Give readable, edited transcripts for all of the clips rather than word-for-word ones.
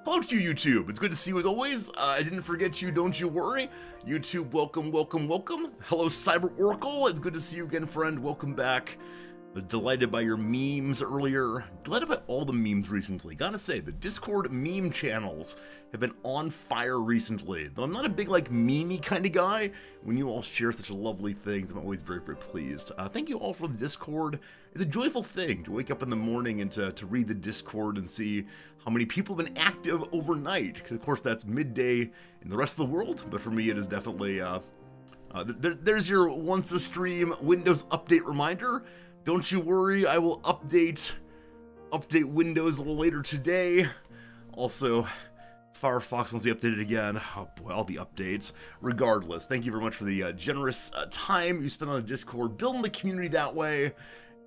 Hello to you, YouTube. It's good to see you as always. I didn't forget you, don't you worry. YouTube, welcome, welcome, welcome. Hello, Cyber Oracle. It's good to see you again, friend. Welcome back. Delighted by your memes earlier. Delighted by all the memes recently. Gotta say, the Discord meme channels have been on fire recently. Though I'm not a big, meme-y kind of guy, when you all share such lovely things, I'm always very, very pleased. Thank you all for the Discord. It's a joyful thing to wake up in the morning and to read the Discord and see how many people have been active overnight. Because, of course, that's midday in the rest of the world. But for me, it is definitely... there's your once-a-stream Windows update reminder. Don't you worry, I will update Windows a little later today. Also, Firefox wants to be updated again. Oh boy, all the updates. Regardless, thank you very much for the generous time you spend on the Discord, building the community that way. It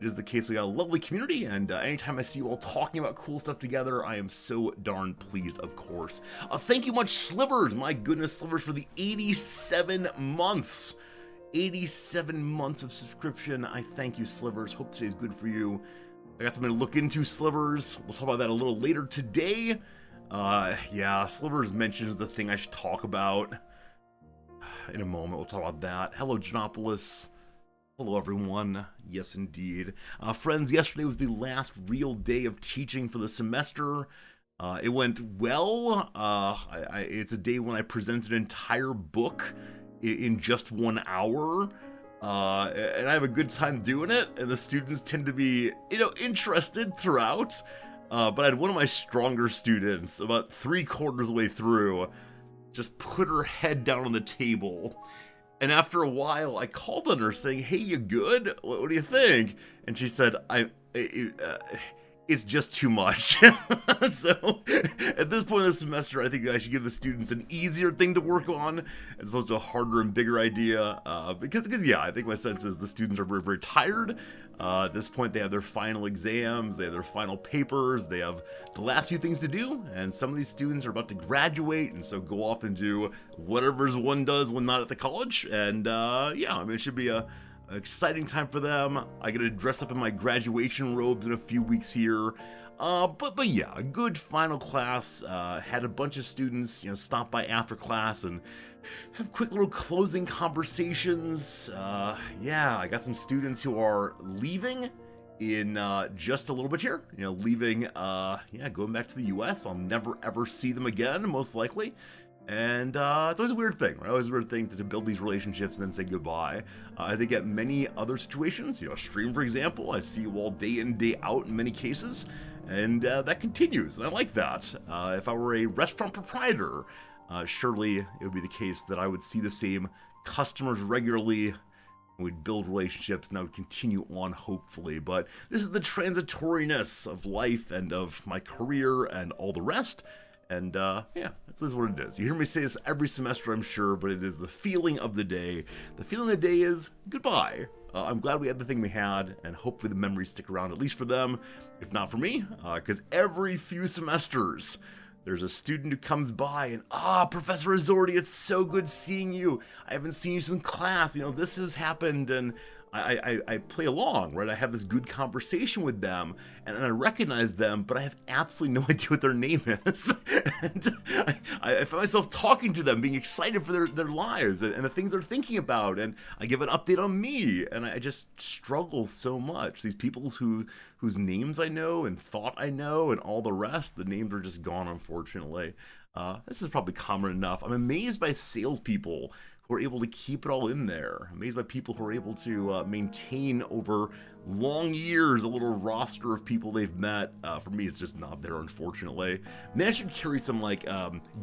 is the case, we got a lovely community, and anytime I see you all talking about cool stuff together, I am so darn pleased, of course. Thank you much, Slivers. My goodness, Slivers, for the 87 months. 87 months of subscription. I thank you, Slivers. Hope today's good for you. I got something to look into, Slivers. We'll talk about that a little later today. Yeah, Slivers mentions the thing I should talk about. In a moment, we'll talk about that. Hello, Genopolis. Hello, everyone. Yes, indeed. Friends, yesterday was the last real day of teaching for the semester. It went well. It's a day when I presented an entire book in just 1 hour, and I have a good time doing it, and the students tend to be, interested throughout, but I had one of my stronger students, about 3/4 of the way through, just put her head down on the table, and after a while, I called on her saying, hey, you good? What do you think? And she said, it's just too much. So, at this point in the semester, I think I should give the students an easier thing to work on, as opposed to a harder and bigger idea, because yeah, I think my sense is the students are very, very tired. At this point, they have their final exams, they have their final papers, they have the last few things to do, and some of these students are about to graduate, and so go off and do whatever's one does when not at the college, and yeah, I mean, it should be a exciting time for them. I get to dress up in my graduation robes in a few weeks here. But yeah, a good final class. Had a bunch of students, stop by after class and have quick little closing conversations. Yeah, I got some students who are leaving in just a little bit here. Leaving, yeah, going back to the US. I'll never ever see them again, most likely. And it's always a weird thing, right? Always a weird thing to build these relationships and then say goodbye. I think at many other situations, stream, for example, I see you all day in, day out in many cases, and that continues, and I like that. If I were a restaurant proprietor, surely it would be the case that I would see the same customers regularly, and we'd build relationships, and that would continue on, hopefully. But this is the transitoriness of life and of my career and all the rest. And, yeah, that's what it is. You hear me say this every semester, I'm sure, but it is the feeling of the day. The feeling of the day is goodbye. I'm glad we had the thing we had, and hopefully the memories stick around, at least for them, if not for me, because every few semesters, there's a student who comes by and, Professor Azordi, it's so good seeing you. I haven't seen you since class. This has happened, and I play along, right? I have this good conversation with them, and I recognize them, but I have absolutely no idea what their name is. And I find myself talking to them, being excited for their lives and the things they're thinking about, and I give an update on me, and I just struggle so much. These people whose names I know and thought I know and all the rest, the names are just gone, unfortunately. This is probably common enough. I'm amazed by salespeople who are able to keep it all in there. Amazed by people who are able to maintain over long years a little roster of people they've met. For me, it's just not there, unfortunately. Maybe I should carry some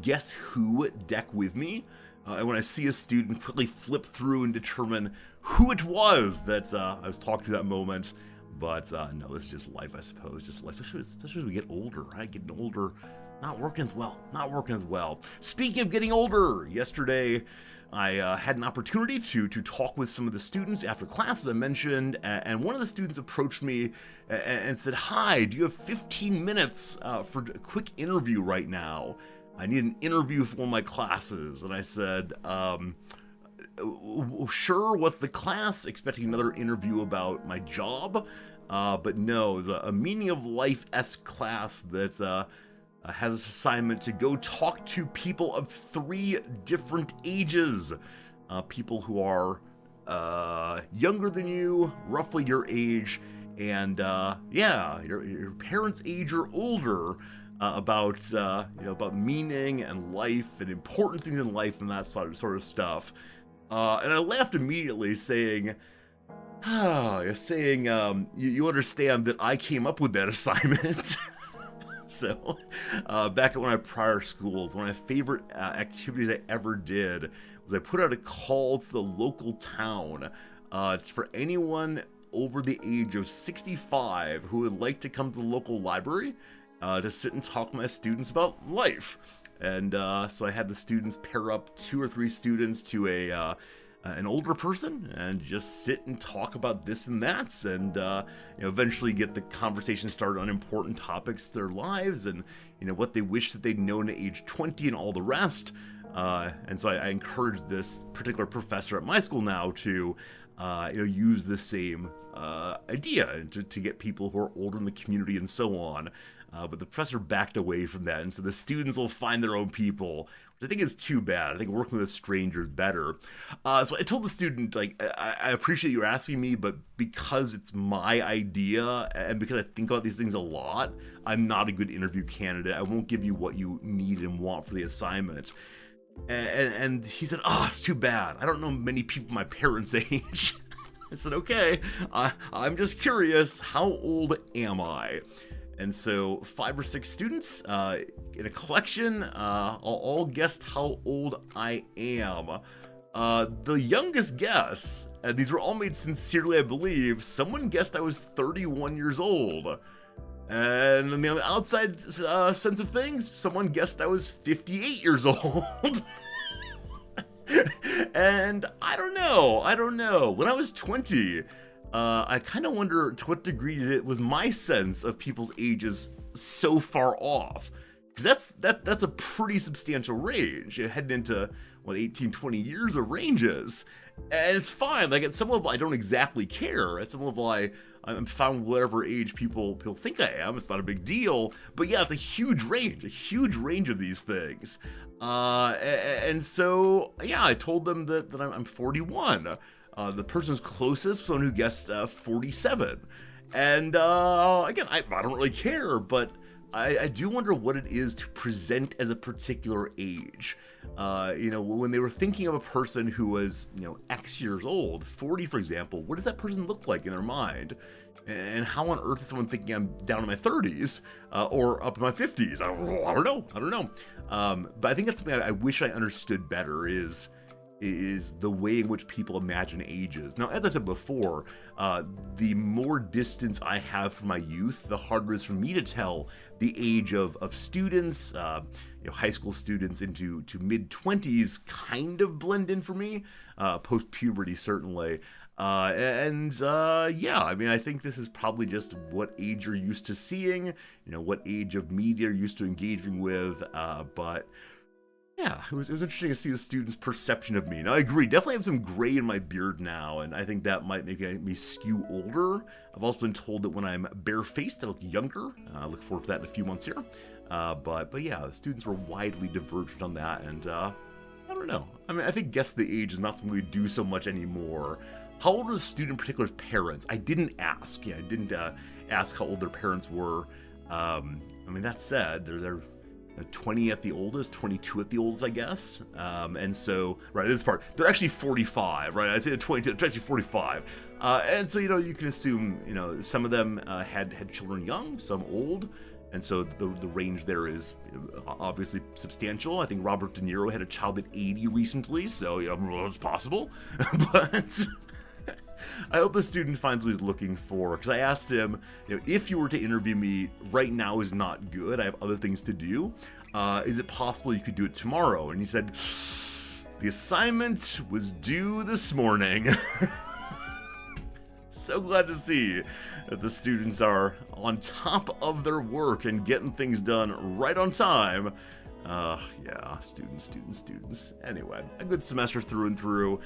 guess who deck with me. And when I see a student, quickly flip through and determine who it was that I was talking to that moment. But no, this is just life, I suppose. Just life, especially as we get older, right? Getting older, not working as well. Speaking of getting older, yesterday I had an opportunity to talk with some of the students after class, as I mentioned, and one of the students approached me and said, hi, do you have 15 minutes for a quick interview right now? I need an interview for one of my classes. And I said, sure, what's the class? Expecting another interview about my job, but no, it was a meaning of life-esque class that has this assignment to go talk to people of 3 different ages. People who are younger than you, roughly your age, and yeah, your parents' age or older, about about meaning and life and important things in life and that sort of stuff. And I laughed immediately, saying, you understand that I came up with that assignment. So, back at one of my prior schools, one of my favorite activities I ever did was I put out a call to the local town. It's for anyone over the age of 65 who would like to come to the local library to sit and talk to my students about life. And so I had the students pair up 2 or 3 students to an older person and just sit and talk about this and that, and eventually get the conversation started on important topics of their lives, and what they wish that they'd known at age 20 and all the rest. And so I encourage this particular professor at my school now to use the same idea to get people who are older in the community and so on. But the professor backed away from that, and so the students will find their own people, which I think is too bad. I think working with a stranger is better. So I told the student, like, I appreciate you asking me, but because it's my idea, and because I think about these things a lot, I'm not a good interview candidate. I won't give you what you need and want for the assignment. And he said, oh, it's too bad. I don't know many people my parents' age. I said, okay, I'm just curious, how old am I? And so 5 or 6 students in a collection all guessed how old I am. The youngest guess, and these were all made sincerely, I believe, someone guessed I was 31 years old. And in the outside sense of things, someone guessed I was 58 years old. And I don't know. When I was 20, I kind of wonder to what degree was my sense of people's ages so far off. Because that's a pretty substantial range. You're heading into, 18, 20 years of ranges. And it's fine. Like, at some level, I don't exactly care. At some level, I'm found whatever age people think I am. It's not a big deal. But yeah, it's a huge range of these things. And so, yeah, I told them that I'm 41. The person who's closest, someone who guessed 47. And again, I don't really care, but I do wonder what it is to present as a particular age. When they were thinking of a person who was, X years old, 40, for example, what does that person look like in their mind? And how on earth is someone thinking I'm down in my 30s or up in my 50s? I don't know. But I think that's something I wish I understood better is the way in which people imagine ages. Now, as I said before, the more distance I have from my youth, the harder it is for me to tell the age of students. High school students into mid-20s kind of blend in for me, post-puberty certainly. Yeah, I think this is probably just what age you're used to seeing, what age of media you're used to engaging with, but yeah, it was interesting to see the students' perception of me. Now, I agree, definitely have some gray in my beard now, and I think that might make me skew older. I've also been told that when I'm barefaced, I look younger. I look forward to that in a few months here. But yeah, the students were widely divergent on that, and I don't know. I think guess the age is not something we do so much anymore. How old are the student in particular's parents? I didn't ask. Yeah, I didn't ask how old their parents were. That said, they're 20 at the oldest, 22 at the oldest, I guess. And so, right, this part, they're actually 45, right? I say they're 22, they're actually 45. And so, you can assume, some of them had children young, some old. And so the range there is obviously substantial. I think Robert De Niro had a child at 80 recently, so it's possible. But I hope the student finds what he's looking for, because I asked him, if you were to interview me, right now is not good. I have other things to do. Is it possible you could do it tomorrow? And he said, the assignment was due this morning. So glad to see that the students are on top of their work and getting things done right on time. Yeah, students. Anyway, a good semester through and through.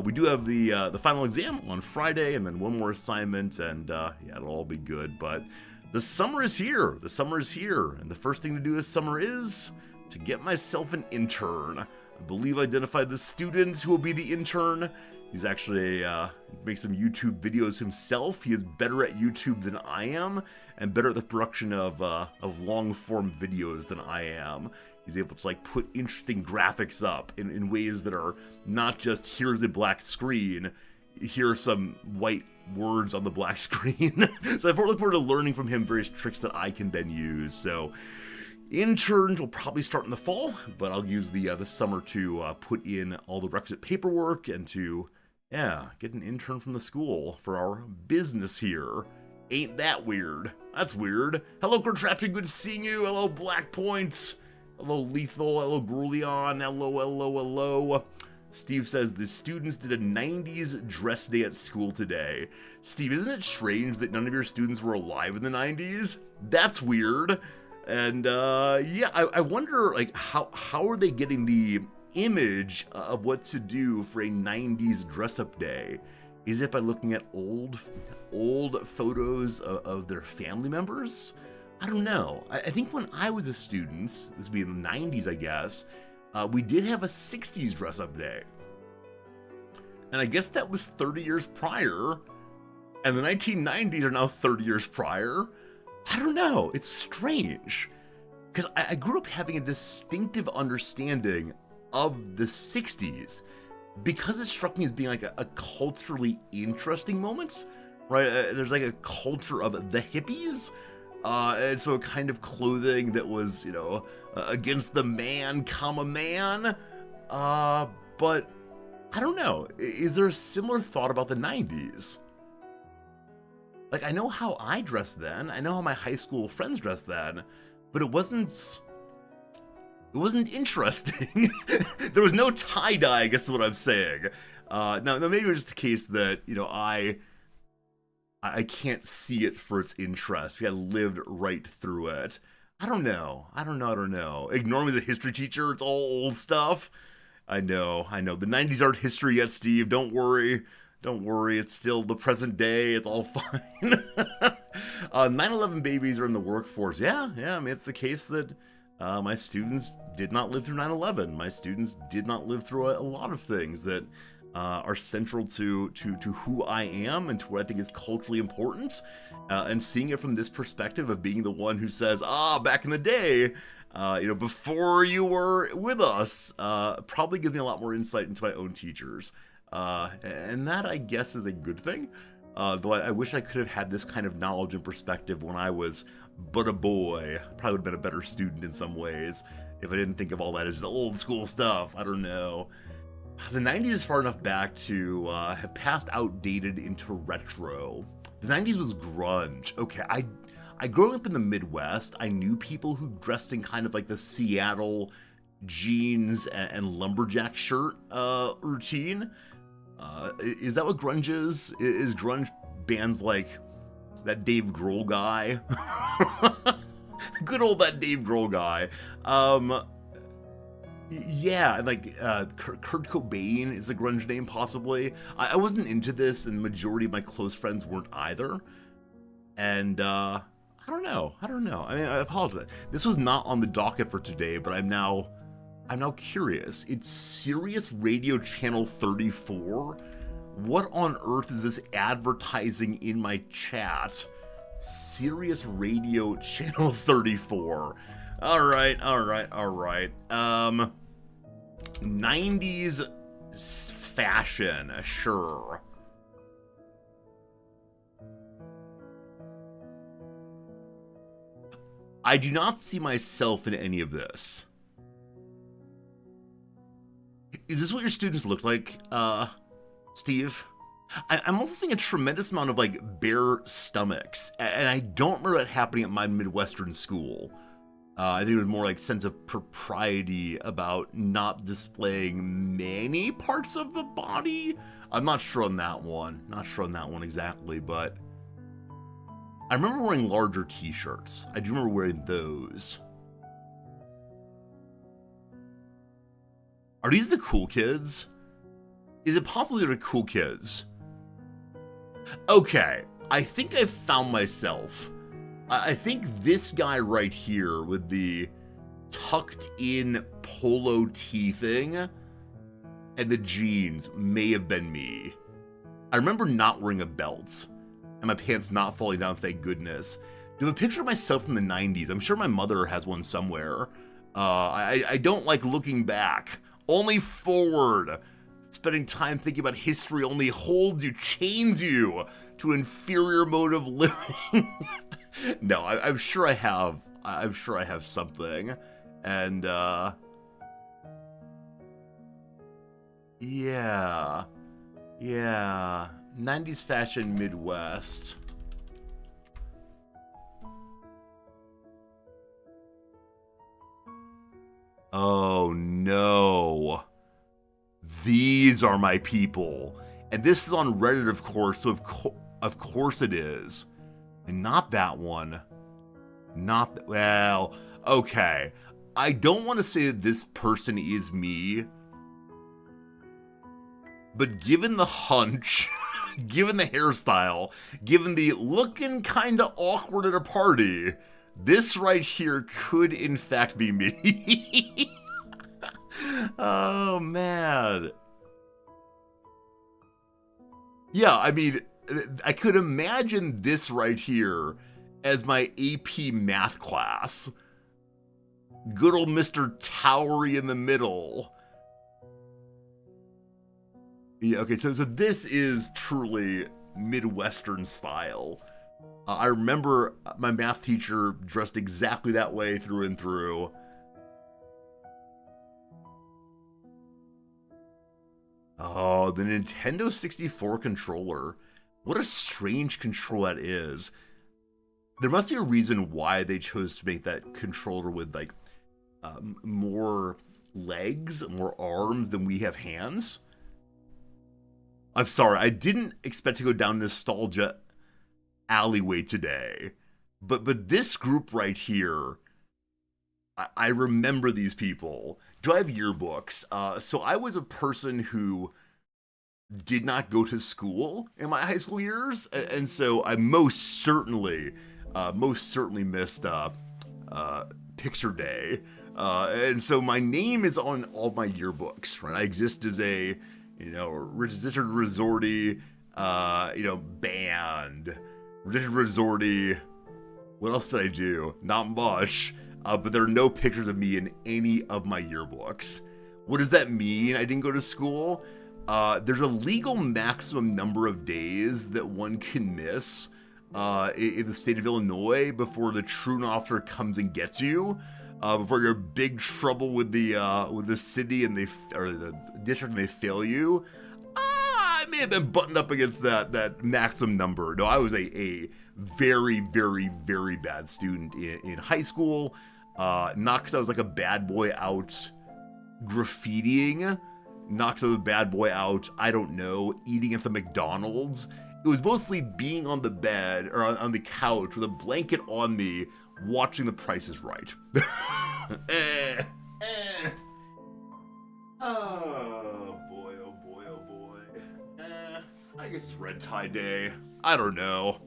We do have the final exam on Friday, and then one more assignment, and yeah, it'll all be good. But The summer is here. The summer is here. And the first thing to do this summer is to get myself an intern. I believe I identified the student who will be the intern. He's actually makes some YouTube videos himself. He is better at YouTube than I am, and better at the production of long-form videos than I am. He's able to like put interesting graphics up in ways that are not just here's a black screen, here's some white words on the black screen. So I look forward to learning from him various tricks that I can then use. So interns will probably start in the fall, but I'll use the summer to put in all the requisite paperwork and to, get an intern from the school for our business here. Ain't that weird? That's weird. Hello, Contraption, good seeing you. Hello, Black Points. Hello, Lethal. Hello, Grulion. Hello. Steve says, the students did a 90s dress day at school today. Steve, isn't it strange that none of your students were alive in the 90s? That's weird. And I wonder, like, how are they getting the image of what to do for a 90s dress-up day? Is it by looking at old photos of their family members? I don't know. I think when I was a student, this would be in the 90s, I guess, we did have a 60s dress-up day. And I guess that was 30 years prior, and the 1990s are now 30 years prior. I don't know. It's strange. Because I grew up having a distinctive understanding of the 60s because it struck me as being like a culturally interesting moment, right? There's like a culture of the hippies. And so a kind of clothing that was, against the man, comma man. But I don't know. Is there a similar thought about the 90s? Like, I know how I dressed then. I know how my high school friends dressed then. But it wasn't interesting. There was no tie-dye, I guess is what I'm saying. Now maybe it was just the case that, I can't see it for its interest. I lived right through it. I don't know. Ignore me, the history teacher. It's all old stuff. I know. The 90s aren't history yet, Steve. Don't worry. It's still the present day. It's all fine. 9/11 babies are in the workforce. Yeah. I mean, it's the case that my students did not live through 9/11. My students did not live through a lot of things that are central to who I am and to what I think is culturally important. And seeing it from this perspective of being the one who says, back in the day, before you were with us, probably gives me a lot more insight into my own teachers. And that, I guess, is a good thing. Though I wish I could have had this kind of knowledge and perspective when I was but a boy. Probably would have been a better student in some ways if I didn't think of all that as just old school stuff. I don't know. The 90s is far enough back to have passed outdated into retro. The 90s was grunge. Okay, I grew up in the Midwest. I knew people who dressed in kind of like the Seattle jeans and lumberjack shirt routine. Is that what grunge is? Is grunge bands like that Dave Grohl guy? Good old that Dave Grohl guy. Yeah, like Kurt Cobain is a grunge name, possibly. I wasn't into this, and the majority of my close friends weren't either. And I don't know. I mean, I apologize. This was not on the docket for today, but I'm now curious. It's Sirius Radio Channel 34. What on earth is this advertising in my chat? Sirius Radio Channel 34. All right. 90s fashion, sure. I do not see myself in any of this. Is this what your students look like, Steve? I'm also seeing a tremendous amount of, like, bare stomachs, and I don't remember that happening at my Midwestern school. I think it was more like sense of propriety about not displaying many parts of the body. I'm not sure on that one. Exactly, but I remember wearing larger t-shirts. I do remember wearing those. Are these the cool kids? Is it possible they're the cool kids? Okay, I think I've found myself. I think this guy right here with the tucked in polo tee thing and the jeans may have been me. I remember not wearing a belt and my pants not falling down, thank goodness. Do I have a picture of myself from the 90s? I'm sure my mother has one somewhere. I don't like looking back, only forward. Spending time thinking about history only holds you, chains you to inferior mode of living. No, I'm sure I have. I'm sure I have something. And, yeah. 90s fashion Midwest. Oh no. These are my people. And this is on Reddit, of course, so of course it is. And not that one. Well, okay. I don't want to say that this person is me, but given the hunch, given the hairstyle, given the looking kinda awkward at a party, this right here could in fact be me. Oh, man. Yeah, I mean, I could imagine this right here as my AP math class. Good old Mr. Towery in the middle. Yeah, okay, so this is truly Midwestern style. I remember my math teacher dressed exactly that way through and through. Oh, the Nintendo 64 controller. What a strange controller that is. There must be a reason why they chose to make that controller with, like, more legs, more arms than we have hands. I'm sorry, I didn't expect to go down nostalgia alleyway today. But this group right here, I remember these people. Do I have yearbooks? So I was a person who did not go to school in my high school years, and so I most certainly missed picture day. And so my name is on all my yearbooks, right? I exist as a, registered resorty, band, registered resorty. What else did I do? Not much. But there are no pictures of me in any of my yearbooks. What does that mean? I didn't go to school? There's a legal maximum number of days that one can miss in the state of Illinois before the truant officer comes and gets you. Before you're in big trouble with the city and the district and they fail you. I may have been buttoned up against that maximum number. No, I was a very, very, very bad student in high school. Not because I was like a bad boy out graffitiing. Not because I was a bad boy out, I don't know, eating at the McDonald's. It was mostly being on the bed or on the couch with a blanket on me, watching The Price is Right. Oh boy, oh boy, oh boy. I guess it's red tie day. I don't know.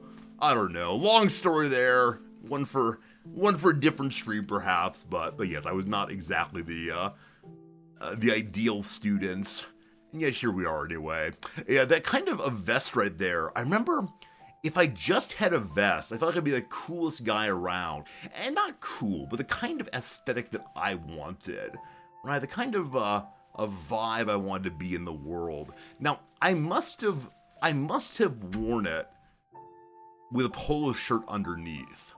Long story there. One for a different stream perhaps, but yes, I was not exactly the ideal student. And yet here we are anyway. Yeah, that kind of a vest right there. I remember if I just had a vest, I felt like I'd be the coolest guy around. And not cool, but the kind of aesthetic that I wanted. Right? The kind of a vibe I wanted to be in the world. Now, I must have worn it with a polo shirt underneath.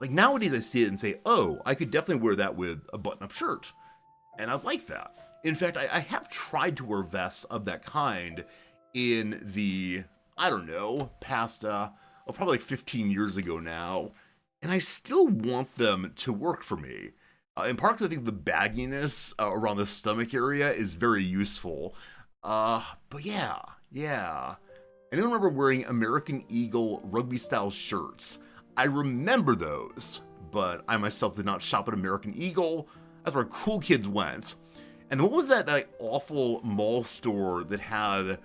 Like nowadays I see it and say, oh, I could definitely wear that with a button-up shirt. And I like that. In fact, I have tried to wear vests of that kind in the, I don't know, past, probably like 15 years ago now. And I still want them to work for me. In part because I think the bagginess around the stomach area is very useful. But yeah. I don't remember wearing American Eagle rugby-style shirts. I remember those, but I myself did not shop at American Eagle. That's where cool kids went. And what was that awful mall store that had,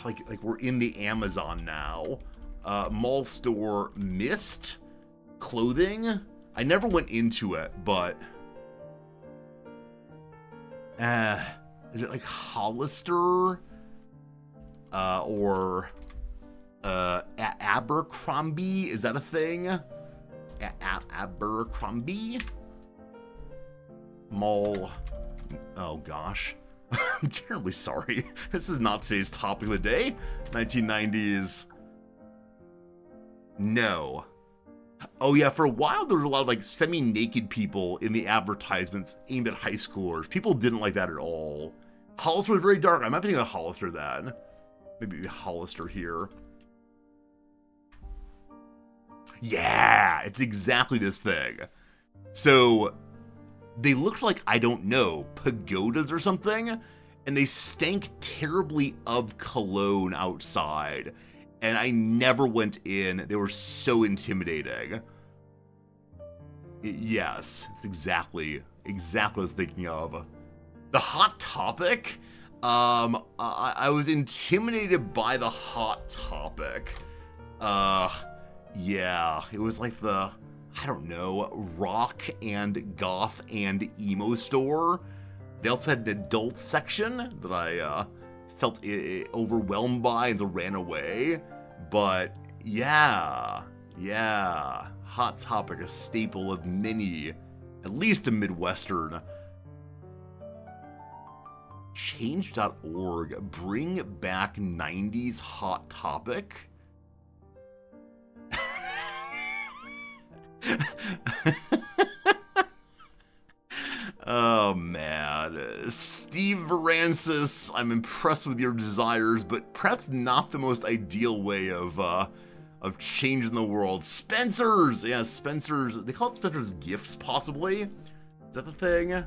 like we're in the Amazon now, Mall store Mist clothing. I never went into it, but is it like Hollister or Abercrombie? Is that a thing? Abercrombie Mall. Oh gosh. I'm terribly sorry. This is not today's topic of the day. 1990s. No. Oh yeah, for a while there was a lot of like semi-naked people in the advertisements aimed at high schoolers. People didn't like that at all. Hollister was very dark. I might be thinking of Hollister then. Maybe Hollister here. Yeah, it's exactly this thing. So they looked like, I don't know, pagodas or something, and they stank terribly of cologne outside. And I never went in. They were so intimidating. Yes, it's exactly what I was thinking of. The Hot Topic? I was intimidated by the Hot Topic. Yeah, it was like the, I don't know, rock and goth and emo store. They also had an adult section that I felt overwhelmed by and so ran away. But yeah, Hot Topic, a staple of many, at least a Midwestern. Change.org, bring back 90s Hot Topic. Oh man, Steve Varansis, I'm impressed with your desires, but perhaps not the most ideal way of changing the world. Spencer's, yeah, Spencer's. They call it Spencer's Gifts, possibly. Is that the thing?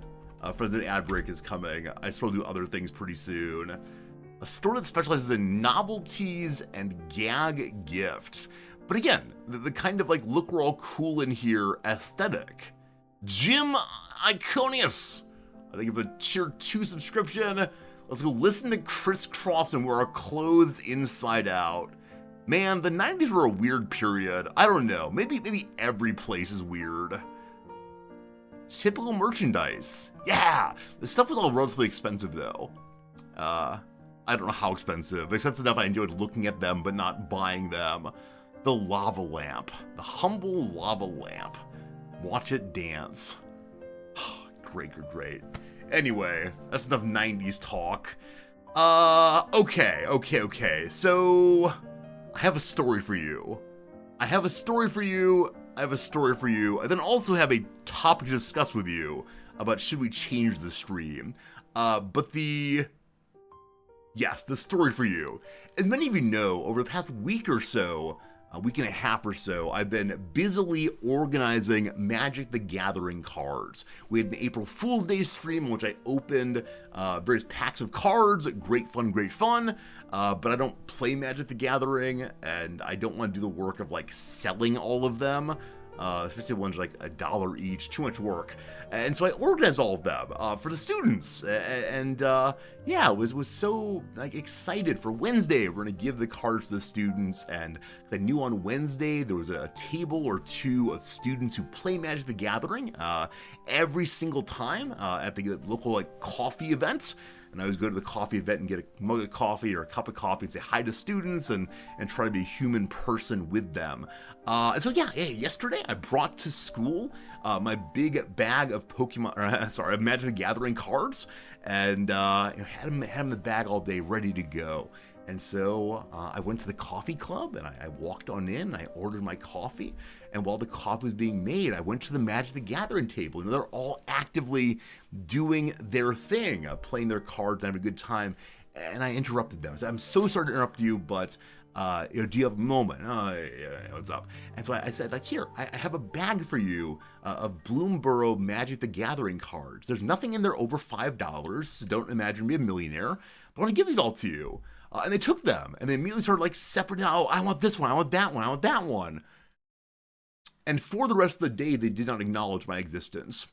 Friends, an ad break is coming. I suppose we'll do other things pretty soon. A store that specializes in novelties and gag gifts. But again, the kind of like, look, we're all cool in here aesthetic. Jim Iconius, I think of a tier 2 subscription. Let's go listen to Criss Cross and wear our clothes inside out. Man, the 90s were a weird period. I don't know. Maybe every place is weird. Typical merchandise. Yeah, the stuff was all relatively expensive though. I don't know how expensive. Expensive enough I enjoyed looking at them but not buying them. The lava lamp. The humble lava lamp. Watch it dance. Great. Anyway, that's enough 90s talk. Okay. So, I have a story for you. I then also have a topic to discuss with you about should we change the stream. The story for you. As many of you know, over the past week or so, a week and a half or so, I've been busily organizing Magic the Gathering cards. We had an April Fool's Day stream in which I opened various packs of cards. Great fun. But I don't play Magic the Gathering, and I don't want to do the work of like selling all of them. Especially ones like $1 each, too much work. And so I organized all of them for the students. I was so like excited for Wednesday. We're gonna give the cards to the students, and I knew on Wednesday there was a table or two of students who play Magic the Gathering every single time at the local like coffee event. And I always go to the coffee event and get a mug of coffee or a cup of coffee and say hi to students and try to be a human person with them. Yesterday I brought to school my big bag of of Magic the Gathering cards, and had them in the bag all day ready to go. And so I went to the coffee club and I walked on in and I ordered my coffee. And while the coffee was being made, I went to the Magic the Gathering table. And they're all actively doing their thing, playing their cards and having a good time. And I interrupted them. So I'm so sorry to interrupt you, but do you have a moment? What's up? And so I said, like, here, I have a bag for you of Bloomborough Magic the Gathering cards. There's nothing in there over $5, so don't imagine me a millionaire. But I want to give these all to you. And they took them, and they immediately started like separating out, I want this one, I want that one, I want that one. And for the rest of the day, they did not acknowledge my existence.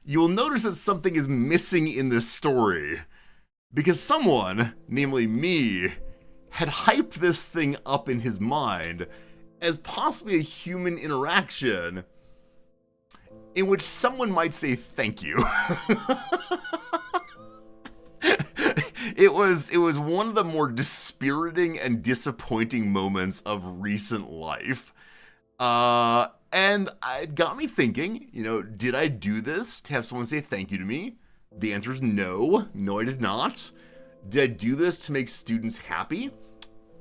You will notice that something is missing in this story, because someone, namely me, had hyped this thing up in his mind as possibly a human interaction in which someone might say thank you. It was one of the more dispiriting and disappointing moments of recent life. And it got me thinking, did I do this to have someone say thank you to me? The answer is no. No, I did not. Did I do this to make students happy?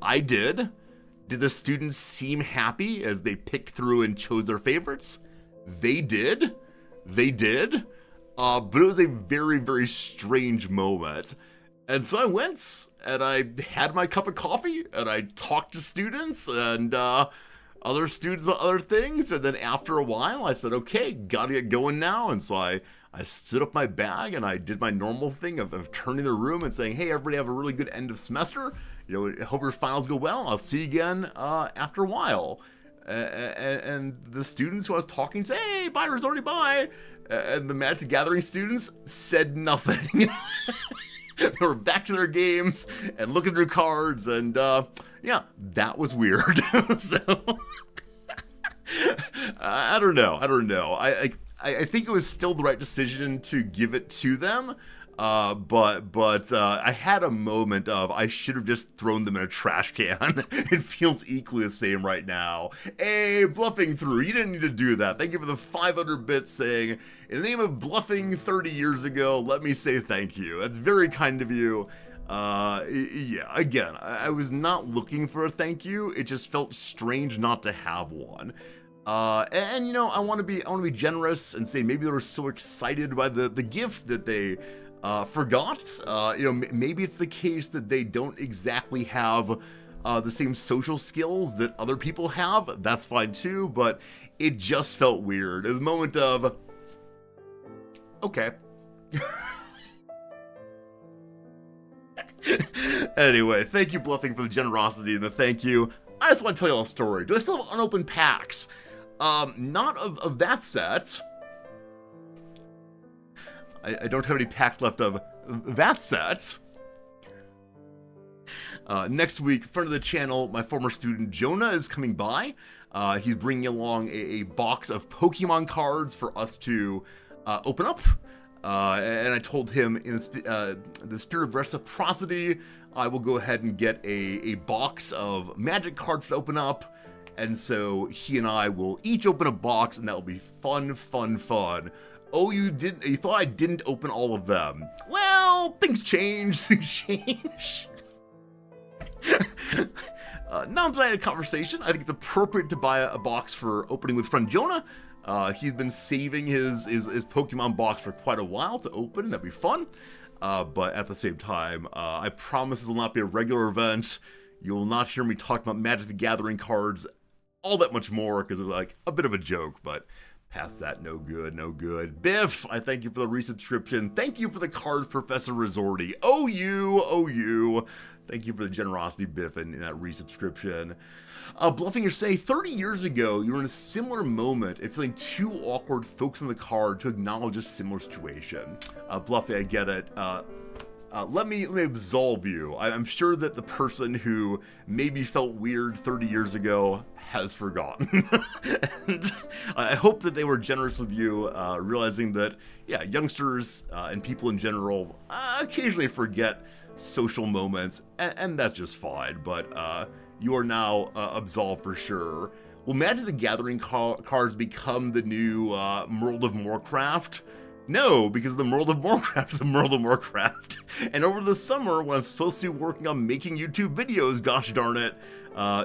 I did. Did the students seem happy as they picked through and chose their favorites? They did. They did. But it was a very, very strange moment. And so I went and I had my cup of coffee and I talked to students and other students about other things. And then after a while, I said, okay, gotta get going now. And so I stood up my bag and I did my normal thing of turning the room and saying, hey, everybody have a really good end of semester. I hope your finals go well. I'll see you again after a while. And the students who I was talking to, hey, bye, Resorty, bye. And the Magic the Gathering students said nothing. They were back to their games and looking through cards, and yeah, that was weird. So I don't know. I think it was still the right decision to give it to them. But I had a moment of I should have just thrown them in a trash can. It feels equally the same right now. Hey, bluffing through, you didn't need to do that. Thank you for the 500 bits saying, in the name of bluffing 30 years ago, let me say thank you. That's very kind of you. Yeah, again, I was not looking for a thank you. It just felt strange not to have one. And I want to be generous and say maybe they were so excited by the gift that they forgot. Maybe it's the case that they don't exactly have the same social skills that other people have. That's fine too, but it just felt weird. It was a moment of, okay. Anyway, thank you, Bluffing, for the generosity and the thank you. I just want to tell you all a story. Do I still have unopened packs? Not of that set. I don't have any packs left of that set. Next week, friend of the channel, my former student Jonah is coming by. He's bringing along a box of Pokemon cards for us to open up. And I told him in the spirit of reciprocity, I will go ahead and get a box of Magic cards to open up. And so he and I will each open a box, and that will be fun, fun, fun. Oh, you thought I didn't open all of them. Well, things change, Now I'm trying a conversation. I think it's appropriate to buy a box for opening with friend Jonah. He's been saving his Pokemon box for quite a while to open, and that'd be fun. But at the same time, I promise this will not be a regular event. You will not hear me talk about Magic the Gathering cards all that much more, because it's like a bit of a joke, but past that, no good, no good. Biff, I thank you for the resubscription. Thank you for the cards, Professor Resorty. Oh, you. Thank you for the generosity, Biff, in that resubscription. Bluffing your say, 30 years ago, you were in a similar moment and feeling too awkward focusing on the card to acknowledge a similar situation. Bluffing, I get it. Let me absolve you. I'm sure that the person who maybe felt weird 30 years ago has forgotten. And I hope that they were generous with you, realizing that, yeah, youngsters and people in general occasionally forget social moments, and that's just fine, but you are now absolved for sure. Will Magic the Gathering cards become the new World of Warcraft? No, because the World of Warcraft, And over the summer, when I'm supposed to be working on making YouTube videos, gosh darn it,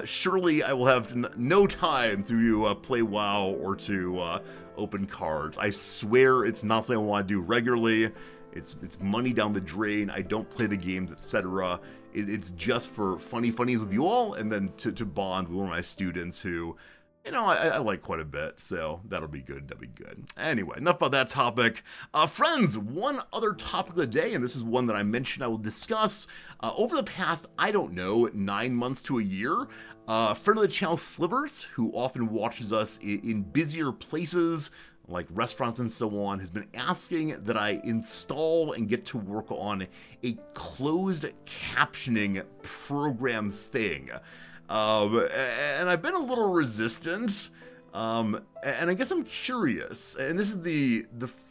surely I will have no time to play WoW or to open cards. I swear it's not something I want to do regularly. It's money down the drain. I don't play the games, etc. It's just for funnies with you all, and then to bond with one of my students who, I like quite a bit, so that'll be good. Anyway, enough about that topic. Friends, one other topic of the day, and this is one that I mentioned I will discuss. Over the past, 9 months to a year, friend of the channel Slivers, who often watches us in busier places, like restaurants and so on, has been asking that I install and get to work on a closed captioning program thing. And I've been a little resistant, and I guess I'm curious, and this is the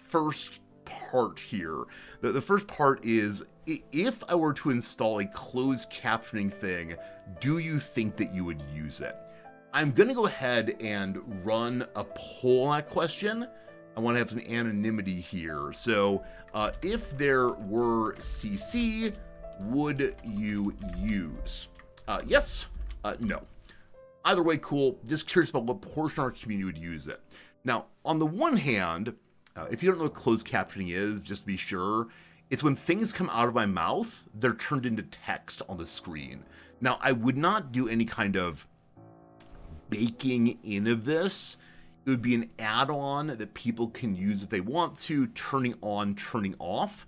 first part here. The first part is, if I were to install a closed captioning thing, do you think that you would use it? I'm going to go ahead and run a poll on that question. I want to have some anonymity here. So if there were CC, would you use? Yes, no. Either way, cool. Just curious about what portion of our community would use it. Now, on the one hand, if you don't know what closed captioning is, just to be sure, it's when things come out of my mouth, they're turned into text on the screen. Now, I would not do any kind of baking in of this. It would be an add-on that people can use if they want to, turning on, turning off,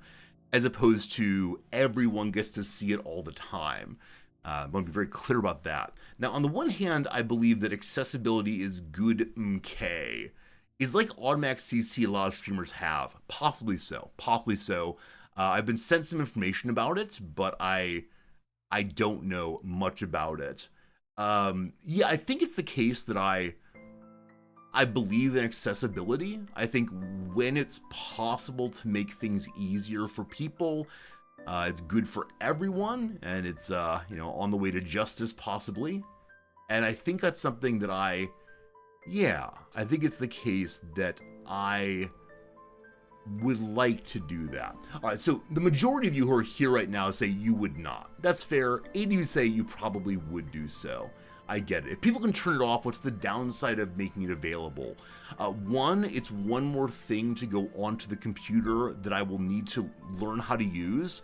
as opposed to everyone gets to see it all the time. I want to be very clear about that. Now, on the one hand, I believe that accessibility is good. Okay, is like automatic CC a lot of streamers have. Possibly so. Possibly so. I've been sent some information about it, but I don't know much about it. Yeah, I think it's the case that I believe in accessibility. I think when it's possible to make things easier for people, it's good for everyone, and it's on the way to justice possibly. And I think that's something that I think it's the case that I would like to do that. All right, so the majority of you who are here right now say you would not. That's fair. 80 of you say you probably would do so. I get it. If people can turn it off, what's the downside of making it available? One, it's one more thing to go onto the computer that I will need to learn how to use,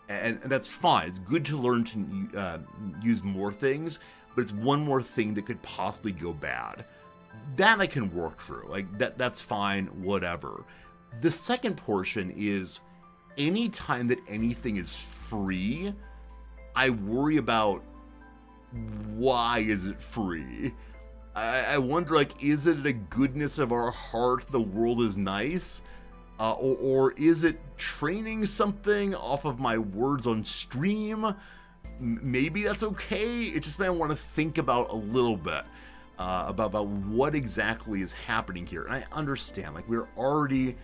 and that's fine. It's good to learn to use more things, but it's one more thing that could possibly go bad. That I can work through. Like that's fine, whatever. The second portion is anytime that anything is free, I worry about why is it free? I wonder, like, is it a goodness of our heart the world is nice? Or is it training something off of my words on stream? Maybe that's okay. It's just something I want to think about a little bit. About what exactly is happening here. And I understand, like, we're already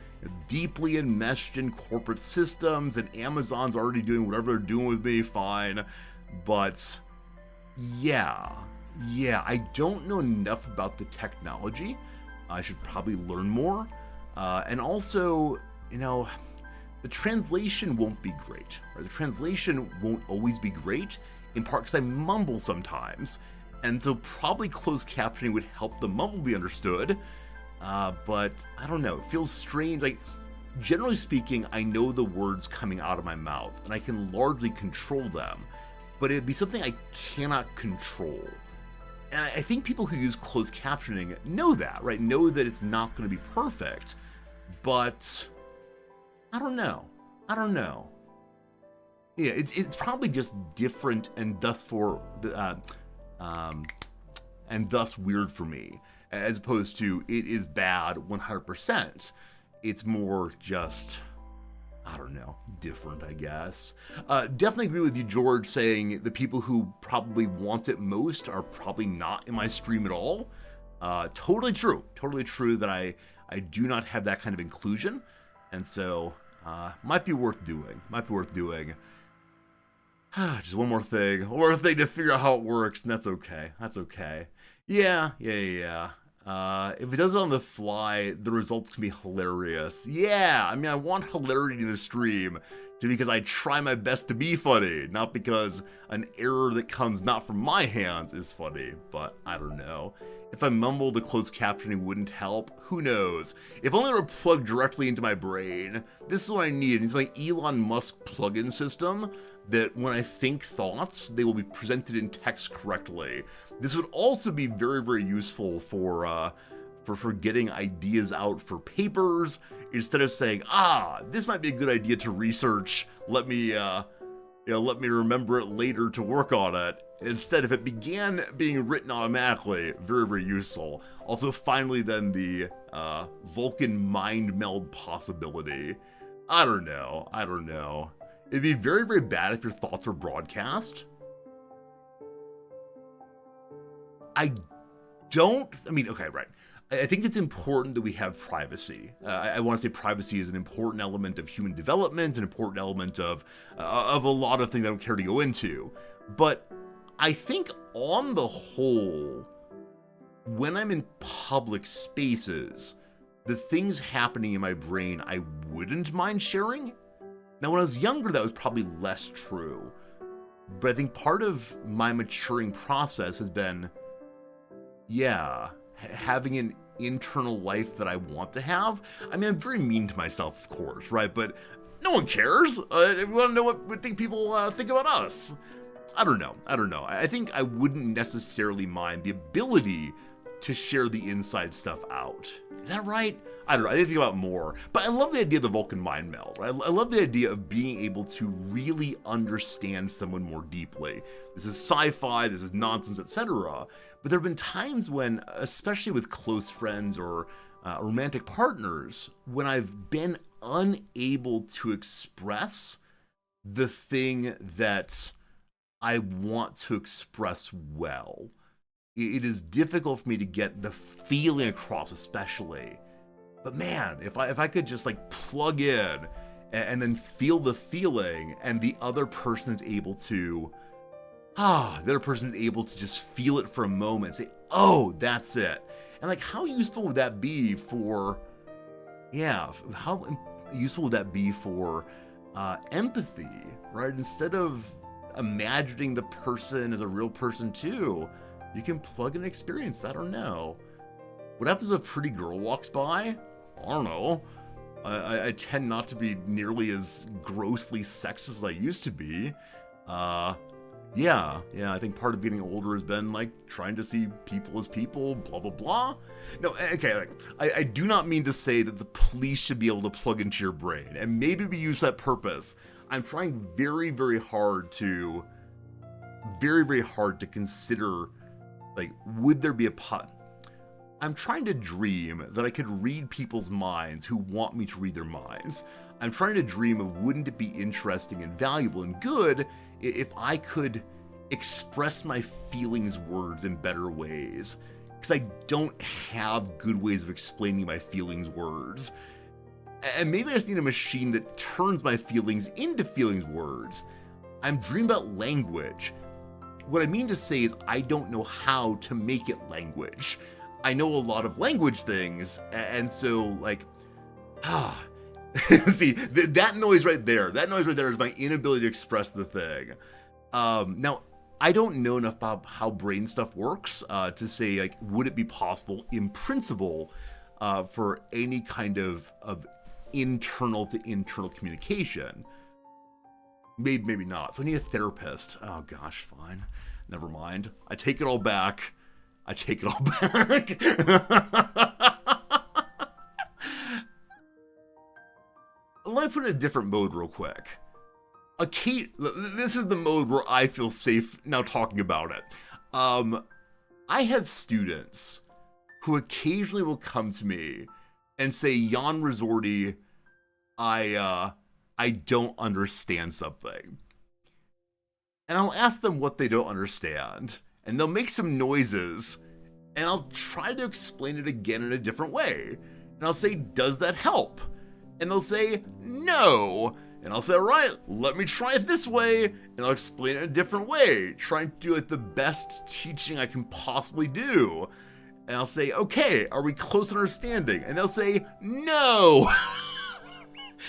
deeply enmeshed in corporate systems, and Amazon's already doing whatever they're doing with me, fine. But yeah, I don't know enough about the technology. I should probably learn more. And also, the translation won't be great. Right? The translation won't always be great, in part because I mumble sometimes. And so probably closed captioning would help the mumble be understood. But I don't know, it feels strange. Like, generally speaking, I know the words coming out of my mouth, and I can largely control them. But it'd be something I cannot control. And I think people who use closed captioning know that, right? Know that it's not going to be perfect. But I don't know. Yeah, it's probably just different, and thus weird for me, as opposed to it is bad 100%. It's more just, I don't know, different, I guess. Definitely agree with you, George, saying the people who probably want it most are probably not in my stream at all. Totally true that I do not have that kind of inclusion, and so might be worth doing. Just one more thing to figure out how it works, and that's okay. Yeah. If it does it on the fly, the results can be hilarious. Yeah, I mean, I want hilarity in the stream because I try my best to be funny, not because an error that comes not from my hands is funny, but I don't know. If I mumbled the closed captioning wouldn't help, who knows? If only it were plugged directly into my brain. This is what I need. It's my Elon Musk plugin system that when I think thoughts, they will be presented in text correctly. This would also be very, very useful for getting ideas out for papers, instead of saying, this might be a good idea to research. Let me let me remember it later to work on it. Instead, if it began being written automatically, very, very useful. Also, finally, then the Vulcan mind meld possibility. I don't know. It'd be very, very bad if your thoughts were broadcast. I mean, okay, right. I think it's important that we have privacy. I want to say privacy is an important element of human development, an important element of a lot of things I don't care to go into. But I think on the whole, when I'm in public spaces, the things happening in my brain I wouldn't mind sharing. Now, when I was younger, that was probably less true. But I think part of my maturing process has been, having an internal life that I want to have. I mean, I'm very mean to myself, of course, right? But no one cares. We want to know what people think about us. I don't know. I think I wouldn't necessarily mind the ability to share the inside stuff out. Is that right? I don't know. I didn't think about it more. But I love the idea of the Vulcan mind meld. Right? I love the idea of being able to really understand someone more deeply. This is sci-fi, this is nonsense, etc. But there have been times when, especially with close friends or romantic partners, when I've been unable to express the thing that I want to express well. It is difficult for me to get the feeling across, especially. But man, if I could just like plug in and then feel the feeling, and the other person is able to just feel it for a moment, say, oh, that's it. And like, how useful would that be for, empathy, right? Instead of imagining the person as a real person too, you can plug in experience. I don't know. What happens if a pretty girl walks by? I don't know. I tend not to be nearly as grossly sexist as I used to be. I think part of getting older has been like trying to see people as people, blah, blah, blah. No, okay, like, I do not mean to say that the police should be able to plug into your brain and maybe be used for that purpose. I'm trying very, very hard to consider, like, would there be a I'm trying to dream that I could read people's minds who want me to read their minds. I'm trying to dream of, wouldn't it be interesting and valuable and good if I could express my feelings words in better ways? Because I don't have good ways of explaining my feelings words. And maybe I just need a machine that turns my feelings into feelings words. I'm dreaming about language. What I mean to say is I don't know how to make it language. I know a lot of language things, and so, like, see, that noise right there is my inability to express the thing. Now, I don't know enough about how brain stuff works to say, like, would it be possible in principle for any kind of internal to internal communication? Maybe not. So I need a therapist. Oh gosh, fine. Never mind. I take it all back. Let me put it in a different mode real quick. This is the mode where I feel safe now talking about it. I have students who occasionally will come to me and say, Jan Resorti, I don't understand something. And I'll ask them what they don't understand, and they'll make some noises, and I'll try to explain it again in a different way. And I'll say, does that help? And they'll say, no. And I'll say, all right, let me try it this way, and I'll explain it in a different way, trying to do it the best teaching I can possibly do. And I'll say, okay, are we close to understanding? And they'll say, no.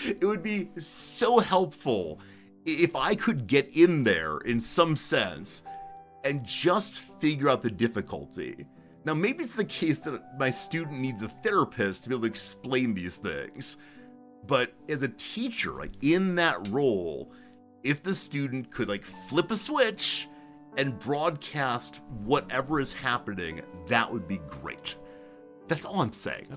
It would be so helpful if I could get in there in some sense and just figure out the difficulty. Now, maybe it's the case that my student needs a therapist to be able to explain these things. But as a teacher, like, in that role, if the student could, like, flip a switch and broadcast whatever is happening, that would be great. That's all I'm saying.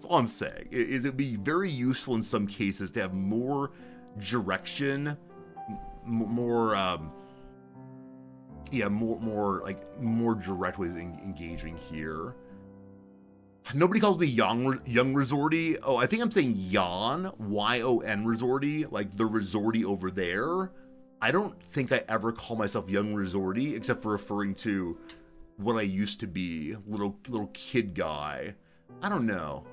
It'd be very useful in some cases to have more direction, more yeah, more direct ways of engaging here. Nobody calls me young resorty. Oh, I think I'm saying Yon, Y-O-N resorty, like the resorty over there. I don't think I ever call myself young resorty, except for referring to what I used to be, little kid guy. I don't know.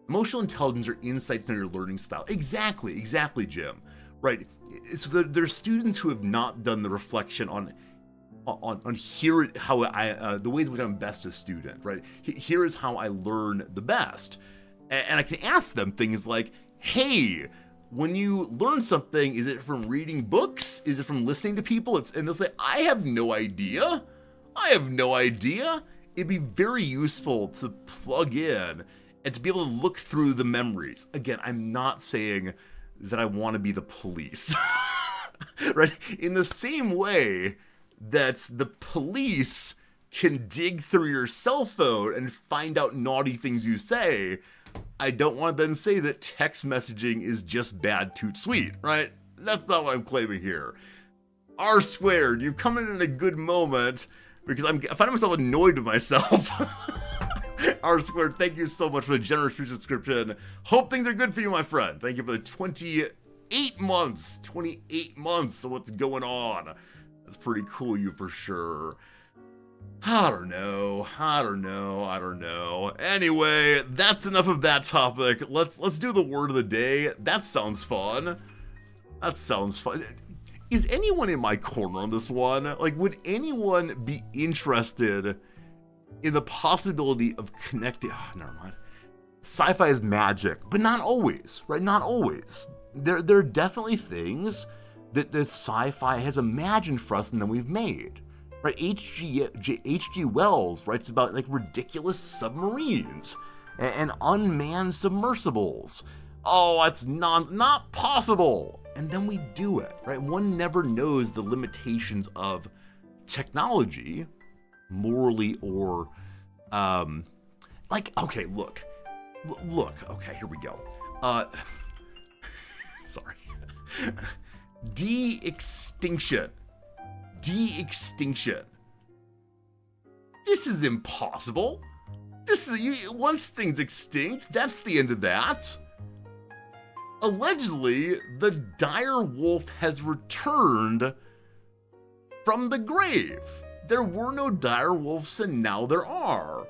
Emotional intelligence or insight into your learning style. Exactly, Jim. Right. So there's students who have not done the reflection on here how the ways in which I'm best a student, right? Here is how I learn the best. And I can ask them things like, hey, when you learn something, is it from reading books? Is it from listening to people? And they'll say, I have no idea. It'd be very useful to plug in and to be able to look through the memories. Again, I'm not saying that I want to be the police, right? In the same way that the police can dig through your cell phone and find out naughty things you say, I don't want to then say that text messaging is just bad toot sweet, right? That's not what I'm claiming here. R squared, you've come in a good moment because I find myself annoyed with myself. R squared, thank you so much for the generous free subscription. Hope things are good for you, my friend. Thank you for the 28 months. 28 months, so what's going on? That's pretty cool, you for sure. I don't know. Anyway, that's enough of that topic. Let's do the word of the day. That sounds fun. Is anyone in my corner on this one? Like, would anyone be interested in the possibility of connecting? Oh, never mind. Sci-fi is magic, but not always, right? Not always. There are definitely things that sci-fi has imagined for us and then we've made. Right, H.G. Wells writes about like ridiculous submarines and unmanned submersibles. Oh, that's not possible. And then we do it, right? One never knows the limitations of technology, morally or, okay, look, okay, here we go. Sorry. De-extinction. This is impossible. Once things extinct, that's the end of that. Allegedly, the dire wolf has returned from the grave. There were no dire wolves and now there are.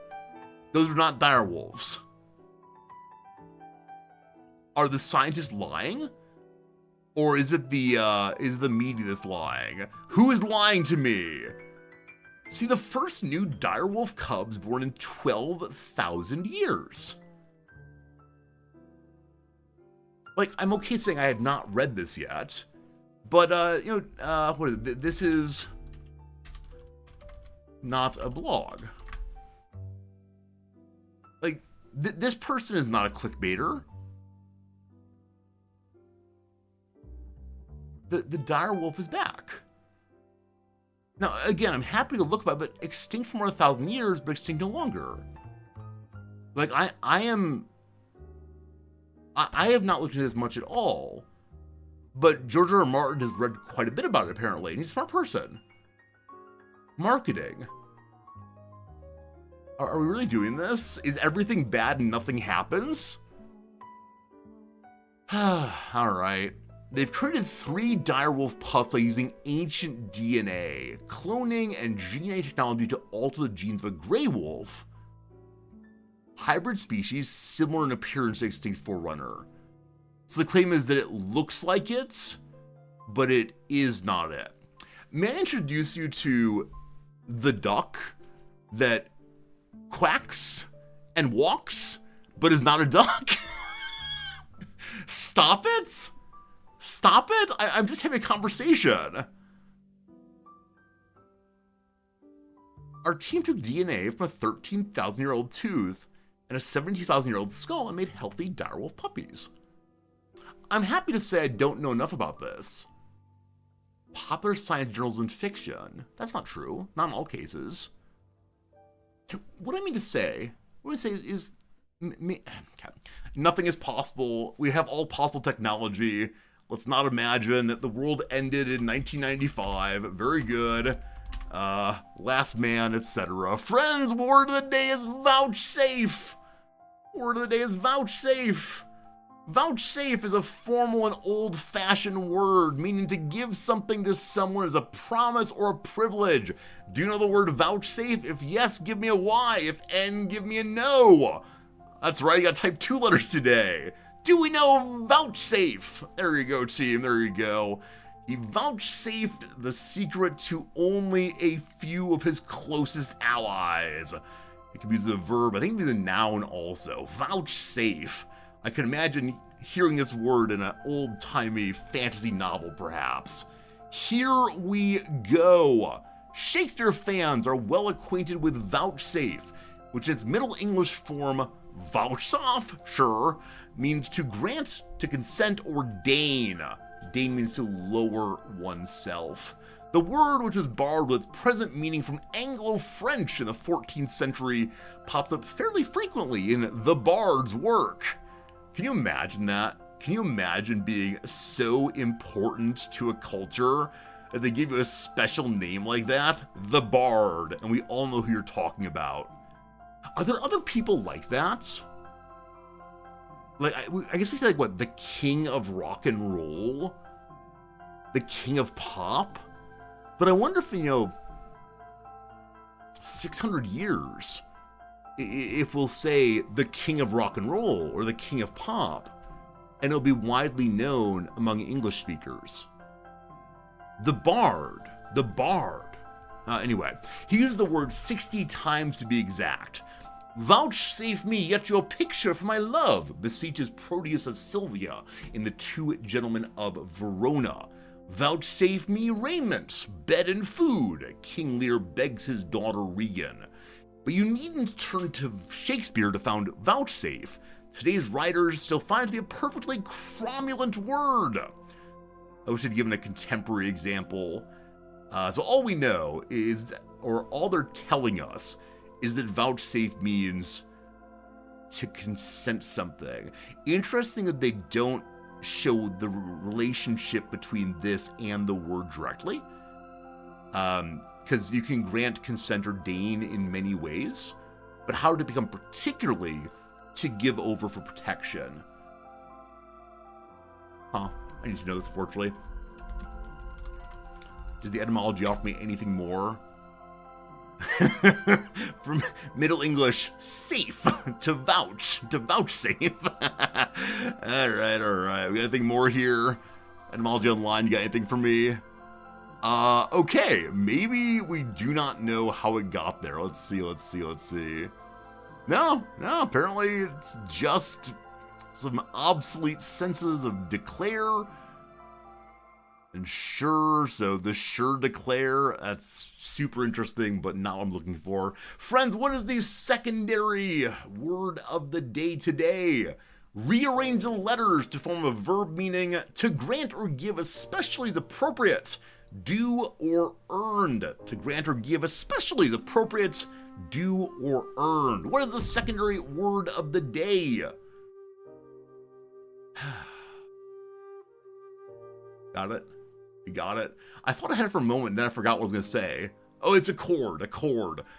Those are not dire wolves. Are the scientists lying? Or is it the media that's lying? Who is lying to me? See, the first new direwolf cubs born in 12,000 years. Like, I'm okay saying I have not read this yet, but what is it? This is not a blog. Like, this person is not a clickbaiter. The dire wolf is back. Now, again, I'm happy to look about it, but extinct for more than 1,000 years, but extinct no longer. Like, I have not looked into this much at all, but George R. R. Martin has read quite a bit about it, apparently, and he's a smart person. Marketing. Are we really doing this? Is everything bad and nothing happens? Alright. They've created 3 direwolf pups by using ancient DNA, cloning, and gene editing technology to alter the genes of a gray wolf. Hybrid species similar in appearance to extinct forerunner. So the claim is that it looks like it, but it is not it. May I introduce you to the duck that quacks and walks, but is not a duck? Stop it? Stop it? I'm just having a conversation. Our team took DNA from a 13,000-year-old tooth and a 72,000-year-old skull and made healthy direwolf puppies. I'm happy to say I don't know enough about this. Popular science journals and fiction. That's not true. Not in all cases. What I mean to say is nothing is possible. We have all possible technology. Let's not imagine that the world ended in 1995. Very good. Last man, etc. Friends, word of the day is vouchsafe. Word of the day is vouchsafe. Vouchsafe is a formal and old-fashioned word meaning to give something to someone as a promise or a privilege. Do you know the word vouchsafe? If yes, give me a Y. If N, give me a no. That's right, you gotta type 2 letters today. Do we know vouchsafe? There you go, team, there you go. He vouchsafed the secret to only a few of his closest allies. It can be used as a verb, I think it can be a noun also. Vouchsafe. I can imagine hearing this word in an old-timey fantasy novel, perhaps. Here we go. Shakespeare fans are well acquainted with vouchsafe, which in its Middle English form, vouchsafe, sure, means to grant, to consent, or deign. Deign means to lower oneself. The word, which was borrowed with its present meaning from Anglo-French in the 14th century, pops up fairly frequently in the Bard's work. Can you imagine that? Can you imagine being so important to a culture that they give you a special name like that? The Bard, and we all know who you're talking about. Are there other people like that? Like, I guess we say, like, what, the king of rock and roll? The king of pop? But I wonder if, 600 years, if we'll say the king of rock and roll or the king of pop, and it'll be widely known among English speakers. The Bard. Anyway, he used the word 60 times to be exact. Vouchsafe me yet your picture for my love, beseeches Proteus of Sylvia in The Two Gentlemen of Verona. Vouchsafe me raiment, bed and food, King Lear begs his daughter Regan. But you needn't turn to Shakespeare to find vouchsafe. Today's writers still find it to be a perfectly cromulent word. I wish I'd given a contemporary example. So all we know is, or all they're telling us, is that vouchsafe means to consent something. Interesting that they don't show the relationship between this and the word directly. Because you can grant consent or deign in many ways, but how did it become particularly to give over for protection? I need to know this, unfortunately. Does the etymology offer me anything more? From Middle English, safe, to vouchsafe. Alright. We got anything more here? Etymology Online, you got anything for me? Okay, maybe we do not know how it got there. Let's see. No, apparently it's just some obsolete senses of declare and sure, so the sure declare, that's super interesting, but not what I'm looking for. Friends, what is the secondary word of the day today? Rearrange the letters to form a verb meaning to grant or give especially as appropriate. Due or earned. To grant or give especially as appropriate. Due or earned. What is the secondary word of the day? Got it? You got it? I thought I had it for a moment and then I forgot what I was going to say. Oh, it's a chord.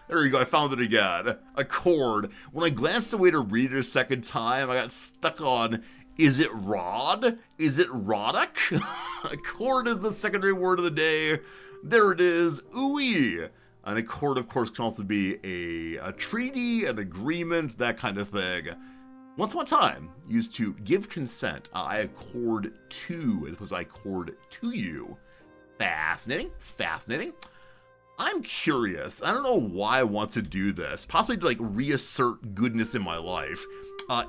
There you go, I found it again. A chord. When I glanced away to read it a second time, I got stuck on, is it rod? Is it rodic? A chord is the secondary word of the day. There it is, ooey. An accord, of course, can also be a treaty, an agreement, that kind of thing. Once upon a time, used to give consent. I accord to, as opposed to I accord to you. Fascinating. I'm curious. I don't know why I want to do this. Possibly to, like, reassert goodness in my life.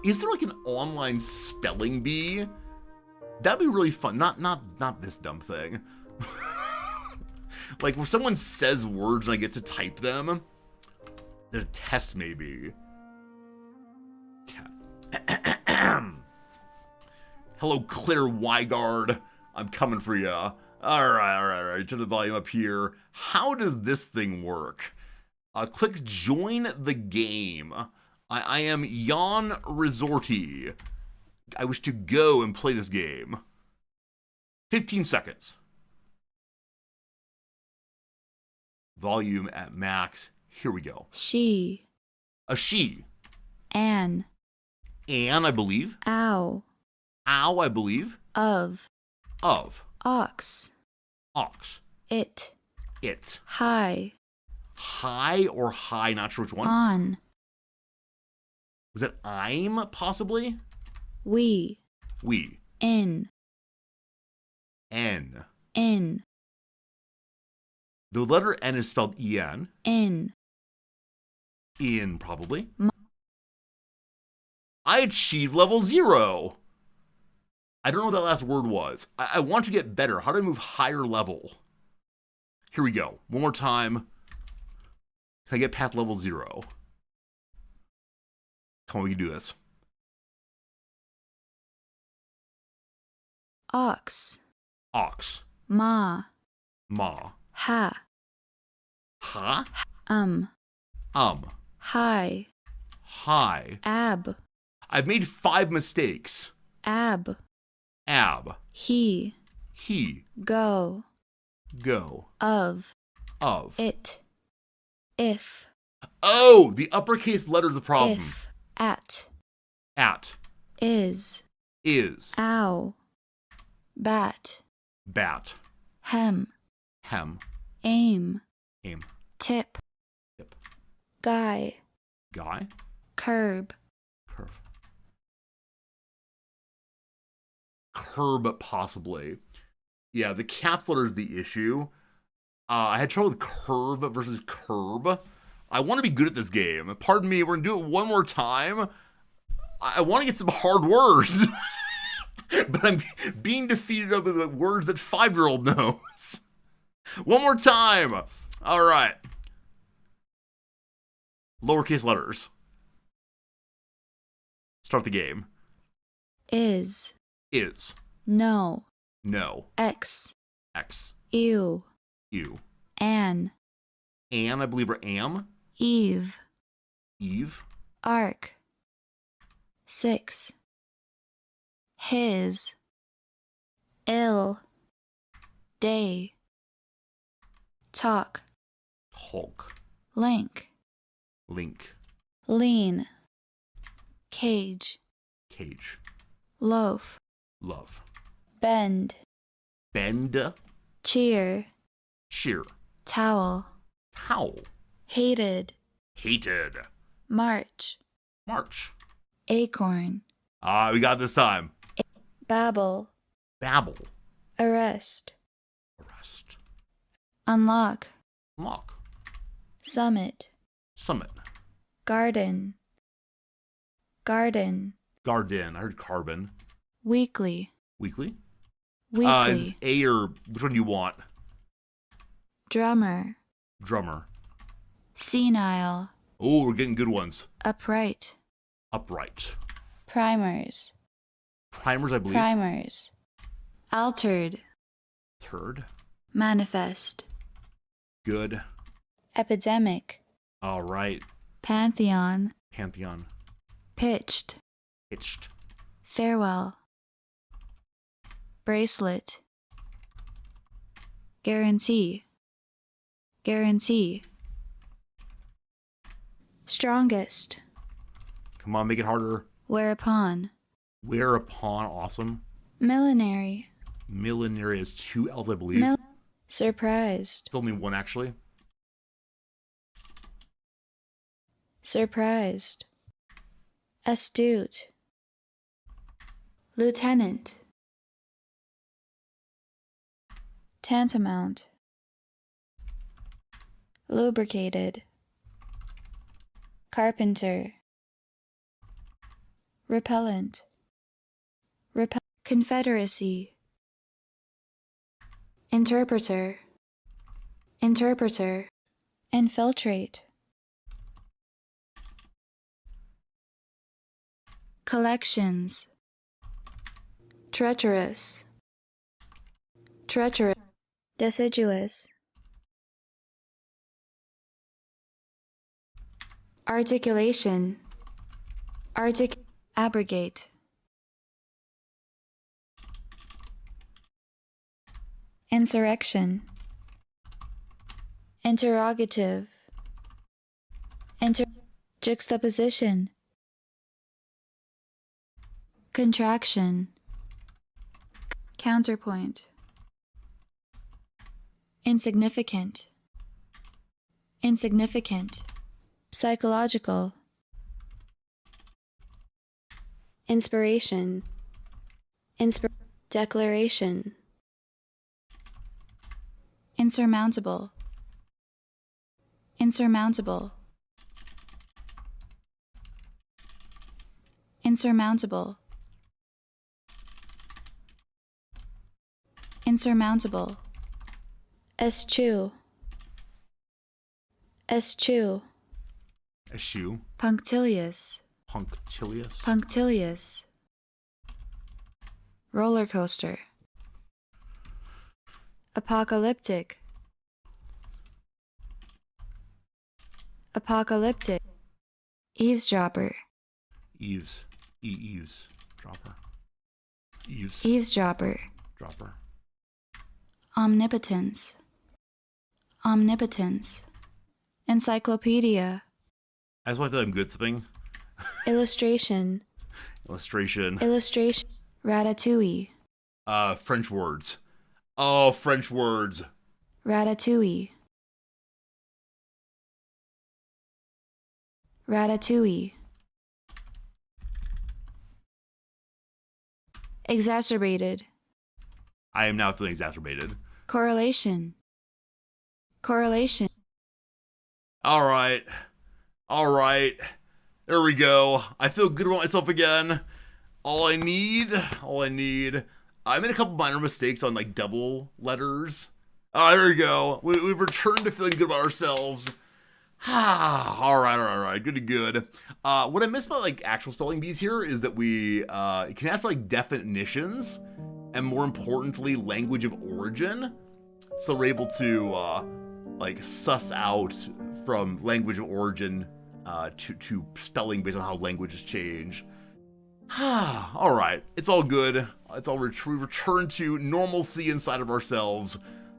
Is there, like, an online spelling bee? That'd be really fun. Not this dumb thing. Like, where someone says words and I get to type them. There's a test, maybe. Hello, Claire Wygard. I'm coming for you. All right. Turn the volume up here. How does this thing work? Click join the game. I am Jan Resorti. I wish to go and play this game. 15 seconds. Volume at max. Here we go. She. A she. An. An, I believe. Ow. Ow, I believe. Of. Of. Ox. Ox. It. It. High. High or high, not sure which one. On. Was it I'm, possibly? We. We. In. N. In. The letter N is spelled E-N. In. In, probably. I achieved level 0. I don't know what that last word was. I want to get better. How do I move higher level? Here we go. One more time. Can I get past level 0? Come on, we can do this. Ox. Ox. Ma. Ma. Ha. Ha. High. High. Ab. I've made 5 mistakes. Ab. Ab. He. Go. Of. It. If. Oh, the uppercase letter is the problem. If. At. At. Is. Ow. Bat. Bat. Hem. Aim. Tip. Guy. Curb. Curb, possibly. Yeah, the caps letter is the issue. I had trouble with curve versus curb. I want to be good at this game. Pardon me, we're going to do it one more time. I want to get some hard words. But I'm being defeated over the words that 5-year-old knows. One more time. All right. Lowercase letters. Start the game. Is. No. X. X. Ew. An. An, I believe, or am. Eve. Arc. 6. His. Ill. Day. Talk. Link. Lean. Cage. Loaf. Love. Bend. Cheer. Towel. Hated. March. Acorn. We got this time. Babble. Arrest. Unlock. Summit. Garden. Garden. I heard carbon. Weekly. Is A or which one do you want? Drummer. Senile. Oh, we're getting good ones. Upright. Primers. Primers, I believe. Altered. Manifest. Good. Epidemic. All right. Pantheon. Pitched. Farewell. Bracelet. Guarantee. Strongest. Come on, make it harder. Whereupon. Awesome. Millinery. Has 2 L's, I believe. Surprised. It's only 1, actually. Surprised. Astute. Lieutenant. Tantamount. Lubricated. Carpenter. Repellent. Confederacy. Interpreter. Infiltrate. Collections. Treacherous. Deciduous. Articulation. Abrogate. Insurrection. Interrogative. Juxtaposition. Contraction. Counterpoint. Insignificant. Insignificant. Psychological. Inspiration. Declaration. Insurmountable. Insurmountable. Insurmountable. Insurmountable. Eschew. Eschew. Eschew. Punctilious. Punctilious. Punctilious. Roller coaster. Apocalyptic. Apocalyptic. Eavesdropper. Eaves. Eaves. Dropper. Eaves. Eavesdropper. Dropper. Omnipotence. Omnipotence. Encyclopedia. I just want to tell I'm good something. Illustration. Illustration. Illustration. Ratatouille. French words. Oh, French words. Ratatouille. Ratatouille. Exacerbated. I am now feeling exacerbated. Correlation. Correlation. All right. There we go. I feel good about myself again. All I need. I made a couple minor mistakes on like double letters. Oh, there we go. We've returned to feeling good about ourselves. All right. Good. What I miss about like actual spelling bees here is that we can have like definitions and more importantly, language of origin. So we're able to like suss out from language of origin to spelling based on how languages change. All right, it's all good. It's all we return to normalcy inside of ourselves.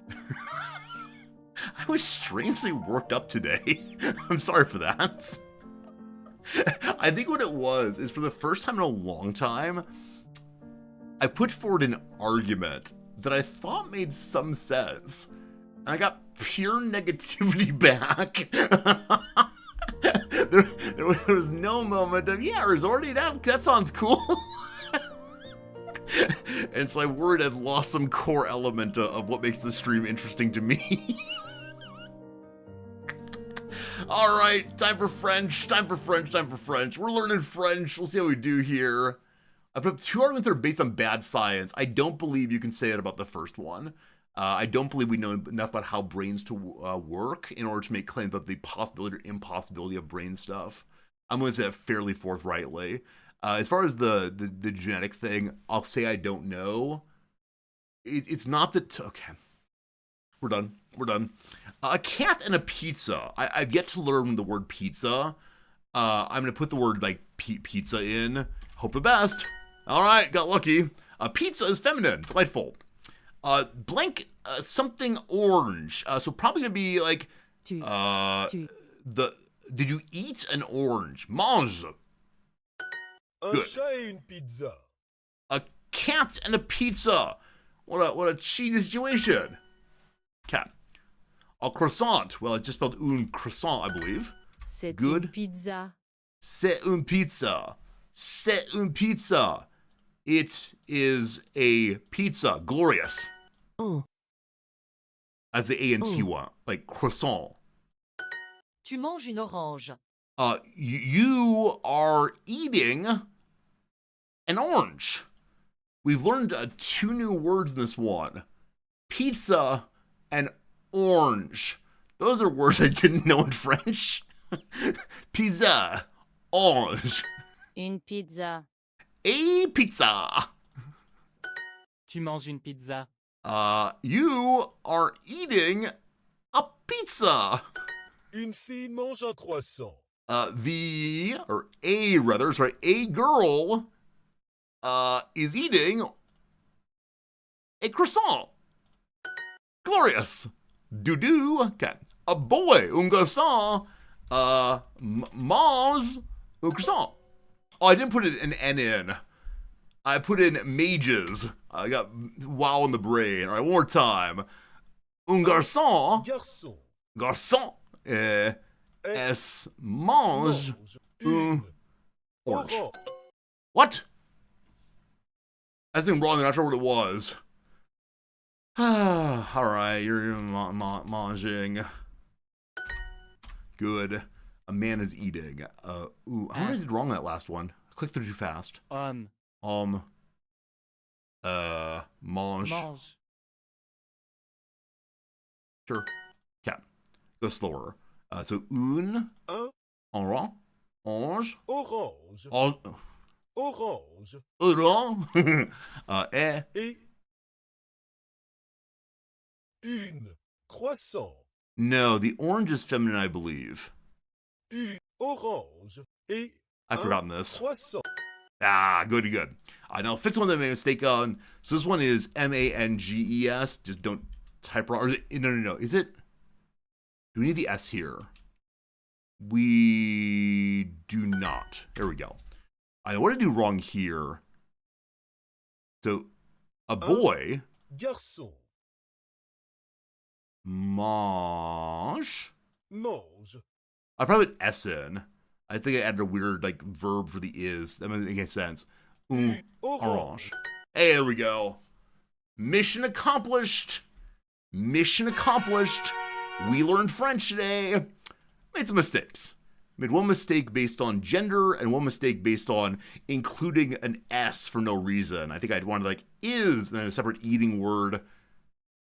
I was strangely worked up today. I'm sorry for that. I think what it was is for the first time in a long time, I put forward an argument that I thought made some sense, and I got pure negativity back. There was no moment of, yeah, resorting, that sounds cool. And so I worried I'd lost some core element of what makes the stream interesting to me. All right, time for French. We're learning French. We'll see how we do here. I put up 2 arguments that are based on bad science. I don't believe you can say it about the first one. I don't believe we know enough about how brains to work in order to make claims about the possibility or impossibility of brain stuff. I'm going to say that fairly forthrightly. As far as the genetic thing, I'll say I don't know. It's not that... Okay. We're done. A cat and a pizza. I've yet to learn the word pizza. I'm going to put the word like pizza in. Hope the best. All right, got lucky. Pizza is feminine. Delightful. Blank something orange. So probably going to be like... Did you eat an orange? Mange. Un Good. chat et une pizza. A cat and a pizza. What a cheesy situation. Cat. A croissant. Well, it's just spelled un croissant, I believe. C'est Good. une pizza. C'est une pizza. C'est une pizza. It is a pizza. Glorious. Oh. As the A-N-T one. Like croissant. Tu manges une orange. You are eating an orange. We've learned 2 new words in this one. Pizza and orange. Those are words I didn't know in French. Pizza. Orange. Une pizza. A pizza. Tu manges une pizza. You are eating a pizza. Une fille mange un croissant. A girl is eating a croissant. Glorious. Doo-doo. Okay. A boy, un garçon, mange un croissant. Oh, I didn't put an N in. I put in mages. I got wow in the brain. All right, one more time. Un garçon, Garçon. es mange Une. orange. Orange. What? I think wrong. I'm not sure what it was. All right, you're manging. Good. A man is eating. Ooh, I did wrong that last one. I clicked through too fast. Mange. Mange. Sure. Okay. Go slower. So un orange. Orange. Orange. Orange. Orange. Et une. Croissant. No, the orange is feminine, I believe. Une. Orange. Et I've forgotten this. croissant. Ah, good, good. I know. Fix one that I made a mistake on. So this one is manges. Just don't type wrong. Or is it, no. Is it? Do we need the S here? We do not. There we go. What did I do wrong here? So, a boy. Garçon. Mange. Mange. I probably put S in. I think I added a weird like verb for the is. That doesn't make any sense. Orange. Hey, there we go. Mission accomplished. Mission accomplished. We learned French today. Made some mistakes. Made one mistake based on gender and one mistake based on including an S for no reason. I think I'd wanted like is and then a separate eating word.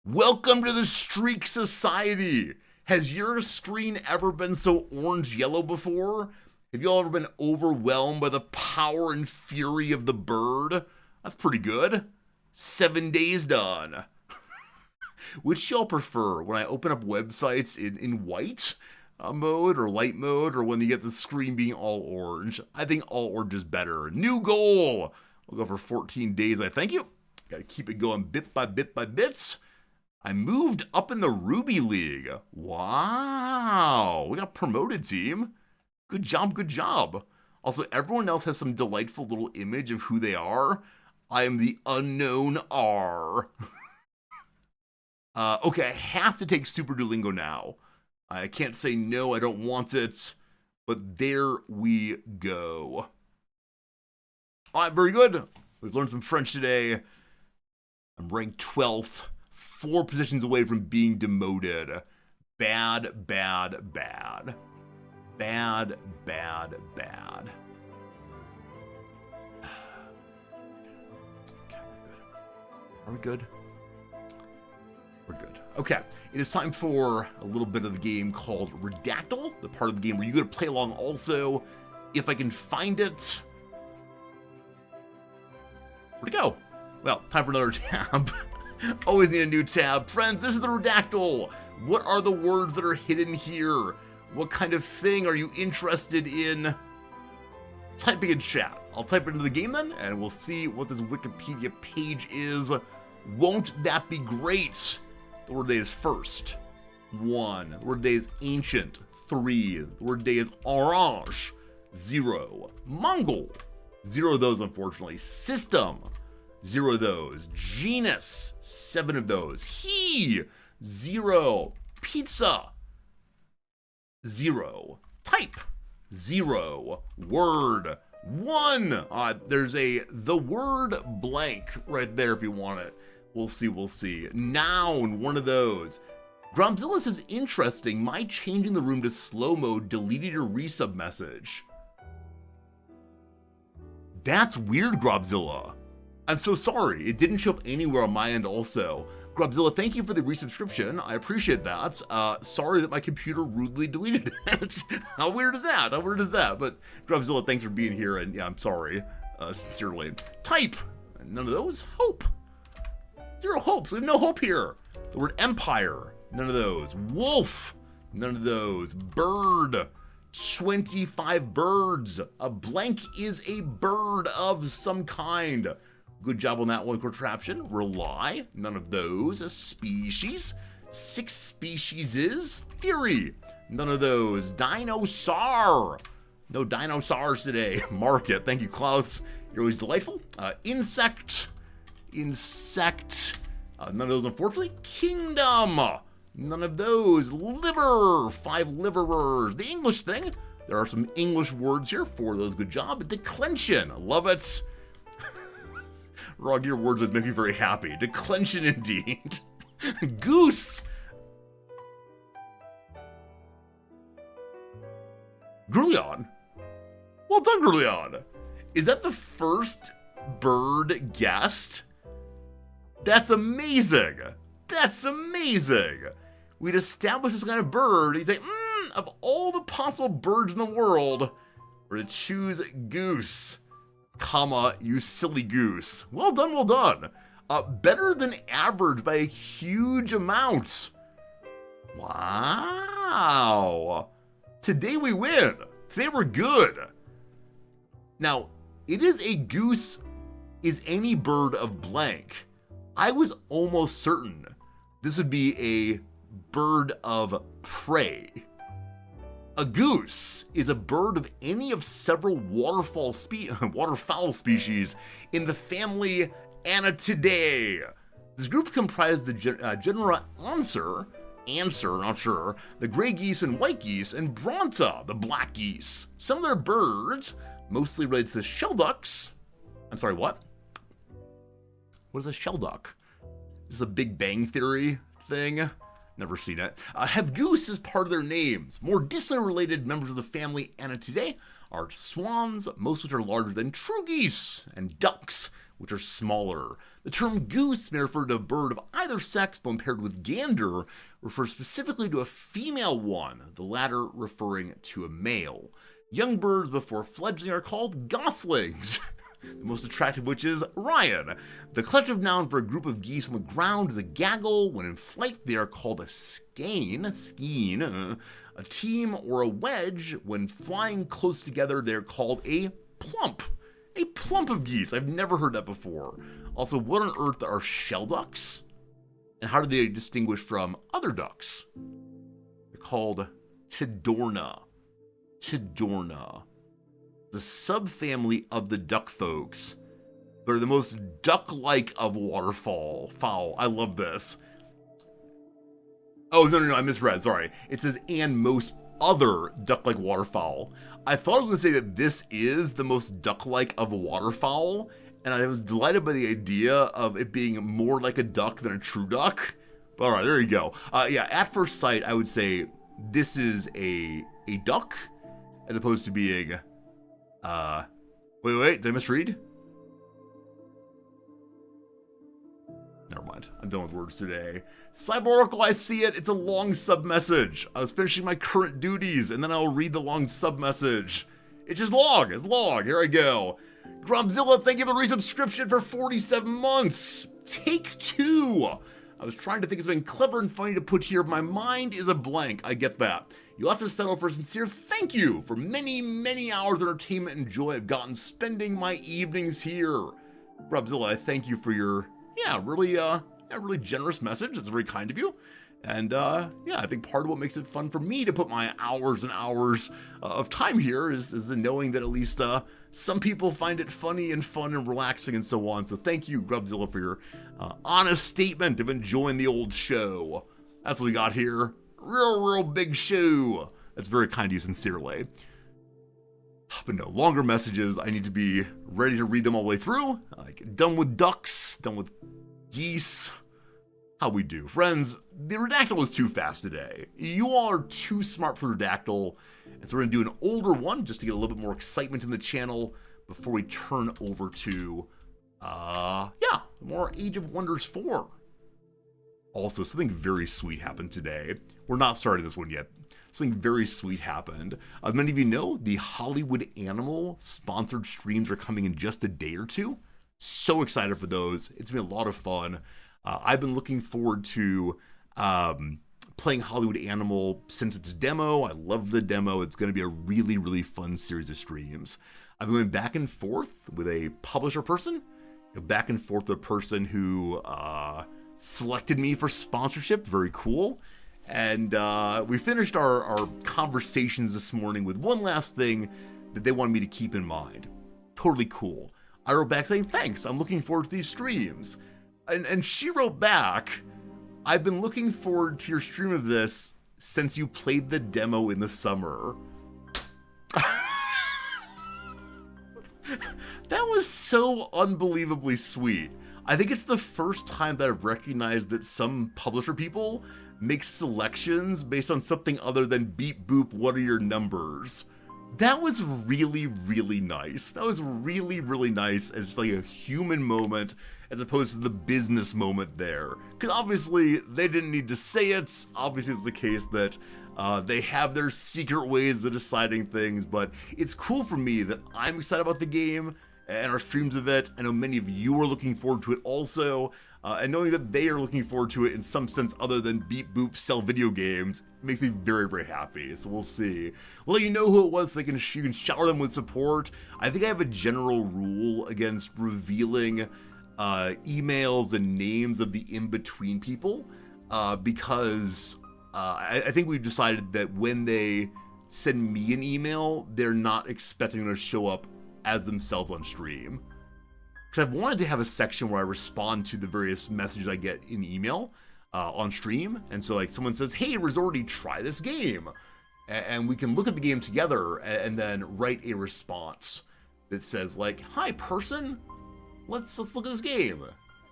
Welcome to the Streak Society. Has your screen ever been so orange-yellow before? Have you all ever been overwhelmed by the power and fury of the bird? That's pretty good. 7 days done. Which y'all prefer, when I open up websites in white mode or light mode, or when you get the screen being all orange? I think all orange is better. New goal. We'll go for 14 days, I thank you. Got to keep it going bit by bit by bits. I moved up in the Ruby League. Wow. We got promoted, team. Good job, good job. Also, everyone else has some delightful little image of who they are. I am the unknown R. Okay, I have to take Super Duolingo now. I can't say no, I don't want it. But there we go. All right, very good. We've learned some French today. I'm ranked 12th. 4 positions away from being demoted. Bad, bad, bad. Bad, bad, bad. Are we good? We're good. Okay, it is time for a little bit of the game called Redactyl, the part of the game where you go to play along also. If I can find it. Where'd it go? Well, time for another tab. Always need a new tab. Friends, this is the Redactyl. What are the words that are hidden here? What kind of thing are you interested in typing in chat? I'll type it into the game then, and we'll see what this Wikipedia page is. Won't that be great? The word day is first. 1. The word day is ancient. 3. The word day is orange. 0. Mongol. 0 of those, unfortunately. System. 0 of those. Genus. 7 of those. He. 0. Pizza. 0. Type. 0. Word. 1. There's the word blank right there if you want it. We'll see, we'll see. Noun, 1 of those. Gromzilla says, interesting, my changing the room to slow mode deleted your resub message. That's weird, Gromzilla. I'm so sorry, it didn't show up anywhere on my end also. Gromzilla, thank you for the resubscription, I appreciate that. Sorry that my computer rudely deleted it. How weird is that? How weird is that? But Gromzilla, thanks for being here, and yeah, I'm sorry, sincerely. Type, none of those. Hope. 0 hopes. We have no hope here. The word empire. None of those. Wolf. None of those. Bird. 25 birds. A blank is a bird of some kind. Good job on that one, contraption. Rely. None of those. A species. 6 species is theory. None of those. Dinosaur. No dinosaurs today. Mark it. Thank you, Klaus. You're always delightful. Insect. Insect. None of those, unfortunately. Kingdom. None of those. Liver. 5 liverers. The English thing. There are some English words here. 4 of those. Good job. Declension. Love it. Rog, your words would make me very happy. Declension indeed. Goose. Gurlion. Well done, Gurlion. Is that the first bird guessed? That's amazing. That's amazing. We'd establish this kind of bird. You'd say, of all the possible birds in the world, we're to choose goose, comma, you silly goose. Well done, well done. Better than average by a huge amount. Wow. Today we win. Today we're good. Now, it is a goose is any bird of blank. I was almost certain this would be a bird of prey. A goose is a bird of any of several waterfowl species in the family Anatidae. This group comprised the genera Anser, not sure, the gray geese and white geese, and Bronta, the black geese. Some of their birds, mostly related to the shelducks. I'm sorry, what? What is a shelduck? This is a Big Bang Theory thing. Never seen it. Have goose as part of their names. More distantly related members of the family Anatidae are swans, most of which are larger than true geese, and ducks, which are smaller. The term goose may refer to a bird of either sex, but when paired with gander, refers specifically to a female one, the latter referring to a male. Young birds before fledgling are called goslings. The most attractive which is Ryan. The collective noun for a group of geese on the ground is a gaggle. When in flight, they are called a skein. A team or a wedge. When flying close together, they're called a plump. A plump of geese. I've never heard that before. Also, what on earth are shelducks? And how do they distinguish from other ducks? They're called Tidorna. Tidorna. The subfamily of the duck folks. They're the most duck-like of waterfowl. I love this. Oh, no, I misread, sorry. It says, and most other duck-like waterfowl. I thought I was going to say that this is the most duck-like of a waterfowl, and I was delighted by the idea of it being more like a duck than a true duck. But all right, there you go. Yeah, at first sight, I would say this is a duck, as opposed to being... wait, did I misread? Never mind, I'm done with words today. Cyborg, I see it, it's a long sub-message. I was finishing my current duties, and then I'll read the long sub-message. It's just long, here I go. Grubzilla, thank you for the resubscription for 47 months. Take 2. I was trying to think of something clever and funny to put here, but my mind is a blank, I get that. You'll have to settle for a sincere thank you for many, many hours of entertainment and joy I've gotten spending my evenings here. Grubzilla, I thank you for your, really generous message. It's very kind of you. And, I think part of what makes it fun for me to put my hours and hours of time here is the knowing that at least some people find it funny and fun and relaxing and so on. So thank you, Grubzilla, for your honest statement of enjoying the old show. That's what we got here. Real big show. That's very kind of you, sincerely. But no, longer messages. I need to be ready to read them all the way through. Done with ducks, done with geese. How we do. Friends, the Redactyl was too fast today. You all are too smart for Redactyl, and so we're going to do an older one just to get a little bit more excitement in the channel before we turn over to, more Age of Wonders 4. Also, something very sweet happened today. We're not starting this one yet. Something very sweet happened. As many of you know, the Hollywood Animal sponsored streams are coming in just a day or two. So excited for those. It's been a lot of fun. I've been looking forward to playing Hollywood Animal since its demo. I love the demo. It's going to be a really, really fun series of streams. I've been going back and forth with a publisher person, back and forth with a person who selected me for sponsorship. Very cool. And we finished our conversations this morning with one last thing that they wanted me to keep in mind. Totally cool. I wrote back saying, thanks, I'm looking forward to these streams. And she wrote back, I've been looking forward to your stream of this since you played the demo in the summer. That was so unbelievably sweet. I think it's the first time that I've recognized that some publisher people make selections based on something other than beep boop, what are your numbers? That was really, really nice. That was really, really nice as just like a human moment as opposed to the business moment there. Because obviously they didn't need to say it. Obviously it's the case that they have their secret ways of deciding things, but it's cool for me that I'm excited about the game and our streams of it. I know many of you are looking forward to it also, and knowing that they are looking forward to it in some sense other than beep boop sell video games makes me very, very happy. So we'll see. We'll let you know who it was so you can shower them with support. I think I have a general rule against revealing emails and names of the in-between people because I think we've decided that when they send me an email, they're not expecting to show up as themselves on stream. Because I've wanted to have a section where I respond to the various messages I get in email on stream. And so like someone says, hey, Resorty, try this game. And we can look at the game together and then write a response that says like, hi person, let's look at this game.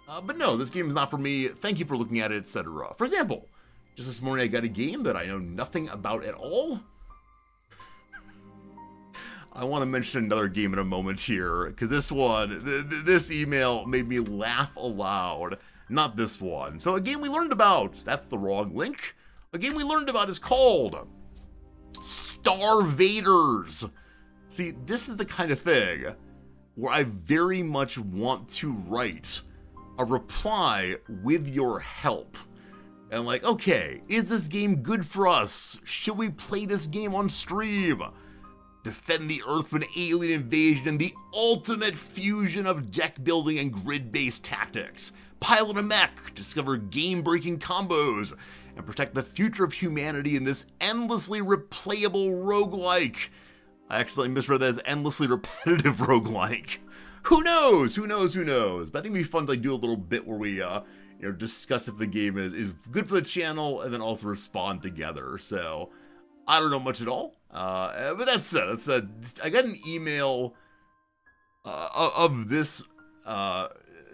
But no, this game is not for me. Thank you for looking at it, etc. For example, just this morning I got a game that I know nothing about at all. I want to mention another game in a moment here, because this one, this email made me laugh aloud. Not this one. So a game we learned about, that's the wrong link. A game we learned about is called Starvaders. See, this is the kind of thing where I very much want to write a reply with your help. And like, okay, is this game good for us? Should we play this game on stream? Defend the Earth from an alien invasion and the ultimate fusion of deck building and grid-based tactics. Pilot a mech, discover game-breaking combos, and protect the future of humanity in this endlessly replayable roguelike. I accidentally misread that as endlessly repetitive roguelike. Who knows? Who knows? Who knows? But I think it'd be fun to like, do a little bit where we discuss if the game is good for the channel and then also respond together. So I don't know much at all. But that's I got an email of this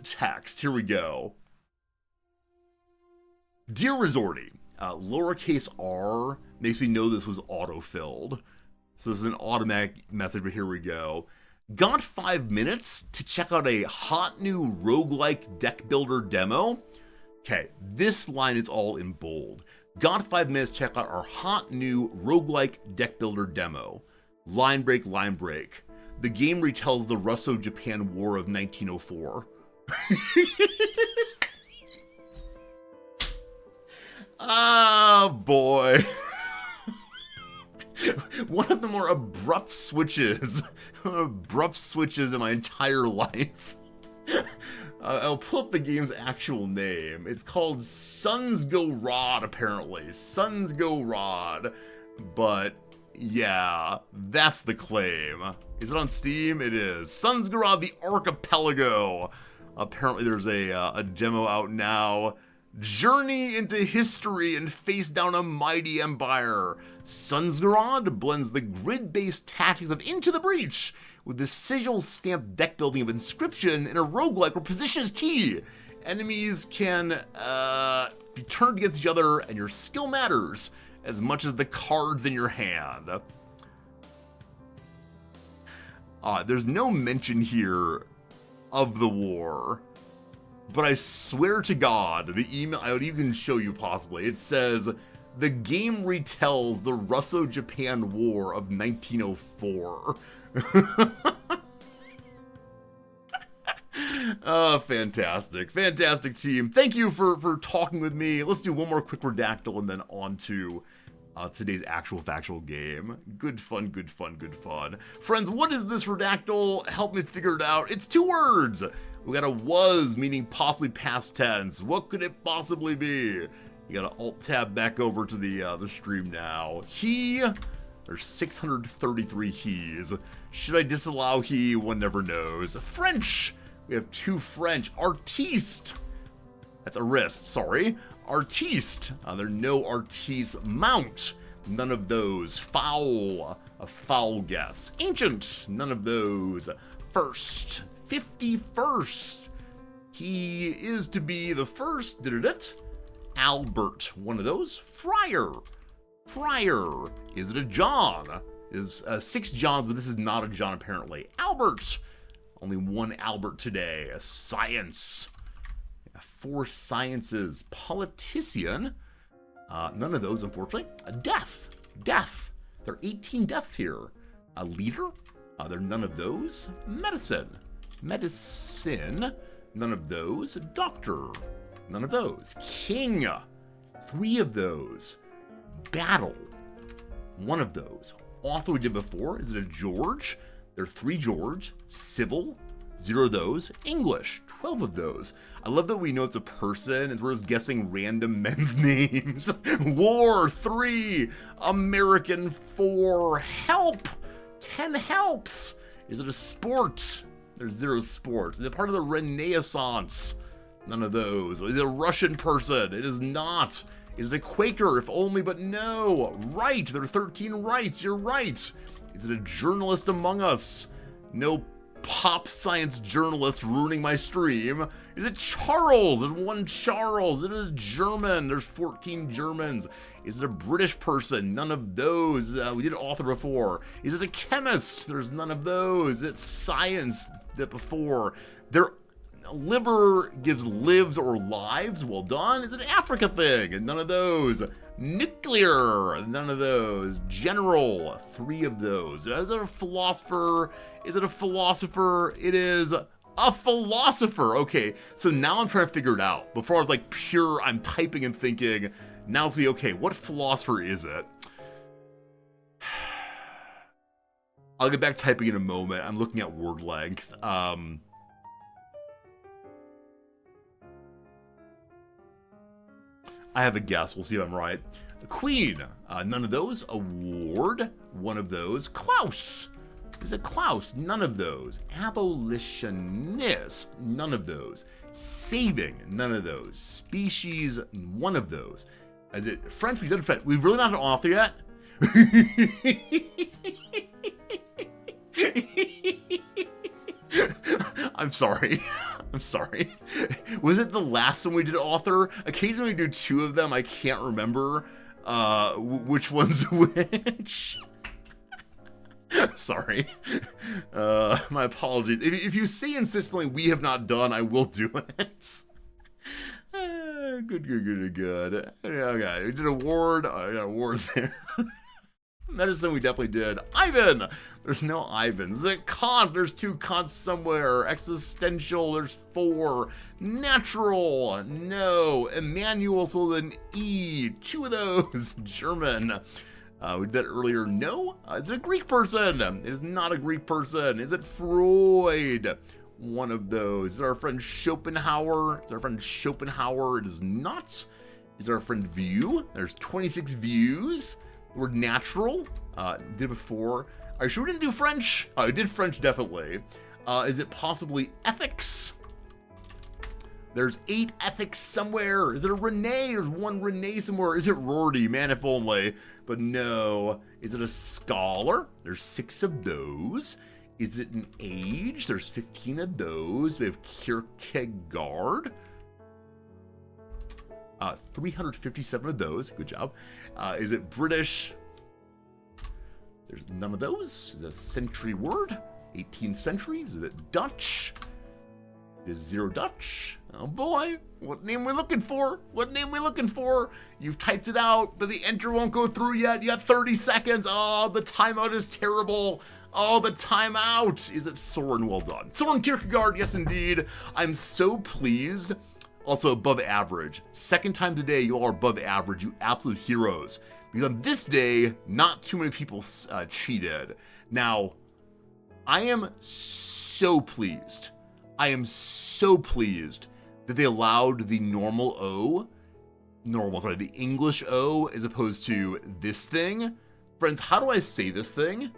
text. Here we go. Dear Resorty, lowercase r makes me know this was autofilled. So this is an automatic message, but here we go. Got 5 minutes to check out a hot new roguelike deck builder demo? Okay, this line is all in bold. Got 5 minutes to check out our hot new roguelike deck builder demo. Line break, line break. The game retells the Russo-Japan War of 1904. Ah, boy. One of the more abrupt switches in my entire life. I'll pull up the game's actual name. It's called Suns Go Rod, apparently. Suns Go Rod. But, yeah, that's the claim. Is it on Steam? It is. Suns Go Rod, the Archipelago. Apparently there's a demo out now. Journey into history and face down a mighty empire. Sunsgarad blends the grid-based tactics of Into the Breach with the sigil-stamped deck building of Inscription in a roguelike where position is key. Enemies can be turned against each other, and your skill matters as much as the cards in your hand. There's no mention here of the war. But I swear to God, the email, I would even show you possibly, it says, the game retells the Russo-Japan War of 1904. Oh, fantastic. Fantastic team. Thank you for talking with me. Let's do one more quick redactyl and then on to today's actual factual game. Good fun, good fun, good fun. Friends, what is this redactyl? Help me figure it out. It's 2 words. We got a was, meaning possibly past tense. What could it possibly be? You gotta alt-tab back over to the stream now. He, there's 633 he's. Should I disallow he? One never knows. French, we have 2 French. Artiste, that's a wrist, sorry. Artiste, there are no artiste. Mount, none of those. Foul, a foul guess. Ancient, none of those. First, 51st. He is to be the first, did it? Albert, one of those. Friar, Friar, is it a John? Is 6 Johns, but this is not a John apparently. Albert, only 1 Albert today. Science, 4 sciences. Politician, none of those unfortunately. Death, death, there are 18 deaths here. A leader, there are none of those. Medicine, medicine, none of those. Doctor, none of those. King, 3 of those. Battle, 1 of those. Author we did before, is it a George? There are 3 George. Civil, 0 of those. English, 12 of those. I love that we know it's a person as we're just guessing random men's names. War, 3. American, 4. Help, 10 helps. Is it a sport? There's 0 sports. Is it part of the Renaissance? None of those. Is it a Russian person? It is not. Is it a Quaker? If only, but no. Right, there are 13 rights. You're right. Is it a journalist among us? No pop science journalist ruining my stream. Is it Charles? There's 1 Charles. It is German. There's 14 Germans. Is it a British person? None of those. We did author before. Is it a chemist? There's none of those. It's science that before. There, liver gives lives or lives. Well done. Is it an Africa thing? And none of those. Nuclear, none of those. General, 3 of those. Is it a philosopher? Is it a philosopher? It is a philosopher. Okay, so now I'm trying to figure it out. Before I was like pure, I'm typing and thinking. Now it's like, okay, what philosopher is it? I'll get back to typing in a moment. I'm looking at word length. I have a guess. We'll see if I'm right. Queen, none of those. Award, 1 of those. Klaus, is it Klaus? None of those. Abolitionist, none of those. Saving, none of those. Species, 1 of those. Is it French? We've done French. We've really not an author yet. I'm sorry. I'm sorry. Was it the last one we did author? Occasionally we do 2 of them. I can't remember which one's which. Sorry. My apologies. If you say insistently we have not done, I will do it. Good. Okay, we did award. I got awards there. Medicine we definitely did. Ivan! There's no Ivans. Is it Kant? There's 2 Kants somewhere. Existential, there's 4. Natural, no. Emmanuel's with an E. 2 of those. German. We did that earlier. No. Is it a Greek person? It is not a Greek person. Is it Freud? 1 of those. Is it our friend Schopenhauer? Is our friend Schopenhauer? It is not. Is our friend View? There's 26 views. Word natural, did before. Are you sure we didn't do French? I did French, definitely. Is it possibly ethics? There's 8 ethics somewhere. Is it a Renee? There's 1 Renee somewhere. Is it Rorty? Man, if only. But no. Is it a scholar? There's 6 of those. Is it an age? There's 15 of those. We have Kierkegaard. 357 of those. Good job. Is it British? There's none of those. Is it a century word? 18 centuries. Is it Dutch? Is 0 Dutch? Oh boy. What name we looking for? What name we looking for? You've typed it out, but the enter won't go through yet. You got 30 seconds. Oh, the timeout is terrible. Oh, the timeout. Is it Soren? Well done. Soren Kierkegaard. Yes, indeed. I'm so pleased. Also above average. Second time today, you all are above average. You absolute heroes. Because on this day, not too many people cheated. Now, I am so pleased. I am so pleased that they allowed the the English O as opposed to this thing. Friends, how do I say this thing?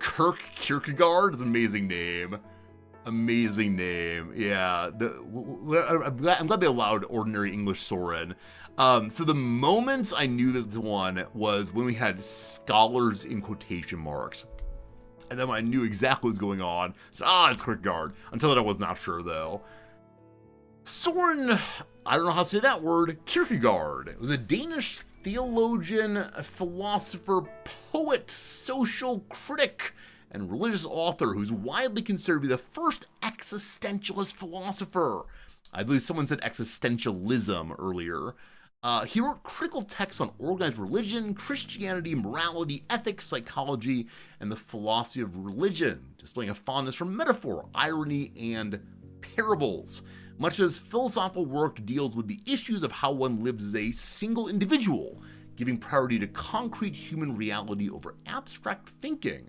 Kierkegaard is an amazing name. Amazing name. Yeah. I'm glad they allowed ordinary English Soren. So the moment I knew this one was when we had scholars in quotation marks. And then when I knew exactly what was going on, so it's Kierkegaard. Until then I was not sure though. Soren, I don't know how to say that word, Kierkegaard, was a Danish theologian, philosopher, poet, social critic, and religious author who's widely considered to be the first existentialist philosopher. I believe someone said existentialism earlier. He wrote critical texts on organized religion, Christianity, morality, ethics, psychology, and the philosophy of religion, displaying a fondness for metaphor, irony, and parables. Much of his philosophical work deals with the issues of how one lives as a single individual, giving priority to concrete human reality over abstract thinking,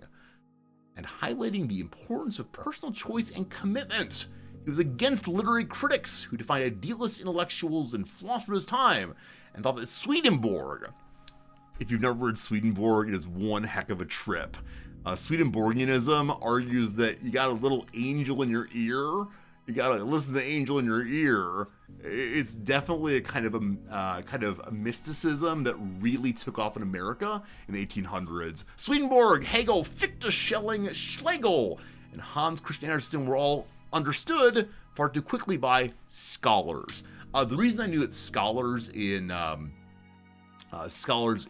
and highlighting the importance of personal choice and commitment. He was against literary critics who defined idealist intellectuals and philosophers of his time, and thought that Swedenborg, if you've never read Swedenborg, it is one heck of a trip. Swedenborgianism argues that you got a little angel in your ear. You gotta listen to the angel in your ear. It's definitely a kind of a mysticism that really took off in America in the 1800s. Swedenborg, Hegel, Fichte, Schelling, Schlegel, and Hans Christian Andersen were all understood far too quickly by scholars. The reason I knew that scholars in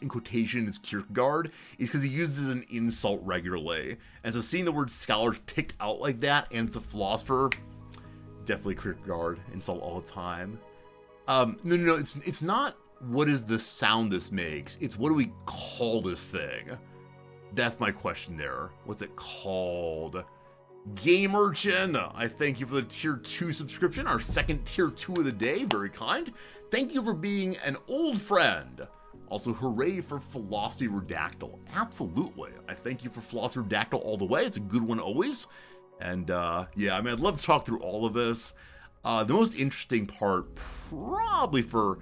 quotation is Kierkegaard is because he uses an insult regularly. And so seeing the word scholars picked out like that, and it's a philosopher, definitely Kierkegaard, insult all the time. No, it's not what is the sound this makes, it's what do we call this thing? That's my question there. What's it called? Gamerchin, I thank you for the tier 2 subscription, our second tier 2 of the day, very kind. Thank you for being an old friend. Also, hooray for Philosophy Redactyl. Absolutely. I thank you for Philosophy Redactyl all the way. It's a good one always. And yeah, I mean, I'd love to talk through all of this. The most interesting part, probably for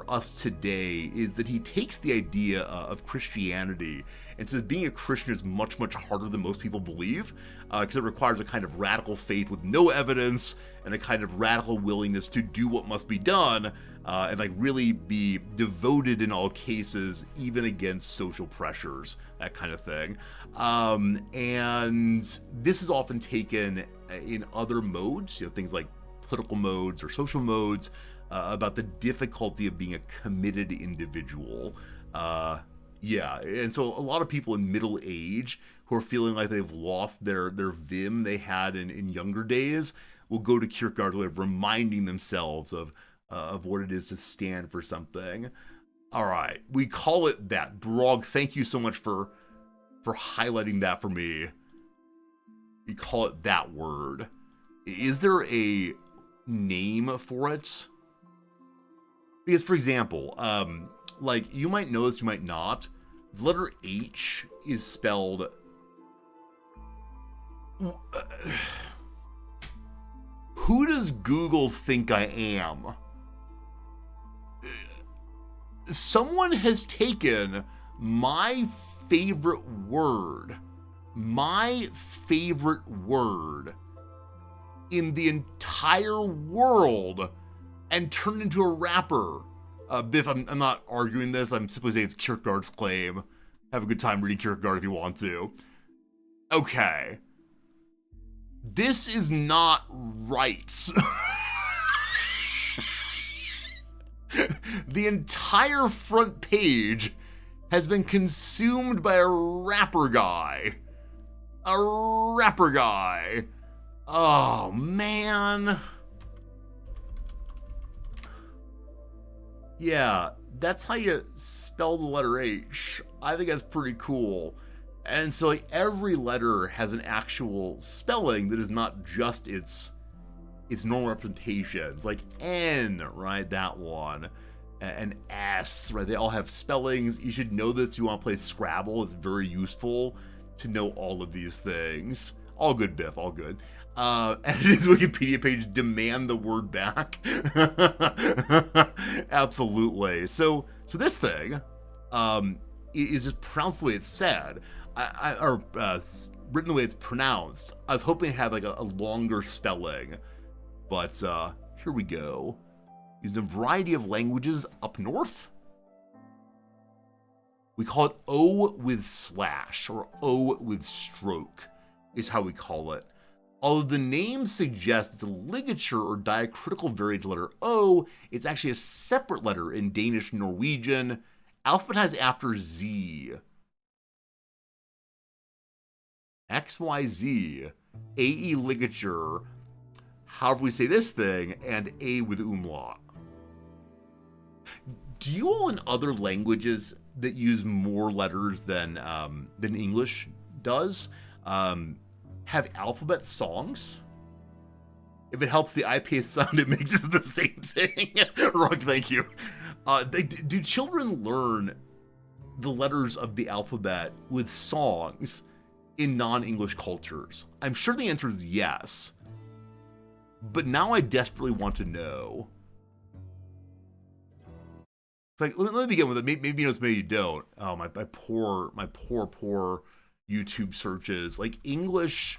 us today, is that he takes the idea of Christianity and says being a Christian is much, much harder than most people believe, because it requires a kind of radical faith with no evidence and a kind of radical willingness to do what must be done, and like really be devoted in all cases, even against social pressures, that kind of thing. And this is often taken in other modes, things like political modes or social modes, about the difficulty of being a committed individual. Yeah, and so a lot of people in middle age who are feeling like they've lost their vim they had in younger days will go to Kierkegaard's way of reminding themselves of what it is to stand for something. All right, we call it that. Brog, thank you so much for highlighting that for me. We call it that word. Is there a name for it? Because, for example, like, you might know this, you might not. The letter H is spelled... Who does Google think I am? Someone has taken my favorite word in the entire world and turned into a rapper. Biff, I'm not arguing this. I'm simply saying it's Kierkegaard's claim. Have a good time reading Kierkegaard if you want to. Okay. This is not right. The entire front page has been consumed by a rapper guy. Oh, man. Yeah, that's how you spell the letter H. I think that's pretty cool. And so like, every letter has an actual spelling that is not just its normal representations. Like N, right? That one. an S, right? They all have spellings. You should know this if you want to play Scrabble. It's very useful to know all of these things. All good, Biff, all good. And his Wikipedia page, demand the word back. Absolutely. So this thing is just pronounced the way it's said, or written the way it's pronounced. I was hoping it had like a longer spelling, but here we go. Used in a variety of languages up north. We call it O with slash, or O with stroke, is how we call it. Although the name suggests it's a ligature or diacritical variant letter O, it's actually a separate letter in Danish and Norwegian, alphabetized after Z. XYZ, AE ligature, however we say this thing, and A with umlaut. Do you all in other languages that use more letters than English does have alphabet songs? If it helps the IPA sound, it makes it the same thing. Rug, thank you. Do children learn the letters of the alphabet with songs in non-English cultures? I'm sure the answer is yes. But now I desperately want to know. Like, let me begin with it. Maybe you know this, maybe you don't. Oh, my poor YouTube searches. Like, English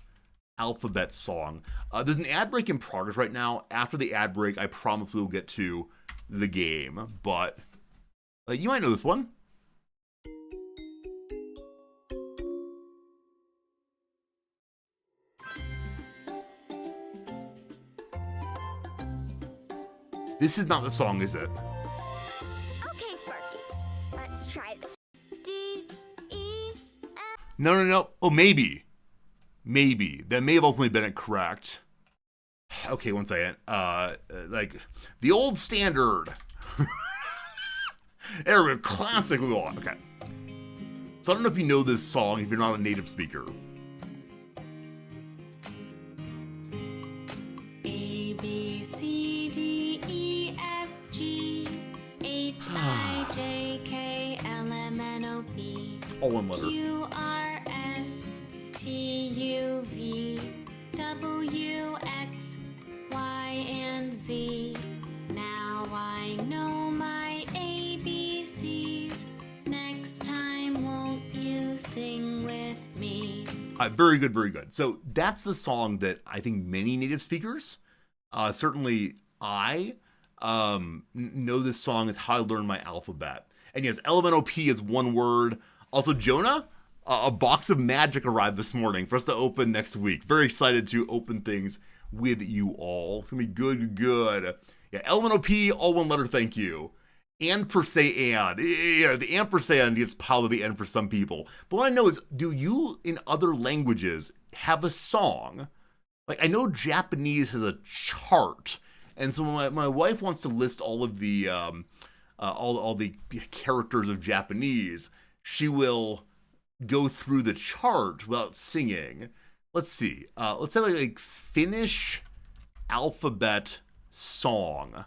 alphabet song. There's an ad break in progress right now. After the ad break, I promise we'll get to the game. But you might know this one. This is not the song, is it? Okay, Sparky. Let's try this. D, E, F. No. Oh, maybe. That may have ultimately been it correct. Okay, one second. Like, the old standard. There we go. Classic. We'll go on. Okay. So I don't know if you know this song if you're not a native speaker. A, B, C, D, E, F, G, H, I, J, K, L, M, N, O, P, All one letter. Q, R, S, T, U, V, W, X, Y, and Z. Now I know my ABCs. Next time, won't you sing with me? Very good, very good. So that's the song that I think many native speakers, certainly I, know this song. Is how I learned my alphabet. And yes, LMNOP is one word. Also, Jonah, a box of magic arrived this morning for us to open next week. Very excited to open things with you all. It's gonna be good. Yeah, LMNOP, all one letter, thank you. And per se and. Yeah, the ampersand gets piled at the end for some people. But what I know is, do you in other languages have a song? Like, I know Japanese has a chart. And so when my wife wants to list all of the all the characters of Japanese, she will go through the chart without singing. Let's see. Let's say like Finnish alphabet song.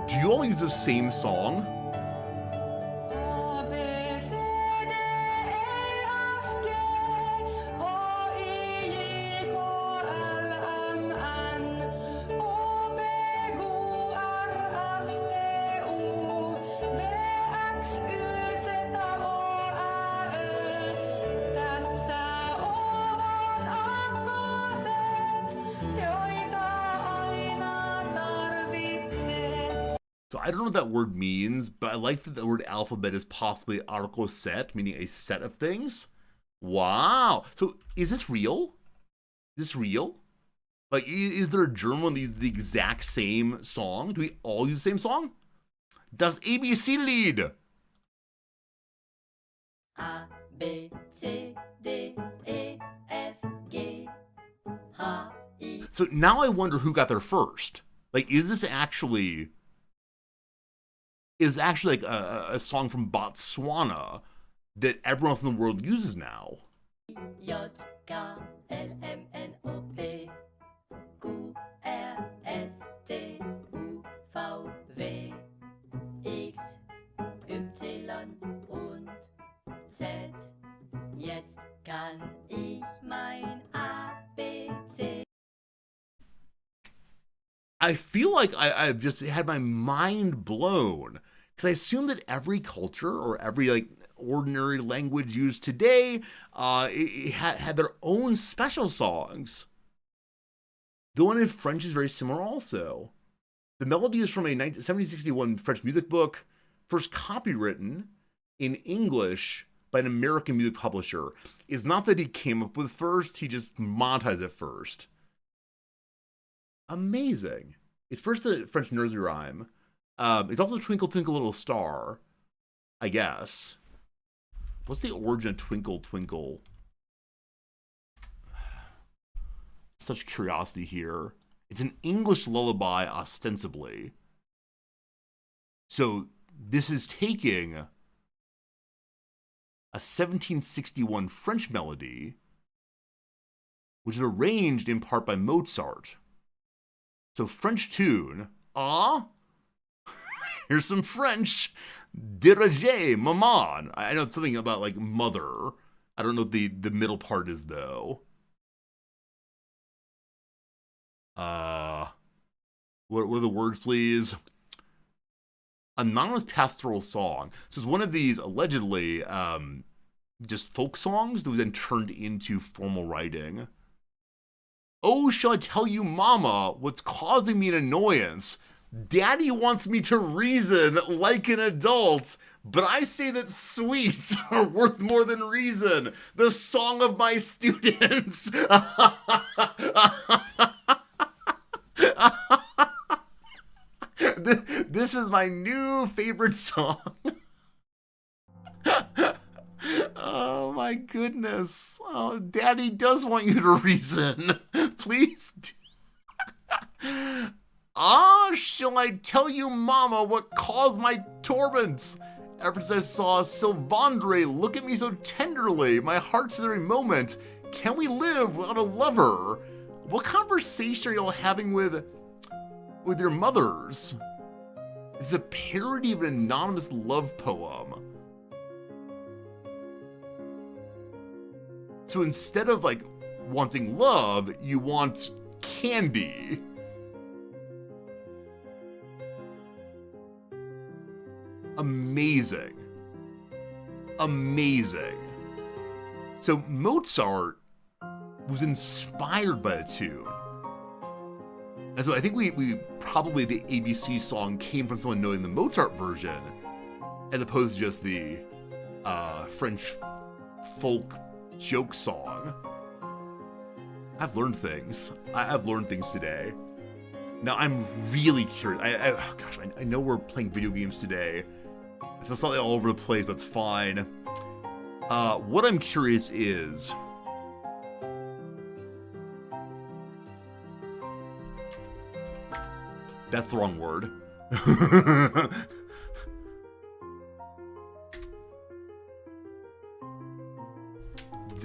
Do you all use the same song? A, B, C, D, E, F, G, H, I, J, K, L, M, N, O, P, Q, R, S, T, U, V, X, Y, Z, Tässä ovat akkoset, joita aina tarvitset. So I don't know what that word means, but I like that the word alphabet is possibly article set, meaning a set of things. Wow. So is this real? Is this real? Like, is there a German one that uses the exact same song? Do we all use the same song? Das ABC-Lied. A, B, C, D, E, F, G, H, I. So now I wonder who got there first. Like, is this actually... is actually like a song from Botswana, that everyone else in the world uses now. J, K, L, M, N, O, P, Q, R, S, T, U, V, W, X, Y und Z. Jetzt kann ich mein ABC. I feel like I've just had my mind blown because I assume that every culture or every like ordinary language used today it had their own special songs. The one in French is very similar also. The melody is from a 1761 French music book, first copywritten in English by an American music publisher. It's not that he came up with first, he just monetized it first. Amazing. It's first a French nursery rhyme. It's also Twinkle Twinkle Little Star, I guess. What's the origin of Twinkle Twinkle? Such curiosity here. It's an English lullaby, ostensibly. So this is taking a 1761 French melody, which is arranged in part by Mozart. So French tune, here's some French, diriger, maman. I know it's something about like mother. I don't know what the middle part is though. What are the words, please? Anonymous pastoral song. So it's one of these allegedly just folk songs that was then turned into formal writing. Oh, shall I tell you, mama, what's causing me an annoyance? Daddy wants me to reason like an adult, but I say that sweets are worth more than reason. The song of my students. This is my new favorite song. Oh my goodness. Oh, Daddy does want you to reason. Please do. Shall I tell you, mama, what caused my torments? Ever since I saw Sylvandre look at me so tenderly, my heart's every moment. Can we live without a lover? What conversation are y'all having with your mothers? It's a parody of an anonymous love poem. So instead of like wanting love, you want candy. Amazing. Amazing. So Mozart was inspired by the tune. And so I think we probably the ABC song came from someone knowing the Mozart version as opposed to just the French folk joke song. I've learned things. I've learned things today. Now I'm really curious. I know we're playing video games today. I feel slightly all over the place, but it's fine. What I'm curious is, that's the wrong word.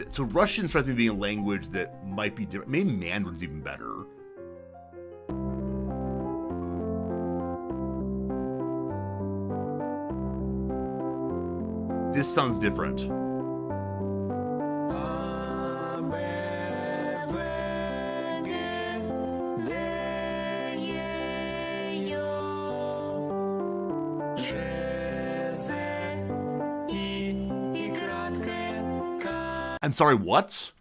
So Russian strikes me being a language that might be different. Maybe Mandarin's even better. This sounds different. I'm sorry, what?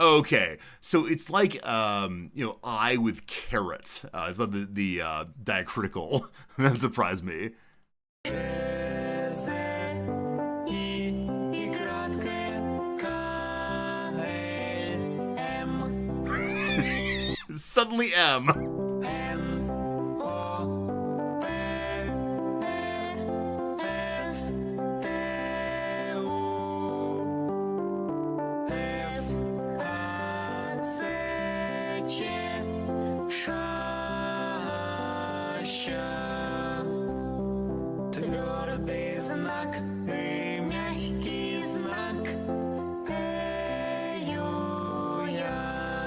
Okay, so it's like, I with carrot. It's about the diacritical. That surprised me. Suddenly M. Твердый знак. znak, hej, mягкий znak, hej, ja.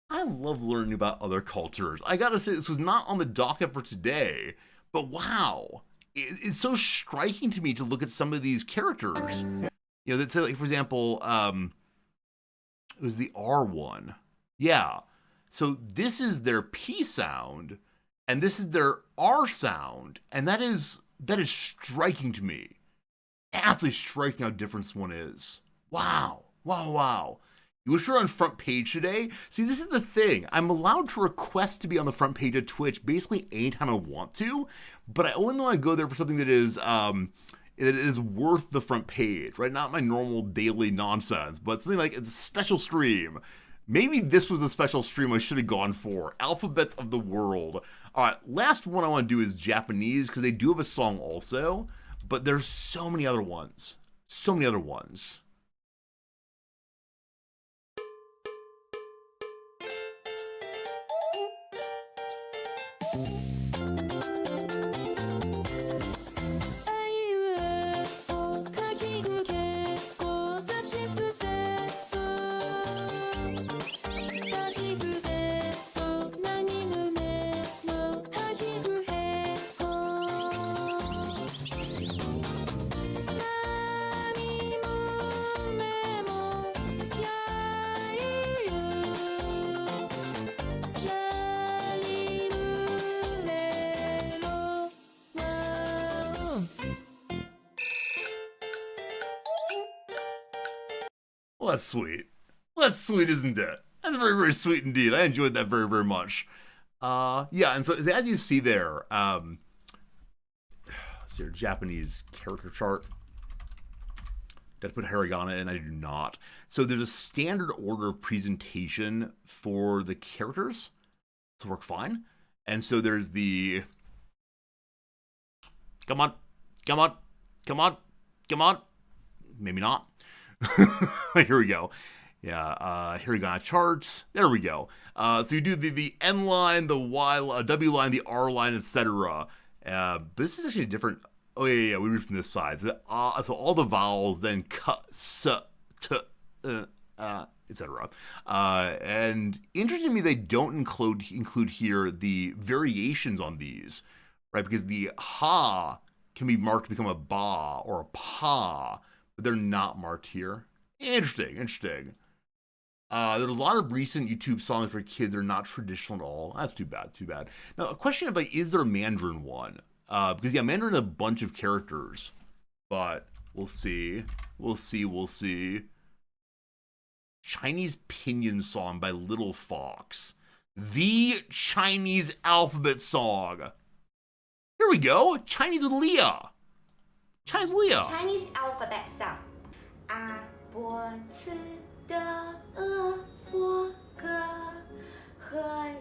I love learning about other cultures. I gotta say, this was not on the docket for today, but wow, it's so striking to me to look at some of these characters. You know, that say, like, for example, it was the R one. Yeah. So this is their P sound, and this is their R sound, and that is striking to me. Absolutely striking how different this one is. Wow. Wow, wow. You wish we were on front page today? See, this is the thing. I'm allowed to request to be on the front page of Twitch basically anytime I want to, but I only want to go there for something that is worth the front page, right? Not my normal daily nonsense, but something like it's a special stream. Maybe this was a special stream I should have gone for. Alphabets of the World. All right, last one I want to do is Japanese, because they do have a song also, but there's so many other ones. So many other ones. Well, that's sweet. Well, that's sweet, isn't it? That's very, very sweet indeed. I enjoyed that very, very much. Yeah, and so as you see there, let's see, Japanese character chart. Did I put hiragana in? I do not. So there's a standard order of presentation for the characters to work fine. And so there's the... Come on. Come on. Come on. Come on. Maybe not. Here we go. Yeah, hiragana charts. There we go. So you do the N line, the Y, W line, the R line, etc. But this is actually a different... Oh, yeah, we read from this side. So, so all the vowels, then k, s, t, etc. And interesting to me, they don't include here the variations on these, right? Because the ha can be marked to become a ba or a pa, but they're not marked here. Interesting, interesting. There's a lot of recent YouTube songs for kids that are not traditional at all. That's too bad, too bad. Now, a question of, like, is there a Mandarin one? Because, yeah, Mandarin has a bunch of characters, but we'll see. We'll see, we'll see. Chinese Pinyin Song by Little Fox. The Chinese alphabet song. Here we go. Chinese with Leah. Chinese Leah. Chinese alphabet sound. A, B, C, D, E, F, G, H, I,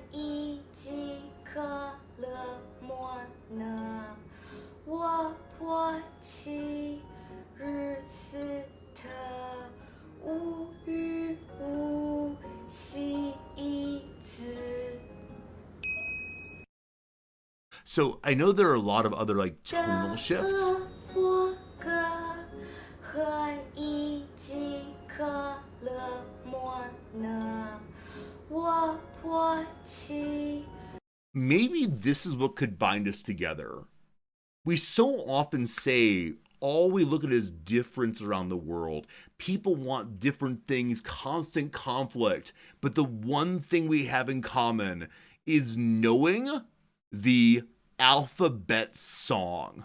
J, K, L, M, N, O, P, Q, R, S, T, U, U, U, X, Y, Z. So I know there are a lot of other, like, tonal shifts. Maybe this is what could bind us together. We so often say all we look at is difference around the world. People want different things, constant conflict. But the one thing we have in common is knowing the alphabet song.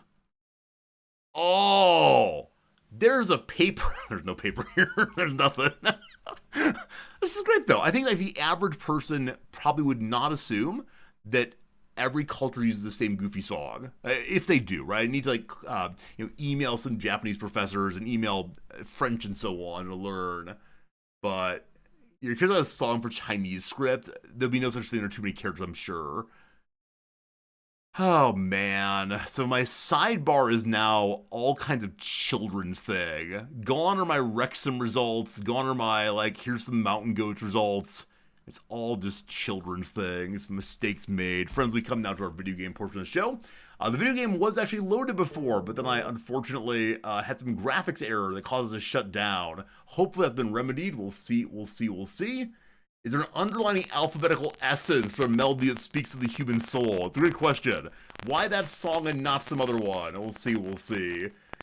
Oh, there's a paper. There's no paper here. There's nothing. This is great, though. I think like the average person probably would not assume that every culture uses the same goofy song. If they do, right? I need to like email some Japanese professors and email French and so on to learn. But you're going to have a song for Chinese script. There'll be no such thing. There are too many characters, I'm sure. Oh, man. So my sidebar is now all kinds of children's thing. Gone are my Wrexham results. Gone are my, like, here's some Mountain Goats results. It's all just children's things, mistakes made. Friends, we come now to our video game portion of the show. The video game was actually loaded before, but then I unfortunately had some graphics error that caused it to shut down. Hopefully that's been remedied. We'll see. Is there an underlying alphabetical essence for a melody that speaks to the human soul? It's a great question. Why that song and not some other one? We'll see.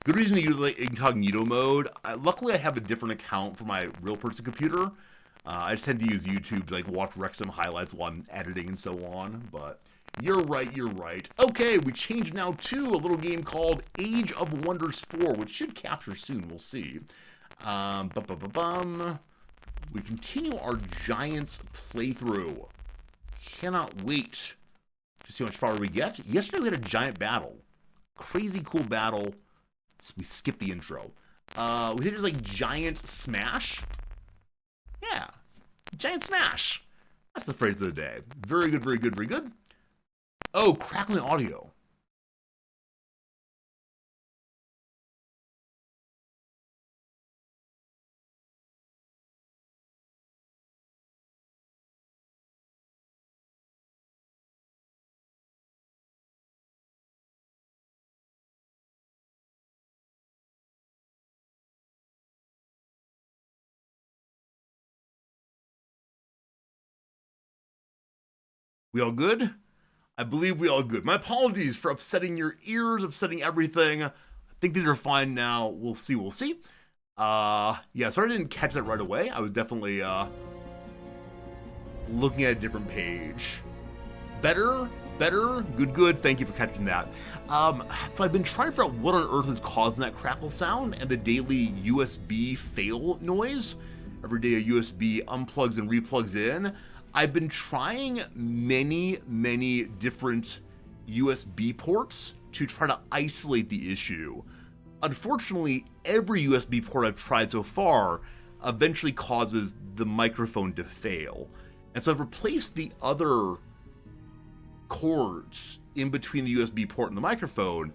Good reason to use like incognito mode. Luckily I have a different account for my real person computer. I just tend to use YouTube to like watch Wrexham highlights while I'm editing and so on, but you're right. Okay, we change now to a little game called Age of Wonders 4, which should capture soon, we'll see. We continue our Giants playthrough. Cannot wait to see how much farther we get. Yesterday we had a giant battle. Crazy cool battle. So we skipped the intro. We did just like Giant Smash. Yeah, Giant Smash. That's the phrase of the day. Very good. Oh, crackling audio. We all good? I believe we all good. My apologies for upsetting your ears, upsetting everything. I think these are fine now. We'll see. Yeah, sorry I didn't catch that right away. I was definitely looking at a different page. Better, good. Thank you for catching that. So I've been trying to figure out what on earth is causing that crackle sound and the daily USB fail noise. Every day a USB unplugs and replugs in. I've been trying many different USB ports to try to isolate the issue. Unfortunately, every USB port I've tried so far eventually causes the microphone to fail. And so I've replaced the other cords in between the USB port and the microphone,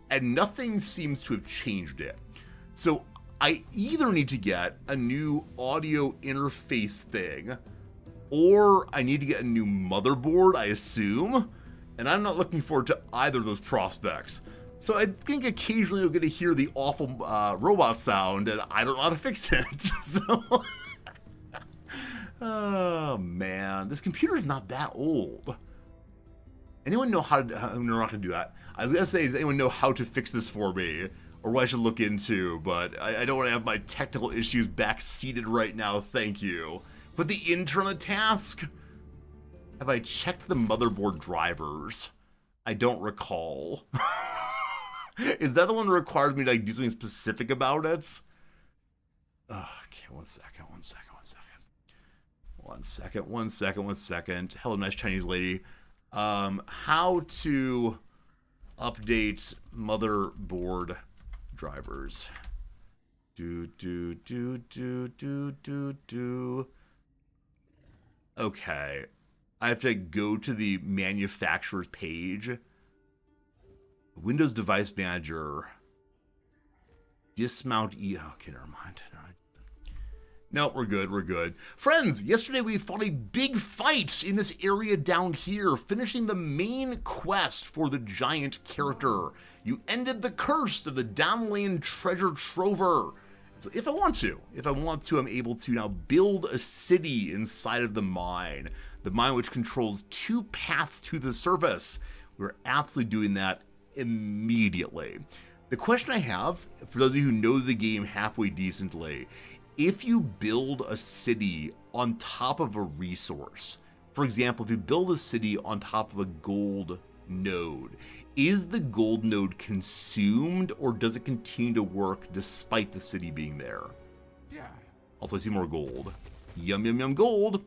and nothing seems to have changed it. So I either need to get a new audio interface thing, or I need to get a new motherboard, I assume, and I'm not looking forward to either of those prospects. So I think occasionally you'll get to hear the awful robot sound, and I don't know how to fix it. So, oh man, this computer is not that old. Anyone know how to? I'm not gonna do that. I was gonna say, does anyone know how to fix this for me, or what I should look into? But I don't want to have my technical issues backseated right now. Thank you. Put the intern on the task. Have I checked the motherboard drivers? I don't recall. Is that the one that requires me to like do something specific about it? Okay, one second. Hello, nice Chinese lady. How to update motherboard drivers. Okay, I have to go to the manufacturer's page. Windows Device Manager. Dismount okay, never mind. No, we're good. Friends, yesterday we fought a big fight in this area down here, finishing the main quest for the giant character. You ended the curse of the Downlane Treasure Trover. So if I want to, I'm able to now build a city inside of the mine which controls two paths to the surface. We're absolutely doing that immediately. The question I have, for those of you who know the game halfway decently, if you build a city on top of a resource, for example, if you build a city on top of a gold node, is the gold node consumed, or does it continue to work despite the city being there? Yeah. Also, I see more gold. Yum gold.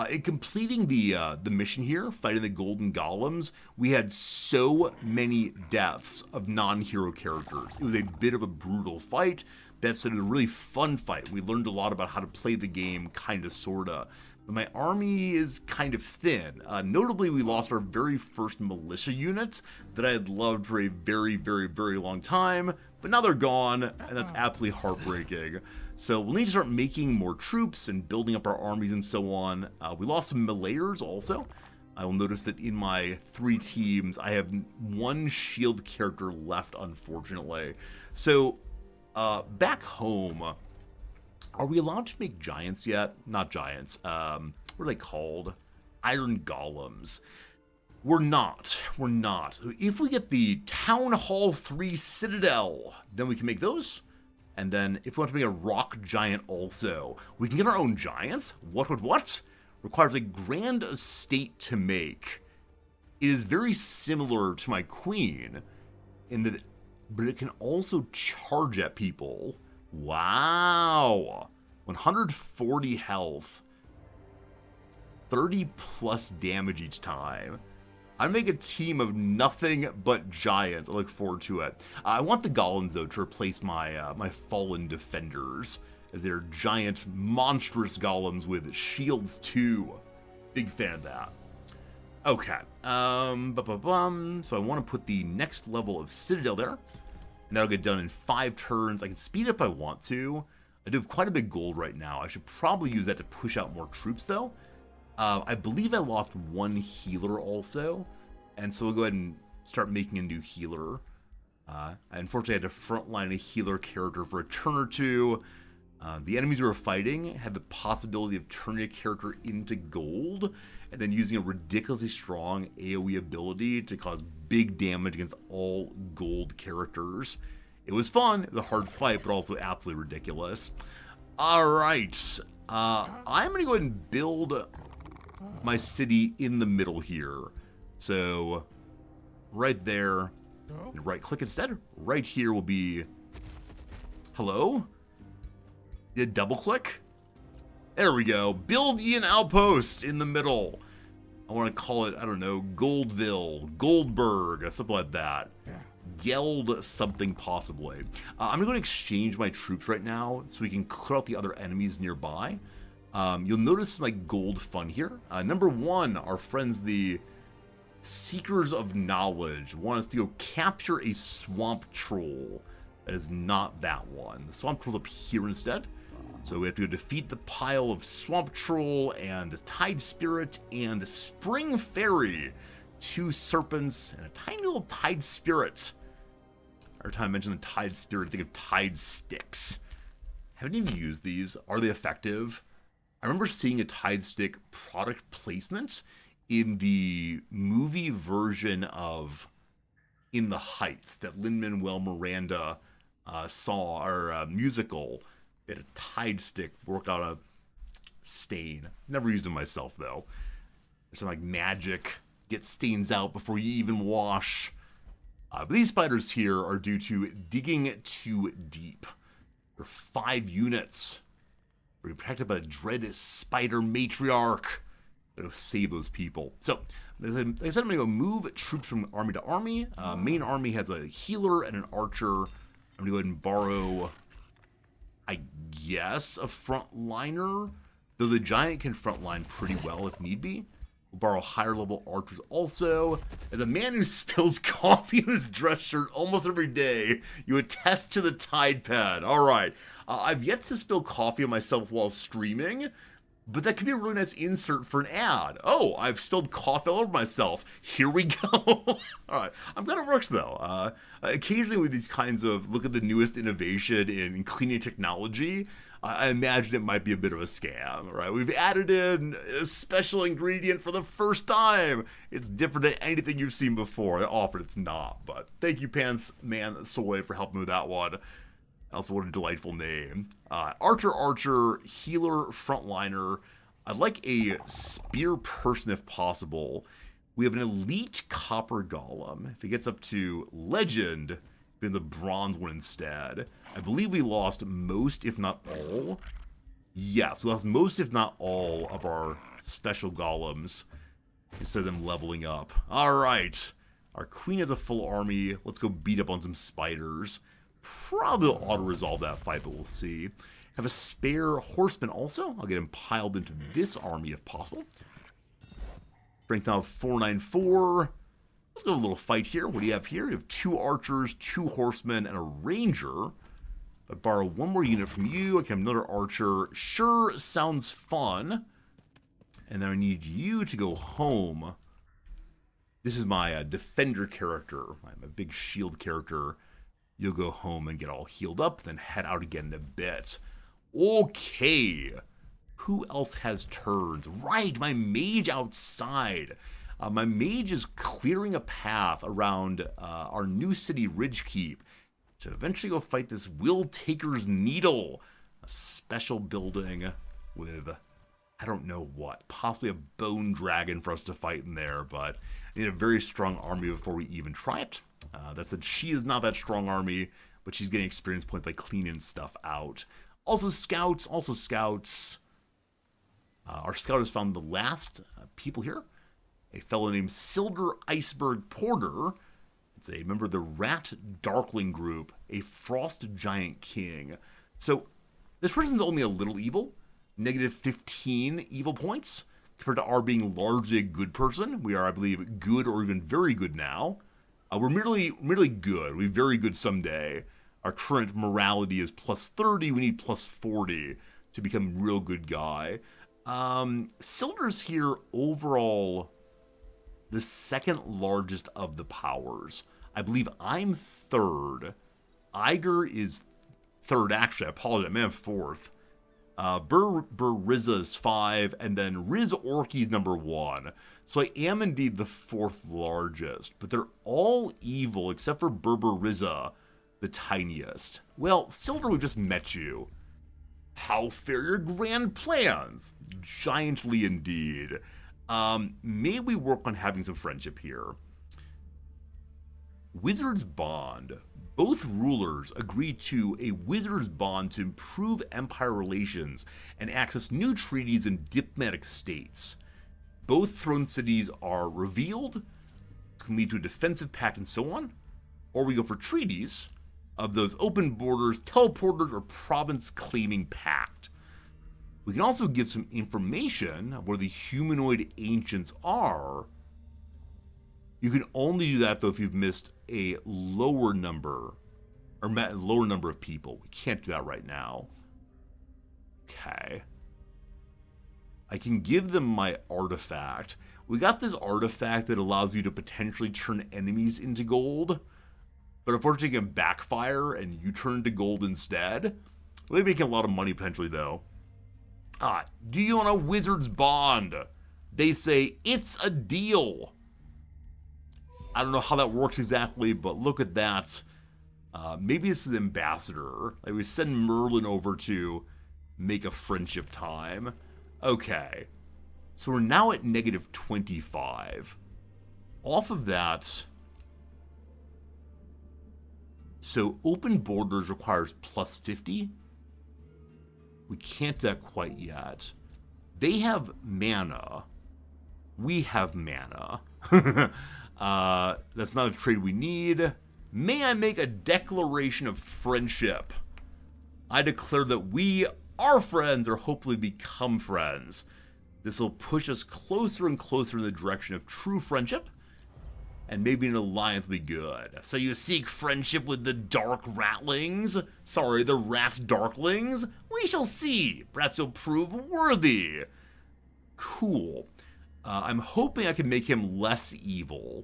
In completing the mission here, fighting the golden golems, we had so many deaths of non-hero characters. It was a bit of a brutal fight. That said, it was a really fun fight. We learned a lot about how to play the game, kinda, sorta. But my army is kind of thin. Notably, we lost our very first militia unit that I had loved for a very long time, but but now they're gone, and that's absolutely heartbreaking. So we'll need to start making more troops and building up our armies and so on. We lost some Malayers also. I will notice that in my 3 teams, I have 1 shield character left, unfortunately. So, back home, are we allowed to make giants yet? Not giants. What are they called? Iron golems. We're not. We're not. If we get the Town Hall 3 Citadel, then we can make those. And then if we want to make a rock giant also, we can get our own giants. What? Requires a grand estate to make. It is very similar to my queen in that, but it can also charge at people. Wow. 140 health. 30 plus damage each time. I make a team of nothing but giants. I look forward to it. I want the golems though to replace my my fallen defenders, as they're giant, monstrous golems with shields too. Big fan of that. Okay. So I want to put the next level of Citadel there. And that'll get done in 5 turns. I can speed up if I want to. I do have quite a big gold right now. I should probably use that to push out more troops though. I believe I lost 1 healer also. And so we'll go ahead and start making a new healer. I unfortunately had to frontline a healer character for a turn or 2. The enemies we were fighting had the possibility of turning a character into gold and then using a ridiculously strong AoE ability to cause big damage against all gold characters. It was fun, it was a hard fight, but also absolutely ridiculous. Alright, I'm going to go ahead and build my city in the middle here. So, right there, and right click instead. Right here will be, hello? Did double click? There we go. Build ye an outpost in the middle. I want to call it, I don't know, Goldville, Goldberg, something like that. Geld something possibly. I'm going to exchange my troops right now so we can clear out the other enemies nearby. You'll notice some like gold fun here. Number 1, our friends the Seekers of Knowledge want us to go capture a swamp troll. That is not that one. The swamp troll's up here instead. So we have to go defeat the pile of swamp troll and tide spirit and spring fairy. 2 serpents and a tiny little tide spirit. Every time I mention the tide spirit, I think of tide sticks. Haven't even used these. Are they effective? I remember seeing a tide stick product placement in the movie version of In the Heights that Lin-Manuel Miranda saw, or musical. They had a tide stick work out a stain. Never used them myself though. There's some like magic. Get stains out before you even wash. But these spiders here are due to digging too deep. There are 5 units. We're protected by the dread spider matriarch. Gotta save those people. So, like I said, I'm going to go move troops from army to army. Main army has a healer and an archer. I'm going to go ahead and borrow, I guess, a frontliner. Though the giant can frontline pretty well if need be. We'll borrow higher level archers also. As a man who spills coffee in his dress shirt almost every day, you attest to the Tide Pad. Alright. I've yet to spill coffee on myself while streaming, but that could be a really nice insert for an ad. Oh, I've spilled coffee all over myself. Here we go. Alright. I'm glad it works though. Occasionally with these kinds of look at the newest innovation in cleaning technology, I imagine it might be a bit of a scam, right? We've added in a special ingredient for the first time. It's different than anything you've seen before. Often it's not, but thank you, Pants Man Soy, for helping me with that one. Also, what a delightful name. Archer, healer, frontliner. I'd like a spear person if possible. We have an elite copper golem. If it gets up to legend, then the bronze one instead. I believe we lost most, if not all. Yes, we lost most, if not all, of our special golems instead of them leveling up. Alright. Our queen has a full army. Let's go beat up on some spiders. Probably will auto-resolve that fight, but we'll see. Have a spare horseman also. I'll get him piled into this army if possible. Strength now of 494. Let's go a little fight here. What do you have here? You have 2 archers, 2 horsemen, and a ranger. If I borrow 1 more unit from you, I can have another archer. Sure, sounds fun. And then I need you to go home. This is my defender character, my big shield character. You'll go home and get all healed up, then head out again in a bit. Okay. Who else has turns? Right, my mage outside. My mage is clearing a path around our new city, Ridgekeep, to eventually go fight this Will Taker's Needle, a special building with, I don't know what, possibly a bone dragon for us to fight in there, but I need a very strong army before we even try it. That said, she is not that strong army, but she's getting experience points by cleaning stuff out. Also scouts. Our scout has found the last people here. A fellow named Silder Iceberg Porter. It's a member of the Rat Darkling group, a Frost Giant King. So this person's only a little evil, negative 15 evil points, compared to our being largely a good person. We are, I believe, good or even very good now. We're merely good. We're very good someday. Our current morality is plus 30. We need plus 40 to become a real good guy. Silder's here overall the second largest of the powers. I believe I'm third. Iger is third, actually. I apologize. I'm 4th. Rizza's 5, and then Riz Orky's number 1. So I am indeed the 4th largest, but they're all evil except for Rizza, the tiniest. Well, Silver, we've just met you. How fare your grand plans? Giantly indeed. May we work on having some friendship here? Wizard's Bond. Both rulers agreed to a Wizard's Bond to improve empire relations and access new treaties in diplomatic states. Both throne cities are revealed, can lead to a defensive pact and so on, or we go for treaties of those open borders, teleporters, or province-claiming pact. We can also give some information of where the humanoid ancients are. You can only do that, though, if you've missed a lower number, or met a lower number of people. We can't do that right now. Okay. I can give them my artifact. We got this artifact that allows you to potentially turn enemies into gold, but unfortunately it can backfire and you turn to gold instead. We're making a lot of money potentially, though. Do you want a Wizard's Bond? They say, it's a deal. I don't know how that works exactly, but look at that. Maybe this is the ambassador. Like, we send Merlin over to make a friendship time. Okay. So we're now at negative 25. Off of that... So open borders requires plus 50. We can't do that quite yet. They have mana. We have mana. That's not a trade we need. May I make a declaration of friendship? I declare that we are friends, or hopefully become friends. This will push us closer and closer in the direction of true friendship, and maybe an alliance will be good. So you seek friendship with the Dark Ratlings? Sorry, the Rat Darklings? We shall see. Perhaps you'll prove worthy. Cool. I'm hoping I can make him less evil.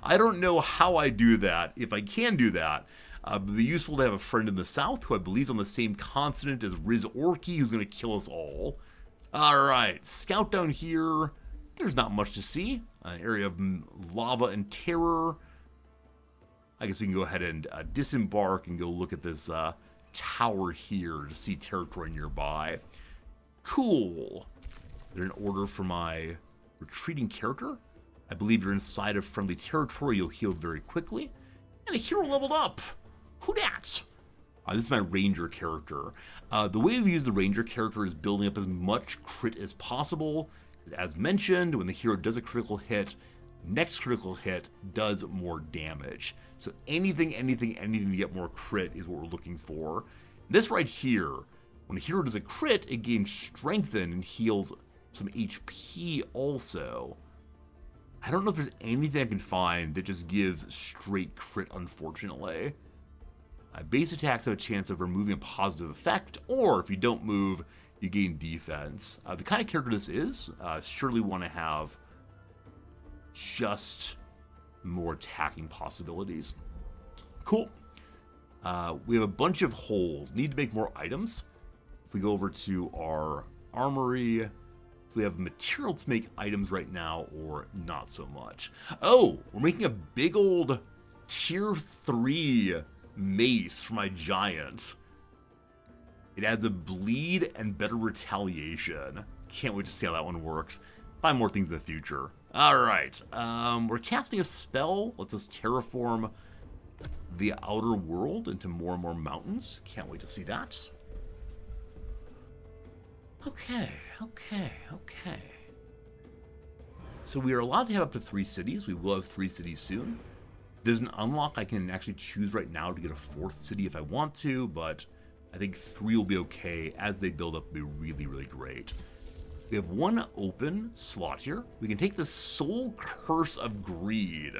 I don't know how I do that, if I can do that. It would be useful to have a friend in the south who I believe is on the same continent as Riz Orky, who's going to kill us all. Alright, scout down here. There's not much to see. An area of lava and terror. I guess we can go ahead and disembark and go look at this tower here to see territory nearby. Cool. Is there an order for my retreating character? I believe you're inside of friendly territory. You'll heal very quickly. And a hero leveled up. Who dat? This is my ranger character. The way we use the ranger character is building up as much crit as possible. As mentioned, when the hero does a critical hit, next critical hit does more damage. So anything to get more crit is what we're looking for. This right here, when a hero does a crit, it gains strengthen and heals some HP also. I don't know if there's anything I can find that just gives straight crit, unfortunately. Base attacks have a chance of removing a positive effect, or if you don't move, you gain defense. The kind of character this is, surely want to have just more attacking possibilities. Cool. We have a bunch of holes. Need to make more items. If we go over to our armory, we have material to make items right now, or not so much. Oh, we're making a big old tier 3 mace for my giant. It adds a bleed and better retaliation. Can't wait to see how that one works. Find more things in the future. Alright, we're casting a spell. Lets us terraform the outer world into more and more mountains. Can't wait to see that. Okay. So we are allowed to have up to 3 cities. We will have 3 cities soon. There's an unlock I can actually choose right now to get a 4th city if I want to, but I think 3 will be okay. As they build up, will be really, really great. We have 1 open slot here. We can take the Soul Curse of Greed.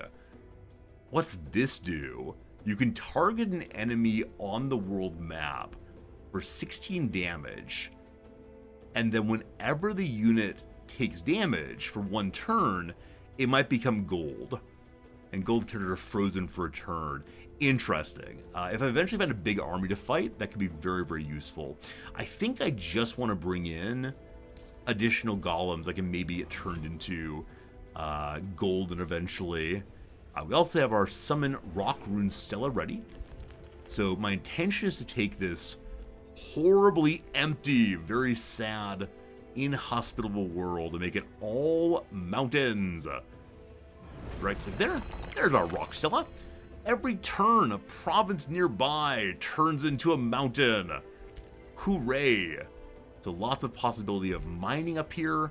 What's this do? You can target an enemy on the world map for 16 damage. And then whenever the unit takes damage for 1 turn, it might become gold. And gold characters are frozen for a turn. Interesting. If I eventually find a big army to fight, that could be very, very useful. I think I just want to bring in additional golems I can maybe get turned into gold and eventually. We also have our Summon Rock Rune Stella ready. So my intention is to take this horribly empty, very sad, inhospitable world and make it all mountains. Right click there. There's our Rock Stella. Every turn, a province nearby turns into a mountain. Hooray. So lots of possibility of mining up here.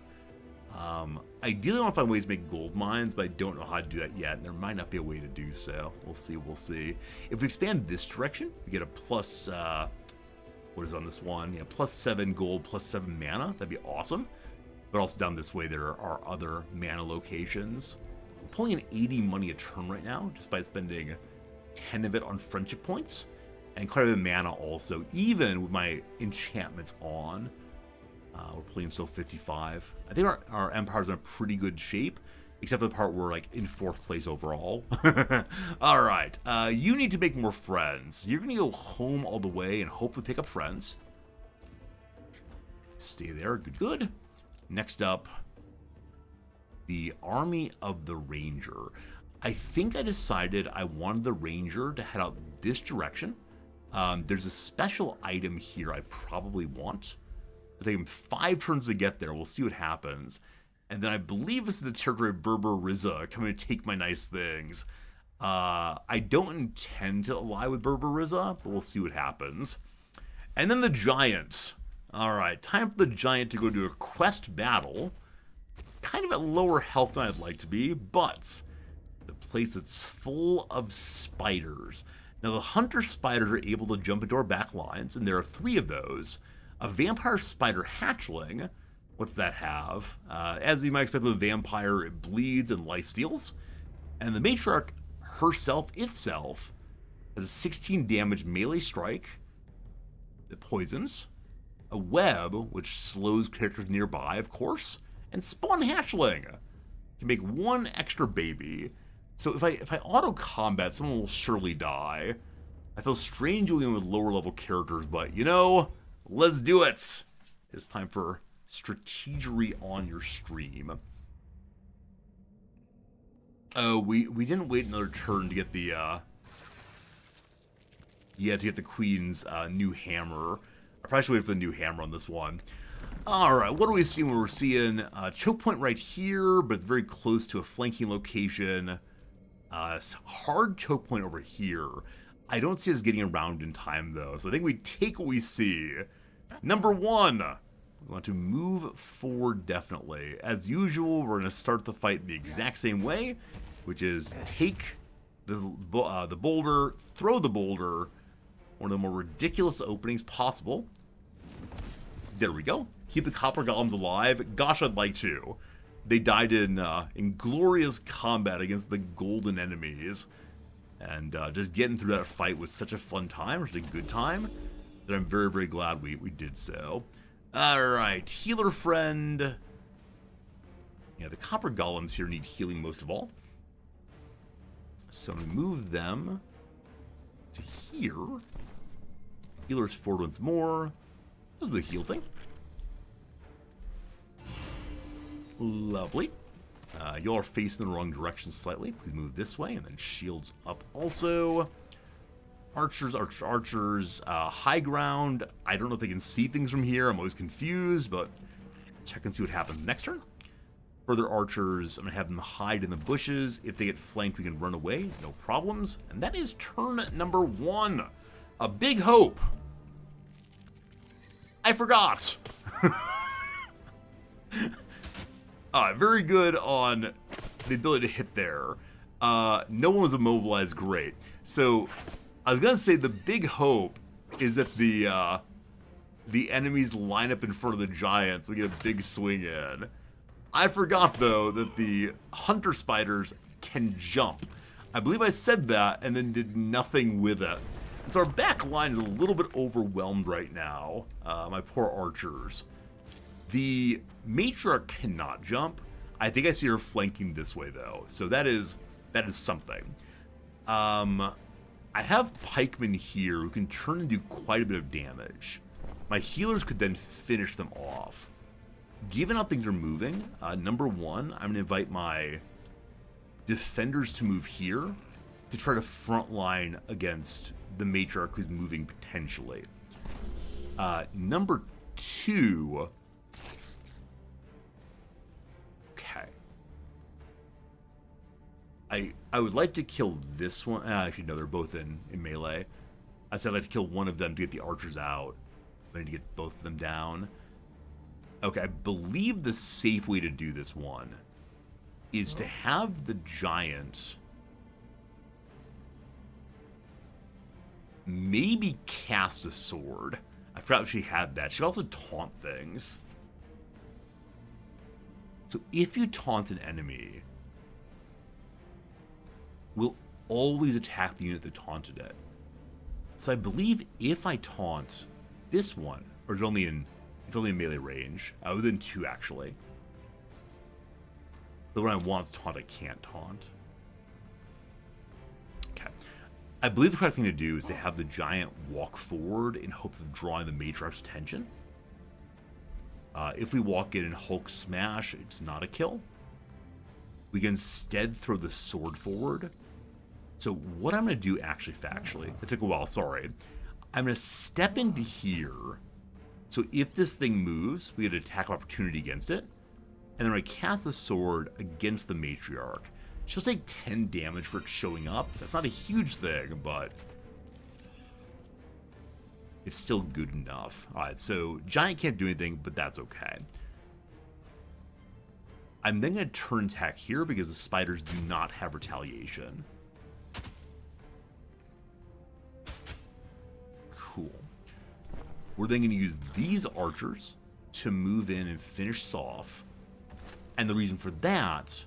Ideally I want to find ways to make gold mines, but I don't know how to do that yet, and there might not be a way to do so. We'll see. If we expand this direction, we get a plus, what is on this one? Yeah, plus 7 gold, plus 7 mana. That'd be awesome. But also down this way, there are other mana locations. I'm pulling in 80 money a turn right now, just by spending 10 of it on friendship points. And quite a bit of mana also, even with my enchantments on. We're pulling still 55. I think our empire's in a pretty good shape, except for the part where we're like in 4th place overall. All right, you need to make more friends. You're gonna go home all the way and hopefully pick up friends. Stay there, good. Next up, the Army of the Ranger. I think I decided I wanted the Ranger to head out this direction. There's a special item here I probably want. It'll take him 5 turns to get there. We'll see what happens. And then I believe this is the territory of Berber Rizza coming to take my nice things. I don't intend to ally with Berber Rizza, but we'll see what happens. And then the Giant. Alright, time for the Giant to go do a quest battle. Kind of at lower health than I'd like to be, but the place that's full of spiders. Now the hunter spiders are able to jump into our back lines, and there are 3 of those. A vampire spider hatchling. What's that have? As you might expect with a vampire, it bleeds and life steals. And the matriarch herself, itself, has a 16 damage melee strike that poisons. A web, which slows characters nearby, of course. And spawn hatchling. Can make 1 extra baby. So if I auto combat, someone will surely die. I feel strange doing it with lower level characters, but you know, let's do it. It's time for strategery on your stream. Oh, we didn't wait another turn to get the to get the Queen's new hammer. I probably should wait for the new hammer on this one. Alright, what are we seeing? We're seeing a choke point right here, but it's very close to a flanking location. Hard choke point over here. I don't see us getting around in time, though, so I think we take what we see. Number 1, we want to move forward definitely. As usual, we're going to start the fight the exact same way, which is take the boulder, throw the boulder, one of the more ridiculous openings possible. There we go. Keep the copper golems alive. Gosh, I'd like to. they died in glorious combat against the golden enemies. And just getting through that fight was such a fun time, such a good time, that I'm very, very glad we did so. Alright, healer friend. Yeah, the copper golems here need healing most of all. So I'm going to move them to here. Healers forward once more. This is the heal thing. Lovely. Y'all are facing the wrong direction slightly. Please move this way, and then shields up also. Archers, archers. High ground. I don't know if they can see things from here. I'm always confused, but check and see what happens next turn. Further archers, I'm going to have them hide in the bushes. If they get flanked, we can run away. No problems. And that is turn number 1. A big hope. I forgot. Very good on the ability to hit there. No one was immobilized. Great. So, I was going to say the big hope is that the enemies line up in front of the giants. We get a big swing in. I forgot, though, that the hunter spiders can jump. I believe I said that and then did nothing with it. And so our back line is a little bit overwhelmed right now. My poor archers. The matriarch cannot jump. I think I see her flanking this way, though. So that is something. I have pikemen here who can turn and do quite a bit of damage. My healers could then finish them off. Given how things are moving, number 1, I'm going to invite my defenders to move here to try to front line against the matriarch who's moving potentially. Number 2... Okay. I would like to kill this one. Actually, no, they're both in melee. I said I'd like to kill one of them to get the archers out. I need to get both of them down. Okay, I believe the safe way to do this one is to have the giant maybe cast a sword. I forgot she had that. She could also taunt things. So if you taunt an enemy, we'll always attack the unit that taunted it. So I believe if I taunt this one, or it's only in melee range, within 2 actually. The one I want to taunt, I can't taunt. Okay. I believe the correct thing to do is to have the giant walk forward in hopes of drawing the matriarch's attention. If we walk in and Hulk smash, it's not a kill. We can instead throw the sword forward. So what I'm going to do actually factually, it took a while, sorry. I'm going to step into here. So if this thing moves, we get an attack opportunity against it. And then when I cast the sword against the matriarch, she'll take 10 damage for it showing up. That's not a huge thing, but it's still good enough. Alright, so giant can't do anything, but that's okay. I'm then going to turn attack here because the spiders do not have retaliation. Cool. We're then going to use these archers to move in and finish this off. And the reason for that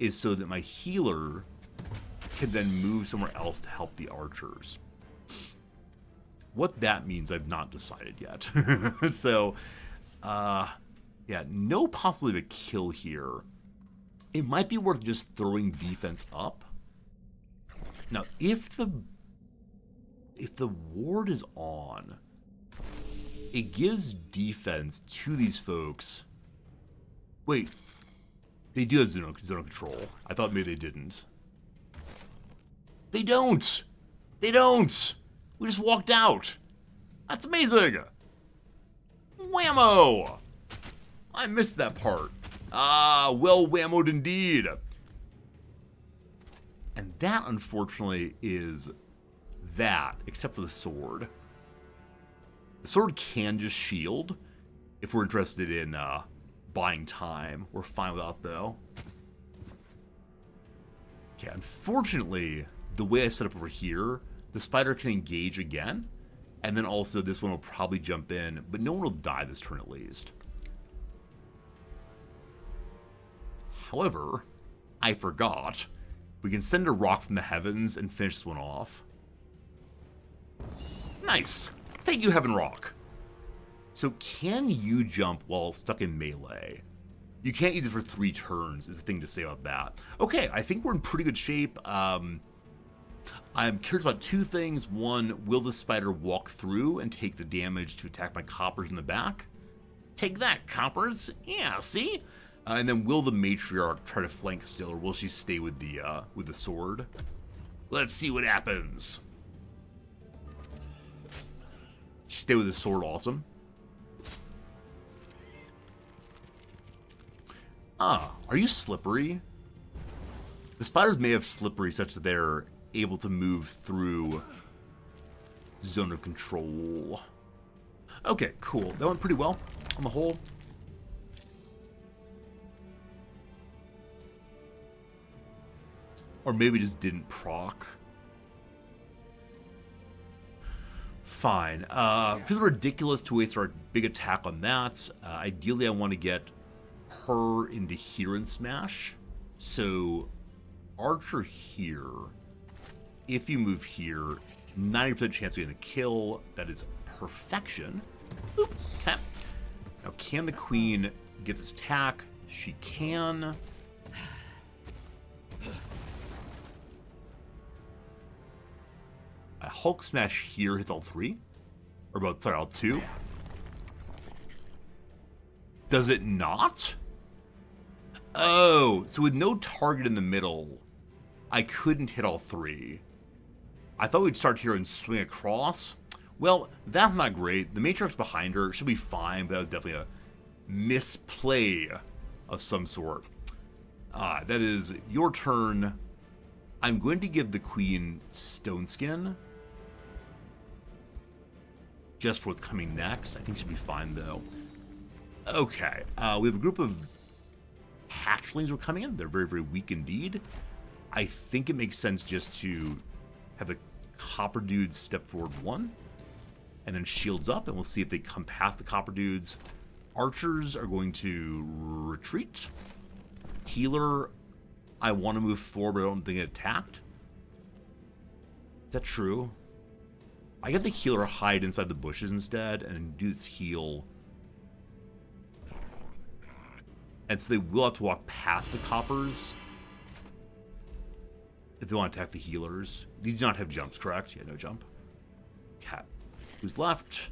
is so that my healer can then move somewhere else to help the archers. What that means, I've not decided yet. So, yeah, no possibility of a kill here. It might be worth just throwing defense up. Now, if the ward is on, it gives defense to these folks. Wait, they do have zone control. I thought maybe they didn't. They don't! They don't! We just walked out. That's amazing! Whammo! I missed that part. Ah, well whammoed indeed. And that, unfortunately, is that, except for the sword. The sword can just shield. If we're interested in buying time, we're fine without, though. Okay, unfortunately, the way I set up over here, the spider can engage again, and then also this one will probably jump in, but no one will die this turn at least. However, I forgot. We can send a rock from the heavens and finish this one off. Nice. Thank you, Heaven Rock. So can you jump while stuck in melee? You can't use it for 3 turns, is the thing to say about that. Okay, I think we're in pretty good shape. I'm curious about 2 things. One, will the spider walk through and take the damage to attack my coppers in the back? Take that, coppers. Yeah, see? And then will the matriarch try to flank still, or will she stay with the sword? Let's see what happens. Stay with the sword, awesome. Ah, are you slippery? The spiders may have slippery such that they're able to move through zone of control. Okay, cool. That went pretty well on the whole. Or maybe just didn't proc. Fine. Feels ridiculous to waste our big attack on that. Ideally, I want to get her into here and smash. So, Archer here. If you move here, 90% chance of getting the kill. That is perfection. Oop, okay. Now, can the Queen get this attack? She can. A Hulk Smash here hits all 3. Or both, sorry, all 2. Does it not? Oh, so with no target in the middle, I couldn't hit all 3. I thought we'd start here and swing across. Well, that's not great. The Matriarch's behind her. She'll be fine, but that was definitely a misplay of some sort. That is your turn. I'm going to give the Queen Stone Skin. Just for what's coming next. I think she'll be fine, though. Okay. We have a group of hatchlings who are coming in. They're very, very weak indeed. I think it makes sense just to have the copper dudes step forward 1. And then shields up, and we'll see if they come past the copper dudes. Archers are going to retreat. Healer, I want to move forward, but I don't think it attacked. Is that true? I get the healer hide inside the bushes instead and do its heal. And so they will have to walk past the coppers if they want to attack the healers. These do not have jumps, correct? Yeah, no jump. Cat. Who's left?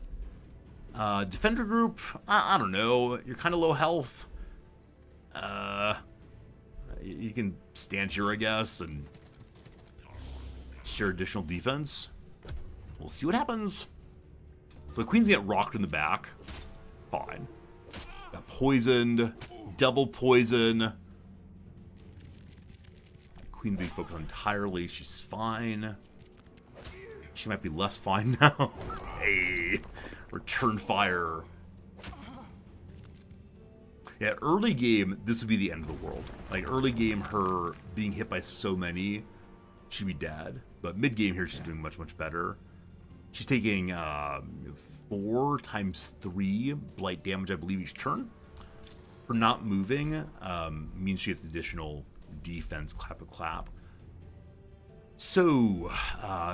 Defender group? I don't know. You're kind of low health. You can stand here, I guess, and share additional defense. We'll see what happens. So the Queen's gonna get rocked in the back. Fine. Got poisoned. Double poison. Queen being focused on entirely. She's fine. She might be less fine now. Hey. Return fire. Yeah, early game, this would be the end of the world. Like, early game, her being hit by so many, she'd be dead. But mid game here, she's doing much, much better. She's taking 4 times 3 blight damage, I believe, each turn. For not moving, means she gets additional defense, clap a clap. So,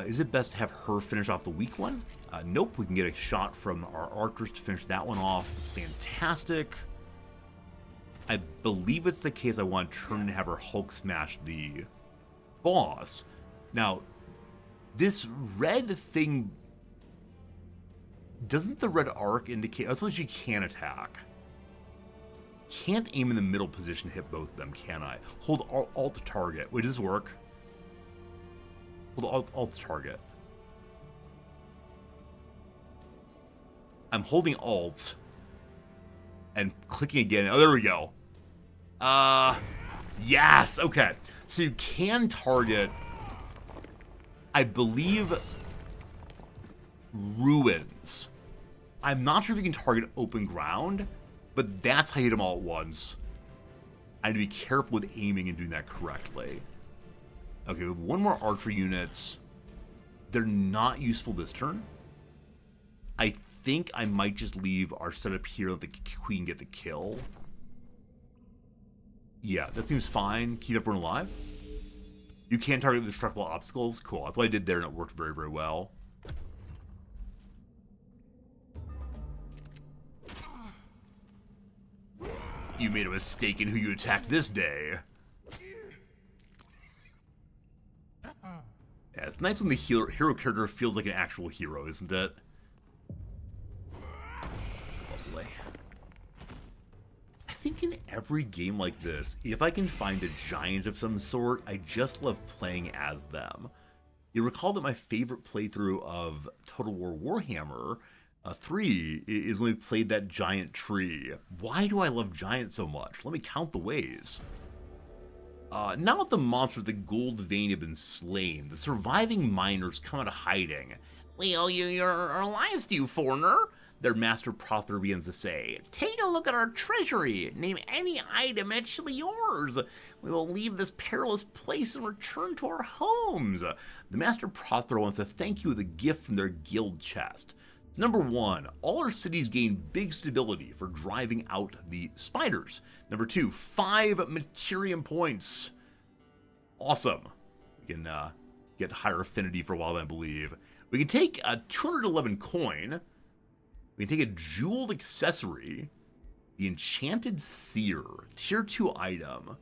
is it best to have her finish off the weak one? Nope, we can get a shot from our archers to finish that one off. Fantastic. I believe it's the case I want to turn and have her Hulk smash the boss. Now, this red thing... Doesn't the red arc indicate... That's when she can attack. Can't aim in the middle position to hit both of them, can I? Hold Alt to target. Wait, does this work? Hold Alt to target. I'm holding Alt and clicking again. Oh, there we go. Yes, okay. So you can target, I believe, ruins. I'm not sure if you can target open ground, but that's how you hit them all at once. I need to be careful with aiming and doing that correctly. Okay, we have 1 more archer units. They're not useful this turn. I think I might just leave our setup here, let the Queen get the kill. Yeah, that seems fine. Keep everyone alive. You can target the destructible obstacles. Cool. That's what I did there, and it worked very, very well. You made a mistake in who you attacked this day. Yeah, it's nice when the hero character feels like an actual hero, isn't it? Lovely. I think in every game like this, if I can find a giant of some sort, I just love playing as them. You recall that my favorite playthrough of Total War Warhammer 3 is when we played that giant tree. Why do I love giants so much? Let me count the ways. Now that the monsters of the Gold Vein have been slain, the surviving miners come out of hiding. "We owe you your lives to you, foreigner," their master Prosper begins to say. "Take a look at our treasury. Name any item and it shall be yours. We will leave this perilous place and return to our homes." The master Prosper wants to thank you with a gift from their guild chest. Number 1, all our cities gain big stability for driving out the spiders. Number 2, 5 Materium points. Awesome. We can get higher affinity for a while, I believe. We can take a 211 coin. We can take a jeweled accessory. The Enchanted Seer, tier 2 item.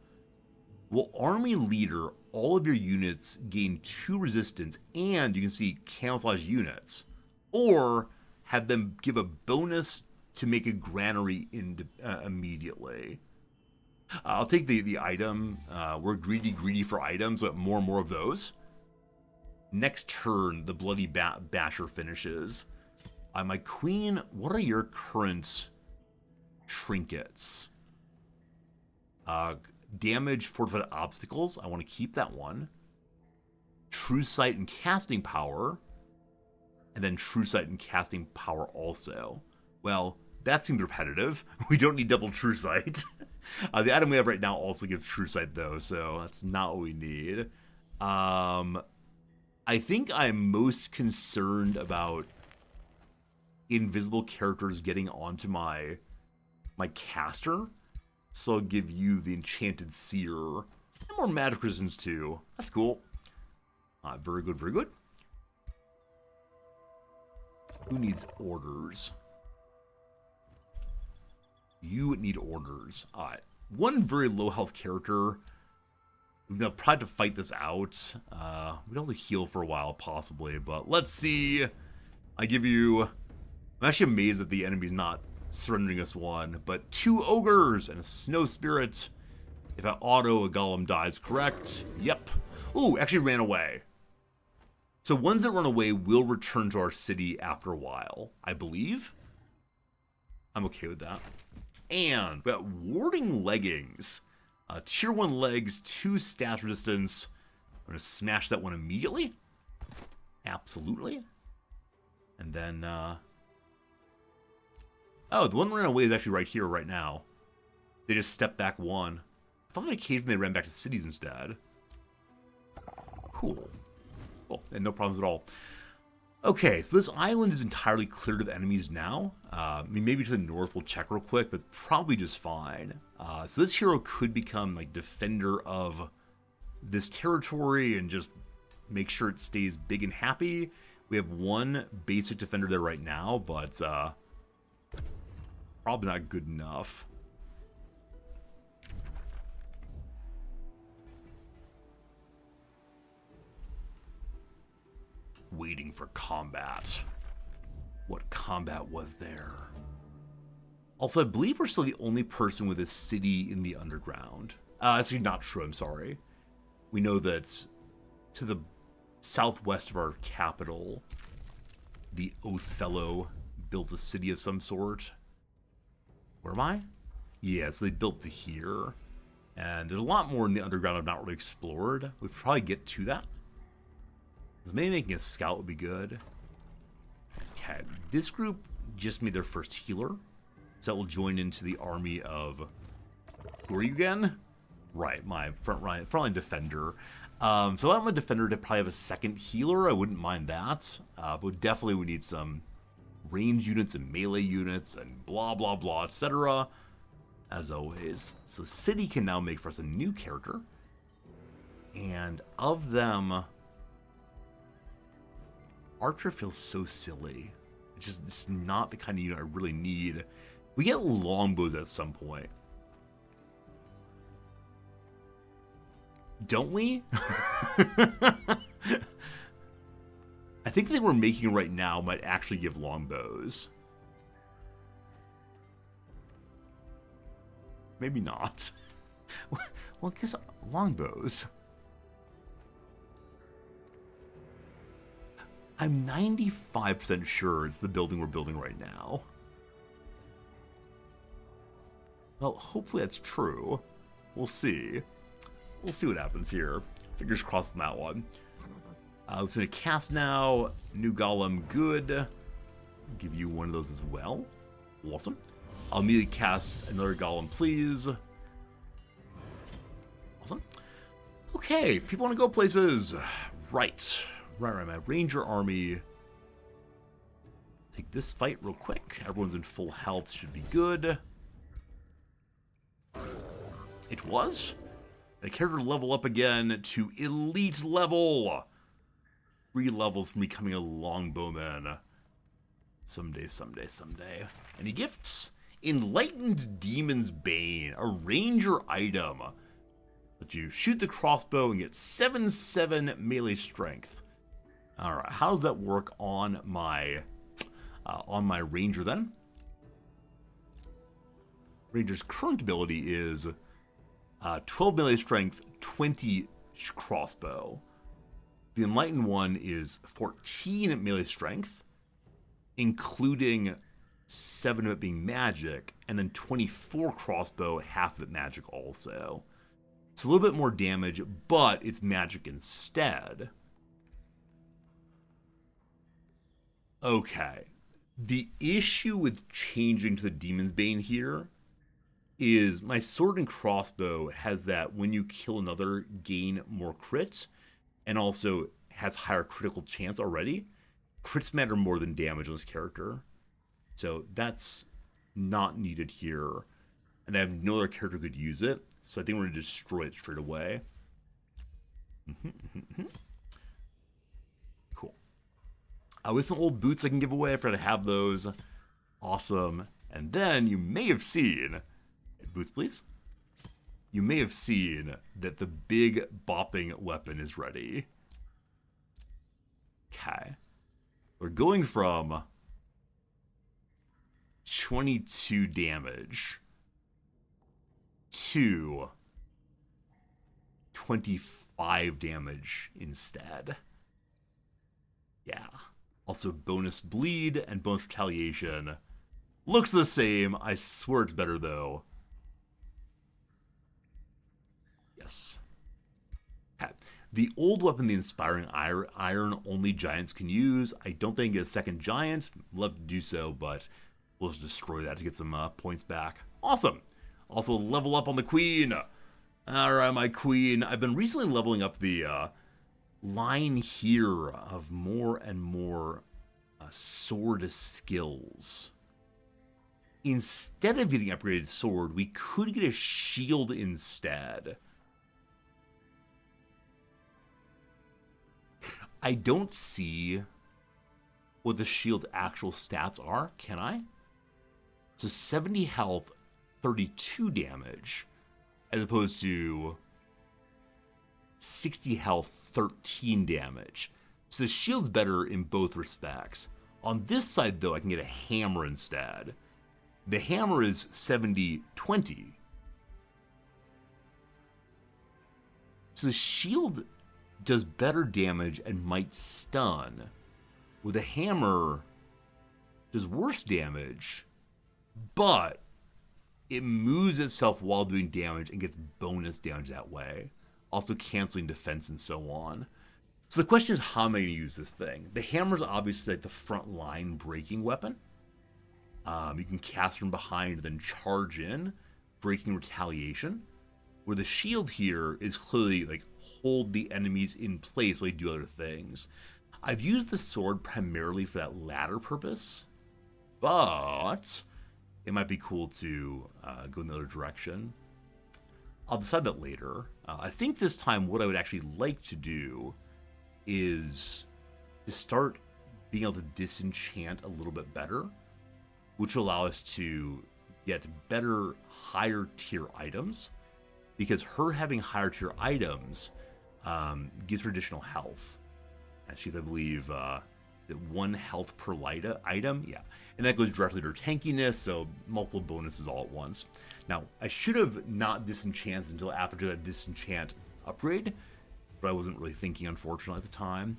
Will army leader all of your units gain 2 resistance, and you can see camouflage units. Or have them give a bonus to make a granary immediately. I'll take the item. We're greedy for items, but more and more of those. Next turn, the Bloody Basher finishes. My queen, what are your current trinkets? Damage fortified obstacles. I want to keep that one. True Sight and Casting Power. And then True Sight and Casting Power also. Well, that seems repetitive. We don't need double True Sight. The item we have right now also gives True Sight, though, so that's not what we need. I think I'm most concerned about invisible characters getting onto my caster. So I'll give you the Enchanted Seer. And more magic resistance, too. That's cool. Very good, very good. Who needs orders? You need orders. One very low health character. We're going to try to fight this out. We'd also heal for a while, possibly. But let's see. I give you... I'm actually amazed that the enemy's not surrendering us one. But 2 ogres and a snow spirit. If I auto, a golem dies, correct? Yep. Ooh, actually ran away. So ones that run away will return to our city after a while, I believe. I'm okay with that. And we got Warding Leggings. Tier 1 legs, 2 stat resistance. I'm going to smash that one immediately. Absolutely. And then... Oh, the one running away is actually right here, right now. They just stepped back 1. I thought occasionally they ran back to cities instead. Cool. Cool, and no problems at all. Okay, so this island is entirely cleared of enemies now. I mean, maybe to the north we'll check real quick, but probably just fine. So this hero could become like defender of this territory and just make sure it stays big and happy. We have 1 basic defender there right now, but probably not good enough. Waiting for combat. What combat was there? Also, I believe we're still the only person with a city in the underground. That's actually not true, I'm sorry. We know that to the southwest of our capital, the Othello built a city of some sort. Where am I? Yeah, so they built to here. And there's a lot more in the underground I've not really explored. We'd probably get to that. Maybe making a scout would be good. Okay, this group just made their first healer. So that will join into the army of... Who are you again? Right, my frontline defender. So I want my defender to probably have a second healer. I wouldn't mind that. But definitely we need some range units and melee units and blah, blah, blah, etc. as always. So City can now make for us a new character. And of them, Archer feels so silly. It's not the kind of unit I really need. We get longbows at some point. Don't we? I think the thing we're making right now might actually give longbows. Maybe not. Well, I guess longbows. I'm 95% sure it's the building we're building right now. Well, hopefully that's true. We'll see. We'll see what happens here. Fingers crossed on that one. I'm going to cast now. New Golem, good. Give you one of those as well. Awesome. I'll immediately cast another Golem, please. Awesome. Okay, people want to go places. Right. My Ranger army. Take this fight real quick. Everyone's in full health. Should be good. It was. The character level up again to elite level. 3 levels from becoming a longbowman. Someday. Any gifts? Enlightened Demon's Bane, a ranger item. Let you shoot the crossbow and get 7/7 melee strength. Alright, how does that work on my ranger then? Ranger's current ability is 12 melee strength, 20 crossbow. The Enlightened one is 14 melee strength, including 7 of it being magic, and then 24 crossbow, half of it magic also. It's a little bit more damage, but it's magic instead. Okay. The issue with changing to the Demon's Bane here is my sword and crossbow has that when you kill another, gain more crits, and also has higher critical chance already. Crits matter more than damage on this character. So that's not needed here. And I have no other character who could use it, so I think we're going to destroy it straight away. Cool. With some old boots I can give away. I forgot to have those. Awesome. And then you may have seen... Boots, please. You may have seen that the big bopping weapon is ready. Okay. We're going from 22 damage to 25 damage instead. Yeah. Also bonus bleed and bonus retaliation. Looks the same. I swear it's better though. Yes. Okay. The old weapon, the Inspiring Iron, only giants can use. I don't think I get a second giant. Love to do so, but we'll just destroy that to get some points back. Awesome. Also, level up on the Queen. Alright, my Queen. I've been recently leveling up the line here of more and more sword skills. Instead of getting upgraded sword, we could get a shield instead. I don't see what the shield's actual stats are, can I? So 70 health, 32 damage, as opposed to 60 health, 13 damage. So the shield's better in both respects. On this side, though, I can get a hammer instead. The hammer is 70-20. So the shield does better damage and might stun. With a hammer, does worse damage, but it moves itself while doing damage and gets bonus damage that way. Also canceling defense and so on. So the question is, how am I going to use this thing? The hammer's obviously like the front line breaking weapon. You can cast from behind and then charge in, breaking retaliation. Where the shield here is clearly like hold the enemies in place while you do other things. I've used the sword primarily for that latter purpose, but it might be cool to go in the other direction. I'll decide that later. I think this time what I would actually like to do is to start being able to disenchant a little bit better, which will allow us to get better higher tier items, because her having higher tier items gives her additional health. And she's, I believe, 1 health per item, yeah. And that goes directly to her tankiness, so multiple bonuses all at once. Now, I should have not disenchanted until after that disenchant upgrade, but I wasn't really thinking, unfortunately, at the time.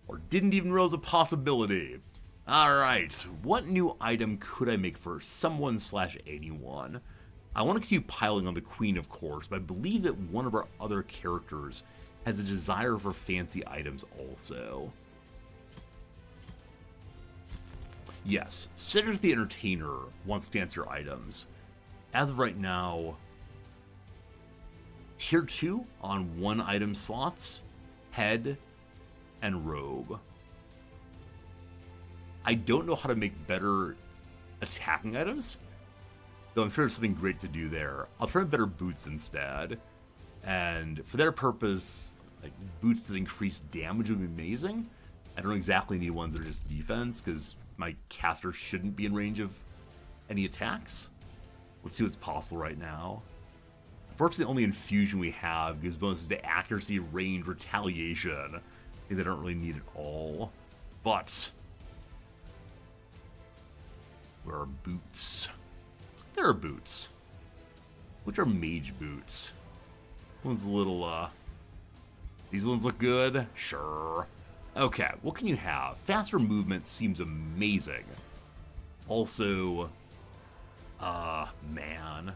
Or didn't even realize a possibility. Alright, what new item could I make for someone/anyone? I want to keep piling on the queen, of course, but I believe that one of our other characters has a desire for fancy items also. Yes, Cedric the Entertainer wants fancier items. As of right now, tier 2 on 1 item slots, head and robe. I don't know how to make better attacking items, though I'm sure there's something great to do there. I'll try better boots instead, and for their purpose, like boots that increase damage would be amazing. I don't exactly need ones that are just defense, because my caster shouldn't be in range of any attacks. Let's see what's possible right now. Unfortunately, the only infusion we have gives bonuses to accuracy, range, retaliation, because I don't really need it all. But where are boots? There are boots. Which are mage boots? One's a little, these ones look good? Sure. Okay, what can you have? Faster movement seems amazing. Also, man.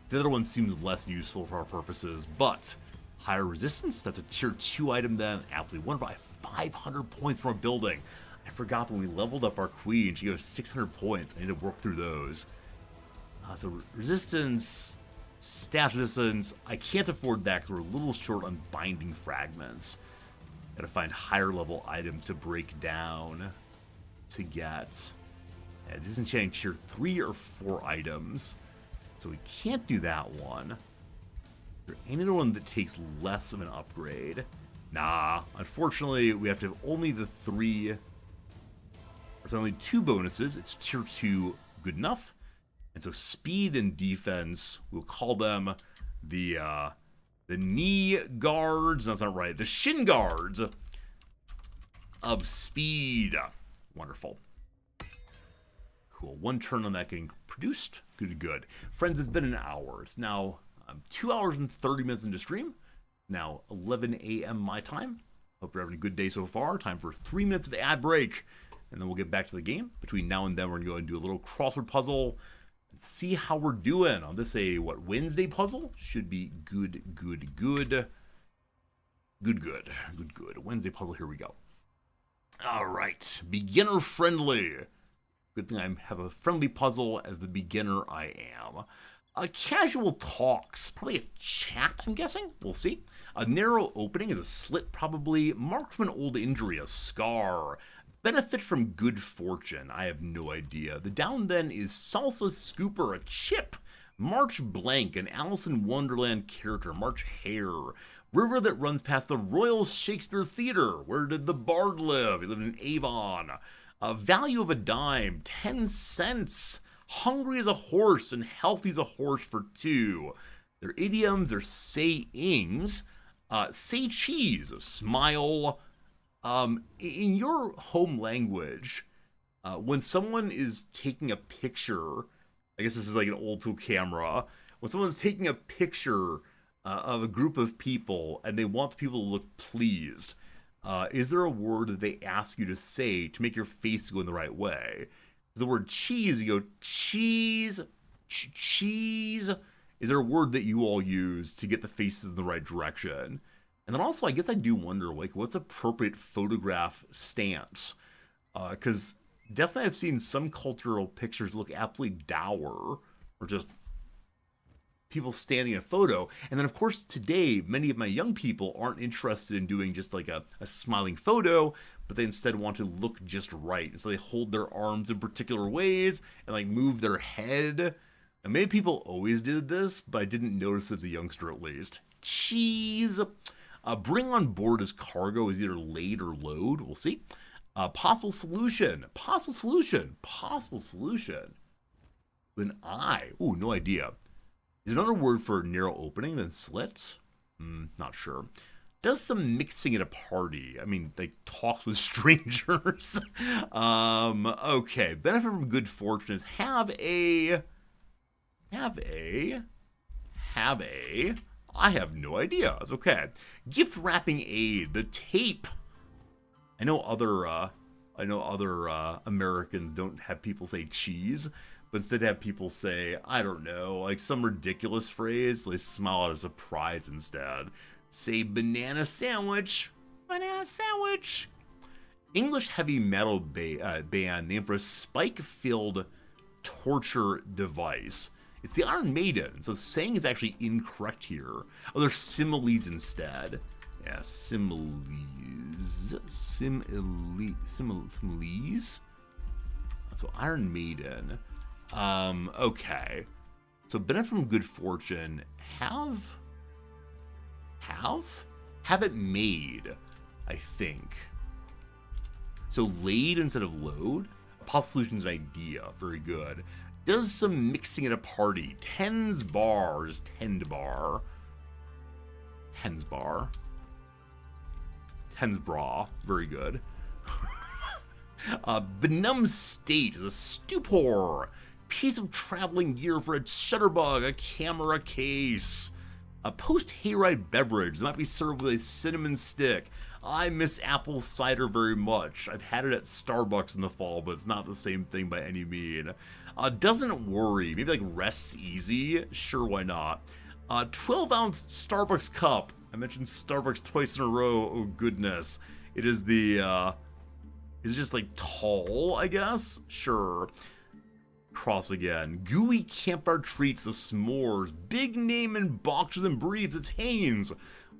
The other one seems less useful for our purposes, but higher resistance, that's a tier 2 item then. Absolutely wonderful. I have 500 points from our building. I forgot when we leveled up our queen, she gave us 600 points. I need to work through those. So resistance, stash resistance, I can't afford that because we're a little short on binding fragments. Gotta find higher level items to break down to get. Yeah, disenchanting tier 3 or 4 items. So we can't do that one. Is there any other one that takes less of an upgrade? Nah, unfortunately we have to have only the 3. There's only 2 bonuses. It's tier 2 good enough. And so speed and defense, we'll call them the knee guards. No, that's not right. The shin guards of speed. Wonderful. Cool. 1 turn on that getting produced. Good, good. Friends, it's been an hour. It's now 2 hours and 30 minutes into stream. Now 11 a.m. my time. Hope you're having a good day so far. Time for 3 minutes of ad break. And then we'll get back to the game. Between now and then, we're going to go and do a little crossword puzzle. See how we're doing on this Wednesday puzzle. Should be good. Wednesday puzzle, here we go. All right, beginner friendly. Good thing I have a friendly puzzle as the beginner I am. Casual talks, probably a chat, I'm guessing. We'll see. A narrow opening is a slit, probably. Marked from an old injury, a scar. Benefit from good fortune, I have no idea. The down then is Salsa Scooper, a chip. March Blank, an Alice in Wonderland character. March Hare. River that runs past the Royal Shakespeare Theater. Where did the bard live? He lived in Avon. Value of a dime, 10 cents. Hungry as a horse and healthy as a horse for 2. Their idioms, their sayings. Say cheese, smile. In your home language, when someone is taking a picture, I guess this is like an old school camera, when someone's taking a picture of a group of people and they want the people to look pleased, is there a word that they ask you to say to make your face go in the right way? The word cheese, you go cheese, cheese. Is there a word that you all use to get the faces in the right direction? And then also, I guess I do wonder, like, what's appropriate photograph stance? Because definitely I've seen some cultural pictures look absolutely dour, or just people standing in a photo. And then, of course, today, many of my young people aren't interested in doing just like a smiling photo, but they instead want to look just right. And so they hold their arms in particular ways and like move their head. And many people always did this, but I didn't notice as a youngster at least. Cheese. Bring on board as cargo is either laid or load. We'll see. Possible solution. Possible solution. Possible solution. With an I. Ooh, no idea. Is another word for narrow opening than slits? Not sure. Does some mixing at a party. I mean, like talks with strangers. Okay. Benefit from good fortune is have a. I have no idea. It's okay. Gift wrapping aid. The tape. I know other Americans don't have people say cheese, but instead have people say, I don't know, like some ridiculous phrase. They smile at a surprise instead. Say banana sandwich. Banana sandwich. English heavy metal band named for a spike-filled torture device. It's the Iron Maiden, so saying is actually incorrect here. Oh, there's similes instead. Yeah, similes. Similes? So Iron Maiden. Okay. So benefit from good fortune. Have it made, I think. So laid instead of load. Possible solution's an idea. Very good. Does some mixing at a party. Tens bars. Tend bar. Tens bar. Tens bra. Very good. Benumbed state is a stupor. Piece of traveling gear for a shutterbug. A camera case. A post-hayride beverage that might be served with a cinnamon stick. I miss apple cider very much. I've had it at Starbucks in the fall, but it's not the same thing by any mean. Doesn't worry. Maybe like rests easy. Sure, why not? 12-ounce Starbucks cup. I mentioned Starbucks twice in a row. Oh, goodness. It is the, is it just like tall, I guess? Sure. Cross again. Gooey campfire treats, the s'mores. Big name in boxers and briefs. It's Hanes.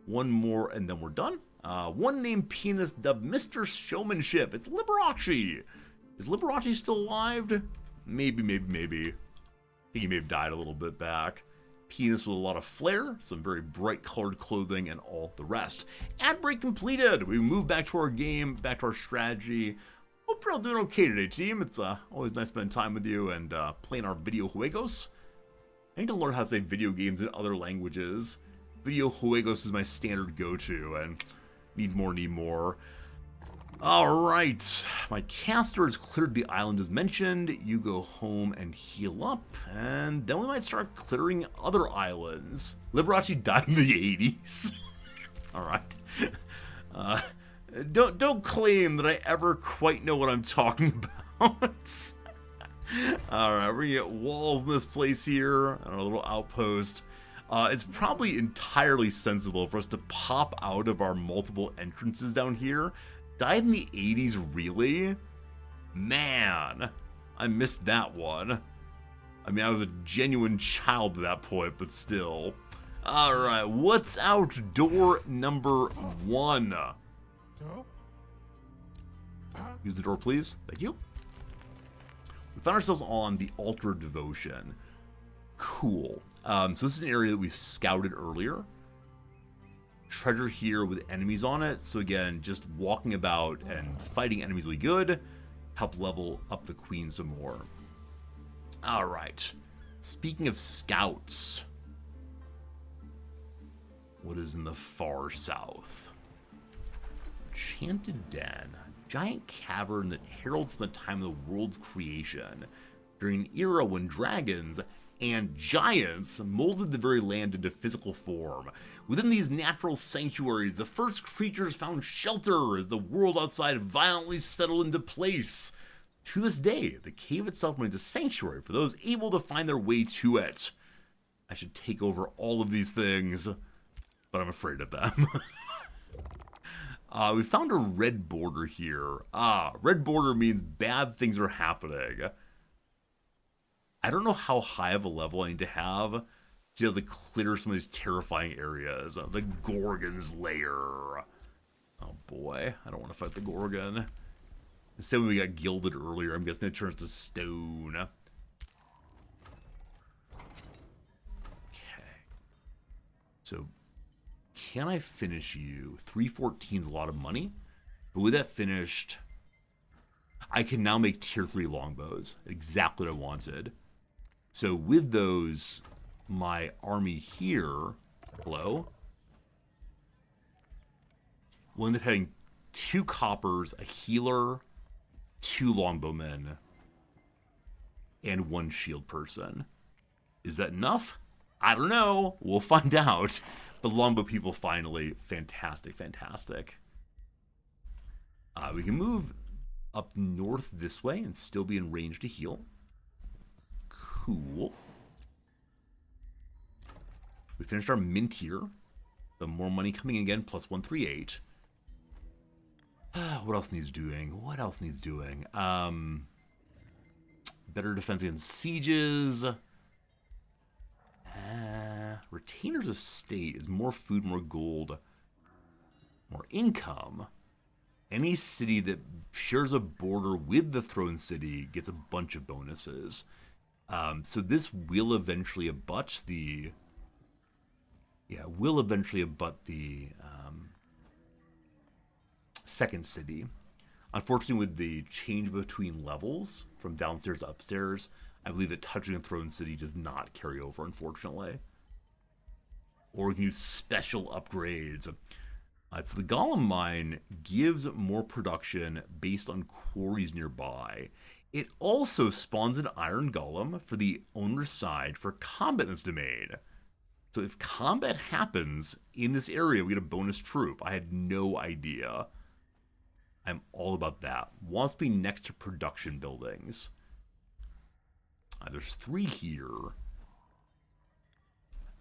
One more and then we're done. One name pianist dubbed Mr. Showmanship. It's Liberace. Is Liberace still alive? Maybe. I think he may have died a little bit back. Pianist with a lot of flair, some very bright colored clothing, and all the rest. Ad break completed. We move back to our game, back to our strategy. Hope you're all doing okay today, team. It's always nice spending time with you and playing our video juegos. I need to learn how to say video games in other languages. Video juegos is my standard go-to, and need more. Alright, my caster has cleared the island as mentioned. You go home and heal up, and then we might start clearing other islands. Liberace died in the 80s. Alright. Don't claim that I ever quite know what I'm talking about. Alright, we're gonna get walls in this place here, and a little outpost. It's probably entirely sensible for us to pop out of our multiple entrances down here. Died in the 80s, really? Man, I missed that one. I mean, I was a genuine child at that point, but still. Alright, what's out door number 1? Use the door, please. Thank you. We found ourselves on the Altar of Devotion. Cool. So this is an area that we scouted earlier. Treasure here with enemies on it. So again, just walking about and fighting enemies will be good. Help level up the queen some more. Alright. Speaking of scouts. What is in the far south? Enchanted Den. Giant cavern that heralds the time of the world's creation. During an era when dragons and giants molded the very land into physical form. Within these natural sanctuaries, the first creatures found shelter as the world outside violently settled into place. To this day, the cave itself remains a sanctuary for those able to find their way to it. I should take over all of these things, but I'm afraid of them. We found a red border here. Red border means bad things are happening. I don't know how high of a level I need to have to be able to clear some of these terrifying areas. The Gorgon's lair. Oh boy, I don't want to fight the Gorgon. Instead, when we got gilded earlier, I'm guessing it turns to stone. Okay. So, can I finish you? 314 is a lot of money. But with that finished, I can now make tier 3 longbows. Exactly what I wanted. So with those, my army here, hello, will end up having 2 coppers, a healer, 2 longbowmen, and 1 shield person. Is that enough? I don't know. We'll find out. But longbow people finally, fantastic, fantastic. We can move up north this way and still be in range to heal. Cool. We finished our mint here. The more money coming in again, plus 138. What else needs doing? What else needs doing? Better defense against sieges. Retainer's estate is more food, more gold, more income. Any city that shares a border with the throne city gets a bunch of bonuses. So this will eventually abut the... Yeah, will eventually abut the second city. Unfortunately, with the change between levels from downstairs to upstairs, I believe that touching a throne city does not carry over, unfortunately. Or we can use special upgrades. So the Golem Mine gives more production based on quarries nearby. It also spawns an Iron Golem for the owner's side for combat in this domain. So if combat happens in this area, we get a bonus troop. I had no idea. I'm all about that. Wants to be next to production buildings. There's 3 here.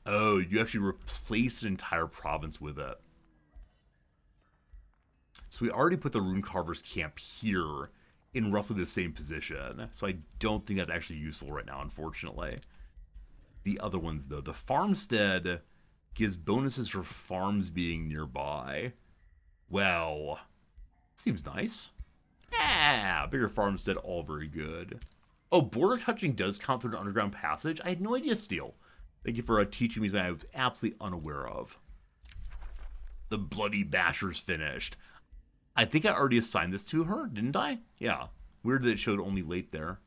Oh, you actually replace an entire province with it. So we already put the Rune Carver's camp here in roughly the same position. So I don't think that's actually useful right now, unfortunately. The other ones, though. The farmstead gives bonuses for farms being nearby. Well, seems nice. Yeah, bigger farmstead, all very good. Oh, border touching does count through an underground passage? I had no idea, Steel. Thank you for teaching me something I was absolutely unaware of. The Bloody Basher's finished. I think I already assigned this to her, didn't I? Yeah. Weird that it showed only late there.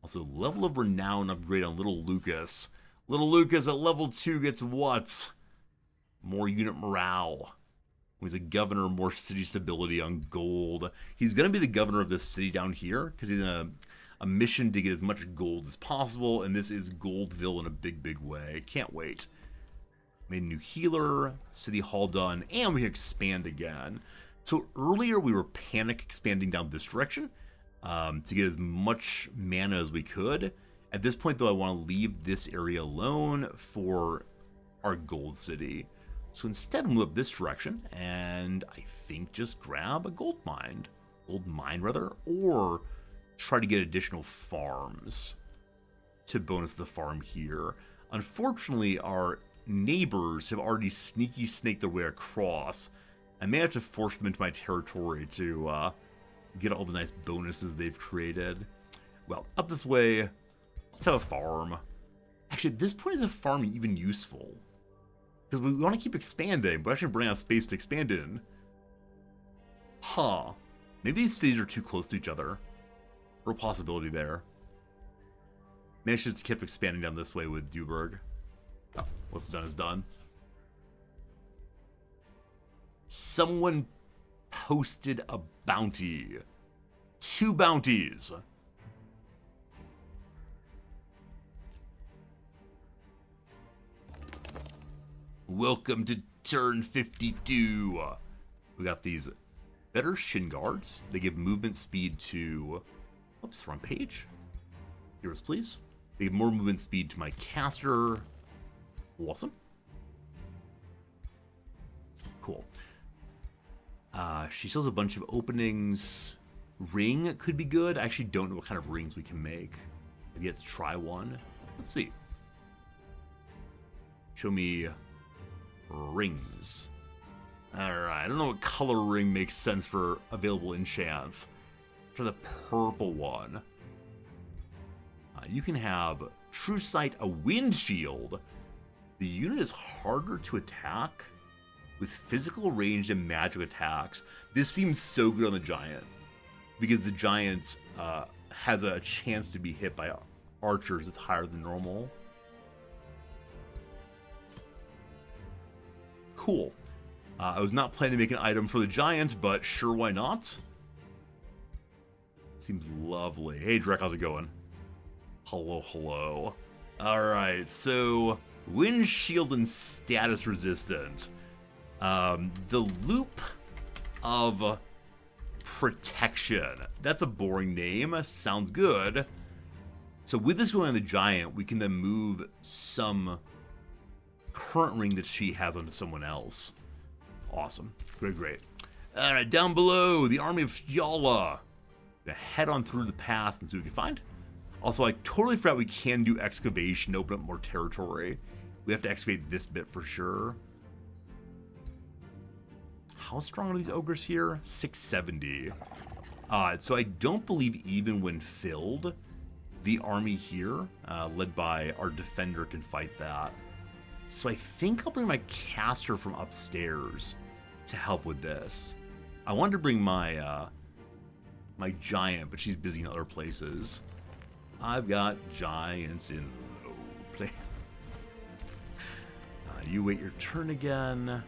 Also, level of renown upgrade on Little Lucas. Little Lucas at level 2 gets what? More unit morale. He's a governor, more city stability on gold. He's going to be the governor of this city down here because he's in a mission to get as much gold as possible, and this is Goldville in a big, big way. Can't wait. Made a new healer, city hall done, and we expand again. So earlier we were panic expanding down this direction to get as much mana as we could. At this point, though, I want to leave this area alone for our gold city. So instead, move up this direction, and I think just grab a gold mine, or try to get additional farms to bonus the farm here. Unfortunately, our neighbors have already sneaky snaked their way across. I may have to force them into my territory to get all the nice bonuses they've created. Well, up this way, let's have a farm. Actually, at this point, is a farm even useful? Because we want to keep expanding, but actually bring out space to expand in. Huh. Maybe these cities are too close to each other. Real possibility there. Maybe I should just keep expanding down this way with Duberg. Oh, what's done is done. Someone posted a bounty. 2 bounties. Welcome to turn 52. We got these better shin guards. They give movement speed to... Oops, front page. Heroes, please. They give more movement speed to my caster. Awesome. Cool. She still has a bunch of openings. Ring could be good. I actually don't know what kind of rings we can make. Maybe have to try one. Let's see. Show me rings. Alright, I don't know what color ring makes sense for available enchants. For the purple one. You can have True Sight, a wind shield. The unit is harder to attack with physical range and magic attacks. This seems so good on the giant. Because the giant has a chance to be hit by archers that's higher than normal. Cool. I was not planning to make an item for the giant, but sure, why not? Seems lovely. Hey, Drek, how's it going? Hello, hello. Alright, so wind shield and status resistant. The loop of protection. That's a boring name. Sounds good. So with this going on the giant, we can then move some current ring that she has onto someone else. Awesome. Great, great. Alright, down below, the army of Fjalla. Gonna head on through the pass and see what we can find. Also, I totally forgot we can do excavation to open up more territory. We have to excavate this bit for sure. How strong are these ogres here? 670. So I don't believe even when filled, the army here, led by our defender, can fight that. So I think I'll bring my caster from upstairs to help with this. I wanted to bring my my giant, but she's busy in other places. I've got giants in low place. You wait your turn again.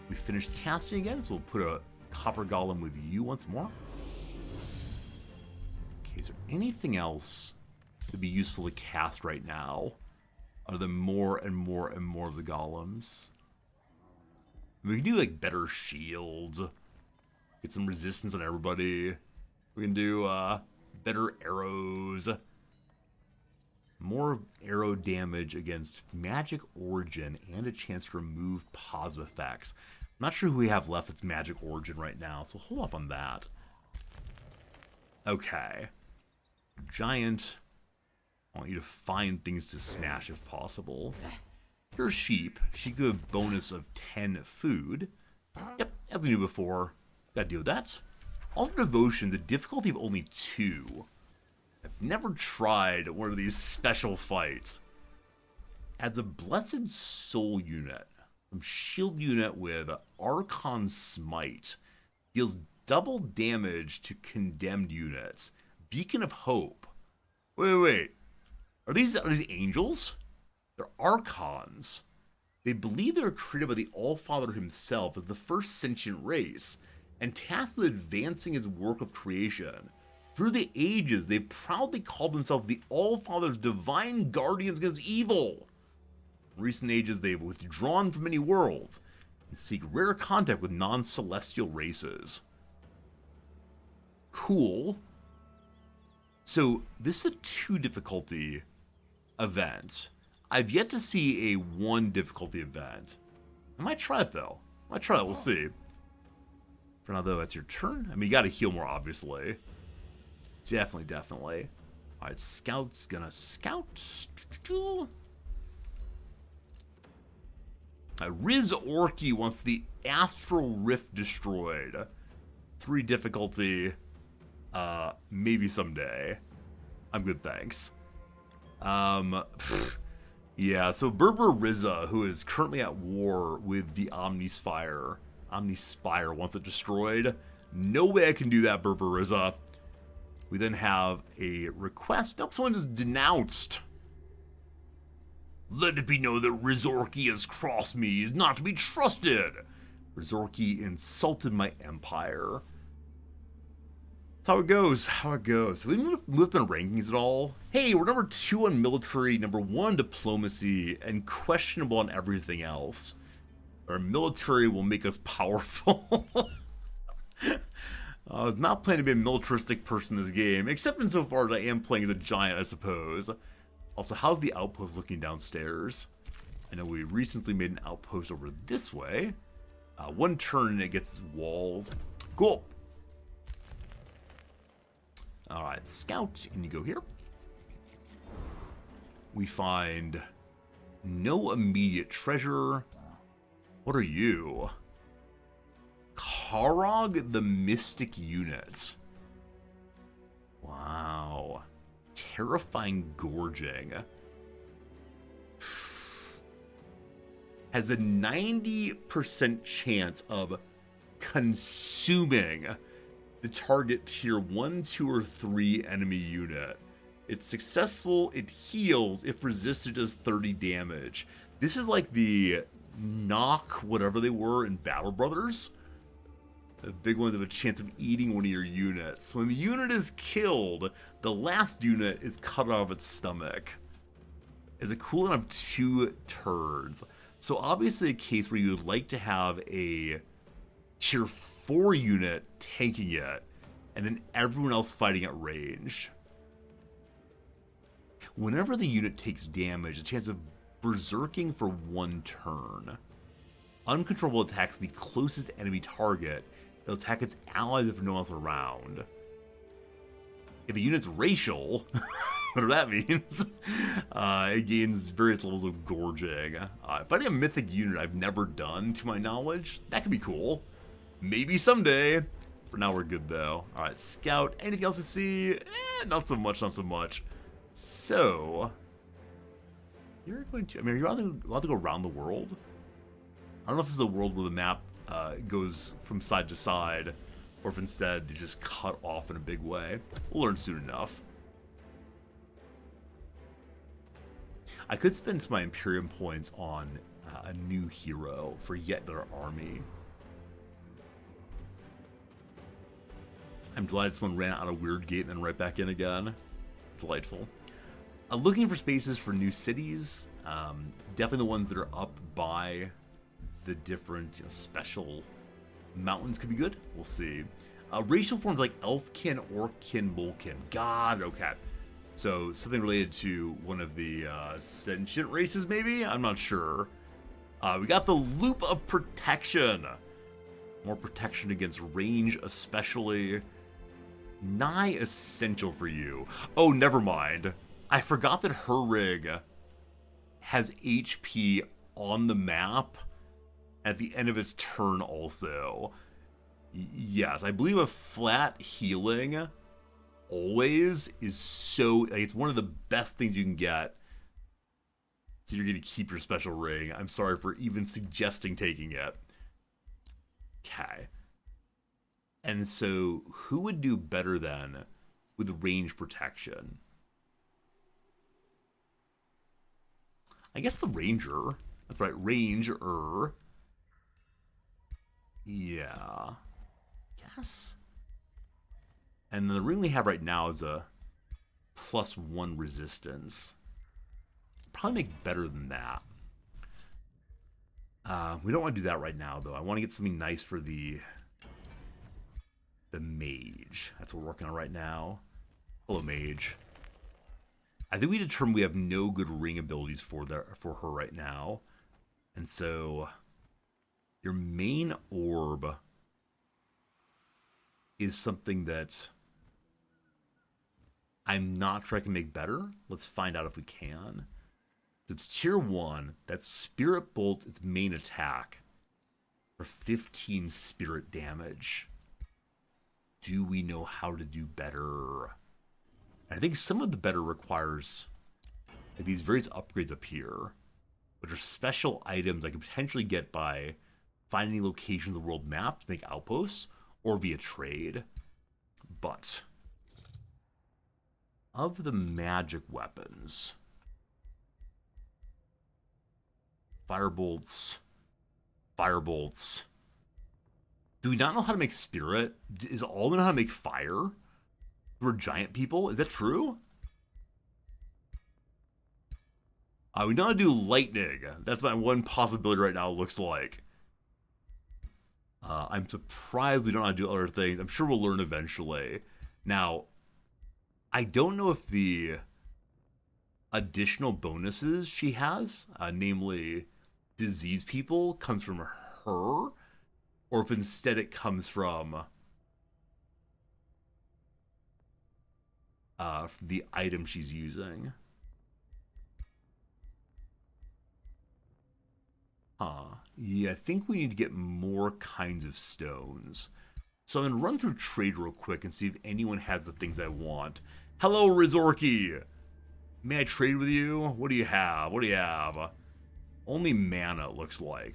We finished casting again, so we'll put a copper golem with you once more. Okay, is there anything else that'd be useful to cast right now? Are there more and more and more of the golems? We can do like better shields. Get some resistance on everybody. We can do better arrows. More arrow damage against magic origin and a chance to remove positive effects. I'm not sure who we have left that's magic origin right now, so hold off on that. Okay. Giant. I want you to find things to smash if possible. Here's sheep. She could have bonus of 10 food. Yep, as we knew before. Gotta deal with that. Altar Devotion's a difficulty of only 2. I've never tried one of these special fights. Adds a Blessed Soul unit. From shield unit with Archon Smite. Deals double damage to condemned units. Beacon of Hope. Wait. Are these angels? They're Archons. They believe they were created by the Allfather himself as the first sentient race, and tasked with advancing his work of creation. Through the ages, they've proudly called themselves the Allfather's divine guardians against evil. In recent ages, they've withdrawn from many worlds and seek rare contact with non-celestial races. Cool. So, this is a 2 difficulty event. I've yet to see a 1 difficulty event. I might try it, though. We'll see. For now, though, that's your turn. I mean, you gotta heal more, obviously. Definitely. Alright, Scout's gonna scout. Riz Orky wants the Astral Rift destroyed. 3 difficulty. Maybe someday. I'm good, thanks. Yeah, so Berber Rizza, who is currently at war with the Omnispire, wants it destroyed. No way I can do that, Berber Rizza. We then have a request. Nope, someone is denounced. Let it be known that Rizorki has crossed me. He is not to be trusted. Rizorki insulted my empire. That's how it goes. We didn't move up in rankings at all. Hey, we're number 2 on military, number 1 diplomacy, and questionable on everything else. Our military will make us powerful. I was not planning to be a militaristic person in this game, except insofar as I am playing as a giant, I suppose. Also, how's the outpost looking downstairs? I know we recently made an outpost over this way. 1 turn and it gets its walls. Cool. Alright, Scout, can you go here? We find No immediate treasure. What are you? Karog the Mystic Unit. Wow. Terrifying Gorging. Has a 90% chance of consuming the target tier 1, 2, or 3 enemy unit. It's successful, it heals, if resisted does 30 damage. This is like the knock whatever they were in Battle Brothers. The big ones have a chance of eating one of your units. When the unit is killed, the last unit is cut out of its stomach. Is a cooldown of 2 turns. So obviously a case where you would like to have a tier 4 unit tanking it, and then everyone else fighting at ranged. Whenever the unit takes damage, a chance of berserking for 1 turn. Uncontrollable attacks the closest enemy target. It'll attack its allies if no one else around. If a unit's racial, whatever that means, it gains various levels of gorging. Fighting a mythic unit I've never done, to my knowledge, that could be cool. Maybe someday. For now, we're good, though. Alright, Scout. Anything else to see? Not so much, not so much. So, you're going to... I mean, are you allowed to go around the world? I don't know if this is a world where the map goes from side to side, or if instead they just cut off in a big way. We'll learn soon enough. I could spend my Imperium points on a new hero for yet another army. I'm delighted this one ran out of Weird Gate and then right back in again. Delightful. Looking for spaces for new cities. Definitely the ones that are up by the different special mountains could be good. We'll see. Racial forms like Elfkin, Orckin, Molkin. God, okay. So something related to one of the sentient races, maybe? I'm not sure. We got the Loop of Protection. More protection against range, especially. Nigh essential for you. Oh, never mind. I forgot that her rig has HP on the map at the end of its turn also. Yes, I believe a flat healing always is so... Like, it's one of the best things you can get. So you're going to keep your special ring. I'm sorry for even suggesting taking it. Okay. And so, who would do better then with range protection? I guess the Ranger. That's right, Ranger. Yeah. Yes. And the ring we have right now is a +1 resistance. Probably make better than that. We don't want to do that right now, though. I want to get something nice for the mage. That's what we're working on right now. Hello, mage. I think we determined we have no good ring abilities for her right now. And so your main orb is something that I'm not sure I can make better. Let's find out if we can. So it's tier 1. That's Spirit Bolt, its main attack, for 15 spirit damage. Do we know how to do better? I think some of the better requires like these various upgrades up here, which are special items I can potentially get by finding locations of the world map to make outposts or via trade. But of the magic weapons, Firebolts. Do we not know how to make spirit? Is all we know how to make fire? We're giant people? Is that true? We know how to do lightning. That's my one possibility right now, it looks like. I'm surprised we don't know how to do other things. I'm sure we'll learn eventually. Now, I don't know if the additional bonuses she has, namely disease people, comes from her, or if instead it comes from the item she's using. Yeah, I think we need to get more kinds of stones. So I'm going to run through trade real quick and see if anyone has the things I want. Hello, Rizorki! May I trade with you? What do you have? What do you have? Only mana, it looks like.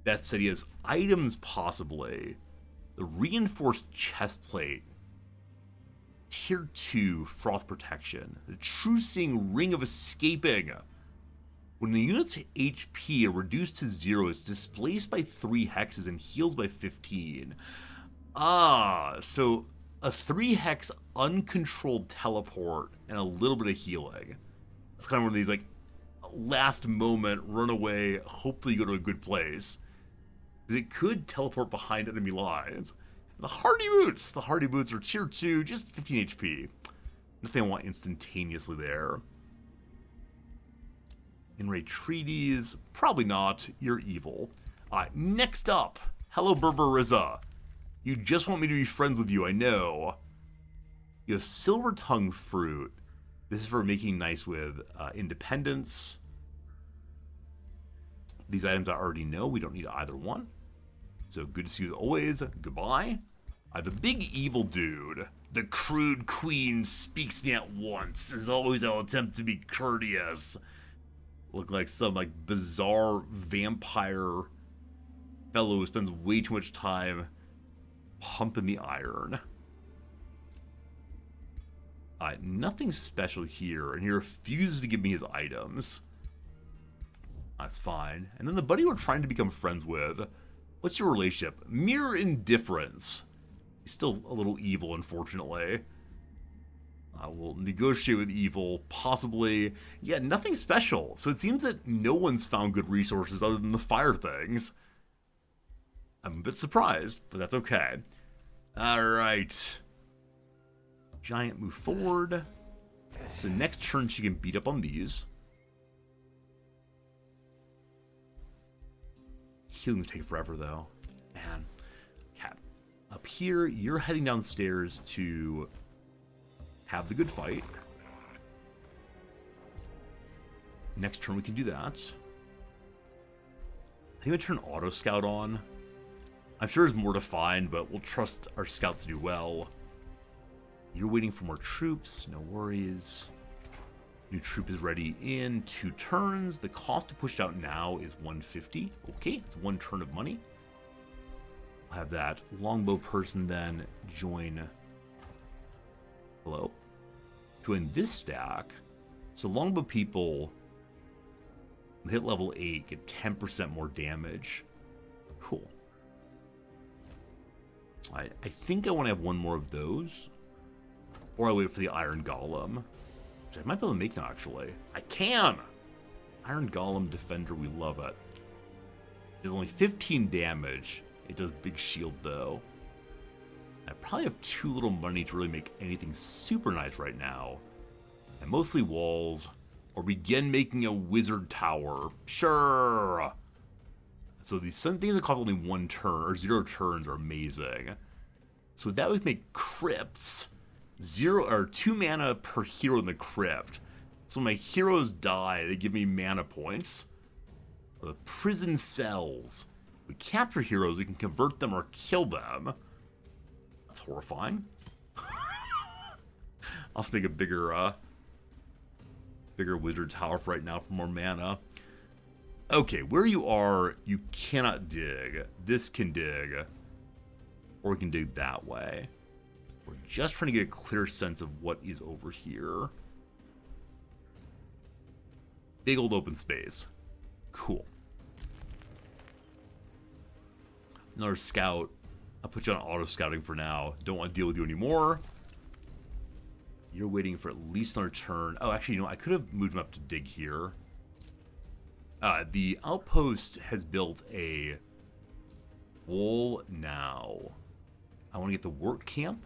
That said, he has items, possibly. The reinforced chestplate. Tier 2, Froth Protection. The True Seeing Ring of Escaping. When the unit's HP are reduced to 0, it's displaced by 3 hexes and heals by 15. Ah, so a 3-hex uncontrolled teleport and a little bit of healing. It's kind of one of these, like, last moment, run away, hopefully you go to a good place. Because it could teleport behind enemy lines. The Hardy Boots! The Hardy Boots are tier 2, just 15 HP. Nothing I want instantaneously there. In-raid treaties, probably not. You're evil. Next up, hello Berberizza. You just want me to be friends with you, I know. You have Silver Tongue Fruit. This is for making nice with independence. These items I already know. We don't need either one. So good to see you as always. Goodbye. The big evil dude. The crude queen speaks me at once. As always, I'll attempt to be courteous. Look like some like bizarre vampire fellow who spends way too much time pumping the iron. Nothing special here, and he refuses to give me his items. That's fine. And then the buddy we're trying to become friends with. What's your relationship? Mere indifference. He's still a little evil, unfortunately. We'll negotiate with evil, possibly. Yeah, nothing special. So it seems that no one's found good resources other than the fire things. I'm a bit surprised, but that's okay. Alright. Giant move forward. So next turn she can beat up on these. Healing will take forever, though. Man. Cat. Up here, you're heading downstairs to have the good fight. Next turn we can do that. I think I turn Auto Scout on. I'm sure there's more to find, but we'll trust our scouts to do well. You're waiting for more troops, no worries. New troop is ready in 2 turns. The cost to push out now is 150. Okay, it's 1 turn of money. I'll have that longbow person then join. Hello? Join this stack. So longbow people hit level 8, get 10% more damage. Cool. I think I want to have 1 more of those. Or I wait for the Iron Golem. Which I might be able to make now, actually. I can! Iron Golem Defender, we love it. It's only 15 damage. It does big shield, though. I probably have too little money to really make anything super nice right now. And mostly walls. Or begin making a wizard tower. Sure! So these some things that cost only 1 turn, or 0 turns, are amazing. So that would make crypts 0 or 2 mana per hero in the crypt. So when my heroes die, they give me mana points. Or the prison cells. We capture heroes, we can convert them or kill them. That's horrifying. I'll just make a bigger wizard tower for right now for more mana. Okay, where you are, you cannot dig. This can dig. Or we can dig that way. We're just trying to get a clear sense of what is over here. Big old open space. Cool. Another scout. I'll put you on auto scouting for now. Don't want to deal with you anymore. You're waiting for at least another turn. Oh, actually, you know, I could have moved him up to dig here. The outpost has built a wall now. I want to get the work camp.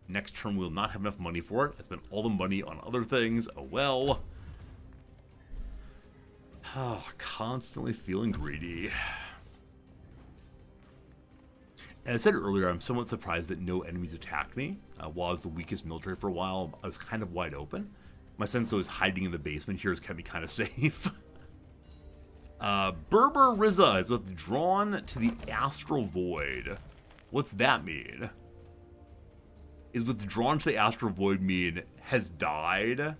Next turn, we will not have enough money for it. I spent all the money on other things. Oh, well. Oh, constantly feeling greedy. As I said earlier, I'm somewhat surprised that no enemies attacked me. While I was the weakest military for a while, I was kind of wide open. My sense, though, is hiding in the basement here has kept me kind of safe. Berber Riza is withdrawn to the astral void. What's that mean? Is withdrawn to the astral void mean has died?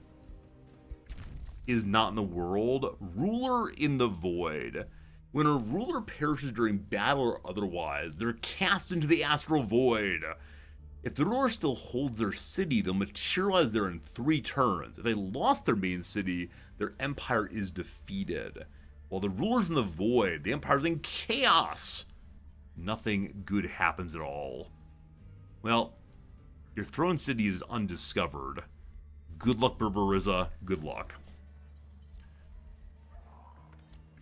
Is not in the world? Ruler in the void. When a ruler perishes during battle or otherwise, they're cast into the astral void. If the ruler still holds their city, they'll materialize there in 3 turns. If they lost their main city, their empire is defeated. While the ruler's in the void, the empire's in chaos. Nothing good happens at all. Well, your throne city is undiscovered. Good luck, Berber Riza. Good luck.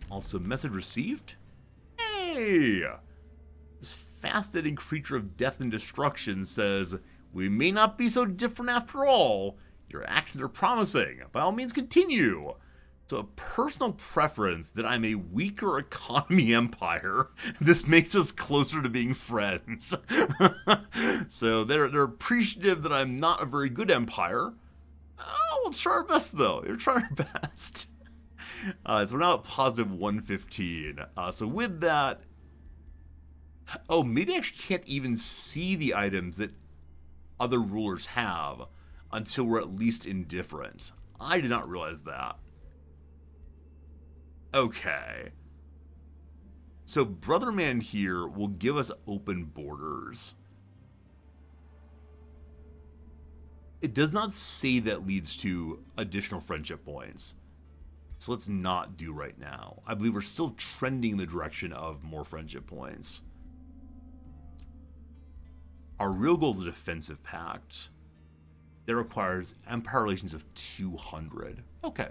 Also, message received? Hey! This fascinating creature of death and destruction says, we may not be so different after all. Your actions are promising. By all means, continue. So a personal preference that I'm a weaker economy empire. This makes us closer to being friends. So they're appreciative that I'm not a very good empire. Oh, we'll try our best though. You're trying our best. So we're now at positive 115. So with that, oh, maybe I actually can't even see the items that other rulers have until we're at least indifferent. I did not realize that. Okay. So Brother Man here will give us open borders. It does not say that leads to additional friendship points. So let's not do right now. I believe we're still trending in the direction of more friendship points. Our real goal is a defensive pact. That requires empire relations of 200. Okay.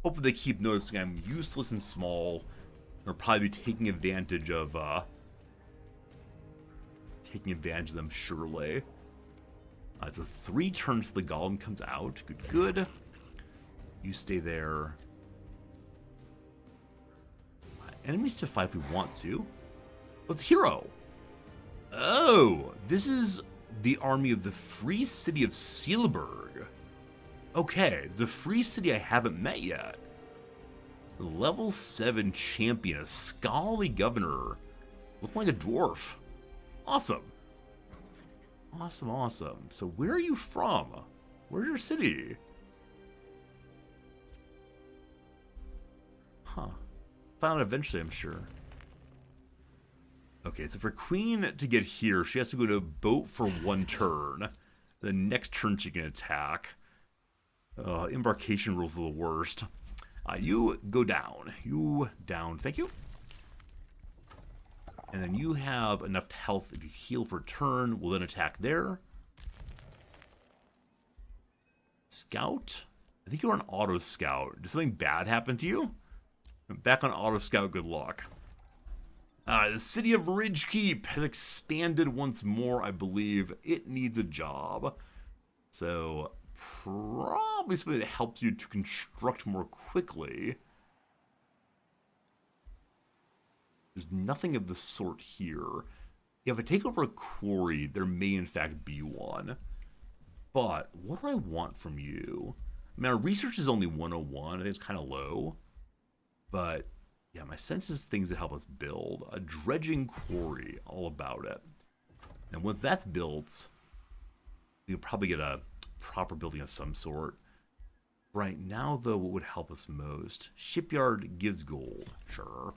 Hopefully they keep noticing I'm useless and small. They'll probably be taking advantage of them surely. So 3 turns till the golem comes out. Good, good. You stay there. Enemies to fight if we want to. Let's hero. Oh, this is the army of the Free City of Seelberg. Okay, the Free City I haven't met yet. Level 7 champion, a scholarly governor. Looking like a dwarf. Awesome. Awesome, awesome. So where are you from? Where's your city? Huh. Found it eventually, I'm sure. Okay, so for Queen to get here, she has to go to a boat for 1 turn. The next turn she can attack. Embarkation rules are the worst. You go down. You down. Thank you. And then you have enough health if you heal for a turn. We'll then attack there. Scout? I think you're on auto scout. Did something bad happen to you? Back on auto scout, good luck. The city of Ridgekeep has expanded once more, I believe. It needs a job. So, probably something that helps you to construct more quickly. There's nothing of the sort here. If I take over a quarry, there may in fact be one. But, what do I want from you? I mean, our research is only 101. I think it's kind of low. But, yeah, my sense is things that help us build. A dredging quarry, all about it. And once that's built, we'll probably get a proper building of some sort. Right now, though, what would help us most? Shipyard gives gold. Sure.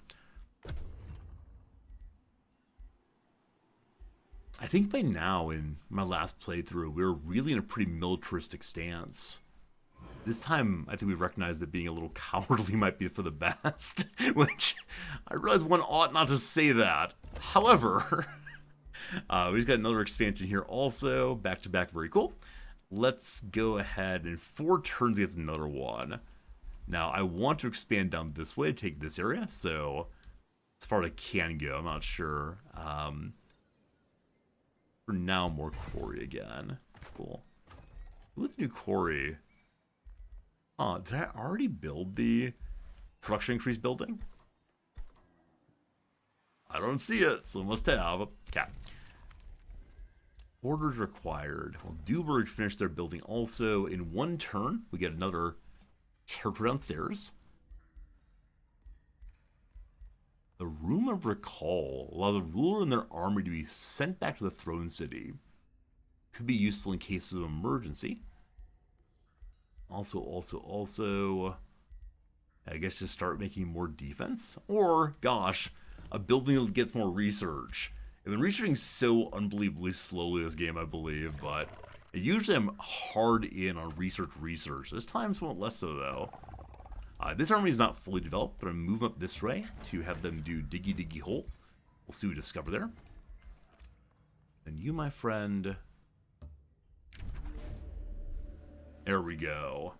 I think by now, in my last playthrough, we were really in a pretty militaristic stance. This time, I think we recognized that being a little cowardly might be for the best, which I realize one ought not to say that. However, we've got another expansion here also, back to back, very cool. Let's go ahead and 4 turns against another one. Now, I want to expand down this way to take this area, so as far as I can go, I'm not sure. For now, more quarry again. Cool. With new quarry. Oh, did I already build the production increase building? I don't see it, so must have. Okay. Orders required. Well, Duberg finished their building also. In 1 turn, we get another territory downstairs. The Room of Recall allows the ruler and their army to be sent back to the throne city. Could be useful in cases of emergency. Also, I guess just start making more defense? Or, gosh, a building that gets more research. I've been researching so unbelievably slowly this game, I believe, but usually I'm hard in on research. This time somewhat less so, though. This army is not fully developed, but I'm moving up this way to have them do diggy hole. We'll see what we discover there. And you, my friend... There we go.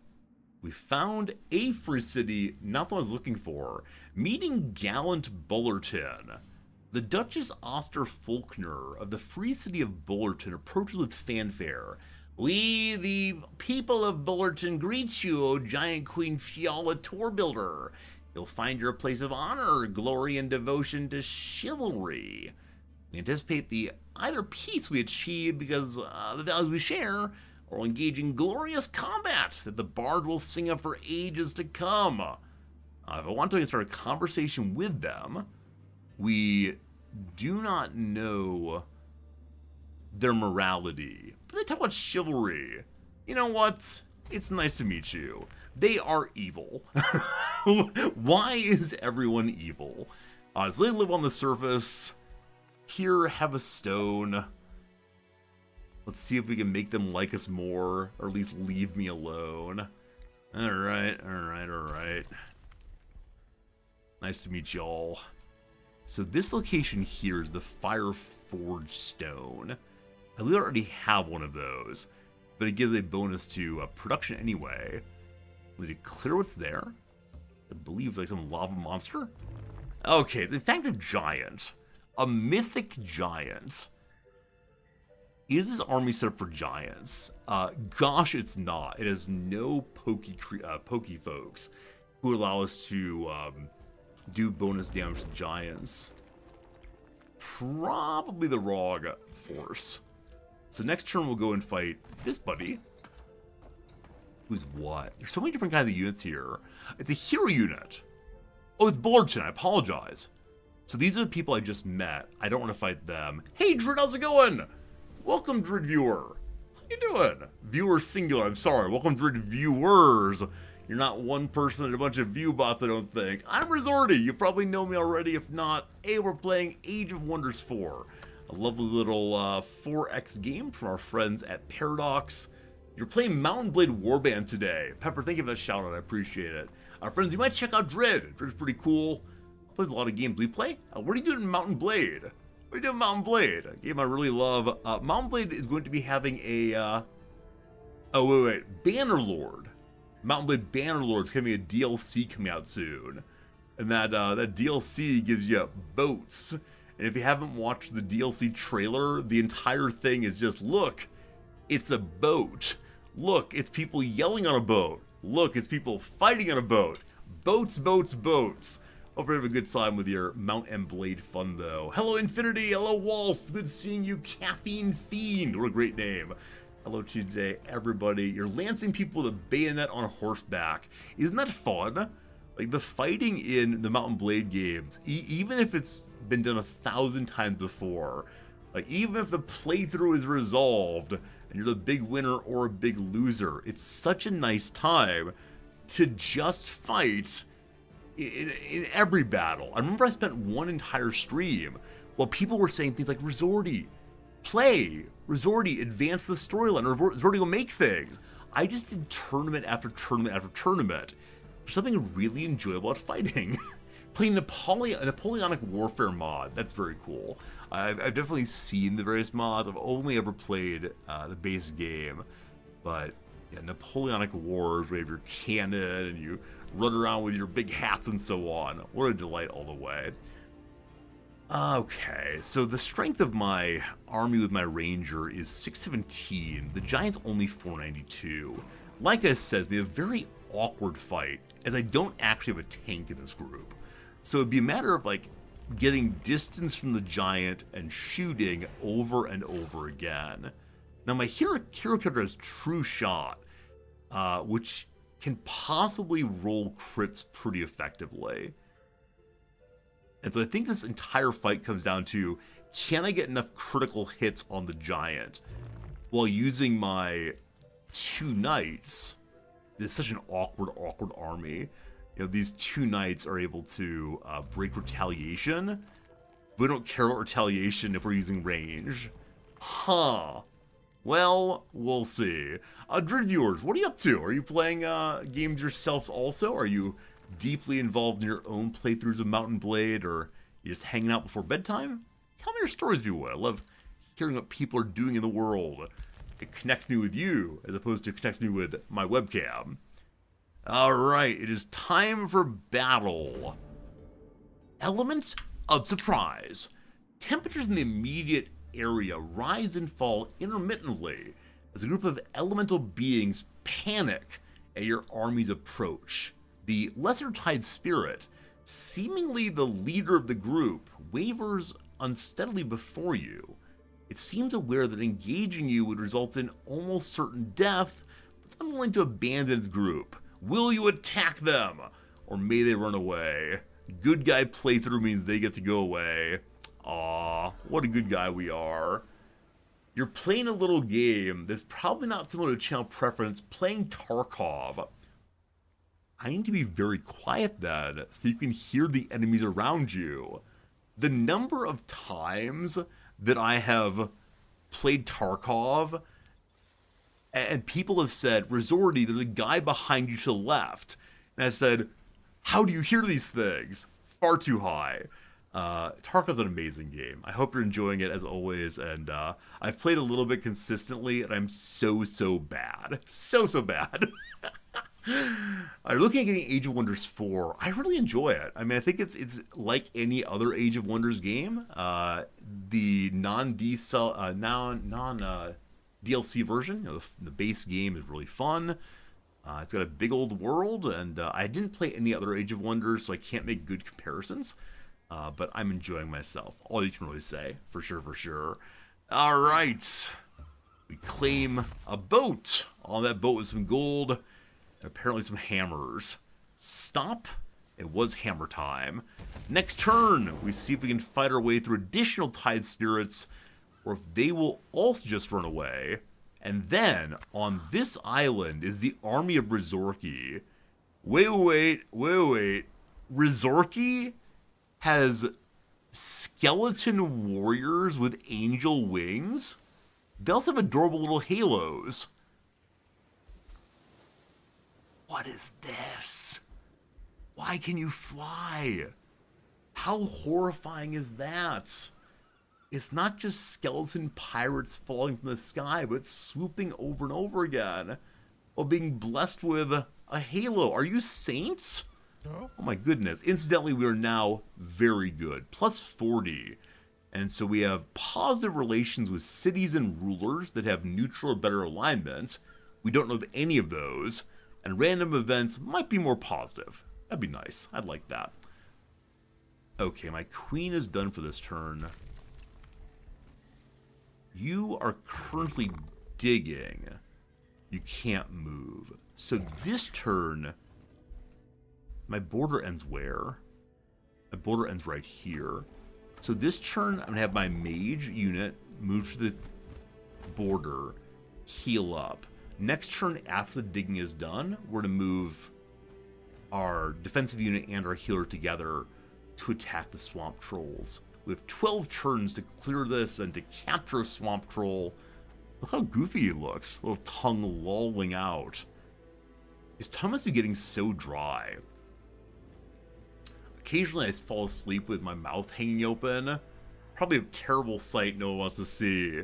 We found a free city, not the one I was looking for. Meeting gallant Bullerton. The Duchess Oster Faulkner of the free city of Bullerton approaches with fanfare. We, the people of Bullerton, greet you, O giant Queen Fiala Torbuilder. You'll find your place of honor, glory, and devotion to chivalry. We anticipate the either peace we achieve because the values we share, or engage in glorious combat that the bard will sing of for ages to come. If I want to start a conversation with them, we do not know their morality, but they talk about chivalry. You know what? It's nice to meet you. They are evil. Why is everyone evil? So they live on the surface. Here, have a stone. Let's see if we can make them like us more, or at least leave me alone. Alright. Nice to meet y'all. So this location here is the Fire Forge Stone. I literally already have one of those, but it gives a bonus to production anyway. We need to clear what's there. I believe it's like some lava monster. Okay, it's in fact a giant. A mythic giant. Is this army set up for giants? Gosh, it's not. It has no pokey folks who allow us to do bonus damage to giants. Probably the wrong force. So next turn we'll go and fight this buddy. Who's what? There's so many different kinds of units here. It's a hero unit. Oh, it's Bullerton. I apologize. So these are the people I just met. I don't want to fight them. Hey, Drid, how's it going? Welcome, Drid Viewer. How you doing? Viewer singular, I'm sorry. Welcome, Drid Viewers. You're not one person and a bunch of view bots, I don't think. I'm Resorty. You probably know me already. If not, hey, we're playing Age of Wonders 4. A lovely little 4X game from our friends at Paradox. You're playing Mountain Blade Warband today. Pepper, thank you for that shout out. I appreciate it. Friends, you might check out Drid. Drid's pretty cool. Plays a lot of games we play. What are you doing in Mountain Blade? What are you doing in Mountain Blade? A game I really love. Mountain Blade is going to be having a... Bannerlord. Mountain Blade Bannerlord's going to be a DLC coming out soon. And that DLC gives you boats. And if you haven't watched the DLC trailer, the entire thing is just, look, it's a boat. Look, it's people yelling on a boat. Look, it's people fighting on a boat. Boats, boats, boats. Hope you have a good time with your Mount and Blade fun, though. Hello, Infinity. Hello, Walls. Good seeing you, Caffeine Fiend. What a great name. Hello to you today, everybody. You're lancing people with a bayonet on horseback. Isn't that fun? Like, the fighting in the Mount and Blade games, even if it's been done 1,000 times before, like, even if the playthrough is resolved, and you're the big winner or a big loser, it's such a nice time to just fight in every battle. I remember I spent one entire stream while people were saying things like, Resorty, play, Resorty, advance the storyline, Resorty will make things. I just did tournament after tournament after tournament. There's something really enjoyable about fighting. Playing a Napoleonic Warfare mod, that's very cool. I've definitely seen the various mods. I've only ever played the base game, but yeah, Napoleonic Wars, where you have your cannon and you run around with your big hats and so on. What a delight all the way. Okay, so the strength of my army with my ranger is 617. The giant's only 492. Like I said, it's been a very awkward fight, as I don't actually have a tank in this group. So it'd be a matter of like getting distance from the giant and shooting over and over again. Now my hero character has True Shot, which can possibly roll crits pretty effectively. And so I think this entire fight comes down to, can I get enough critical hits on the giant while using my 2 knights? This is such an awkward army. You know, these 2 knights are able to break retaliation. We don't care about retaliation if we're using range. Huh. Well, we'll see. Drid viewers, what are you up to? Are you playing games yourself also? Are you deeply involved in your own playthroughs of Mount & Blade, or you just hanging out before bedtime? Tell me your stories if you would. I love hearing what people are doing in the world. It connects me with you, as opposed to connects me with my webcam. Alright, it is time for battle. Element of surprise. Temperatures in the immediate area rise and fall intermittently as a group of elemental beings panic at your army's approach. The Lesser Tide Spirit, seemingly the leader of the group, wavers unsteadily before you. It seems aware that engaging you would result in almost certain death, but it's unwilling to abandon its group. Will you attack them, or may they run away? Good guy playthrough means they get to go away. Aw, what a good guy we are. You're playing a little game that's probably not similar to channel preference, playing Tarkov. I need to be very quiet then, so you can hear the enemies around you. The number of times that I have played Tarkov, and people have said, Resorty, there's a guy behind you to the left. And I said, how do you hear these things? Far too high. Tarkov's an amazing game. I hope you're enjoying it as always, and I've played a little bit consistently, and I'm so bad. So bad. I'm looking at getting Age of Wonders 4. I really enjoy it. I mean, I think it's like any other Age of Wonders game. The DLC version, you know, the base game is really fun. It's got a big old world, and I didn't play any other Age of Wonders, so I can't make good comparisons. But I'm enjoying myself. All you can really say, for sure. All right, we claim a boat. On that boat was some gold, and apparently some hammers. Stop. It was hammer time. Next turn, we see if we can fight our way through additional Tide Spirits, or if they will also just run away. And then, on this island, is the army of Rizorki. Wait. Rizorki has skeleton warriors with angel wings? They also have adorable little halos. What is this? Why can you fly? How horrifying is that? It's not just skeleton pirates falling from the sky, but swooping over and over again while being blessed with a halo. Are you saints? Oh my goodness. Incidentally, we are now very good. Plus 40. And so we have positive relations with cities and rulers that have neutral or better alignment. We don't know of any of those. And random events might be more positive. That'd be nice. I'd like that. Okay, my queen is done for this turn. You are currently digging. You can't move. So this turn, my border ends where? My border ends right here. So this turn, I'm going to have my mage unit move to the border, heal up. Next turn, after the digging is done, we're going to move our defensive unit and our healer together to attack the swamp trolls. We have 12 turns to clear this and to capture a swamp troll. Look how goofy he looks. Little tongue lolling out. His tongue must be getting so dry. Occasionally I fall asleep with my mouth hanging open. Probably a terrible sight no one wants to see.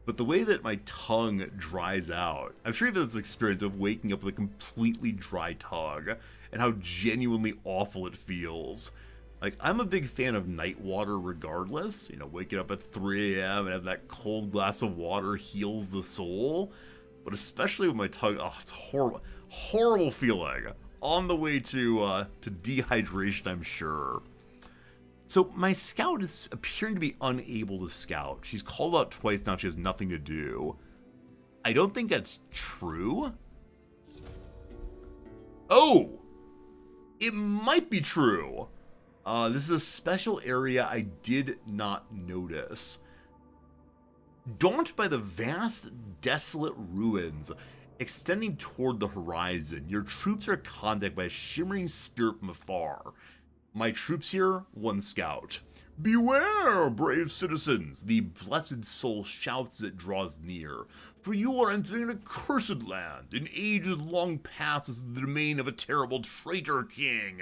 But the way that my tongue dries out, I'm sure you've had this experience of waking up with a completely dry tongue and how genuinely awful it feels. Like, I'm a big fan of night water regardless. You know, waking up at 3 a.m. and having that cold glass of water heals the soul. But especially with my tongue, oh, it's horrible. Horrible feeling. On the way to dehydration, I'm sure. So my scout is appearing to be unable to scout. She's called out twice now. She has nothing to do. I don't think that's true. Oh! It might be true. This is a special area I did not notice. Daunted by the vast, desolate ruins extending toward the horizon, your troops are contacted by a shimmering spirit from afar. My troops here, one scout. Beware, brave citizens, the blessed soul shouts as it draws near, for you are entering an accursed land, in ages long past as the domain of a terrible traitor king.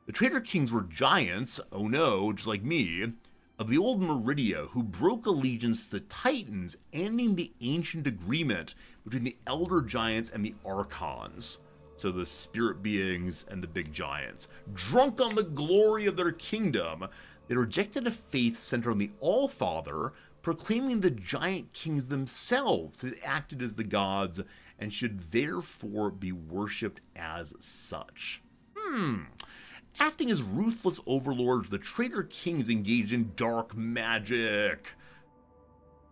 The traitor kings were giants, oh no, just like me, of the old Meridia, who broke allegiance to the Titans, ending the ancient agreement between the Elder Giants and the Archons. So the spirit beings and the big giants. Drunk on the glory of their kingdom, they rejected a faith centered on the All-Father, proclaiming the giant kings themselves had acted as the gods and should therefore be worshipped as such. Acting as ruthless overlords, the traitor kings engaged in dark magic,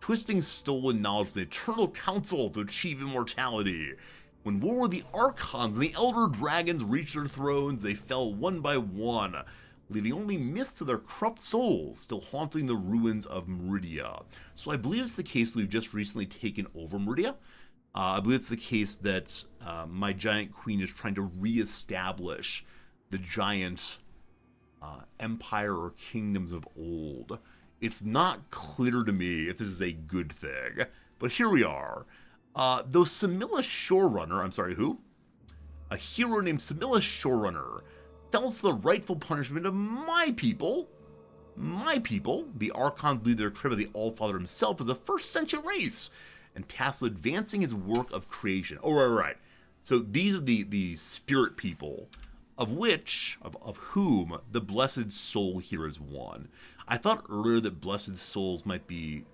twisting stolen knowledge from the Eternal Council to achieve immortality. When war with the Archons and the Elder Dragons reached their thrones, they fell one by one, leaving only myths of their corrupt souls still haunting the ruins of Meridia. So I believe it's the case we've just recently taken over Meridia. I believe it's the case that my giant queen is trying to reestablish the giant empire or kingdoms of old. It's not clear to me if this is a good thing, but here we are. Though Samilla's Shorerunner, I'm sorry, who? A hero named Samilla's Shorerunner fell to the rightful punishment of my people. The Archons believe they're created by the All-Father himself as a first sentient race, and tasked with advancing his work of creation. Oh, right. So these are the spirit people, of whom the Blessed Soul here is one. I thought earlier that Blessed Souls might be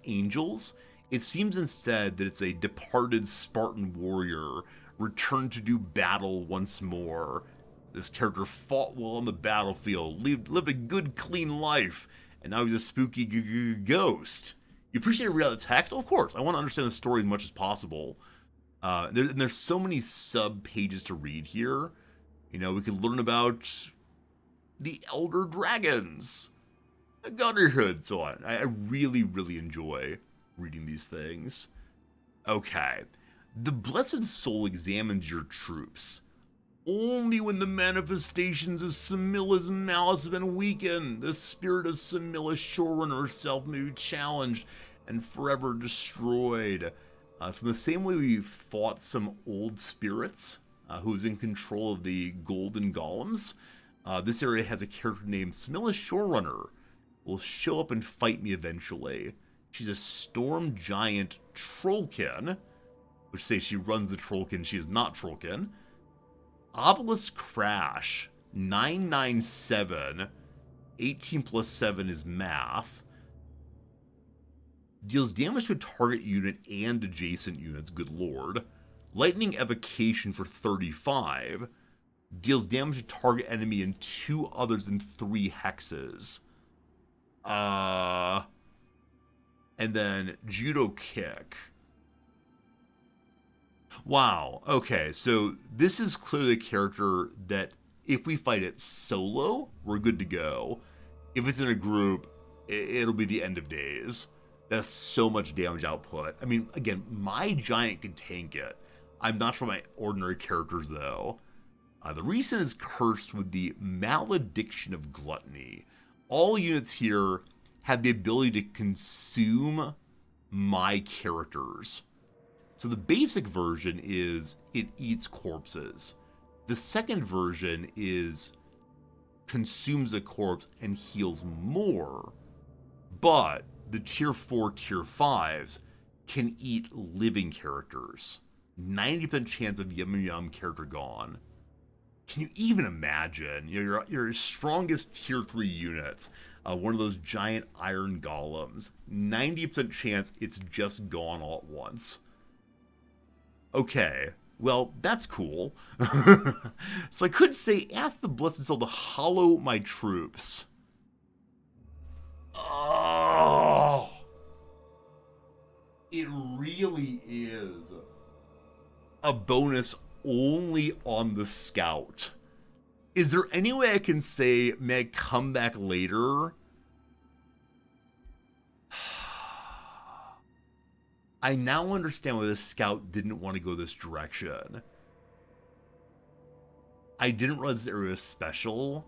angels. It seems instead that it's a departed Spartan warrior returned to do battle once more. This character fought well on the battlefield, lived a good, clean life, and now he's a spooky ghost. You appreciate reading out the text? Of course. I want to understand the story as much as possible. There's so many sub-pages to read here. You know, we could learn about the Elder Dragons, the Godherhood, so on. I really, really enjoy reading these things. Okay. The Blessed Soul examines your troops. Only when the manifestations of Samilla's malice have been weakened, the spirit of Samilla's Shorerunner herself may be challenged and forever destroyed. So in the same way we fought some old spirits, who was in control of the golden golems, this area has a character named Samilla's Shorerunner, will show up and fight me eventually. She's a storm giant trollkin, which says she runs the trollkin, she is not trollkin. Obelisk Crash, 997, 18 plus 7 is math. Deals damage to a target unit and adjacent units, good lord. Lightning Evocation for 35. Deals damage to target enemy and 2 others in 3 hexes. And then Judo Kick. Wow, okay, so this is clearly a character that if we fight it solo, we're good to go. If it's in a group, it'll be the end of days. That's so much damage output. I mean, again, my giant can tank it. I'm not sure my ordinary characters, though. The recent is cursed with the malediction of gluttony. All units here have the ability to consume my characters. So the basic version is it eats corpses. The second version is consumes a corpse and heals more. But the tier 4, tier 5s can eat living characters. 90% chance of Yum Yum character gone. Can you even imagine? You know, your strongest tier 3 units, one of those giant iron golems, 90% chance it's just gone all at once. Okay, well, that's cool. So I could say, ask the Blessed Soul to hollow my troops. Oh! It really is a bonus only on the scout. Is there any way I can say, may I come back later? I now understand why the scout didn't want to go this direction. I didn't realize this area was special.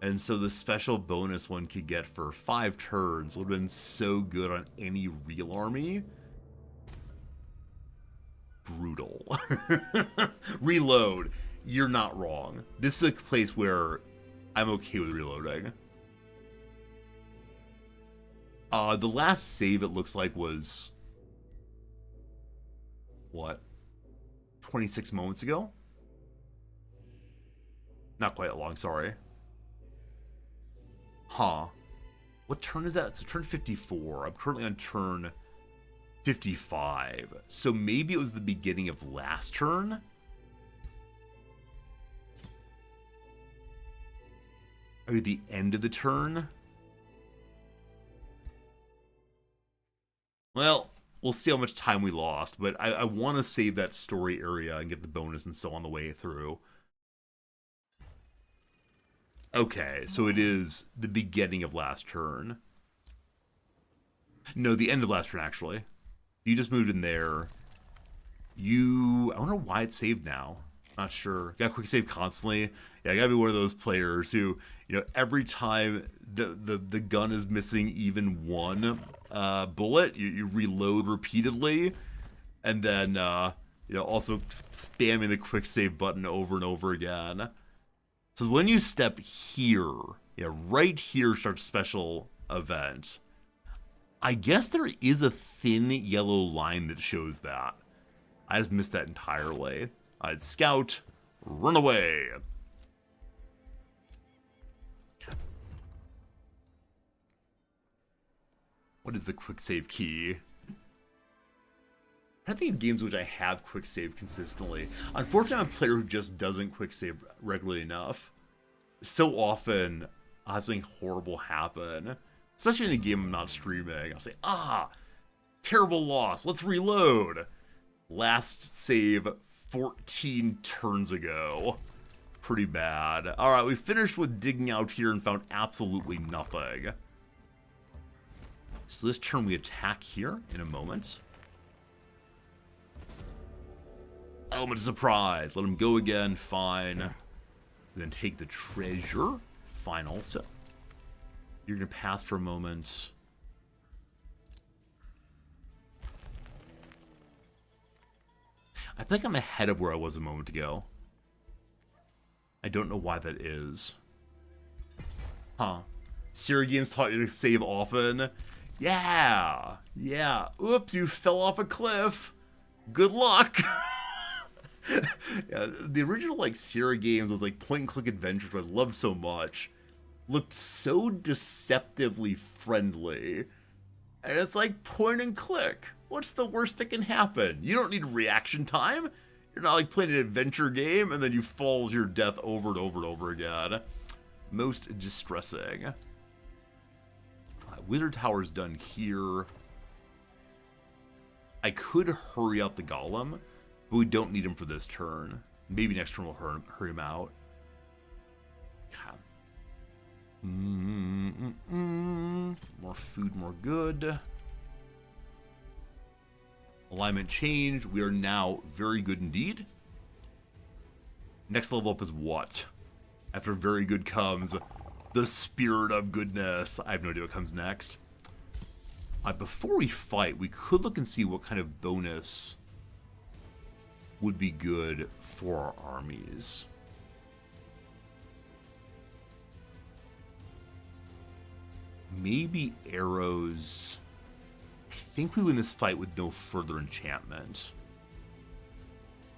And so the special bonus one could get for 5 turns would have been so good on any real army. Brutal. Reload. You're not wrong. This is a place where I'm okay with reloading. The last save, it looks like, was... what? 26 moments ago? Not quite that long, sorry. Huh. What turn is that? It's turn 54. I'm currently on turn 55. So maybe it was the beginning of last turn? Or the end of the turn? Well, we'll see how much time we lost, but I want to save that story area and get the bonus and so on the way through. Okay, so it is the beginning of last turn. No, the end of last turn, actually. You just moved in there. I wonder why it's saved now. Not sure. Got quick save constantly. Yeah, I gotta be one of those players who, every time the gun is missing even one bullet, you reload repeatedly, and then also spamming the quick save button over and over again. So when you step here, right here starts special event. I guess there is a thin yellow line that shows that. I just missed that entirely. Scout, run away. What is the quick save key? I think of games which I have quick save consistently. Unfortunately, I'm a player who just doesn't quick save regularly enough. So often, I'll have something horrible happen. Especially in a game I'm not streaming. I'll say, terrible loss, let's reload. Last save 14 turns ago. Pretty bad. Alright, we finished with digging out here and found absolutely nothing. So this turn we attack here in a moment. Element of surprise. Let him go again. Fine. Then take the treasure. Fine also. You're going to pass for a moment. I think I'm ahead of where I was a moment ago. I don't know why that is. Huh. Sierra Games taught you to save often. Yeah. Yeah. Oops, you fell off a cliff. Good luck. Yeah, the original Sierra Games was point-and-click adventures, which I loved so much. Looked so deceptively friendly. And it's like point-and-click. What's the worst that can happen? You don't need reaction time. You're not playing an adventure game and then you fall to your death over and over and over again. Most distressing. Wizard Tower's done here. I could hurry out the Golem, but we don't need him for this turn. Maybe next turn we'll hurry him out. More food, more good. Alignment change. We are now very good indeed. Next level up is what? After very good comes the spirit of goodness. I have no idea what comes next. Before we fight, we could look and see what kind of bonus would be good for our armies. Maybe arrows. I think we win this fight with no further enchantment.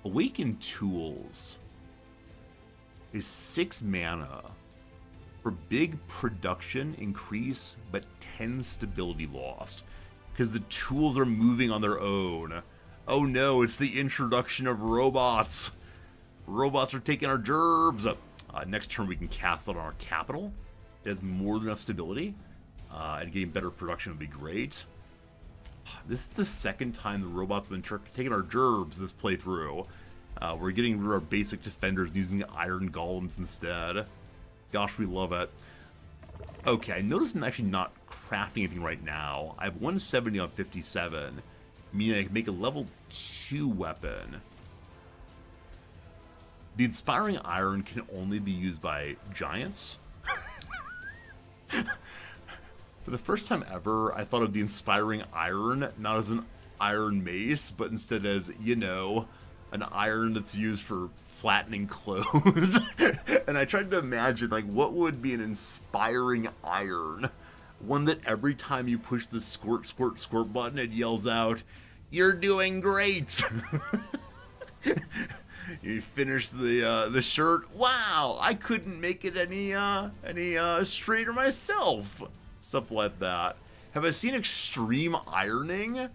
Awakened Tools is 6 mana for big production increase, but 10 stability lost. Because the tools are moving on their own. Oh no, it's the introduction of robots. Robots are taking our gerbs. Next turn we can cast that on our capital. It has more than enough stability. And getting better production would be great. This is the second time the robots have been taking our gerbs this playthrough. We're getting rid of our basic defenders and using the iron golems instead. Gosh, we love it. Okay, I noticed I'm actually not crafting anything right now. I have 170 on 57, meaning I can make a level 2 weapon. The Inspiring Iron can only be used by giants. For the first time ever, I thought of the Inspiring Iron not as an iron mace, but instead as, you know, an iron that's used for flattening clothes. And I tried to imagine, like, what would be an inspiring iron? One that every time you push the squirt, squirt, squirt button, it yells out, "You're doing great!" You finish the shirt. Wow, I couldn't make it any straighter myself. Stuff like that. Have I seen extreme ironing?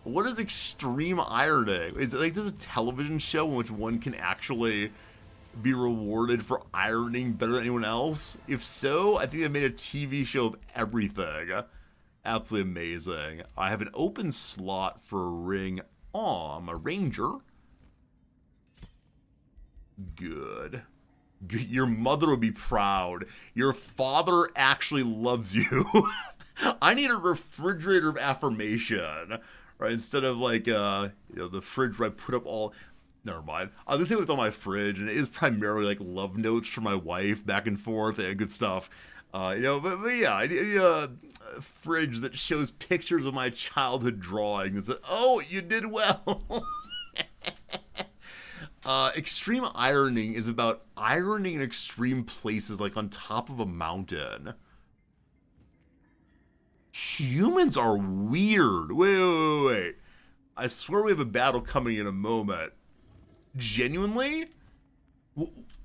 What is extreme ironing? Is it like this is a television show in which one can actually be rewarded for ironing better than anyone else? If so, I think they made a TV show of everything. Absolutely amazing. I have an open slot for a ring. Oh, I'm a ranger. Good. Your mother would be proud. Your father actually loves you. I need a refrigerator of affirmation. Right, instead of like the fridge where I put up all. Never mind. I was gonna say what's on my fridge, and it is primarily like love notes from my wife back and forth and good stuff. But yeah, I need a fridge that shows pictures of my childhood drawing and says, "Oh, you did well." Extreme ironing is about ironing in extreme places, like on top of a mountain. Humans are weird. Wait. I swear we have a battle coming in a moment. Genuinely?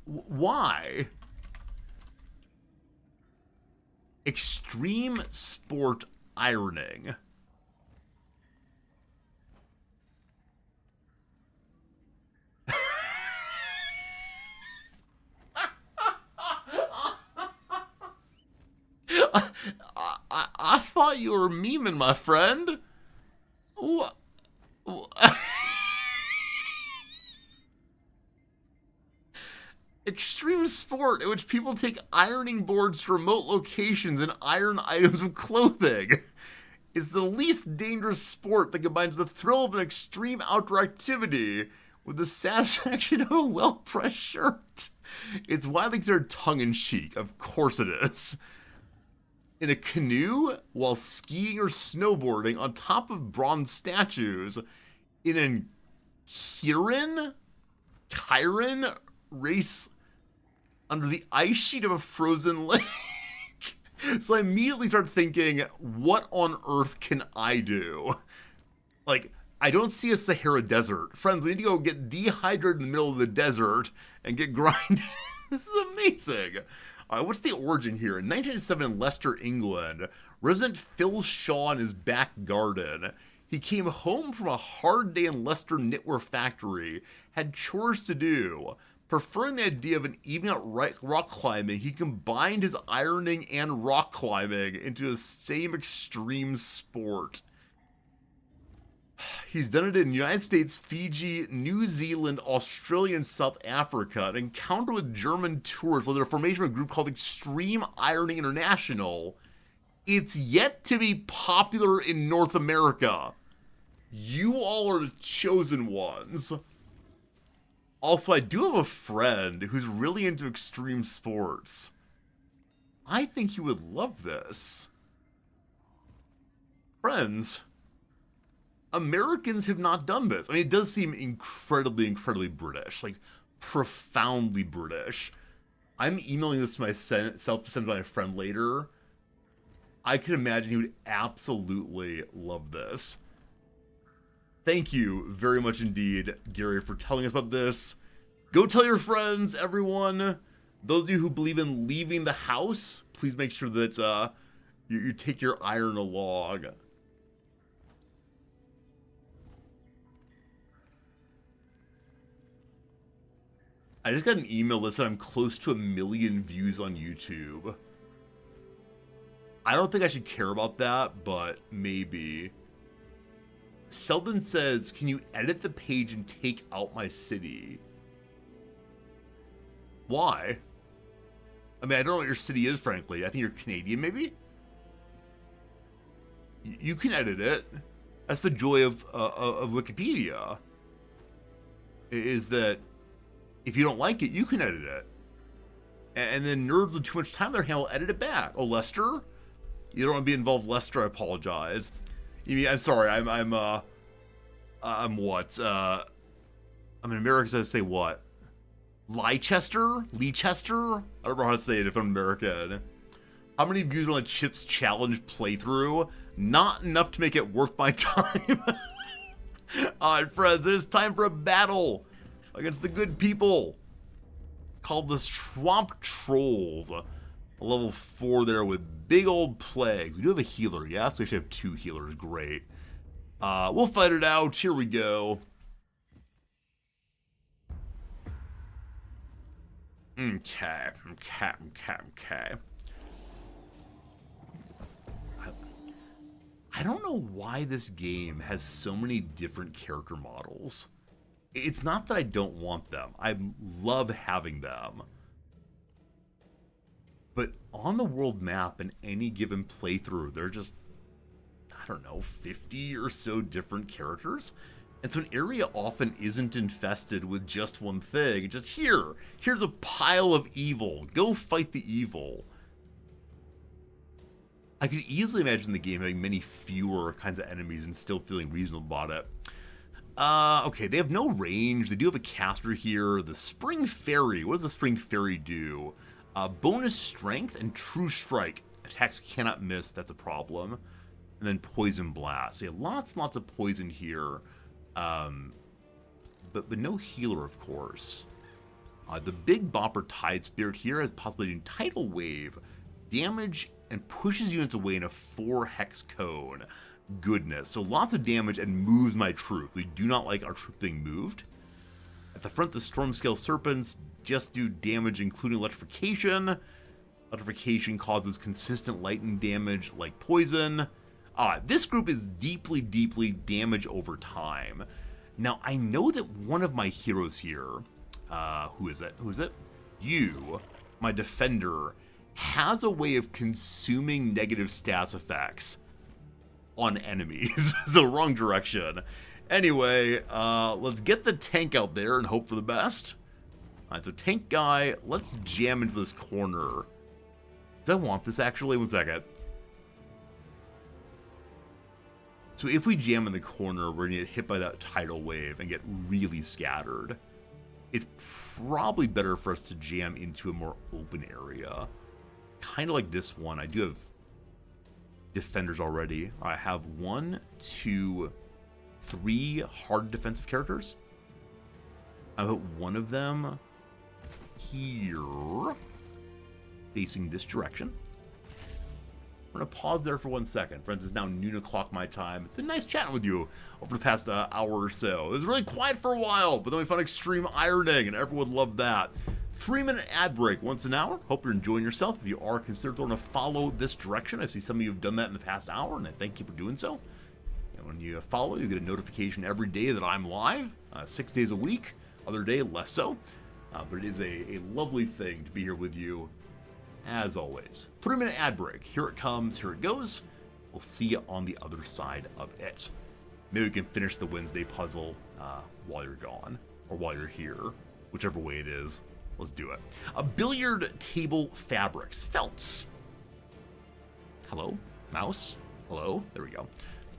Why? Extreme sport ironing. I thought you were memeing, my friend. What? Extreme sport in which people take ironing boards to remote locations and iron items of clothing. It's the least dangerous sport that combines the thrill of an extreme outdoor activity with the satisfaction of a well-pressed shirt. It's widely considered tongue-in-cheek. Of course it is. In a canoe, while skiing or snowboarding on top of bronze statues, in an Chiron race under the ice sheet of a frozen lake. So I immediately start thinking, what on earth can I do? Like, I don't see a Sahara Desert. Friends, we need to go get dehydrated in the middle of the desert and get grinded. This is amazing. What's the origin here? In 1997 in Leicester, England, resident Phil Shaw in his back garden. He came home from a hard day in Leicester knitwear factory, had chores to do. Preferring the idea of an evening out rock climbing, he combined his ironing and rock climbing into the same extreme sport. He's done it in the United States, Fiji, New Zealand, Australia, and South Africa. An encounter with German tourists led to the formation of a group called Extreme Ironing International. It's yet to be popular in North America. You all are the chosen ones. Also, I do have a friend who's really into extreme sports. I think he would love this. Friends, Americans have not done this. I mean, it does seem incredibly British. Like, profoundly British. I'm emailing this to myself to send to my friend later. I can imagine he would absolutely love this. Thank you very much indeed, Gary, for telling us about this. Go tell your friends, everyone. Those of you who believe in leaving the house, please make sure that you take your iron along. I just got an email that said I'm close to 1 million views on YouTube. I don't think I should care about that, but maybe. Selden says, can you edit the page and take out my city? Why? I mean, I don't know what your city is, frankly. I think you're Canadian, maybe? You can edit it. That's the joy of Wikipedia. Is that if you don't like it, you can edit it. And then nerds with too much time on their hand will edit it back. Oh, Lester? You don't want to be involved, Lester. I apologize. You mean, I'm sorry. I'm what? I'm an American, so I say what? Leicester? I don't know how to say it if I'm American. How many views on a Chips Challenge playthrough? Not enough to make it worth my time. Alright, friends, it is time for a battle against the good people called the Swamp Trolls. A level 4 there with big old plagues. We do have a healer, yes? We actually have 2 healers, great. We'll fight it out. Here we go. Okay. I don't know why this game has so many different character models. It's not that I don't want them. I love having them. But on the world map in any given playthrough, there are just, I don't know, 50 or so different characters. And so an area often isn't infested with just one thing. It's just here's a pile of evil. Go fight the evil. I could easily imagine the game having many fewer kinds of enemies and still feeling reasonable about it. Okay, they have no range. They do have a caster here. The Spring Fairy. What does the Spring Fairy do? Bonus strength and true strike. Attacks cannot miss. That's a problem. And then poison blast. So yeah, lots and lots of poison here. But no healer, of course. The Big Bopper Tide Spirit here has possibility in Tidal Wave. Damage and pushes units away in a 4-hex cone. Goodness. So lots of damage and moves my troop. We do not like our troop being moved. At the front, the Storm Scale Serpents just do damage, including electrification. Electrification causes consistent lightning damage like poison. This group is deeply damage over time. Now, I know that one of my heroes here, who is it? You, my defender, has a way of consuming negative stats effects on enemies. So wrong direction. Anyway, let's get the tank out there and hope for the best. Alright, so tank guy, let's jam into this corner. Do I want this actually? 1 second. So if we jam in the corner, we're gonna get hit by that tidal wave and get really scattered. It's probably better for us to jam into a more open area. Kind of like this one. I do have defenders already. I have 1, 2, 3 hard defensive characters. I put one of them here, facing this direction. We're going to pause there for 1 second. Friends, it's now noon o'clock my time. It's been nice chatting with you over the past hour or so. It was really quiet for a while, but then we found extreme ironing, and everyone loved that. 3-minute ad break once an hour. Hope you're enjoying yourself. If you are, consider throwing a follow this direction. I see some of you have done that in the past hour, and I thank you for doing so. And when you follow, you get a notification every day that I'm live, 6 days a week. Other day, less so. But it is a lovely thing to be here with you, as always. 3-minute ad break. Here it comes. Here it goes. We'll see you on the other side of it. Maybe we can finish the Wednesday puzzle while you're gone, or while you're here, whichever way it is. Let's do it. Billiard table fabrics. Felts. Hello? Mouse? Hello? There we go.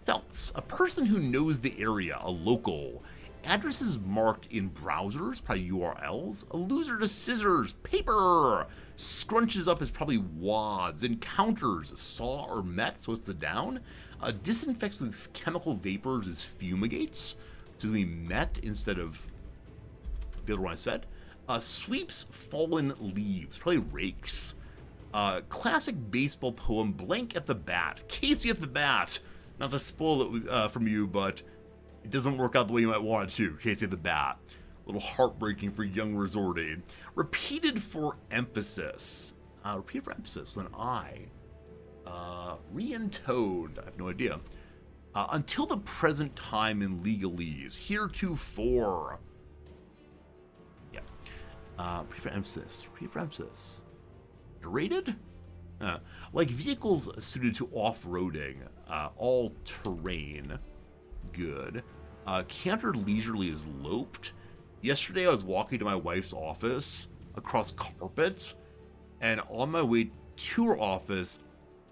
Felts. A person who knows the area. A local. Addresses marked in browsers, probably URLs. A loser to scissors. Paper. Scrunches up is probably wads. Encounters. Saw or met, so it's the down. Disinfects with chemical vapors is fumigates. So we met instead of the other one I said. Sweeps fallen leaves, probably rakes. Classic baseball poem, Blank at the Bat. Casey at the Bat. Not to spoil it from you, but it doesn't work out the way you might want it to. Casey at the Bat. A little heartbreaking for young Resorty. Repeated for emphasis. Repeated for emphasis with an I. Re-intoned. I have no idea. Until the present time in legalese, heretofore. Yeah. Pre for emphasis. Rated? Like vehicles suited to off-roading, all terrain. Good. Cantered leisurely is loped. Yesterday I was walking to my wife's office across carpet, and on my way to her office,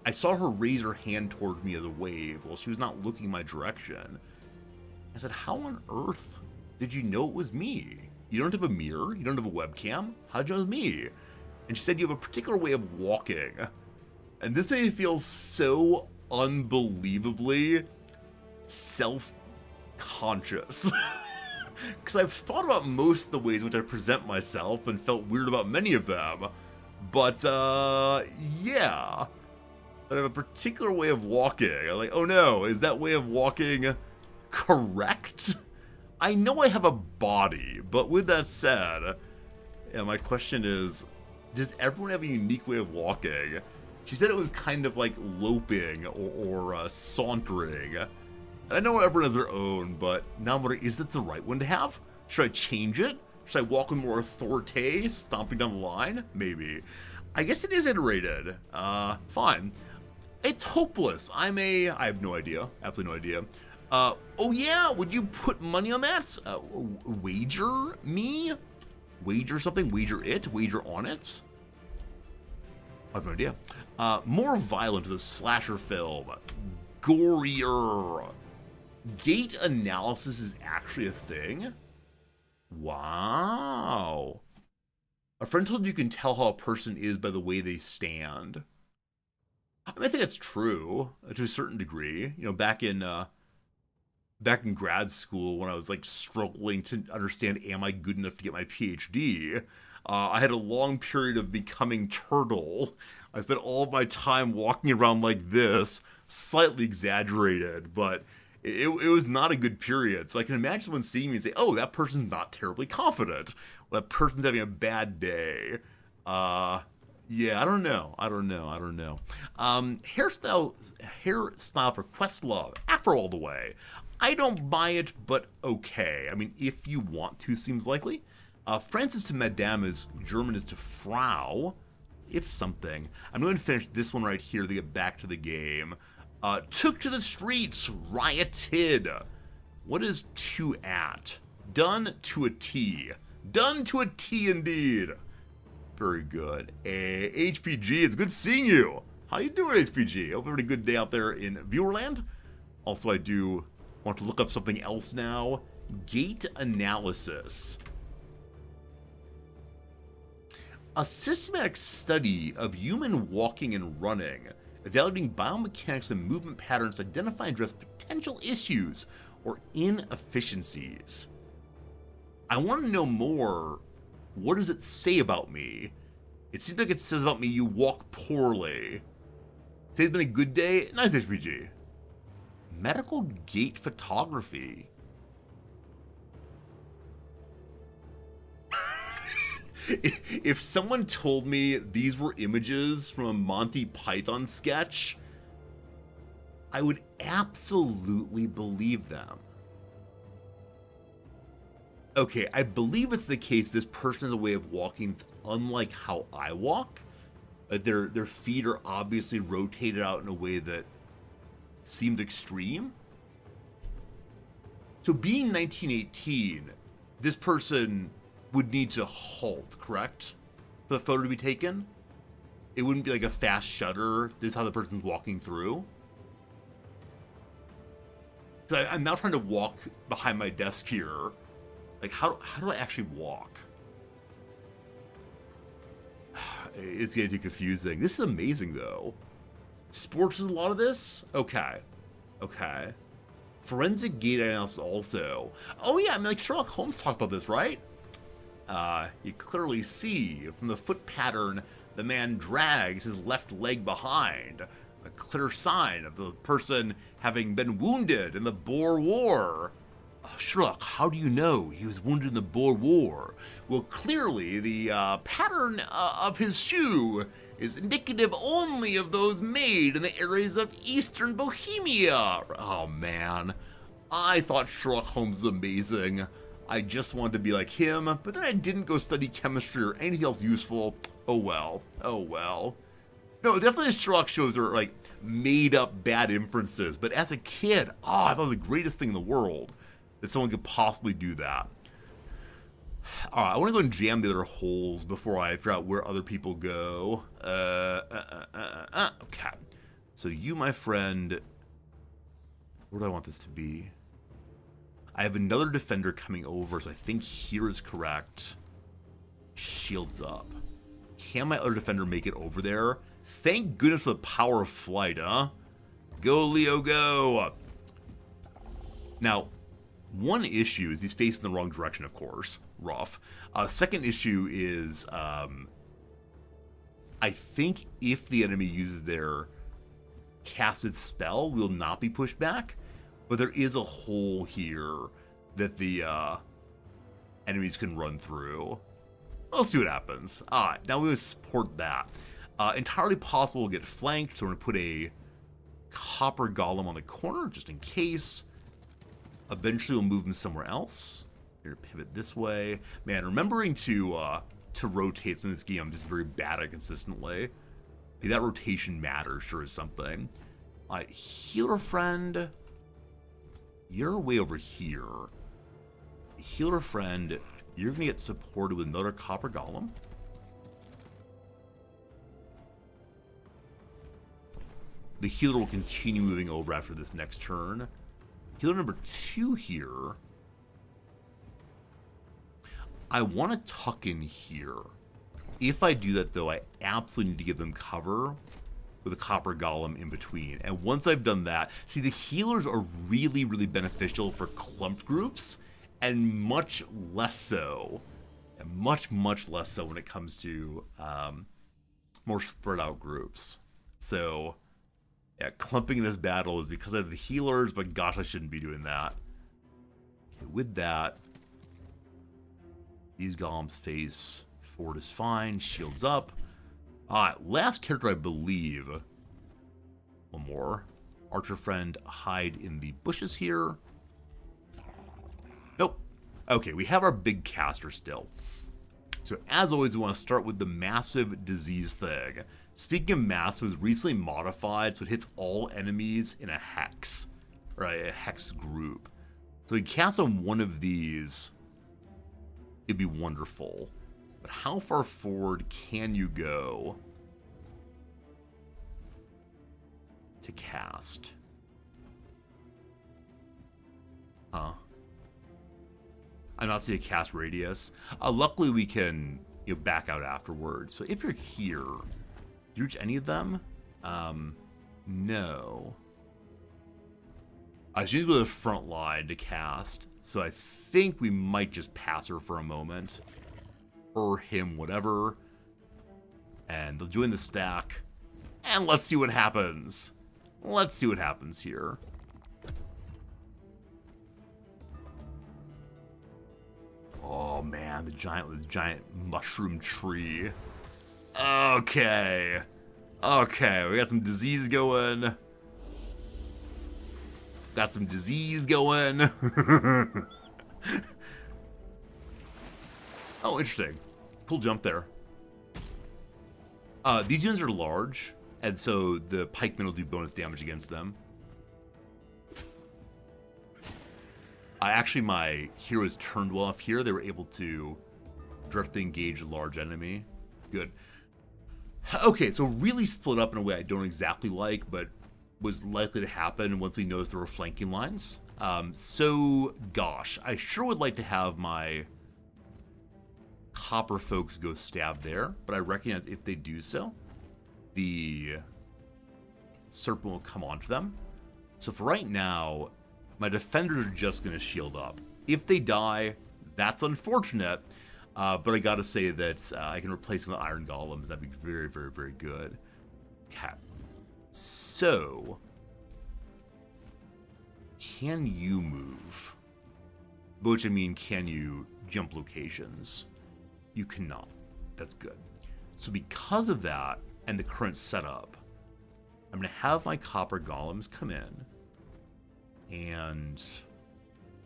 I saw her raise her hand toward me as a wave while she was not looking my direction. I said, how on earth did you know it was me? You don't have a mirror? You don't have a webcam? How'd you know it was me? And she said, you have a particular way of walking. And this made me feel so unbelievably self-conscious. Because I've thought about most of the ways in which I present myself and felt weird about many of them. But, yeah. I have a particular way of walking. I'm like, oh no, is that way of walking correct? I know I have a body, but with that said, yeah, my question is, does everyone have a unique way of walking? She said it was kind of like loping or sauntering. And I know everyone has their own, but now I'm wondering, is that the right one to have? Should I change it? Should I walk with more authority, stomping down the line? Maybe. I guess it is iterated. Fine. It's hopeless. I have no idea. Absolutely no idea. Oh yeah, would you put money on that? Wager me? Wager something? Wager it? Wager on it? I have no idea. More violent as a slasher film. Gorier. Gait analysis is actually a thing? Wow. A friend told you can tell how a person is by the way they stand. I mean, I think that's true to a certain degree. You know, back in grad school when I was like struggling to understand, am I good enough to get my PhD? I had a long period of becoming turtle. I spent all of my time walking around like this, slightly exaggerated, but it was not a good period. So I can imagine someone seeing me and say, oh, that person's not terribly confident. Well, that person's having a bad day. Yeah, I don't know. Hairstyle for Questlove, Afro all the way. I don't buy it, but okay. I mean, if you want to, seems likely. Francis to Madame is German is to Frau, if something. I'm going to finish this one right here to get back to the game. Took to the streets, rioted. What is to at? Done to a T. Done to a T indeed. Very good. HPG, it's good seeing you. How you doing, HPG? Hope having a good day out there in Viewerland. Also, I do want to look up something else now. Gait analysis. A systematic study of human walking and running, evaluating biomechanics and movement patterns to identify and address potential issues or inefficiencies. I want to know more. What does it say about me? It seems like it says about me you walk poorly. Today's been a good day. Nice, HPG. Medical gait photography. If someone told me these were images from a Monty Python sketch, I would absolutely believe them. Okay, I believe it's the case this person has a way of walking unlike how I walk. Their feet are obviously rotated out in a way that seemed extreme. So being 1918, this person would need to halt, correct? For the photo to be taken? It wouldn't be like a fast shutter. This is how the person's walking through. So I'm now trying to walk behind my desk here. Like, how do I actually walk? It's getting too confusing. This is amazing, though. Sports is a lot of this? Okay. Forensic gait analysis also. Oh, yeah, I mean, like, Sherlock Holmes talked about this, right? You clearly see from the foot pattern the man drags his left leg behind. A clear sign of the person having been wounded in the Boer War. Sherlock, how do you know he was wounded in the Boer War? Well, clearly the pattern of his shoe is indicative only of those made in the areas of Eastern Bohemia. Oh man, I thought Sherlock Holmes was amazing. I just wanted to be like him, but then I didn't go study chemistry or anything else useful. Oh well, oh well. No, definitely the Sherlock shows are like made up bad inferences, but as a kid, I thought it was the greatest thing in the world that someone could possibly do that. Alright, I want to go and jam the other holes before I figure out where other people go. Okay. So you, my friend, where do I want this to be? I have another defender coming over, so I think here is correct. Shields up. Can my other defender make it over there? Thank goodness for the power of flight, huh? Go, Leo, go! Now, one issue is he's facing the wrong direction, of course. Rough. Second issue is, I think if the enemy uses their casted spell, we'll not be pushed back. But there is a hole here that the enemies can run through. We'll see what happens. Alright, now we will support that. Entirely possible we'll get flanked, so we're going to put a copper golem on the corner, just in case. Eventually we'll move him somewhere else. Here, pivot this way. Man, remembering to rotate in this game, I'm just very bad at consistently. That rotation matters, sure is something. Healer friend, you're way over here. Healer friend, you're going to get supported with another copper golem. The healer will continue moving over after this next turn. Healer number 2 here. I want to tuck in here. If I do that, though, I absolutely need to give them cover with a copper golem in between. And once I've done that, see, the healers are really, really beneficial for clumped groups, and much less so, and much, much less so when it comes to more spread out groups. So, yeah, clumping in this battle is because I have the healers, but gosh, I shouldn't be doing that. Okay, with that, these golems face forward is fine, shields up. Last character, I believe. One more. Archer friend, hide in the bushes here. Nope. Okay, we have our big caster still. So as always, we want to start with the massive disease thing. Speaking of massive, it was recently modified, so it hits all enemies in a hex. Right, a hex group. So we cast on one of these, it'd be wonderful. But how far forward can you go to cast? Huh? I'm not seeing a cast radius. Luckily, we can back out afterwards. So if you're here, do you reach any of them? No. She's with a front line to cast, so I think we might just pass her for a moment. Or him, whatever. And they'll join the stack. And let's see what happens. Let's see what happens here. Oh man, this giant mushroom tree. Okay. Okay, we got some disease going. Got some disease going. Oh, interesting. Cool jump there. These units are large, and so the pikemen will do bonus damage against them. Actually, my heroes turned well off here. They were able to directly engage a large enemy. Good. Okay, so really split up in a way I don't exactly like, but was likely to happen once we noticed there were flanking lines. So, gosh, I sure would like to have my copper folks go stab there, but I recognize if they do so, the serpent will come onto them. So for right now, my defenders are just going to shield up. If they die, that's unfortunate, but I gotta say that I can replace them with iron golems. That'd be very, very, very good. Okay. So, can you move? By which I mean, can you jump locations? You cannot. That's good. So because of that, and the current setup, I'm going to have my copper golems come in and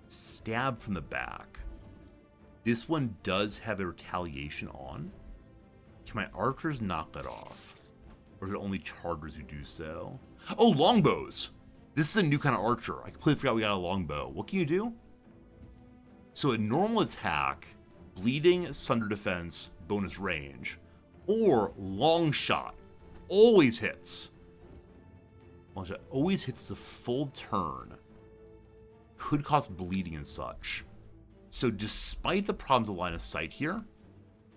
stab from the back. This one does have a retaliation on. Can my archers knock that off? Or is it only chargers who do so? Oh, longbows! This is a new kind of archer. I completely forgot we got a longbow. What can you do? So a normal attack, bleeding, sunder defense, bonus range, or long shot always hits. Long shot always hits the full turn. Could cause bleeding and such. So despite the problems of line of sight here,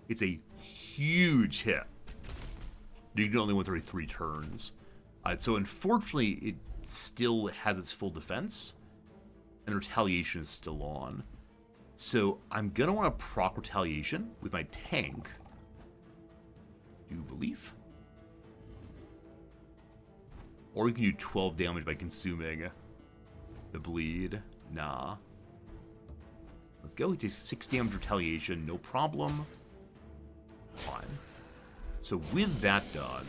it's a huge hit. You can only win every 3 turns. So unfortunately, it still has its full defense, and retaliation is still on. So I'm going to want to proc retaliation with my tank. Do you believe? Or you can do 12 damage by consuming the bleed. Nah. Let's go. He takes 6 damage retaliation. No problem. Fine. So with that done...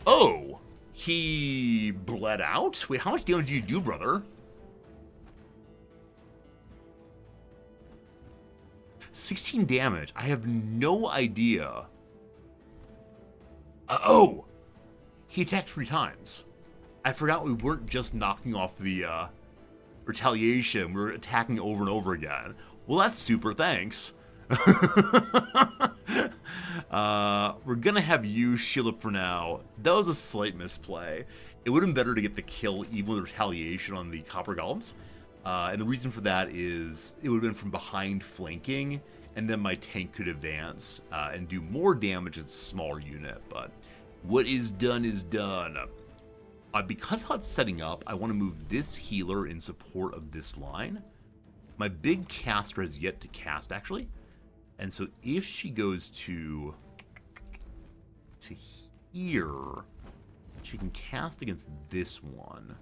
Oh! He bled out? Wait, how much damage do you do, brother? 16 damage. I have no idea. Oh! He attacked 3 times. I forgot we weren't just knocking off the retaliation. We were attacking over and over again. Well, that's super. Thanks. We're gonna have you shield up for now. That was a slight misplay. It would have been better to get the kill even with retaliation on the copper golems. And the reason for that is it would have been from behind flanking, and then my tank could advance and do more damage at smaller unit. But what is done is done. Because how it's setting up, I want to move this healer in support of this line. My big caster has yet to cast, actually. And so if she goes to here, she can cast against this one.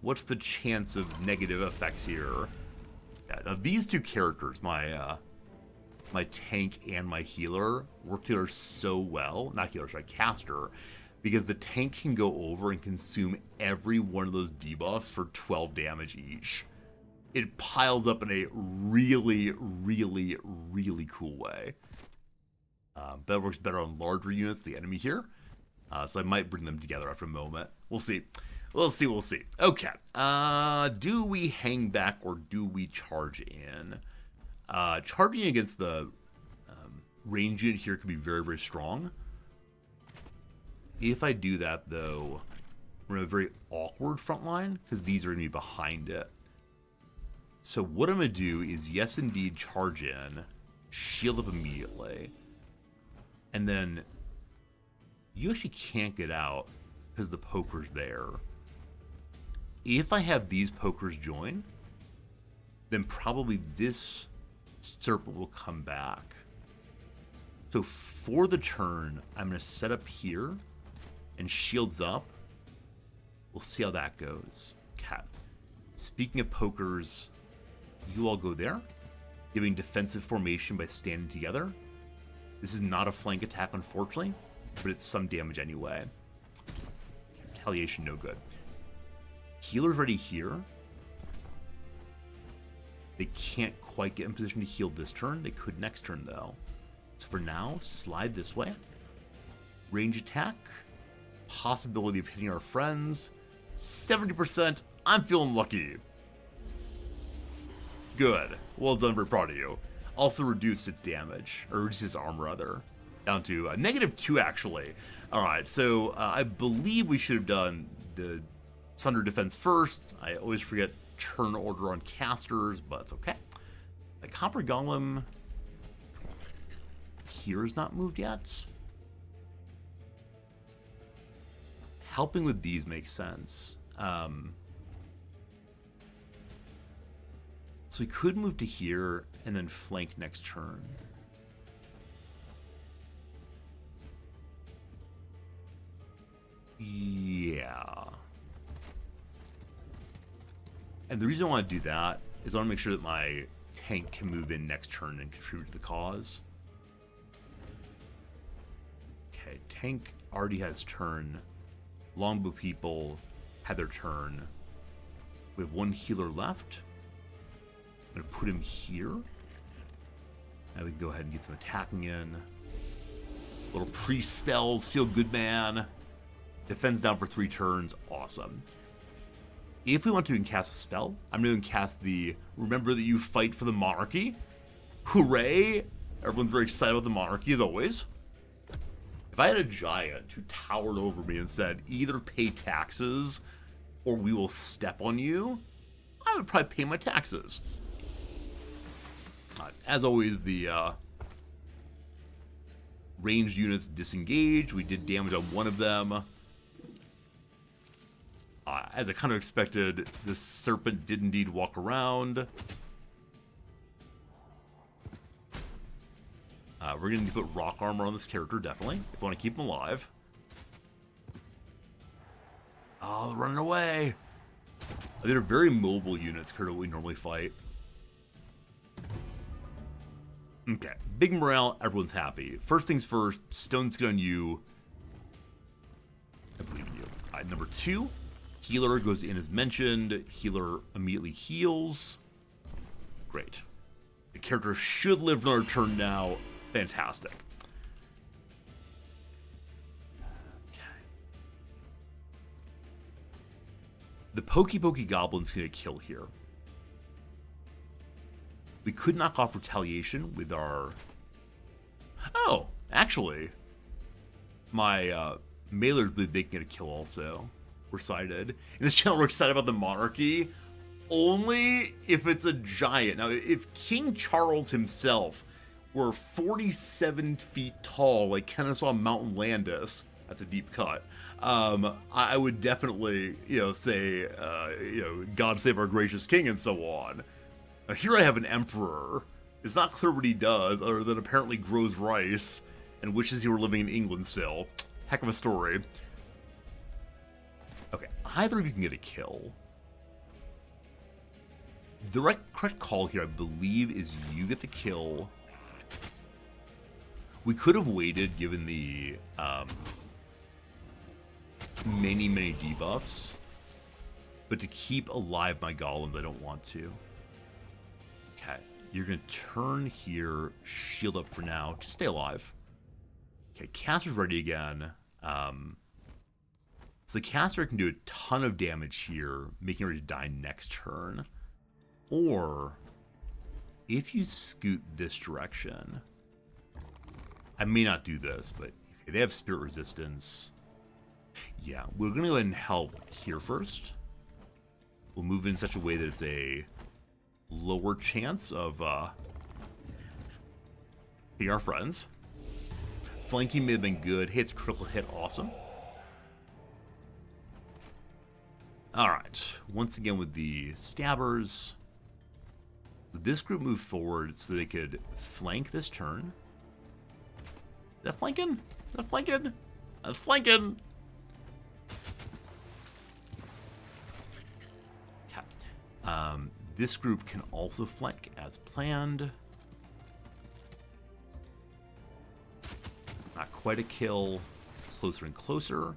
What's the chance of negative effects here? Yeah, now these 2 characters, my my tank and my healer, work together so well. Not healer, sorry, caster. Because the tank can go over and consume every one of those debuffs for 12 damage each. It piles up in a really, really, really cool way. That works better on larger units, the enemy here. So I might bring them together after a moment. We'll see. We'll see. Okay. Do we hang back or do we charge in? Charging against the range unit here could be very, very strong. If I do that, though, we're in a very awkward front line because these are going to be behind it. So what I'm going to do is, yes, indeed, charge in, shield up immediately, and then you actually can't get out because the poker's there. If I have these pokers join, then probably this serpent will come back. So for the turn, I'm going to set up here and shields up. We'll see how that goes. Okay. Speaking of pokers, you all go there, giving defensive formation by standing together. This is not a flank attack, unfortunately, but it's some damage anyway. Retaliation, no good. Healer's ready here. They can't quite get in position to heal this turn. They could next turn, though. So for now, slide this way. Range attack. Possibility of hitting our friends. 70%. I'm feeling lucky. Good. Well done, very proud of you. Also reduced its damage, or reduced its armor, rather. Down to -2, actually. Alright, so I believe we should have done the Sunder defense first. I always forget turn order on casters, but it's okay. The Copper Golem here is not moved yet. Helping with these makes sense. So we could move to here and then flank next turn. Yeah. And the reason I want to do that is I want to make sure that my tank can move in next turn and contribute to the cause. Okay, tank already has turn. Longbow people had their turn. We have one healer left. I'm going to put him here. Now we can go ahead and get some attacking in. Little pre-spells, feel good man. Defends down for 3 turns, awesome. If we want to cast a spell, I'm going to cast the Remember That You Fight for the Monarchy. Hooray! Everyone's very excited about the monarchy, as always. If I had a giant who towered over me and said, either pay taxes or we will step on you, I would probably pay my taxes. As always, the ranged units disengage. We did damage on one of them. As I kind of expected, this serpent did indeed walk around. We're going to put rock armor on this character, definitely, if we want to keep him alive. Oh, they're running away. They're very mobile units compared to what we normally fight. Okay, big morale, everyone's happy. First things first, stone skin on you. I believe in you. Number 2, healer goes in as mentioned. Healer immediately heals. Great. The character should live another turn now. Fantastic. Okay. The Pokey Pokey Goblin's going to kill here. We could knock off retaliation with our... Oh, actually, my mailers believe they can get a kill also. We're excited. In this channel, we're excited about the monarchy. Only if it's a giant. Now, if King Charles himself were 47 feet tall, like Kennesaw Mountain Landis, that's a deep cut, I would definitely, say, God save our gracious king and so on. Now, here I have an emperor. It's not clear what he does, other than apparently grows rice and wishes he were living in England still. Heck of a story. Okay, either of you can get a kill. The correct call here, I believe, is you get the kill. We could have waited, given the many debuffs, but to keep alive my golems, I don't want to. Okay, you're going to turn here, shield up for now, just stay alive. Okay, caster's ready again. So the caster can do a ton of damage here, making her ready to die next turn. Or, if you scoot this direction, I may not do this, but okay, they have spirit resistance. Yeah, we're going to go ahead and help here first. We'll move in such a way that it's a lower chance of hitting our friends. Flanking may have been good. Hey, it's critical hit, awesome. Alright, once again with the stabbers. This group moved forward so they could flank this turn. Is that flanking? Is that flanking? That's flanking! Okay. This group can also flank as planned. Not quite a kill. Closer and closer.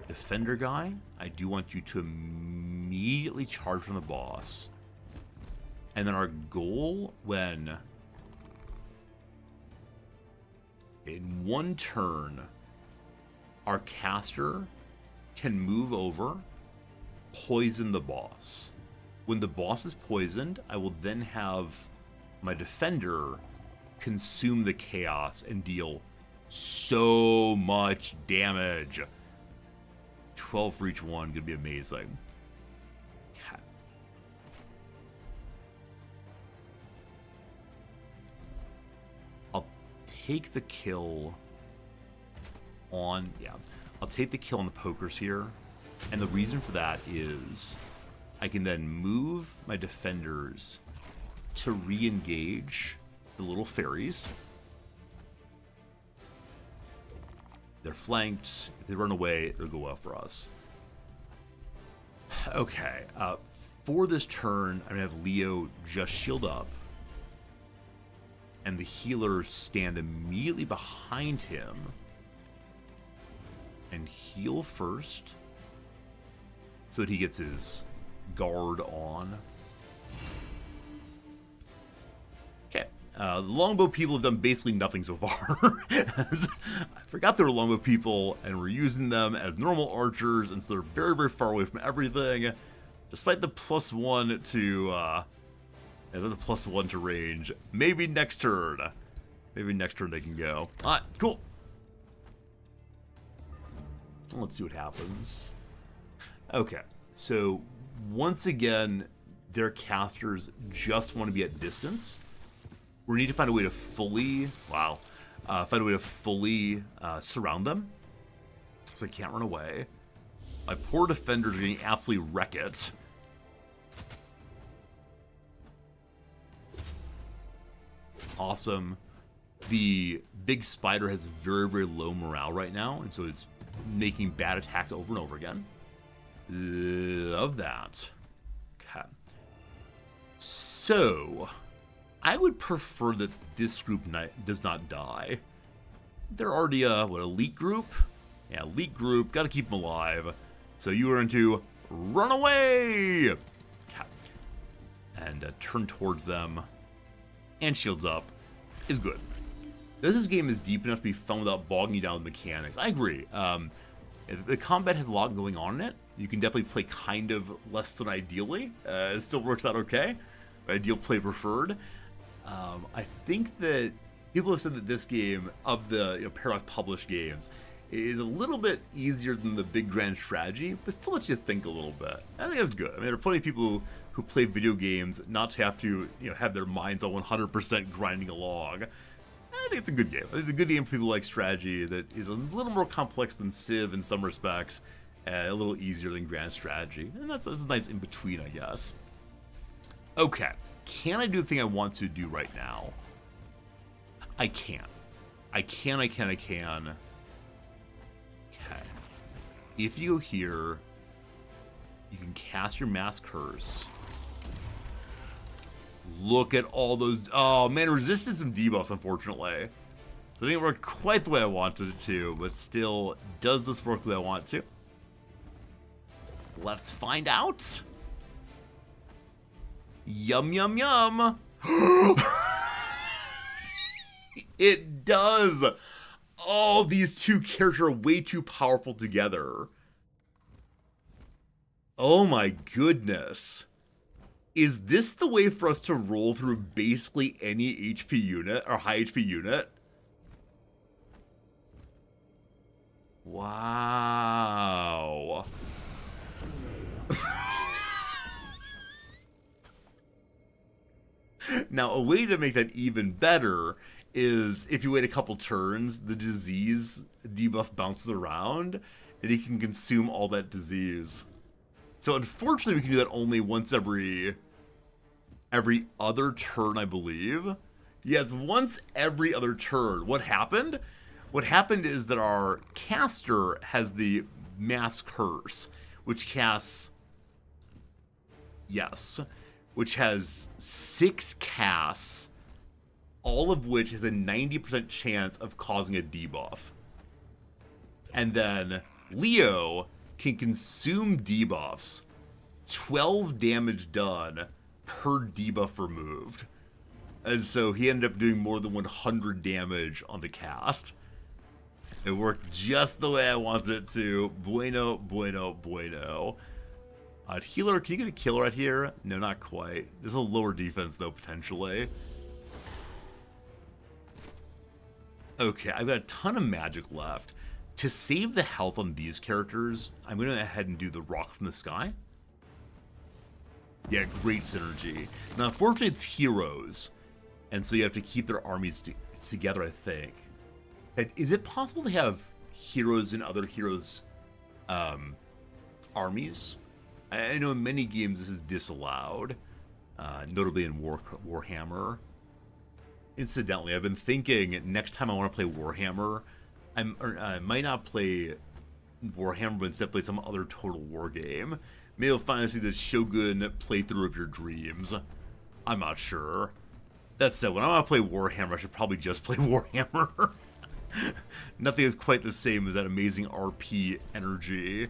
Defender guy, I do want you to immediately charge from the boss. And then our goal, when in one turn, our caster can move over, poison the boss. When the boss is poisoned, I will then have my defender consume the chaos and deal so much damage. 12 for each one, gonna be amazing. Okay. I'll take the kill on, I'll take the kill on the pokers here. And the reason for that is I can then move my defenders to re-engage the little fairies. They're flanked. If they run away, it'll go well for us. Okay. For this turn, I'm going to have Leo just shield up. And the healer stand immediately behind him. and heal first so that he gets his guard on. Okay. The longbow people have done basically nothing so far. I forgot they were longbow people, and we're using them as normal archers, and so they're very, very far away from everything. Despite the +1 to, the +1 to range. Maybe next turn. Maybe next turn they can go. Alright, cool. Let's see what happens. Okay, so once again, their casters just want to be at distance. We need to find a way to fully, surround them, so they can't run away. My poor defenders are getting absolutely wreck it. Awesome. The big spider has very, very low morale right now, and so it's making bad attacks over and over again. Love that. Okay. So, I would prefer that this group does not die. They're already a, elite group? Yeah, elite group. Gotta keep them alive. So you are going to run away! Okay. And turn towards them. And shields up is good. This game is deep enough to be fun without bogging you down with mechanics. I agree. The combat has a lot going on in it. You can definitely play kind of less than ideally. It still works out okay. Ideal play preferred. I think that people have said that this game, of the Paradox published games, is a little bit easier than the big grand strategy, but still lets you think a little bit. I think that's good. I mean, there are plenty of people who play video games not to have to, have their minds on 100% grinding along. I think it's a good game. It's a good game for people who like strategy that is a little more complex than Civ in some respects, a little easier than grand strategy, and that's a nice in between, I guess. Okay, can I do the thing I want to do right now? I can. I can. Okay. If you go here, you can cast your Mass Curse. Look at all those... Oh, man, resisted some debuffs, unfortunately. So it didn't work quite the way I wanted it to, but still, does this work the way I want it to? Let's find out. Yum, yum, yum. It does. Oh, these two characters are way too powerful together. Oh my goodness. Is this the way for us to roll through basically any HP unit or high HP unit? Wow. Now, a way to make that even better is if you wait a couple turns, the disease debuff bounces around, and you can consume all that disease. So unfortunately, we can do that only once every other turn, I believe. Yeah, it's once every other turn. What happened? What happened is that our caster has the Mass Curse, which casts... Yes. Which has 6 casts, all of which has a 90% chance of causing a debuff. And then Leo can consume debuffs, 12 damage done per debuff removed. And so he ended up doing more than 100 damage on the cast. It worked just the way I wanted it to. Bueno, bueno, bueno. Healer, can you get a kill right here? No, not quite. This is a lower defense, though, potentially. Okay, I've got a ton of magic left. To save the health on these characters, I'm going to go ahead and do the Rock from the Sky. Yeah, great synergy. Now, unfortunately, it's heroes, and so you have to keep their armies together, I think. And is it possible to have heroes in other heroes' armies? I know in many games this is disallowed, notably in Warhammer. Incidentally, I've been thinking next time I want to play Warhammer, I might not play Warhammer, but instead play some other Total War game. Maybe you'll finally see the Shogun playthrough of your dreams. I'm not sure. That said, when I want to play Warhammer, I should probably just play Warhammer. Nothing is quite the same as that amazing RP energy.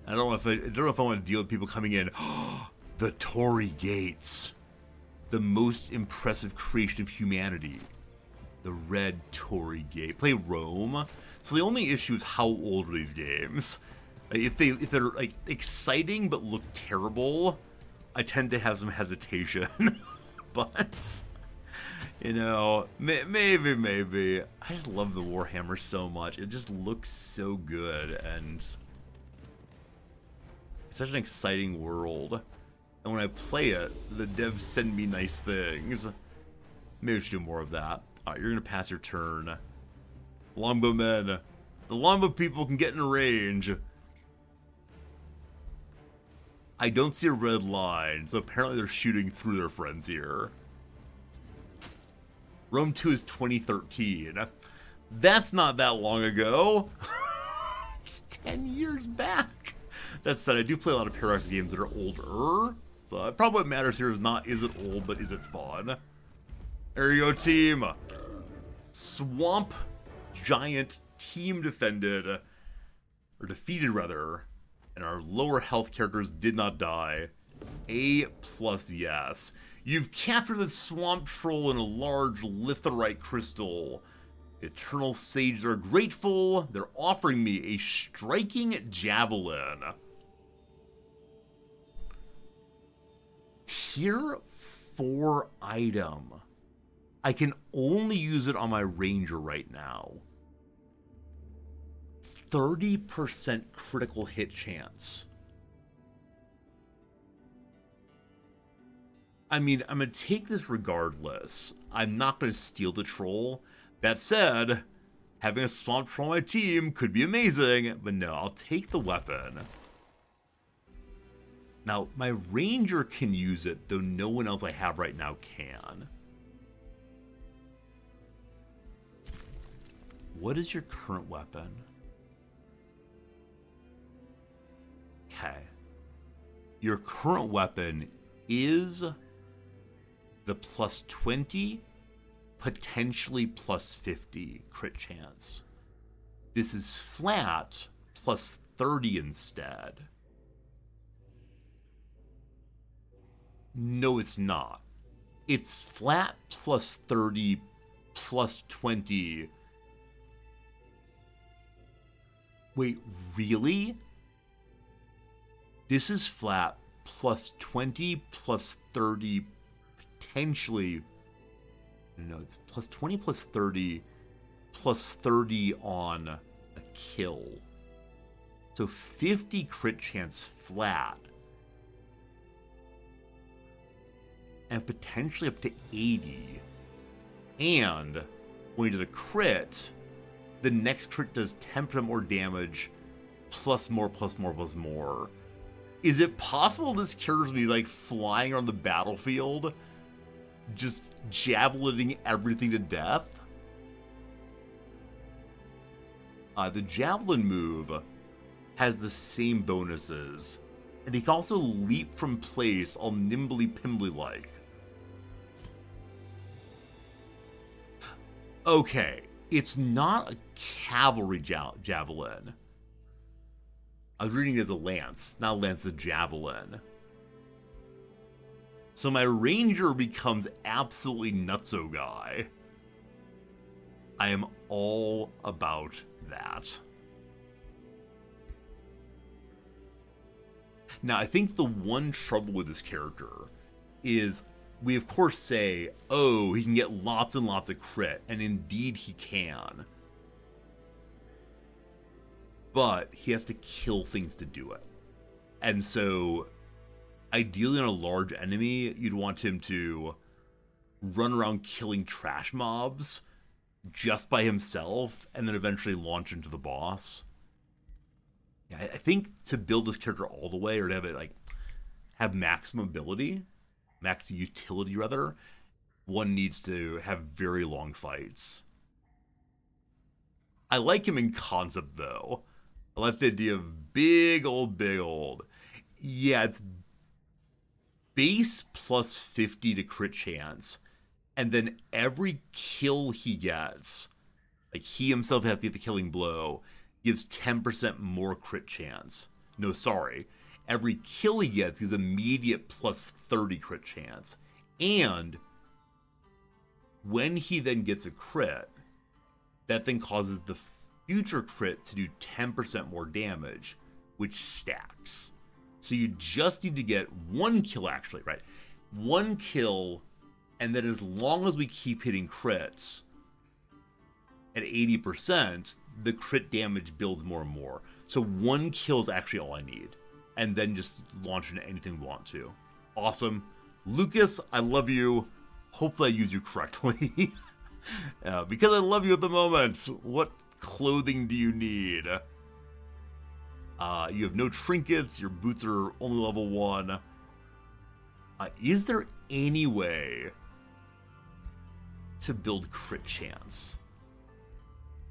I don't know if I want to deal with people coming in. The Torii Gates, the most impressive creation of humanity. The Red Torii Gate. Play Rome. So the only issue is how old are these games? If they're like exciting but look terrible, I tend to have some hesitation. But you know, maybe. I just love the Warhammer so much. It just looks so good, and it's such an exciting world. And when I play it, the devs send me nice things. Maybe we should do more of that. Alright, you're gonna pass your turn. Longbowmen. The longbow people can get in range. I don't see a red line, so apparently they're shooting through their friends here. Rome 2 is 2013. That's not that long ago. It's 10 years back. That said, I do play a lot of Paradox games that are older. So probably what matters here is not is it old, but is it fun? There you go, team. Swamp Giant team defeated, rather, and our lower health characters did not die. A+, yes. You've captured the Swamp Troll in a large litherite crystal. Eternal Sages are grateful. They're offering me a striking javelin. Tier 4 item. I can only use it on my ranger right now. 30% critical hit chance. I mean, I'm going to take this regardless. I'm not going to steal the troll. That said, having a swamp troll on my team could be amazing, but no, I'll take the weapon. Now, my ranger can use it, though no one else I have right now can. What is your current weapon? Okay. Your current weapon is the plus 20, potentially plus 50 crit chance. This is flat, plus 30 instead. No, it's not. It's flat plus 30 plus 20. Wait, really? This is flat plus 20 plus 30 potentially. No, it's plus 20 plus 30 plus 30 on a kill. So 50 crit chance flat. And potentially up to 80. And when you did a crit, the next crit does 10% more damage, plus more, plus more, plus more. Is it possible this character's gonna be like flying around the battlefield, just javelining everything to death? The javelin move has the same bonuses, and he can also leap from place all nimbly pimbly like. Okay, it's not a cavalry javelin. I was reading it as a lance, not a lance, a javelin. So my ranger becomes absolutely nutso guy. I am all about that. Now, I think the one trouble with this character is we of course say, oh, he can get lots and lots of crit, and indeed he can. But he has to kill things to do it. And so, ideally on a large enemy, you'd want him to run around killing trash mobs just by himself, and then eventually launch into the boss. Yeah, I think to build this character all the way, or to have it like have maximum ability, max utility rather, one needs to have very long fights. I like him in concept though. I like the idea of big old. Yeah, it's base plus 50 to crit chance, and then every kill he gets Like, he himself has to get the killing blow, gives 10% more crit chance. No, sorry. Every kill he gets is immediate plus 30 crit chance. And when he then gets a crit, that then causes the future crit to do 10% more damage, which stacks. So you just need to get one kill, actually, right? One kill, and then as long as we keep hitting crits at 80%, the crit damage builds more and more. So one kill is actually all I need. And then just launch into anything we want to. Awesome. Lucas, I love you. Hopefully I use you correctly. Because I love you at the moment. What clothing do you need? You have no trinkets. Your boots are only level 1. Is there any way to build crit chance?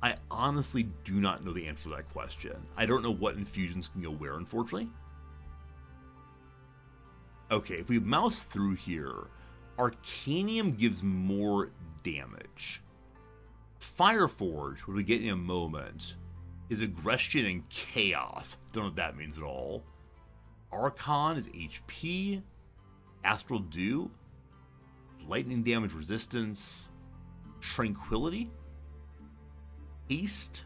I honestly do not know the answer to that question. I don't know what infusions can go where, unfortunately. Okay, if we mouse through here, Arcanium gives more damage. Fireforge, what we get in a moment, is Aggression and Chaos. Don't know what that means at all. Archon is HP. Astral Dew, Lightning Damage Resistance, Tranquility, Haste,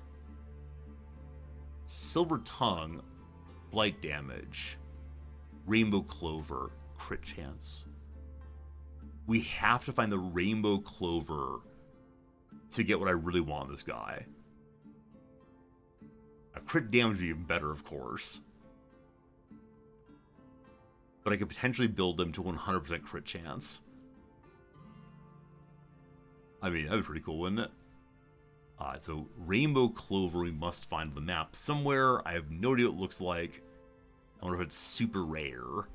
Silver Tongue, Blight Damage, Rainbow Clover, Crit Chance. We have to find the Rainbow Clover to get what I really want in this guy. A crit damage would be even better, of course. But I could potentially build them to 100% crit chance. I mean, that'd be pretty cool, wouldn't it? So Rainbow Clover we must find the map somewhere. I have no idea what it looks like. I wonder if it's super rare.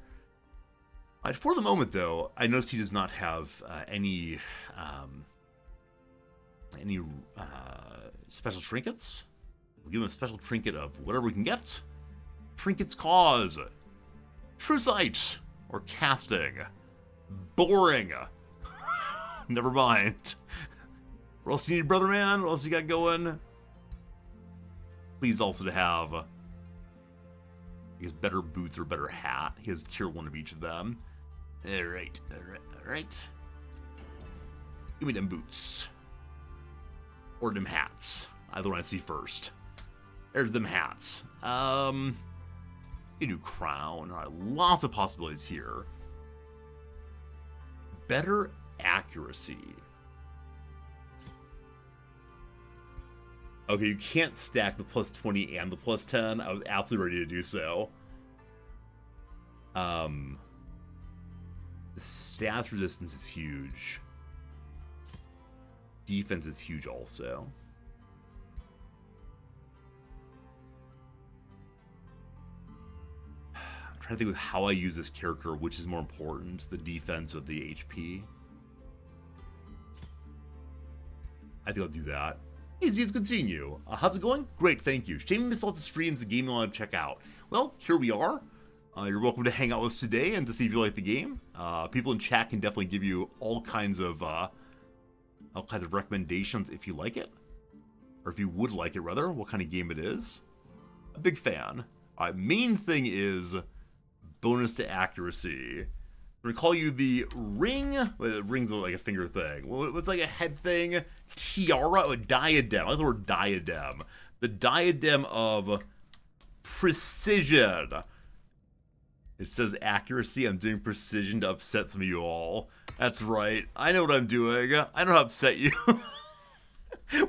For the moment, though, I noticed he does not have any special trinkets. We'll give him a special trinket of whatever we can get. Trinkets cause. True Sight, or Casting. Boring. Never mind. What else you need, brother man? What else you got going? Please also to have, I guess, better boots or better hat. He has tier 1 of each of them. Alright. Give me them boots. Or them hats. Either one I see first. There's them hats. You do crown. All right, lots of possibilities here. Better accuracy. Okay, you can't stack the plus 20 and the plus 10. I was absolutely ready to do so. The stats resistance is huge. Defense is huge also. Trying to think of how I use this character, which is more important, the defense or the HP. I think I'll do that. Hey Z, it's good seeing you. How's it going? Great, thank you. Shame you missed lots of streams, the game you want to check out. Well, here we are. You're welcome to hang out with us today and to see if you like the game. People in chat can definitely give you all kinds of recommendations if you like it. Or if you would like it, rather, what kind of game it is. A big fan. Main thing is bonus to accuracy. I'm going to call you the ring. Well, rings like a finger thing. Well, it's like a head thing. Tiara, a diadem. I like the word diadem. The diadem of precision. It says accuracy. I'm doing precision to upset some of you all. That's right. I know what I'm doing. I know how to upset you.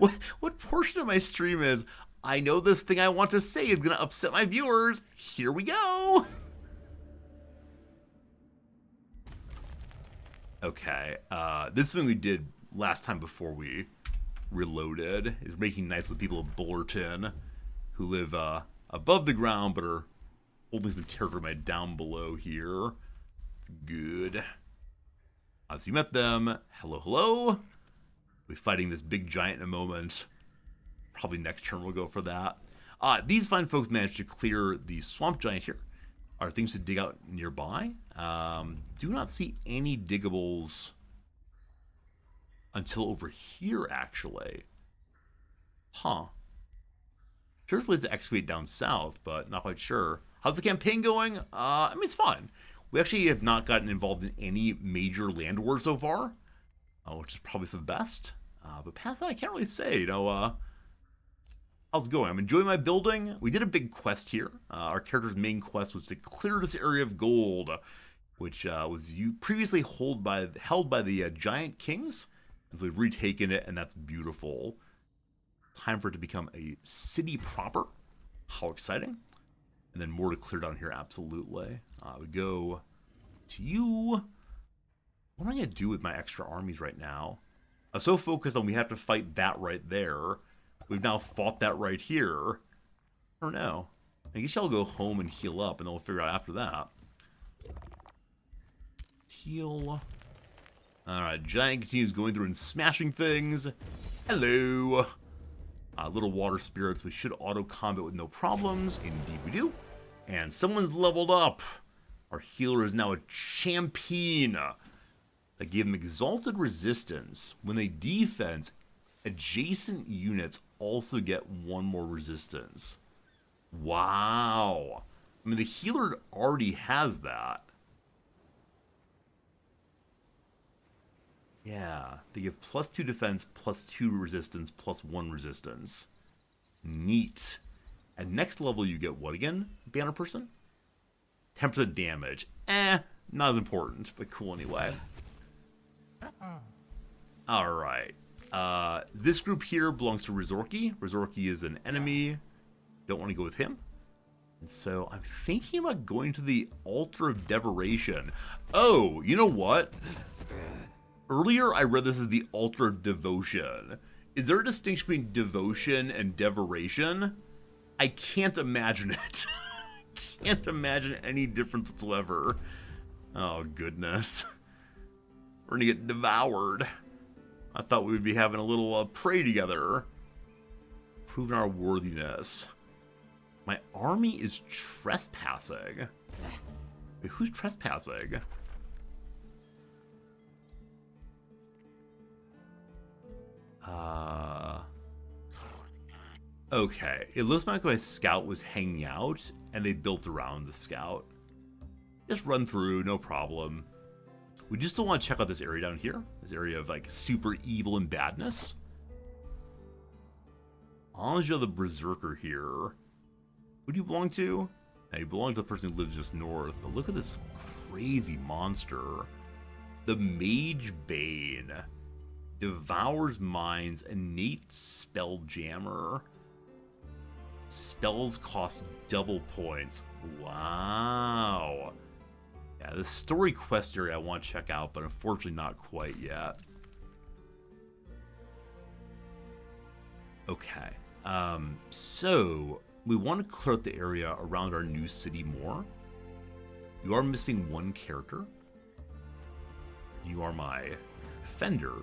What portion of my stream is, I know this thing I want to say is going to upset my viewers. Here we go. Okay, this thing we did last time before we reloaded is making nice with people of Bullerton who live above the ground but are holding some territory down below here. It's good. So you met them. Hello. We'll be fighting this big giant in a moment. Probably next turn we'll go for that. These fine folks managed to clear the swamp giant here. Are things to dig out nearby? Do not see any diggables until over here, actually. Huh. Sure there's ways to excavate down south, but not quite sure. How's the campaign going? I mean, it's fun. We actually have not gotten involved in any major land wars so far, which is probably for the best. But past that, I can't really say, you know, how's it going? I'm enjoying my building. We did a big quest here. Our character's main quest was to clear this area of gold, which was previously held by the Giant Kings. And so we've retaken it, and that's beautiful. Time for it to become a city proper. How exciting. And then more to clear down here, absolutely. We go to you. What am I going to do with my extra armies right now? I'm so focused on we have to fight that right there. We've now fought that right here. I don't know. I guess I'll go home and heal up, and then we'll figure out after that. Heal. Alright, Giant continues going through and smashing things. Hello. Little water spirits, we should auto-combat with no problems. Indeed we do. And someone's leveled up. Our healer is now a champion. That gave him exalted resistance. When they defense, adjacent units also get one more resistance. Wow. I mean, the healer already has that. Yeah, they give +2 defense, +2 resistance, +1 resistance. Neat. At next level, you get what again, Banner Person? 10% damage. Not as important, but cool anyway. Alright. This group here belongs to Rizorki. Rizorki is an enemy. Don't want to go with him. And so I'm thinking about going to the Altar of Devoration. Oh, you know what? Earlier, I read this as the Altar of Devotion. Is there a distinction between devotion and devoration? I can't imagine it. Can't imagine any difference whatsoever. Oh, goodness. We're gonna get devoured. I thought we would be having a little pray together. Proving our worthiness. My army is trespassing. Wait, who's trespassing? Okay, it looks like my scout was hanging out, and they built around the scout. Just run through, no problem. We just still want to check out this area down here. This area of, like, super evil and badness. Anja the Berserker here. Who do you belong to? Now, you belong to the person who lives just north, but look at this crazy monster. The Mage Bane. Devours minds, innate spelljammer. Spells cost double points. Wow. Yeah, the story quest area I want to check out, but unfortunately not quite yet. Okay. So we want to clear out the area around our new city more. You are missing one character. You are my defender.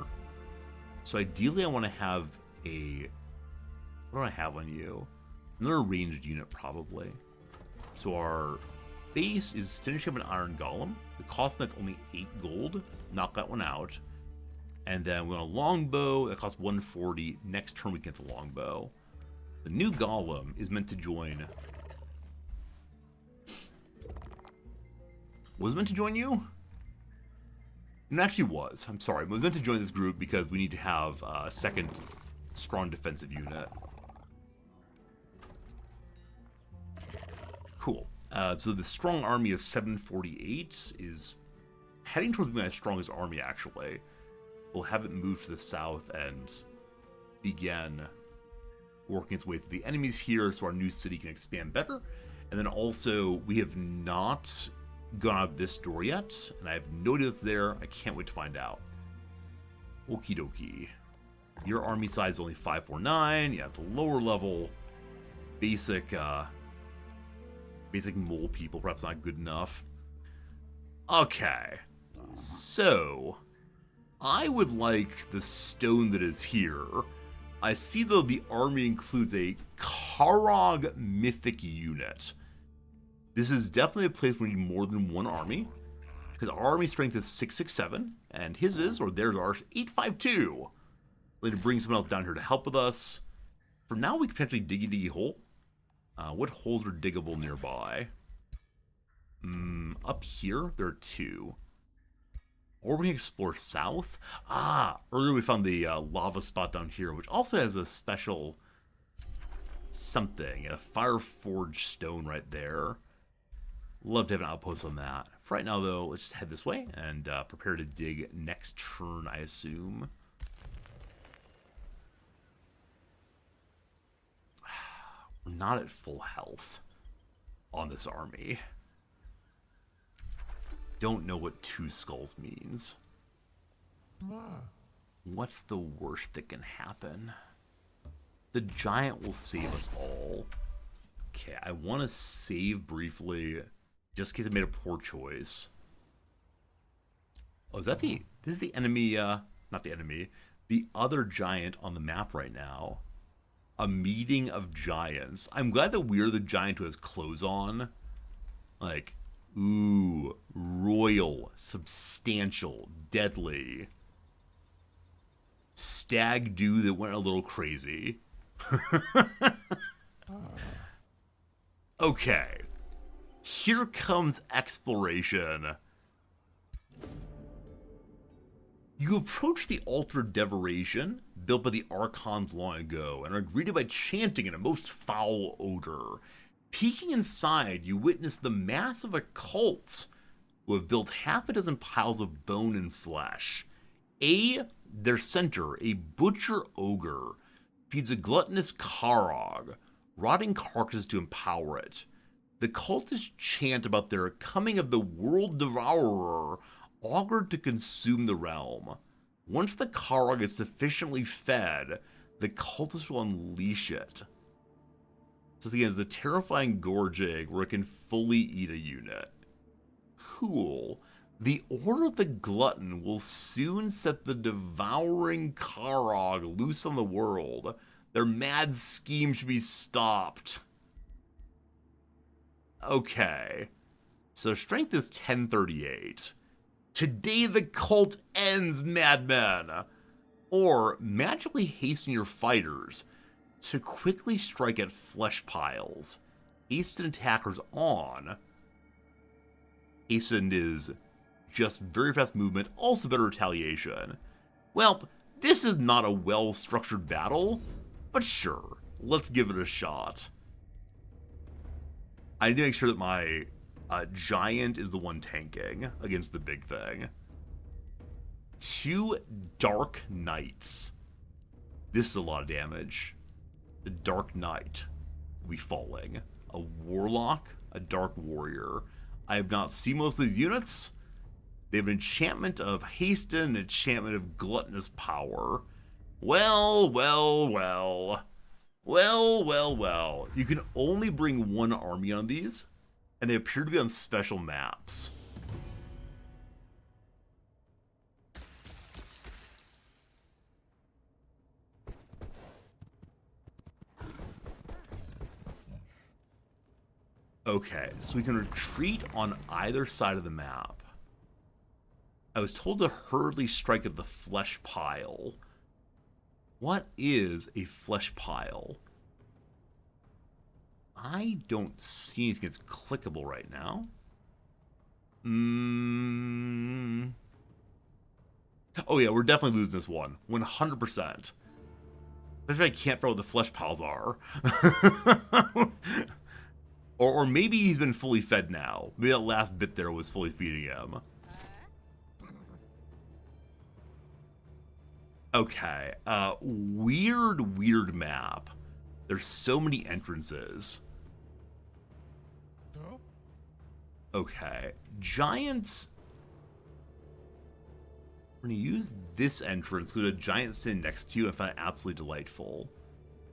So ideally I want to have a... What do I have on you? Another ranged unit, probably. So our base is finishing up an Iron Golem. The cost that's only 8 gold. Knock that one out. And then we want a longbow that costs 140. Next turn we get the longbow. The new Golem is meant to join... Was it meant to join you? It actually was. I'm sorry. It was meant to join this group because we need to have a second strong defensive unit. Cool. So the strong army of 748 is heading towards my strongest army, actually. We'll have it move to the south and begin working its way through the enemies here so our new city can expand better. And then also, we have not gone out of this door yet, and I have no idea that's there. I can't wait to find out. Okie dokie. Your army size is only 549. Yeah, the lower level, basic mole people, perhaps not good enough. Okay. So, I would like the stone that is here. I see, though, the army includes a Karog mythic unit. This is definitely a place where we need more than one army, because our army strength is 667, and his is, or theirs are, 852. We need to bring someone else down here to help with us. For now, we can potentially diggy hole. What holes are diggable nearby? Up here, there are 2. Or we can explore south. Earlier we found the lava spot down here, which also has a special something. A fire forged stone right there. Love to have an outpost on that. For right now, though, let's just head this way and prepare to dig next turn, I assume. We're not at full health on this army. Don't know what 2 skulls means. What's the worst that can happen? The giant will save us all. Okay, I want to save briefly, just in case I made a poor choice. Oh, is that the... This is the enemy, not the enemy. The other giant on the map right now. A meeting of giants. I'm glad that we're the giant who has clothes on. Like, ooh, royal, substantial, deadly. Stag do that went a little crazy. Okay. Here comes exploration. You approach the altar of Devoration, built by the Archons long ago, and are greeted by chanting in a most foul odor. Peeking inside, you witness the mass of a cult who have built half a dozen piles of bone and flesh. Their center, a butcher ogre, feeds a gluttonous Karog, rotting carcasses to empower it. The cultists chant about their coming of the world devourer, augured to consume the realm. Once the Karog is sufficiently fed, the cultists will unleash it. So again, it's the terrifying gorging where it can fully eat a unit. Cool. The Order of the Glutton will soon set the devouring Karog loose on the world. Their mad scheme should be stopped. Okay. So strength is 1038. Today the cult ends, madmen! Or magically hasten your fighters to quickly strike at flesh piles. Hasten attackers on. Hasten is just very fast movement, also better retaliation. Well, this is not a well-structured battle, but sure, let's give it a shot. I need to make sure that my giant is the one tanking against the big thing. 2 Dark Knights. This is a lot of damage. The Dark Knight will be falling. A Warlock, a Dark Warrior. I have not seen most of these units. They have an enchantment of hasten, an enchantment of gluttonous power. Well, well, well. Well, well, well. You can only bring 1 army on these, and they appear to be on special maps. Okay, so we can retreat on either side of the map. I was told to hurriedly strike at the flesh pile. What is a flesh pile? I don't see anything that's clickable right now. Oh yeah, we're definitely losing this one. 100%. I can't figure out what the flesh piles are. Or maybe he's been fully fed now. Maybe that last bit there was fully feeding him. Okay, weird map. There's so many entrances. Okay, giants. We're gonna use this entrance with a giant sitting next to you. I find it absolutely delightful.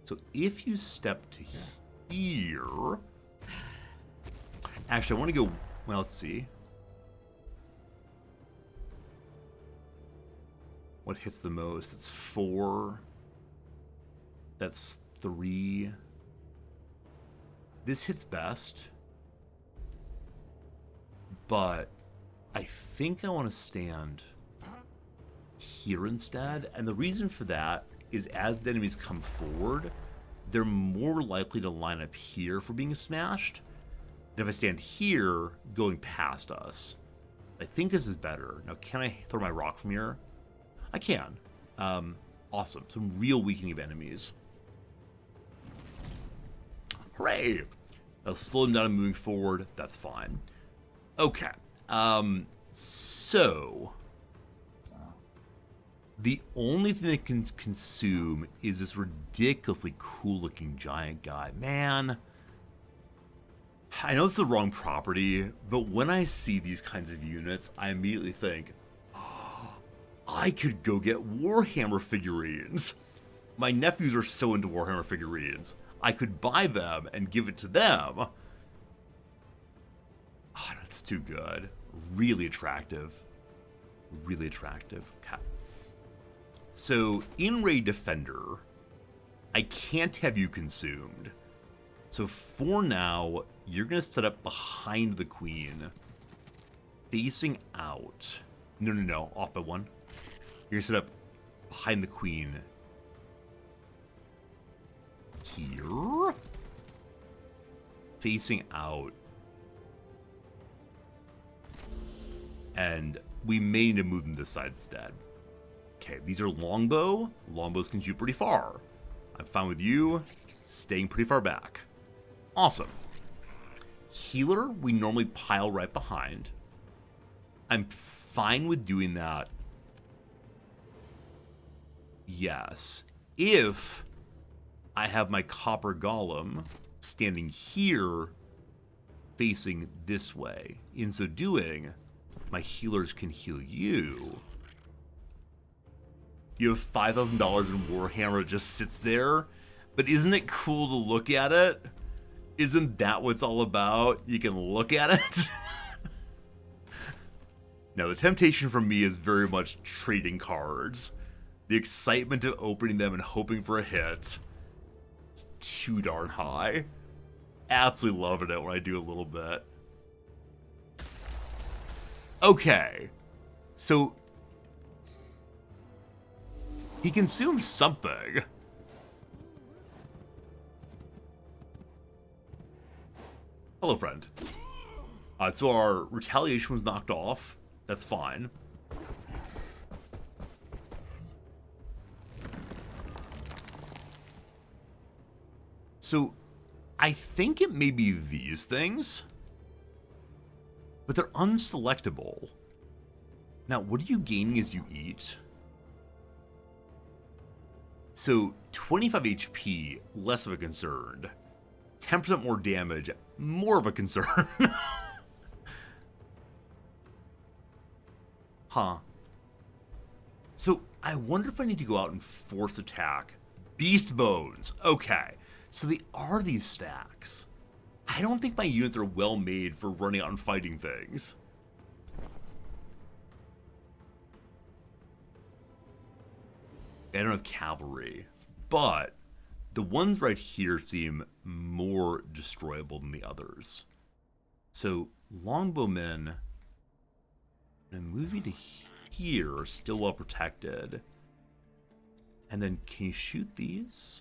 So if you step to here, actually, I want to go. Well, let's see. What hits the most? It's 4. That's 3. This hits best. But I think I want to stand here instead. And the reason for that is as the enemies come forward, they're more likely to line up here for being smashed than if I stand here going past us. I think this is better. Now, can I throw my rock from here? I can. Awesome. Some real weakening of enemies. Hooray! I'll slow them down and moving forward. That's fine. Okay. So the only thing that can consume is this ridiculously cool-looking giant guy. Man, I know it's the wrong property, but when I see these kinds of units, I immediately think, oh, I could go get Warhammer figurines. My nephews are so into Warhammer figurines. I could buy them and give it to them. Oh, that's too good. Really attractive. Really attractive. Okay. So, in Raid Defender, I can't have you consumed. So for now, you're going to set up behind the queen, facing out. No, off by one. You're going to set up behind the queen here, facing out. And we may need to move them this side instead. Okay, these are longbow. Longbows can shoot pretty far. I'm fine with you staying pretty far back. Awesome. Healer, we normally pile right behind. I'm fine with doing that. Yes. If I have my copper golem standing here facing this way. In so doing, my healers can heal you. You have $5,000 in Warhammer that just sits there, but isn't it cool to look at it? Isn't that what it's all about? You can look at it? Now, the temptation for me is very much trading cards. The excitement of opening them and hoping for a hit is too darn high. Absolutely loving it when I do a little bit. Okay. So he consumes something. Hello, friend. So our retaliation was knocked off. That's fine. So I think it may be these things, but they're unselectable. Now, what are you gaining as you eat? So 25 HP, less of a concern. 10% more damage, more of a concern. Huh. So I wonder if I need to go out and force attack. Beast bones. Okay. So they are these stacks. I don't think my units are well made for running out and fighting things. I don't have cavalry, but the ones right here seem more destroyable than the others. So longbowmen, and move you to here, are still well protected. And then can you shoot these?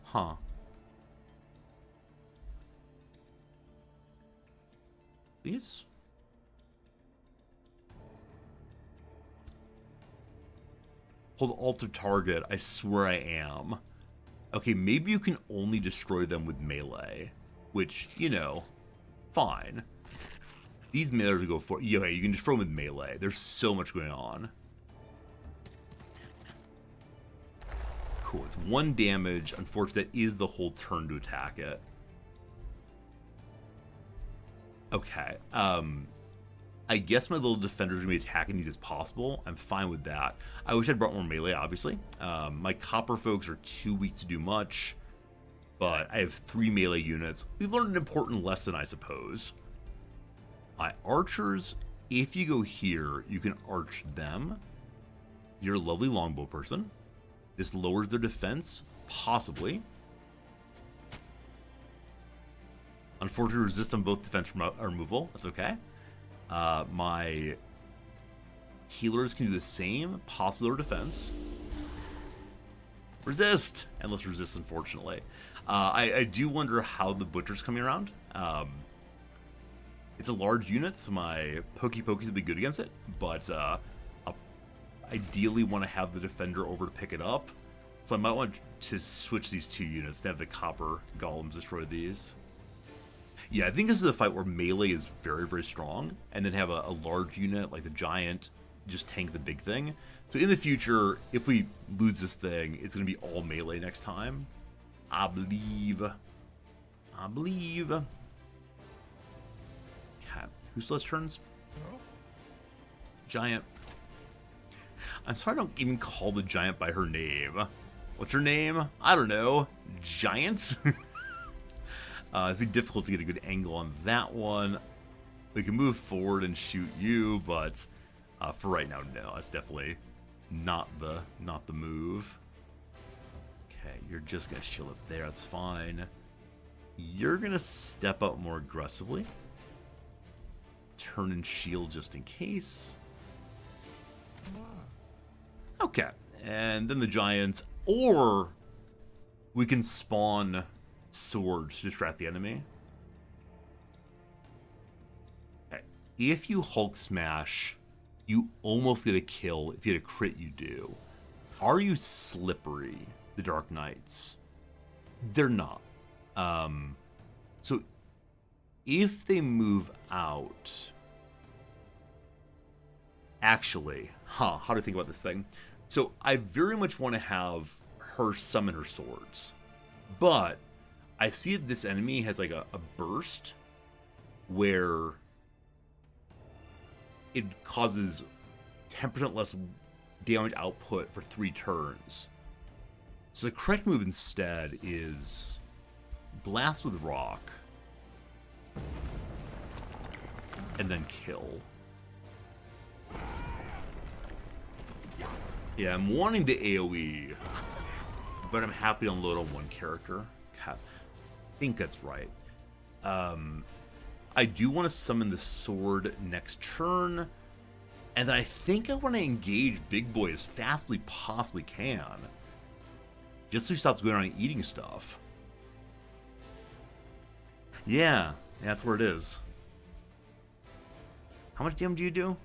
Huh. These? Hold Alt to target. I swear I am. Okay, maybe you can only destroy them with melee. Which, you know, fine. These melees will go for... Okay, you can destroy them with melee. There's so much going on. Cool, it's 1 damage. Unfortunately, that is the whole turn to attack it. Okay, I guess my little defenders are going to be attacking these as possible. I'm fine with that. I wish I'd brought more melee, obviously. My copper folks are too weak to do much, but I have 3 melee units. We've learned an important lesson, I suppose. My archers, if you go here, you can arch them. You're a lovely longbow person. This lowers their defense, possibly. Unfortunately, resist on both defense or removal. That's okay. My healers can do the same, possibly lower defense. Resist! Endless resist, unfortunately. I do wonder how the Butcher's coming around. It's a large unit, so my Pokey Pokeys will be good against it, but I'll ideally want to have the Defender over to pick it up. So I might want to switch these two units to have the Copper Golems destroy these. Yeah, I think this is a fight where melee is very, very strong, and then have a large unit like the Giant just tank the big thing. So in the future, if we lose this thing, it's going to be all melee next time. I believe. Okay. Who's last turns? Giant. I'm sorry I don't even call the Giant by her name. What's her name? I don't know. Giant? It'd be difficult to get a good angle on that one. We can move forward and shoot you, but for right now, no. That's definitely not the move. Okay, you're just gonna shield up there. That's fine. You're gonna step up more aggressively. Turn and shield just in case. Okay, and then the Giants, or we can spawn swords to distract the enemy. Okay. If you Hulk Smash, you almost get a kill. If you get a crit, you do. Are you slippery, the Dark Knights? They're not. So if they move out, actually, how do I think about this thing? So I very much want to have her summon her swords, but I see that this enemy has like a burst where it causes 10% less damage output for 3 turns. So the correct move instead is Blast with Rock and then kill. Yeah, I'm wanting the AoE, but I'm happy to unload on one character. I think that's right. I do want to summon the sword next turn, and then I think I want to engage Big Boy as fast as we possibly can, just so he stops going around and eating stuff. Yeah, that's where it is. How much damage do you do?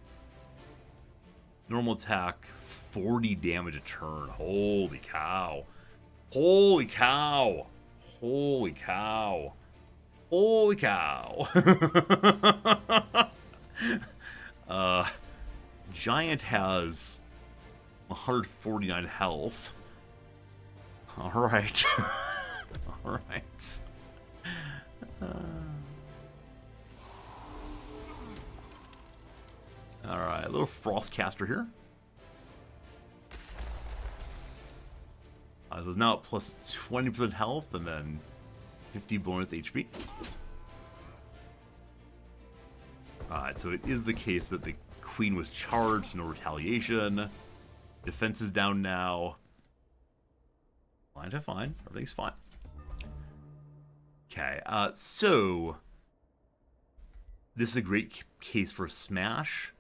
Normal attack, 40 damage a turn. Holy cow. Holy cow. Holy cow. Holy cow. Giant has 149 health. Alright. Alright. Alright, a little Frostcaster here. So it's now at plus 20% health and then 50 bonus HP. Alright, so it is the case that the Queen was charged, no retaliation. Defense is down now. Fine. Everything's fine. Okay, so this is a great case for a smash.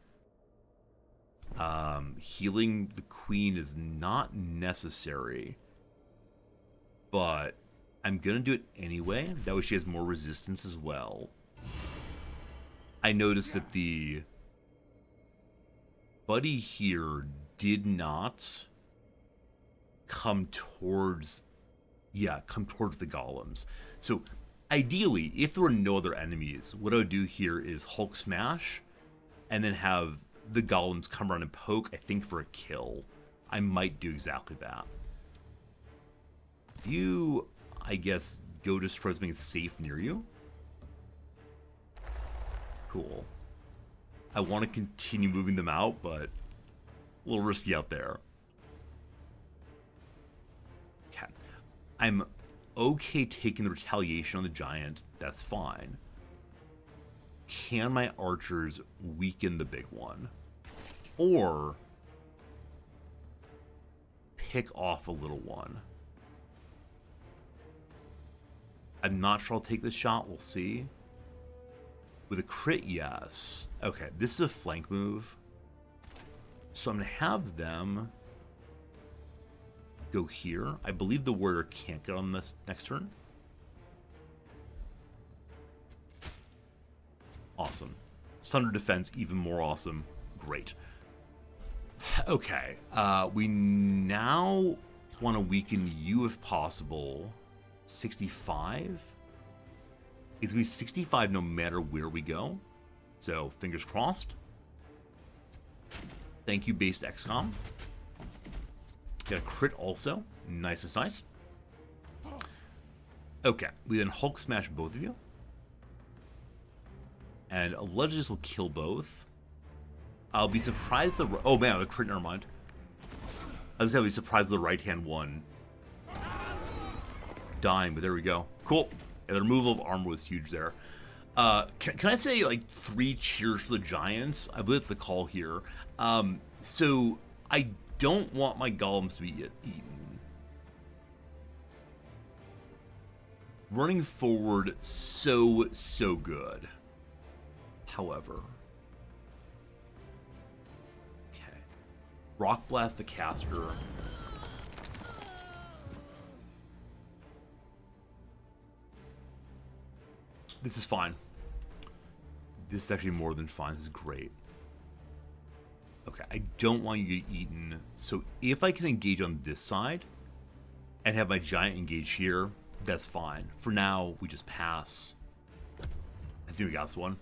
Healing the Queen is not necessary, but I'm gonna do it anyway. That way she has more resistance as well. I noticed that the buddy here did not come towards the golems. So ideally, if there were no other enemies, what I would do here is Hulk Smash and then have the golems come around and poke, I think, for a kill. I might do exactly that. You, I guess, go destroy something safe near you. Cool. I want to continue moving them out, but a little risky out there. Okay. I'm okay taking the retaliation on the Giant. That's fine. Can my archers weaken the big one? Or pick off a little one? I'm not sure I'll take this shot. We'll see. With a crit, yes. Okay, this is a flank move. So I'm going to have them go here. I believe the warrior can't get on this next turn. Awesome. Thunder defense, even more awesome. Great. Okay. We now want to weaken you if possible. 65? It's going to be 65 no matter where we go. So, fingers crossed. Thank you, based XCOM. Got a crit also. Nice and nice. Okay. We then Hulk smash both of you. And allegedly this will kill both. I'll be surprised the... Oh man, the crit, never mind. I was going to be surprised with the right-hand one dying, but there we go. Cool. Yeah, the removal of armor was huge there. Can I say, like, 3 cheers for the Giants? I believe it's the call here. So, I don't want my golems to be eaten. Running forward, so good. However... Okay. Rock Blast the caster. This is fine. This is actually more than fine. This is great. Okay, I don't want you to get eaten. So if I can engage on this side and have my giant engage here, that's fine. For now, we just pass. I think we got this one.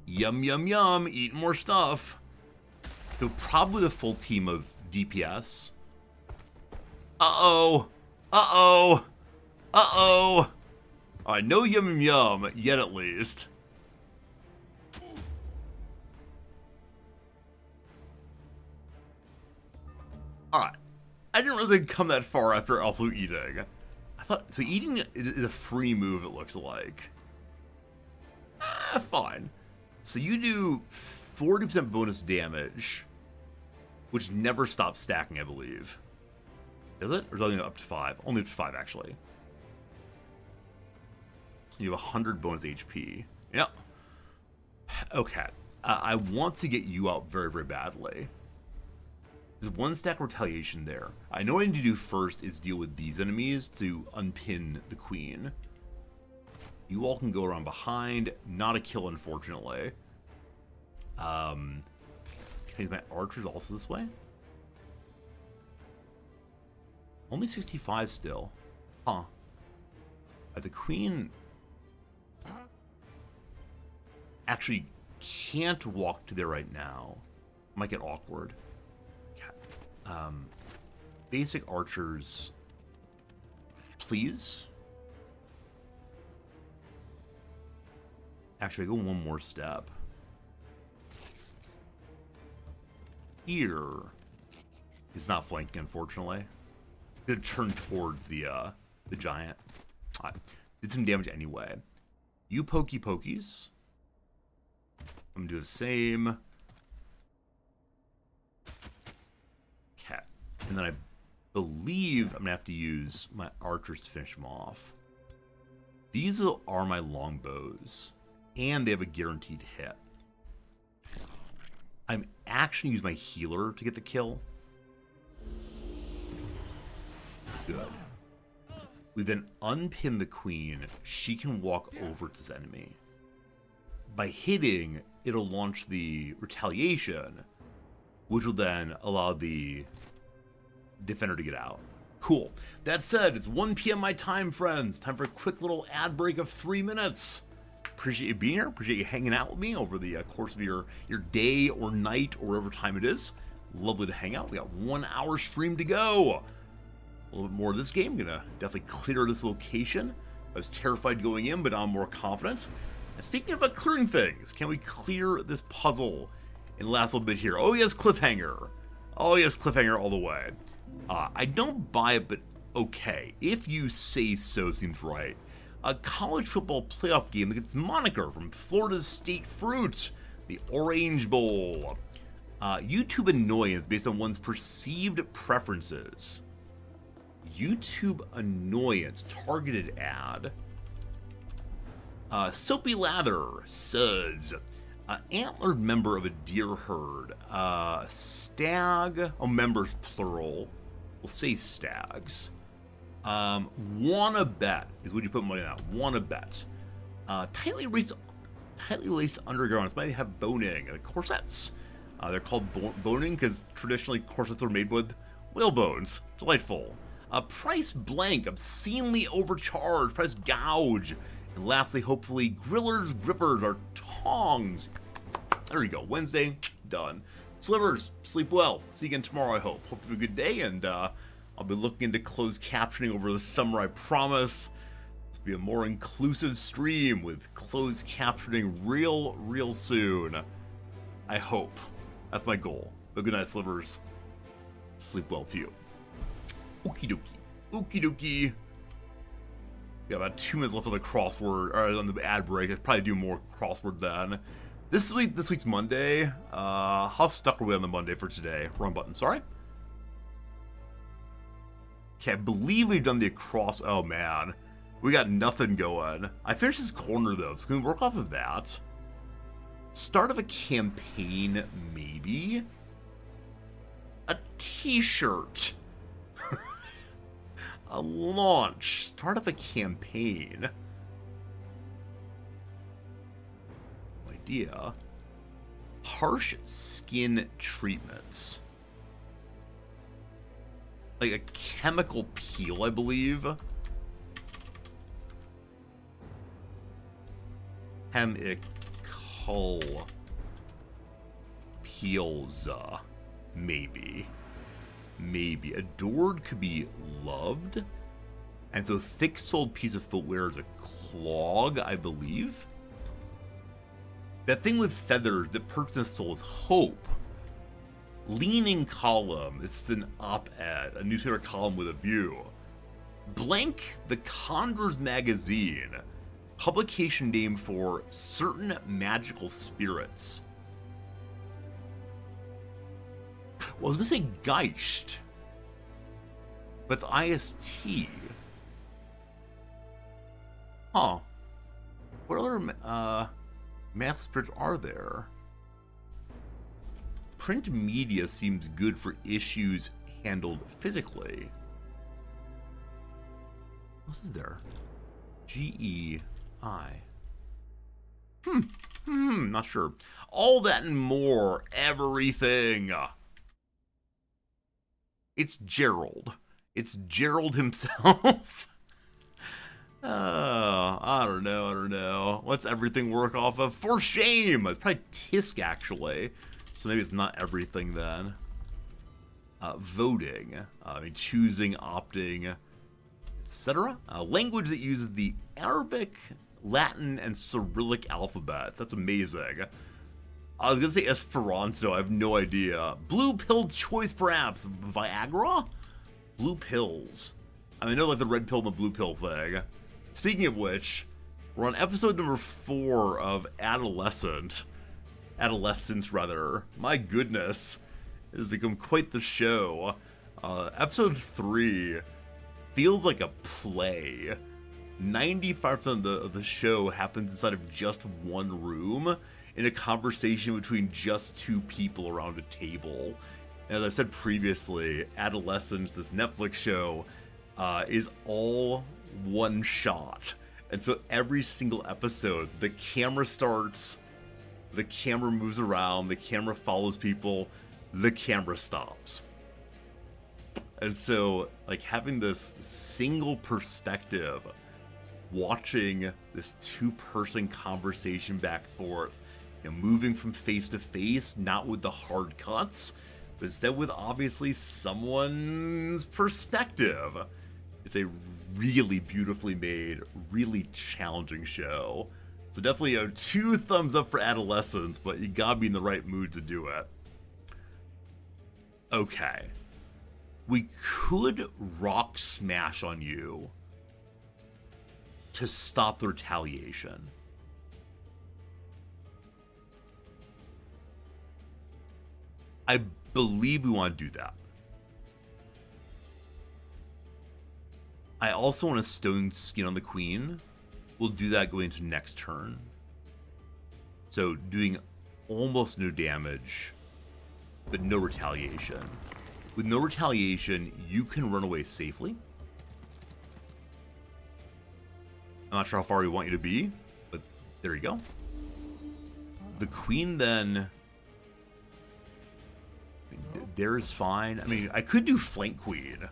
Yum, yum, yum. Eat more stuff. So probably the full team of DPS. Uh-oh. Uh-oh. Uh-oh. Alright, no yum yum, yet at least. Alright. I didn't really come that far after also eating. I thought, so eating is a free move, it looks like. Fine. So you do 40% bonus damage, which never stops stacking, I believe. Does it? Or is it only up to 5? Only up to 5, actually. You have 100 bonus HP. Yep. Okay. I want to get you out very, very badly. There's 1 stack retaliation there. I know what I need to do first is deal with these enemies to unpin the queen. You all can go around behind. Not a kill, unfortunately. Can I use my archers also this way? Only 65 still. Huh. The queen... actually can't walk to there right now. Might get awkward. Basic archers, please. Actually, I go one more step. Here is not flanking, unfortunately. Gonna turn towards the giant. Did some damage anyway. You pokey pokies. I'm gonna do the same. Okay. And then I believe I'm gonna have to use my archers to finish them off. These are my longbows, and they have a guaranteed hit. I'm actually use my healer to get the kill. Good. We then unpin the queen. She can walk over to this enemy. By hitting, it'll launch the retaliation, which will then allow the defender to get out. Cool. That said, it's 1 p.m. my time, friends. Time for a quick little ad break of 3 minutes. Appreciate you being here. Appreciate you hanging out with me over the course of your day or night or whatever time it is. Lovely to hang out. We got 1 hour stream to go. A little bit more of this game. I'm gonna definitely clear this location. I was terrified going in, but now I'm more confident. And speaking about clearing things, can we clear this puzzle in the last little bit here? Oh yes, cliffhanger. Oh yes, cliffhanger all the way. I don't buy it, but okay. If you say so, seems right. A college football playoff game that gets moniker from Florida State Fruit, the Orange Bowl. YouTube annoyance based on one's perceived preferences. YouTube annoyance targeted ad. Soapy lather, suds. Antlered member of a deer herd. Stag. Oh, members plural. We'll say stags. Wanna bet is what you put money on. Wanna bet. Tightly laced undergarments might have boning. Corsets. They're called boning because traditionally corsets were made with whale bones. Delightful. Price blank. Obscenely overcharged. Price gouge. And lastly, hopefully, grillers, grippers, or tongs. There you go. Wednesday, done. Slivers, sleep well. See you again tomorrow, I hope. Hope you have a good day, and I'll be looking into closed captioning over the summer, I promise. This will be a more inclusive stream with closed captioning real soon. I hope. That's my goal. But good night, Slivers. Sleep well to you. Okie dokie. Okie dokie. We got about 2 minutes left on the crossword, or on the ad break. I'd probably do more crossword then. This week's Monday. How stuck are we on the Monday for today? Wrong button, sorry. Okay, I believe we've done the across. Oh man, we got nothing going. I finished this corner though, so we can work off of that. Start of a campaign, maybe. A t-shirt. A launch. Start of a campaign. No idea. Harsh skin treatments. Like a chemical peel, I believe. Chemical peels. Maybe. Maybe. Adored could be loved. And so thick-soled piece of footwear is a clog, I believe. That thing with feathers that perks in soul is hope. Leaning column. It's an op-ed, a newspaper column with a view. Blank, the Conjurer's Magazine. Publication name for certain magical spirits. Well, I was going to say Geist. But it's IST. Huh. What other magical spirits are there? Print media seems good for issues handled physically. What is there? GEI. Not sure. All that and more. Everything. It's Gerald. It's Gerald himself. I don't know. What's everything work off of? For shame! It's probably Tisk, actually. So maybe it's not everything then. Voting. Choosing, opting, etc. Language that uses the Arabic, Latin, and Cyrillic alphabets. That's amazing. I was gonna say Esperanto, I have no idea. Blue pill choice, perhaps. Viagra? Blue pills. I know like the red pill and the blue pill thing. Speaking of which, we're on episode number 4 of Adolescence. My goodness. It has become quite the show. Episode 3 feels like a play. 95% of the show happens inside of just one room, in a conversation between just 2 people around a table. And as I said previously, Adolescence, this Netflix show, is all one shot. And so every single episode, the camera starts, the camera moves around, the camera follows people, the camera stops. And so, like, having this single perspective, watching this 2-person conversation back and forth, moving from face to face, not with the hard cuts, but instead with obviously someone's perspective. It's a really beautifully made, really challenging show. So definitely 2 thumbs up for Adolescence, but you gotta be in the right mood to do it. Okay. We could rock smash on you to stop the retaliation. I believe we want to do that. I also want to stone skin on the queen. We'll do that going into next turn. So doing almost no damage, but no retaliation. With no retaliation, you can run away safely. I'm not sure how far we want you to be, but there you go. The queen then... There's fine. I mean, I could do flank queen.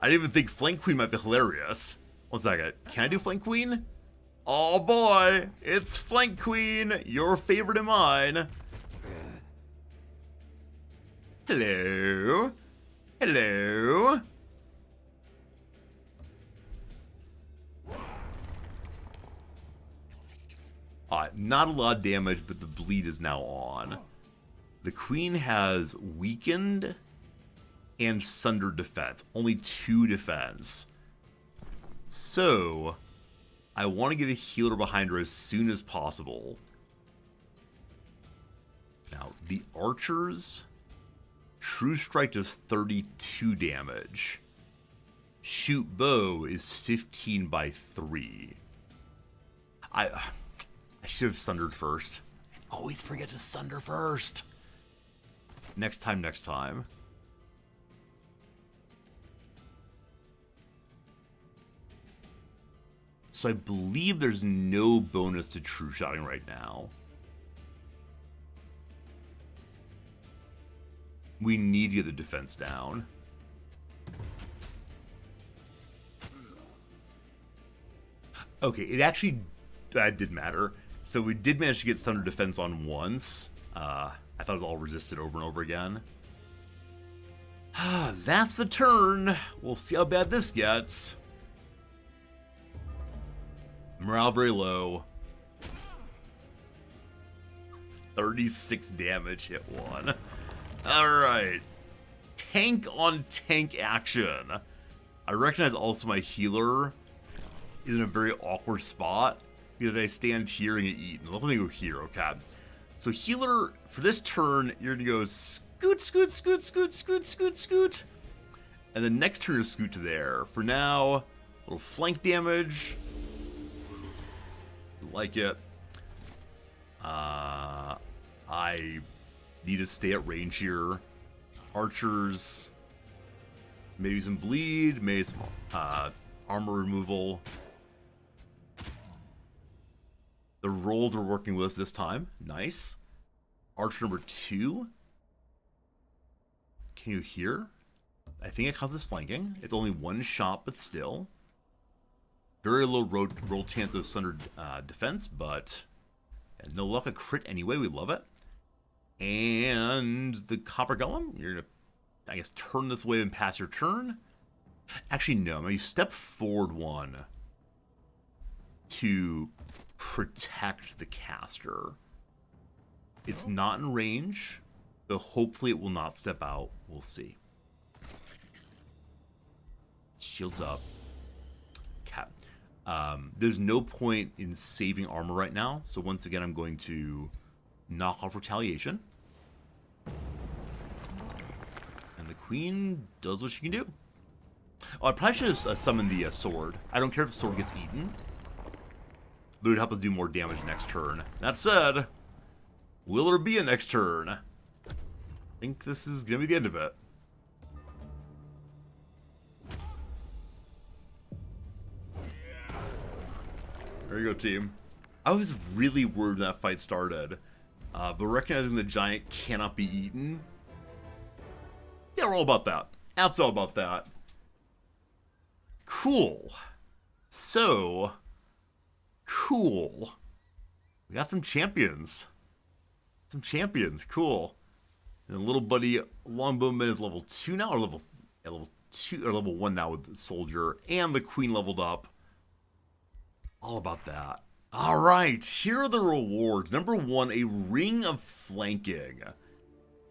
I didn't even think flank queen might be hilarious. One second. Can I do flank queen? Oh boy, it's flank queen, your favorite and mine. Hello. Hello. Not a lot of damage, but the bleed is now on. The queen has weakened and sundered defense. Only 2 defense. So, I want to get a healer behind her as soon as possible. Now, the archers... True Strike does 32 damage. Shoot Bow is 15 by 3. I should have sundered first. I always forget to sunder first. Next time. So I believe there's no bonus to true shotting right now. We need to get the defense down. Okay, it actually did matter. So we did manage to get thunder defense on once. I thought it was all resisted over and over again. That's the turn. We'll see how bad this gets. Morale very low. 36 damage, hit 1. Alright. Tank on tank action. I recognize also my healer is in a very awkward spot because I stand here and get eaten. Let me go here, okay? So healer, for this turn, you're gonna go scoot, scoot, scoot, scoot, scoot, scoot, scoot. And the next turn is scoot to there. For now, a little flank damage. Like it. I need to stay at range here. Archers. Maybe some bleed. Maybe some armor removal. The rolls are working with us this time. Nice. Archer number 2. Can you hear? I think it counts as flanking. It's only 1 shot, but still. Very low roll chance of sundered defense, but no luck, a crit anyway. We love it. And the Copper Golem, you're going to, I guess, turn this way and pass your turn. Actually, no. Maybe step forward 1 to protect the caster. It's not in range, so hopefully it will not step out. We'll see. Shields up. Cap. There's no point in saving armor right now, so once again I'm going to knock off retaliation. And the queen does what she can do. Oh, I probably should have summoned the sword. I don't care if the sword gets eaten, but it would help us do more damage next turn. That said, will there be a next turn? I think this is going to be the end of it. There you go, team. I was really worried when that fight started, but recognizing the giant cannot be eaten, yeah, we're all about that. App's all about that. Cool. So, cool. We got some champions. Cool. And little buddy Longbowman is level 2 now, or level 2 or level 1 now with the soldier, and the queen leveled up. All about that. All right, here are the rewards. Number 1, a ring of flanking.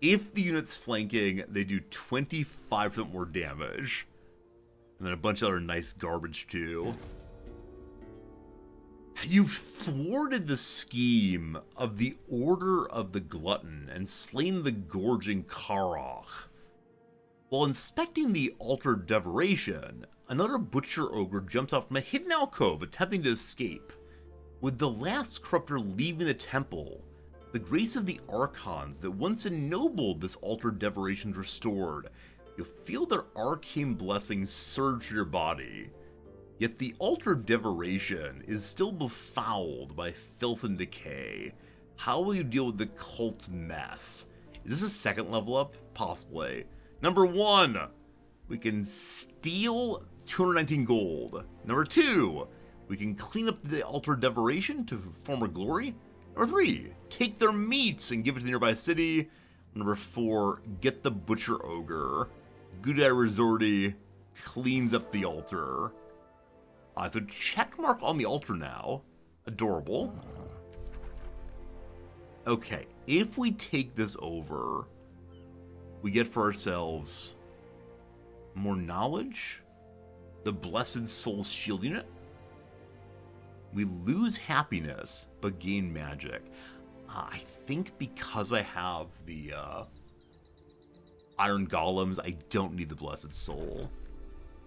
If the unit's flanking, they do 25% more damage. And then a bunch of other nice garbage too. You've thwarted the scheme of the Order of the Glutton and slain the gorging Karok. While inspecting the Altered Devoration, another Butcher Ogre jumps out from a hidden alcove attempting to escape. With the last corruptor leaving the temple, The grace of the Archons that once ennobled this altered devoration is restored. You'll feel their arcane blessings surge through your body. Yet the altered devoration is still befouled by filth and decay. How will you deal with the cult's mess? Is this a second level up? Possibly. Number 1, we can steal 219 gold. Number 2, we can clean up the altered devoration to former glory. Number 3, take their meats and give it to the nearby city. Number 4, get the butcher ogre. Gudai Resorti cleans up the altar. So check mark on the altar now. Adorable. Okay, if we take this over, we get for ourselves more knowledge, the Blessed Soul Shield unit. We lose happiness, but gain magic. I think because I have the Iron Golems, I don't need the Blessed Soul.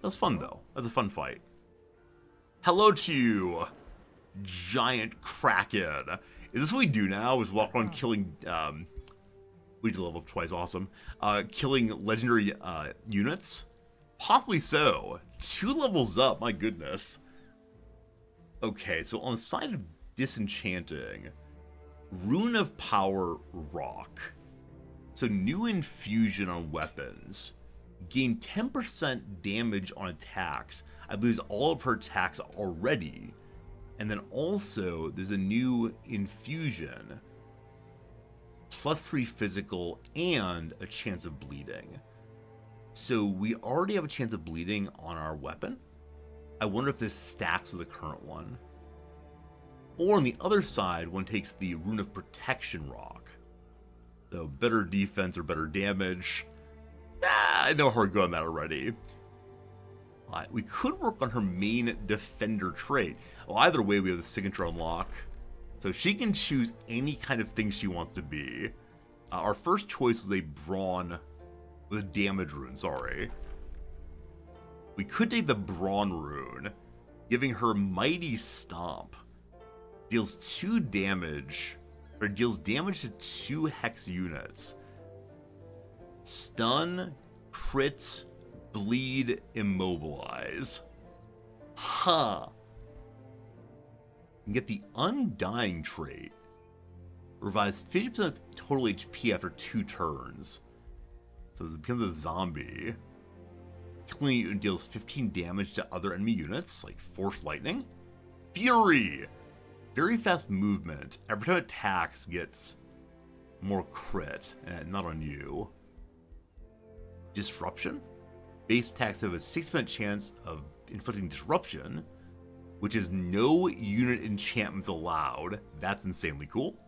That was fun, though. That was a fun fight. Hello to you, giant kraken. Is this what we do now? Is walk around killing, we did level up twice, awesome. Killing legendary units? Possibly so. 2 levels up, my goodness. Okay, so on the side of disenchanting, Rune of Power Rock. So new infusion on weapons. Gain 10% damage on attacks. I believe all of her attacks already. And then also, there's a new infusion. +3 physical and a chance of bleeding. So we already have a chance of bleeding on our weapon. I wonder if this stacks with the current one. Or on the other side, one takes the Rune of Protection Rock. So better defense or better damage. I know how we're going on that already. We could work on her main defender trait. Well, either way, we have the signature unlock. So she can choose any kind of thing she wants to be. Our first choice was a Brawn with a damage rune, sorry. We could take the Brawn rune, giving her Mighty Stomp. Deals 2 damage, or deals damage to 2 hex units. Stun, crit, bleed, immobilize. Huh. You can get the Undying trait. Revives 50% total HP after 2 turns. So it becomes a zombie. Killing you and deals 15 damage to other enemy units, like Force Lightning. Fury! Very fast movement. Every time it attacks, gets more crit, and not on you. Disruption. Base attacks have a 6% chance of inflicting disruption, which is no unit enchantments allowed. That's insanely cool.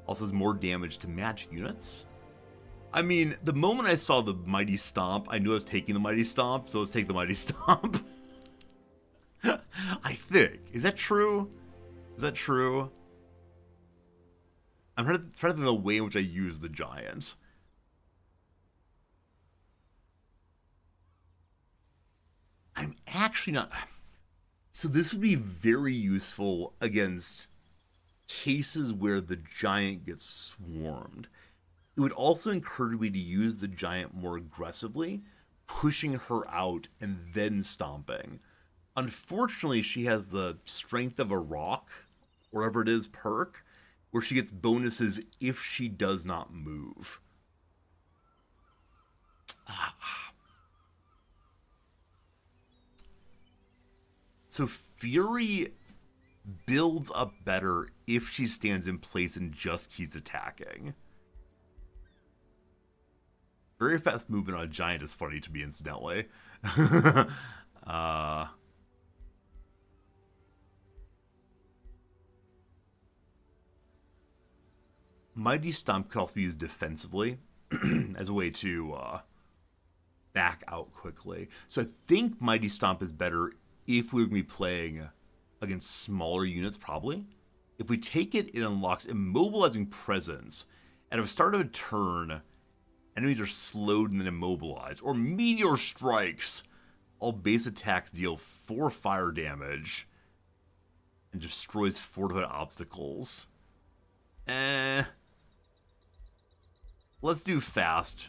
Also has more damage to magic units. I mean, the moment I saw the Mighty Stomp, I knew I was taking the Mighty Stomp, so let's take the Mighty Stomp. I think. Is that true? Is that true? I'm trying to think of the way in which I use the giant. I'm actually not... So this would be very useful against cases where the giant gets swarmed. It would also encourage me to use the giant more aggressively, pushing her out and then stomping. Unfortunately, she has the Strength of a Rock, whatever it is, perk, where she gets bonuses if she does not move. So Fury builds up better if she stands in place and just keeps attacking. Very fast movement on a giant is funny to me, incidentally. Mighty Stomp could also be used defensively as a way to back out quickly. So I think Mighty Stomp is better if we were going to be playing against smaller units, probably. If we take it, it unlocks Immobilizing Presence. And at the start of a turn, enemies are slowed and then immobilized. Or Meteor Strikes. All base attacks deal 4 fire damage and destroys fortified obstacles. Let's do fast.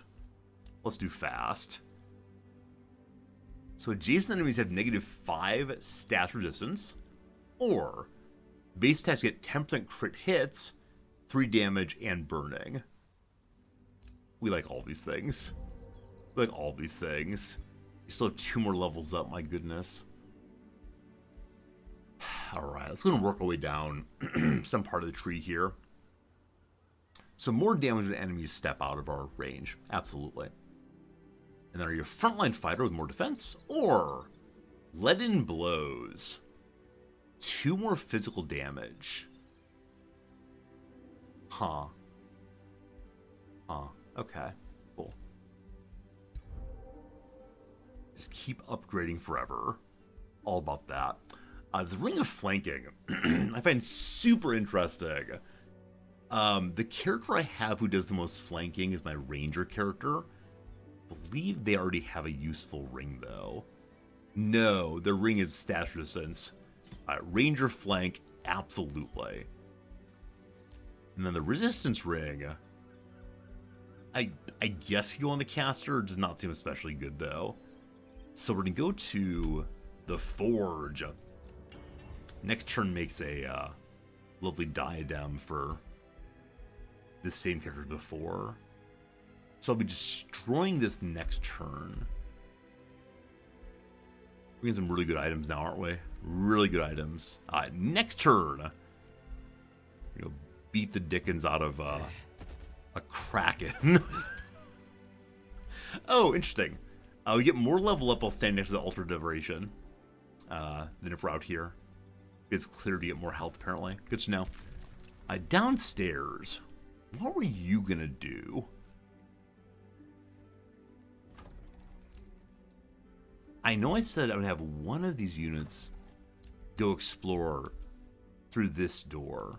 Let's do fast. So adjacent enemies have -5 stat resistance, or base attacks get 10% crit hits, 3 damage, and burning. We like all these things. We like all these things. We still have 2 more levels up, my goodness. Alright, let's go and work our way down some part of the tree here. So more damage when enemies step out of our range. Absolutely. And then are you a frontline fighter with more defense? Or leaden blows. 2 more physical damage. Huh. Huh. Okay. Cool. Just keep upgrading forever. All about that. The Ring of Flanking, I find super interesting. The character I have who does the most flanking is my Ranger character. I believe they already have a useful ring, though. No, the ring is stat resistance. Ranger flank, absolutely. And then the resistance ring, I guess you go on the caster, does not seem especially good, though. So we're going to go to the Forge. Next turn makes a lovely diadem for the same character as before. So I'll be destroying this next turn. We're getting some really good items now, aren't we? Really good items. Next turn, we'll beat the dickens out of a Kraken. Oh, interesting. We get more level up while standing next to the Altar Devoration than if we're out here. It's clear to get more health, apparently. Good to know. Downstairs, what were you gonna do? I know I said I would have one of these units go explore through this door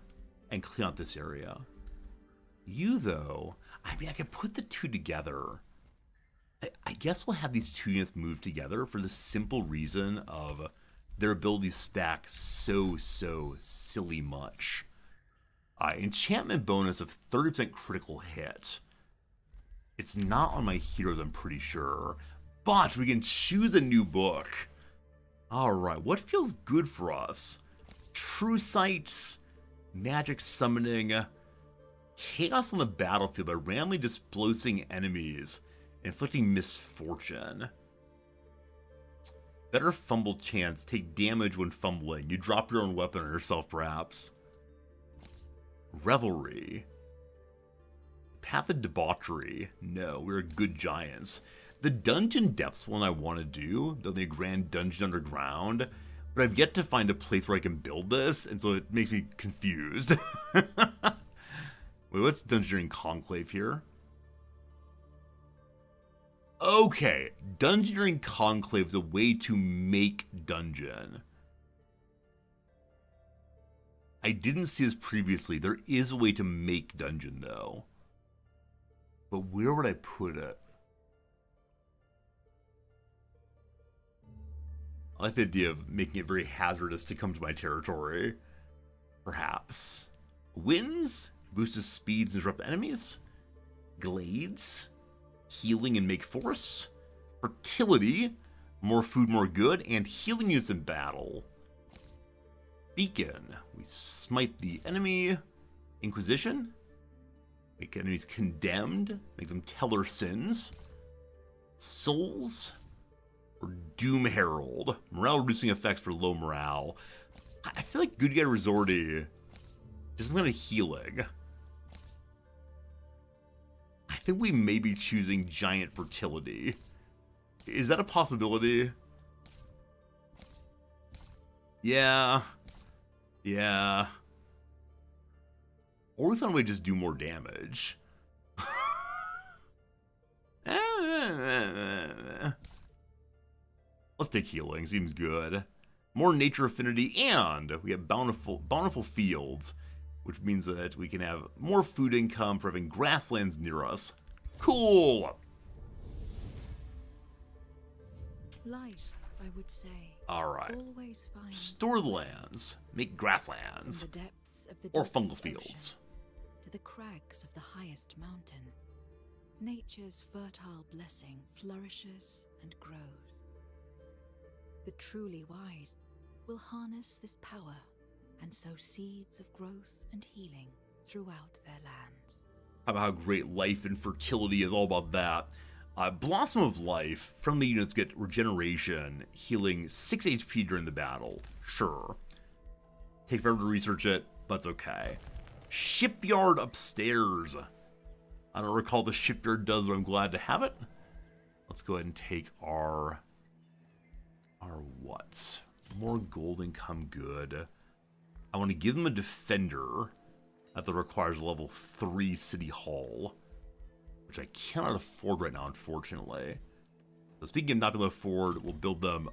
and clean out this area. You, though, I mean, I could put the two together. I guess we'll have these 2 units move together for the simple reason of their abilities stack so silly much. Enchantment bonus of 30% critical hit. It's not on my heroes, I'm pretty sure. But we can choose a new book. Alright, what feels good for us? True Sight, Magic Summoning, Chaos on the battlefield by randomly displacing enemies, inflicting misfortune. Better fumble chance, take damage when fumbling. You drop your own weapon on yourself, perhaps. Revelry. Path of Debauchery. No, we're good giants. The Dungeon Depths one I want to do, though the Grand Dungeon Underground, but I've yet to find a place where I can build this, and so it makes me confused. Wait, what's Dungeoneering Conclave here? Okay, Dungeoneering Conclave is a way to make dungeon. I didn't see this previously. There is a way to make dungeon, though. But where would I put it? I like the idea of making it very hazardous to come to my territory. Perhaps. Winds? Boosts speeds and disrupt enemies. Glades? Healing and make force. Fertility? More food, more good. And healing units in battle. Beacon. We smite the enemy. Inquisition? Make enemies condemned. Make them tell their sins. Souls? Or Doom Herald. Morale reducing effects for low morale. I feel like Good Guy Resorty does some kind of healing. I think we may be choosing Giant Fertility. Is that a possibility? Yeah. Yeah. Or we found a way to just do more damage. Let's take healing, seems good. More nature affinity, and we have bountiful fields, which means that we can have more food income for having grasslands near us. Cool! Life, I would say. Alright. Always finds Store the lands, make grasslands, from the depths of the or deepest fungal ocean fields. to the crags of the highest mountain. nature's fertile blessing flourishes and grows. The truly wise will harness this power and sow seeds of growth and healing throughout their lands. How about how great life and fertility is all about that? Blossom of Life, friendly units get regeneration, healing 6 HP during the battle. Sure. Take forever to research it, but it's okay. Shipyard upstairs. I don't recall the shipyard does, but I'm glad to have it. Let's go ahead and take our what? More gold income, good. I want to give them a defender that requires level 3 City Hall, which I cannot afford right now, unfortunately. So speaking of not being able to afford, we'll build them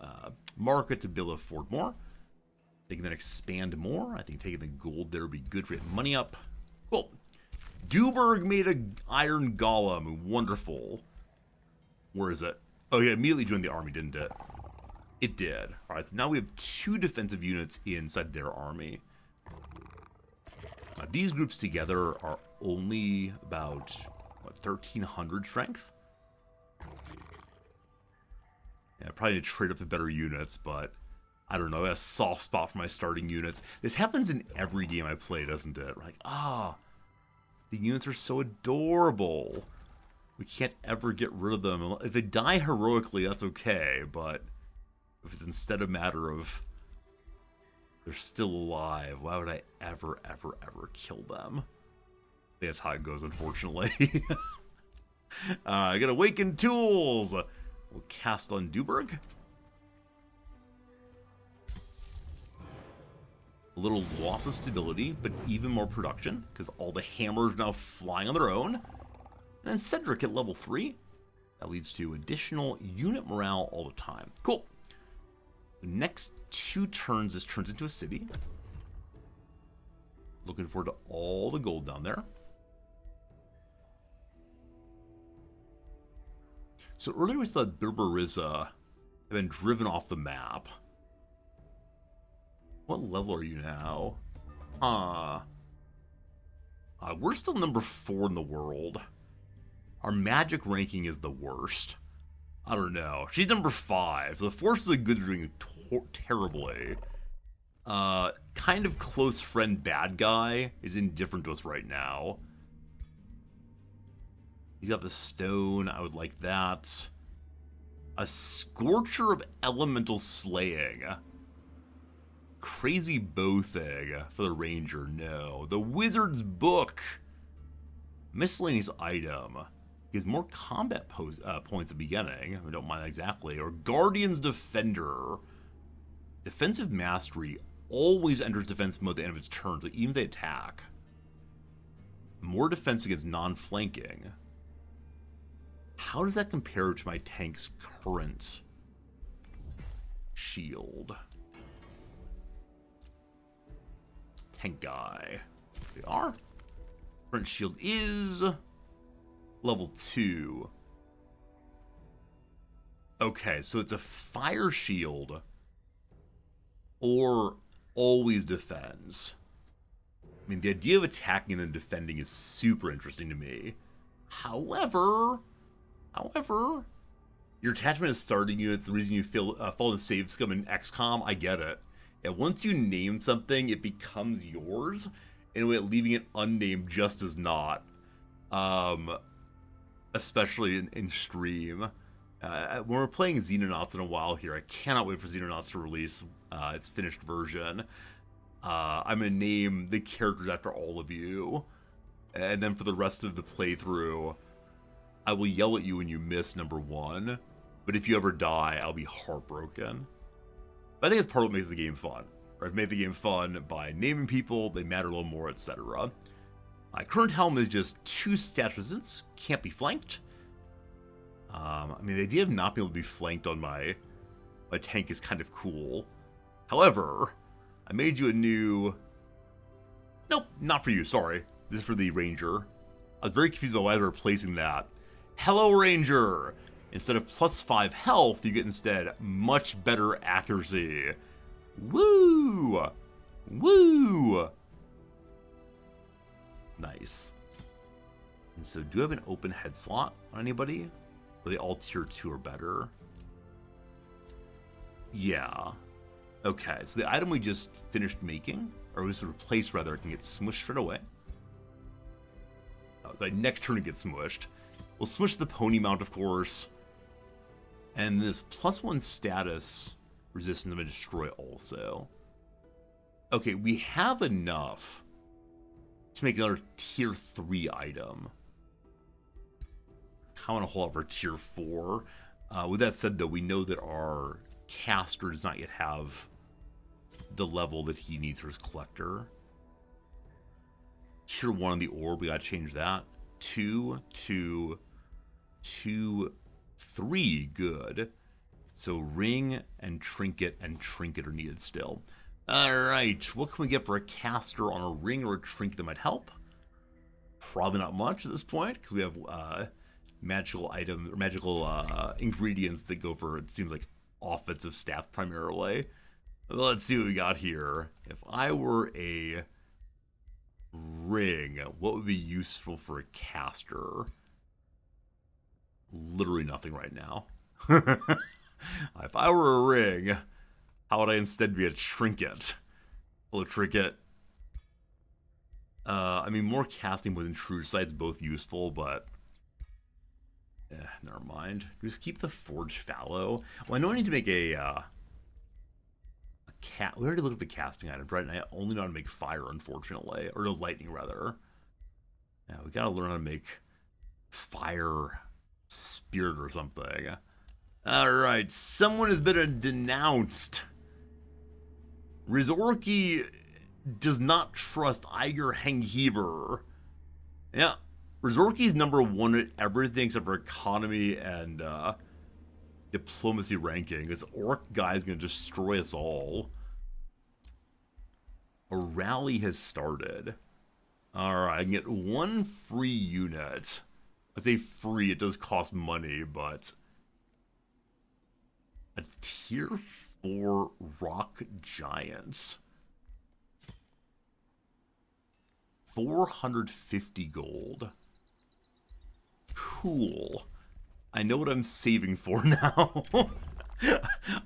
a market to be able to afford more. They can then expand more. I think taking the gold there would be good for getting money up. Cool. Duberg made an iron golem. Wonderful. Where is it? Oh, yeah, immediately joined the army, didn't it? It did. All right, so now we have 2 defensive units inside their army. These groups together are only about, what, 1,300 strength? Yeah, I probably need to trade up to better units, but I don't know. I have a soft spot for my starting units. This happens in every game I play, doesn't it? We're like, the units are so adorable. We can't ever get rid of them. If they die heroically, that's okay, but if it's instead a matter of they're still alive, why would I ever, ever, ever kill them? That's how it goes, unfortunately. I got Awakened Tools. We'll cast on Duberg. A little loss of stability, but even more production, because all the hammers are now flying on their own. And then Cedric at level 3. That leads to additional unit morale all the time. Cool. The next 2 turns, this turns into a city. Looking forward to all the gold down there. So earlier we saw that Berberisza had been driven off the map. What level are you now? We're still number 4 in the world. Our magic ranking is the worst. I don't know. She's number 5. So the forces of good are doing terribly. Kind of close friend bad guy is indifferent to us right now. He's got the stone. I would like that. A Scorcher of Elemental Slaying. Crazy bow thing for the ranger. No. The Wizard's Book. Miscellaneous item. Gives more combat points at the beginning. I don't mind that exactly. Or Guardian's Defender. Defensive Mastery always enters defense mode at the end of its turn, so even if they attack. More defense against non-flanking. How does that compare to my tank's current shield? Tank guy. They are. Current shield is level 2. Okay, so it's a fire shield or always defends. I mean, the idea of attacking and then defending is super interesting to me. However, your attachment is starting units, the reason you fall to save scum in XCOM, I get it. And once you name something, it becomes yours. And leaving it unnamed just as not. Especially in stream. When we're playing Xenonauts in a while here, I cannot wait for Xenonauts to release its finished version. I'm going to name the characters after all of you. And then for the rest of the playthrough, I will yell at you when you miss number 1. But if you ever die, I'll be heartbroken. But I think it's part of what makes the game fun. I've made the game fun by naming people, they matter a little more, etc. My current helm is just 2 stat resistance, can't be flanked. I mean, the idea of not being able to be flanked on my tank is kind of cool. However, I made you a new... Nope, not for you, sorry. This is for the Ranger. I was very confused about why they were replacing that. Hello, Ranger! Instead of +5 health, you get instead much better accuracy. Woo! Woo! Nice. And so do you have an open head slot on anybody? Are they all tier 2 or better? Yeah. Okay, so the item we just finished making, or was replaced rather, can get smushed straight away. The next turn it gets smushed. We'll smush the pony mount, of course. And this +1 status resistance I'm going to destroy also. Okay, we have enough to make another tier 3 item. I want to hold out for tier 4. With that said, though, we know that our caster does not yet have the level that he needs for his collector. Tier 1 on the orb, we gotta change that. 2, 2, 2, 3, good. So ring and trinket are needed still. Alright, what can we get for a caster on a ring or a trinket that might help? Probably not much at this point, because we have magical items, or magical ingredients that go for, it seems like, offensive stats primarily. Let's see what we got here. If I were a ring, what would be useful for a caster? Literally nothing right now. If I were a ring, how would I instead be a trinket? Hello, trinket. I mean, more casting with intruder sight's both useful, but never mind. Just keep the forge fallow. Well, I know I need to make a we already looked at the casting items, right? And I only know how to make fire, unfortunately. Or no, lightning, rather. Yeah, we gotta learn how to make fire spirit or something. Alright, someone has been denounced. Rizorki does not trust Iger Hengheaver. Yeah, Rizorki's #1 at everything except for economy and diplomacy ranking. This orc guy is going to destroy us all. A rally has started. Alright, I can get 1 free unit. I say free, it does cost money, but a tier 4 rock giant. 450 gold. Cool. I know what I'm saving for now.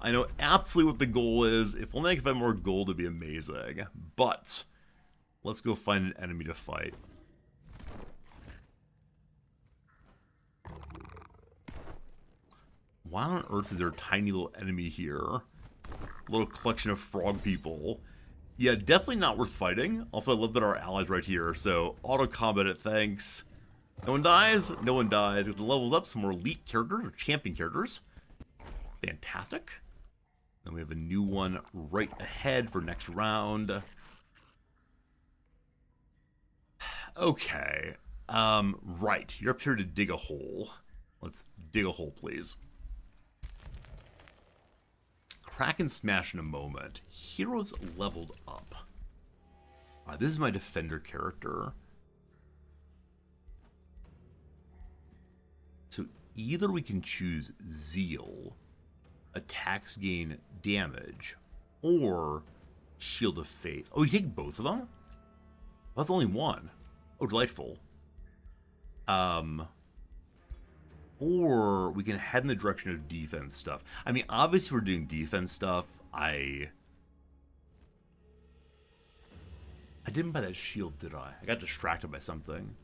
I know absolutely what the goal is. If only I could find more gold, it'd be amazing. But let's go find an enemy to fight. Why on earth is there a tiny little enemy here? A little collection of frog people. Yeah, definitely not worth fighting. Also, I love that our allies right here, so auto-combat it, thanks. No one dies? No one dies. Get the levels up, some more elite characters, or champion characters. Fantastic. Then we have a new one right ahead for next round. Okay. Right. You're up here to dig a hole. Let's dig a hole, please. Kraken smash in a moment. Heroes leveled up. This is my defender character. So either we can choose Zeal, attacks gain damage, or Shield of Faith. Oh, you take both of them? That's only one. Oh, delightful. Or we can head in the direction of defense stuff. I mean, obviously we're doing defense stuff. I didn't buy that shield, did I? I got distracted by something.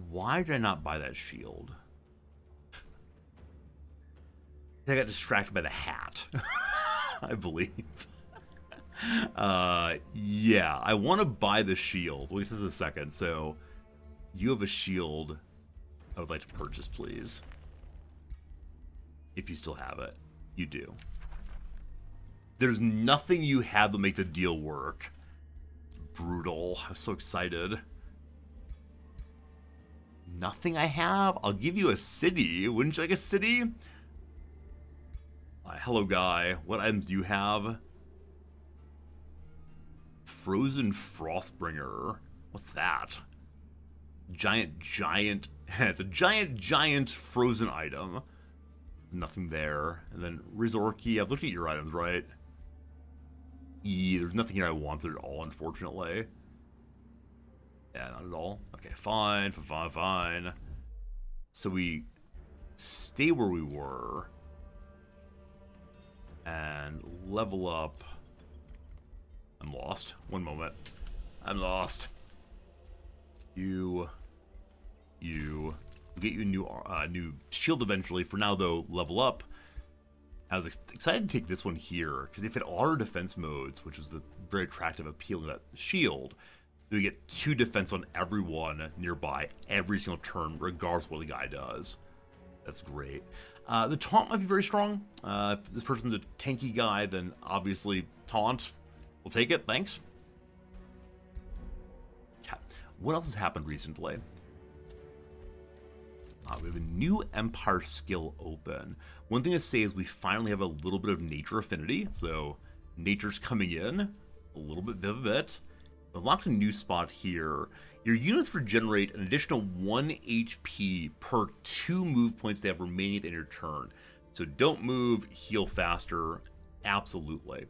Why did I not buy that shield? I got distracted by the hat, I believe. Yeah, I want to buy the shield. Wait just a second. So, you have a shield I would like to purchase, please. If you still have it. You do. There's nothing you have to make the deal work. Brutal. I'm so excited. Nothing I have? I'll give you a city. Wouldn't you like a city? Hello, guy. What items do you have? Frozen Frostbringer. What's that? Giant. It's a giant frozen item. Nothing there. And then Rizorki. I've looked at your items, right? Yeah, there's nothing here I wanted at all, unfortunately. Yeah, not at all. Okay, fine. So we stay where we were and level up. I'm lost. One moment. I'm lost. You get you a new shield eventually. For now, though, level up. I was excited to take this one here because they've had auto defense modes, which was the very attractive appeal to that shield. So we get 2 defense on everyone nearby every single turn, regardless of what the guy does. That's great. The taunt might be very strong. If this person's a tanky guy, then obviously taunt. We'll take it. Thanks. Okay. What else has happened recently? We have a new Empire skill open. One thing to say is we finally have a little bit of nature affinity, so nature's coming in a little bit of a bit. We unlocked a new spot here. Your units regenerate an additional 1 HP per 2 move points they have remaining at the end of your turn. So don't move, heal faster. Absolutely.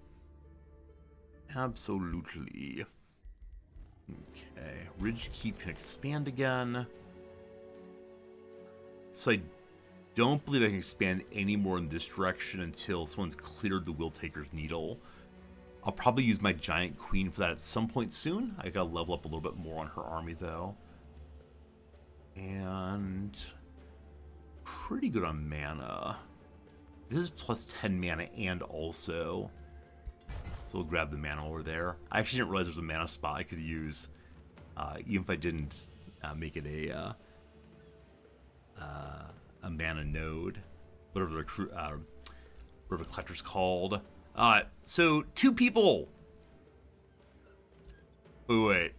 Absolutely. Okay, Ridge Keep can expand again. So I don't believe I can expand any more in this direction until someone's cleared the Will Taker's Needle. I'll probably use my Giant Queen for that at some point soon. I gotta level up a little bit more on her army, though. And pretty good on mana. This is plus 10 mana and also. So we'll grab the mana over there. I actually didn't realize there was a mana spot I could use, even if I didn't make it a mana node, whatever the collector's called. So 2 people. Oh wait.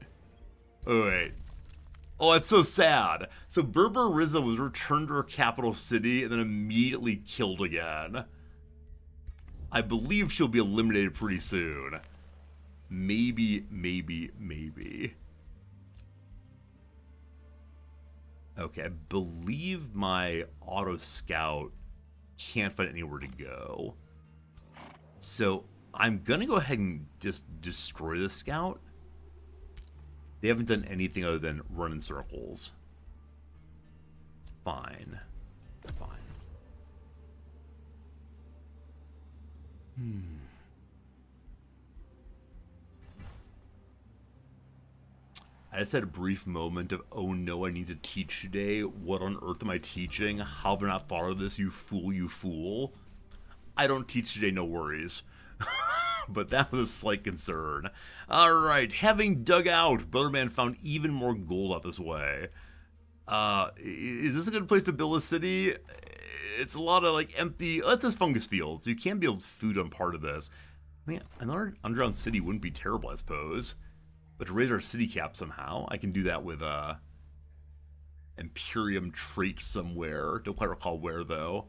Oh, that's so sad. So Berber Rizza was returned to her capital city and then immediately killed again. I believe she'll be eliminated pretty soon. Maybe. Okay, I believe my auto scout can't find anywhere to go. So I'm gonna go ahead and just destroy the scout. They haven't done anything other than run in circles. Fine. I just had a brief moment of, oh no, I need to teach today. What on earth am I teaching? How have I not thought of this, you fool? I don't teach today, no worries. But that was a slight concern. Alright, having dug out, Brotherman found even more gold out this way. Is this a good place to build a city? It's a lot of like empty, let's just fungus fields. You can build food on part of this. I mean, another underground city wouldn't be terrible, I suppose. But to raise our city cap somehow, I can do that with Imperium trait somewhere. Don't quite recall where, though.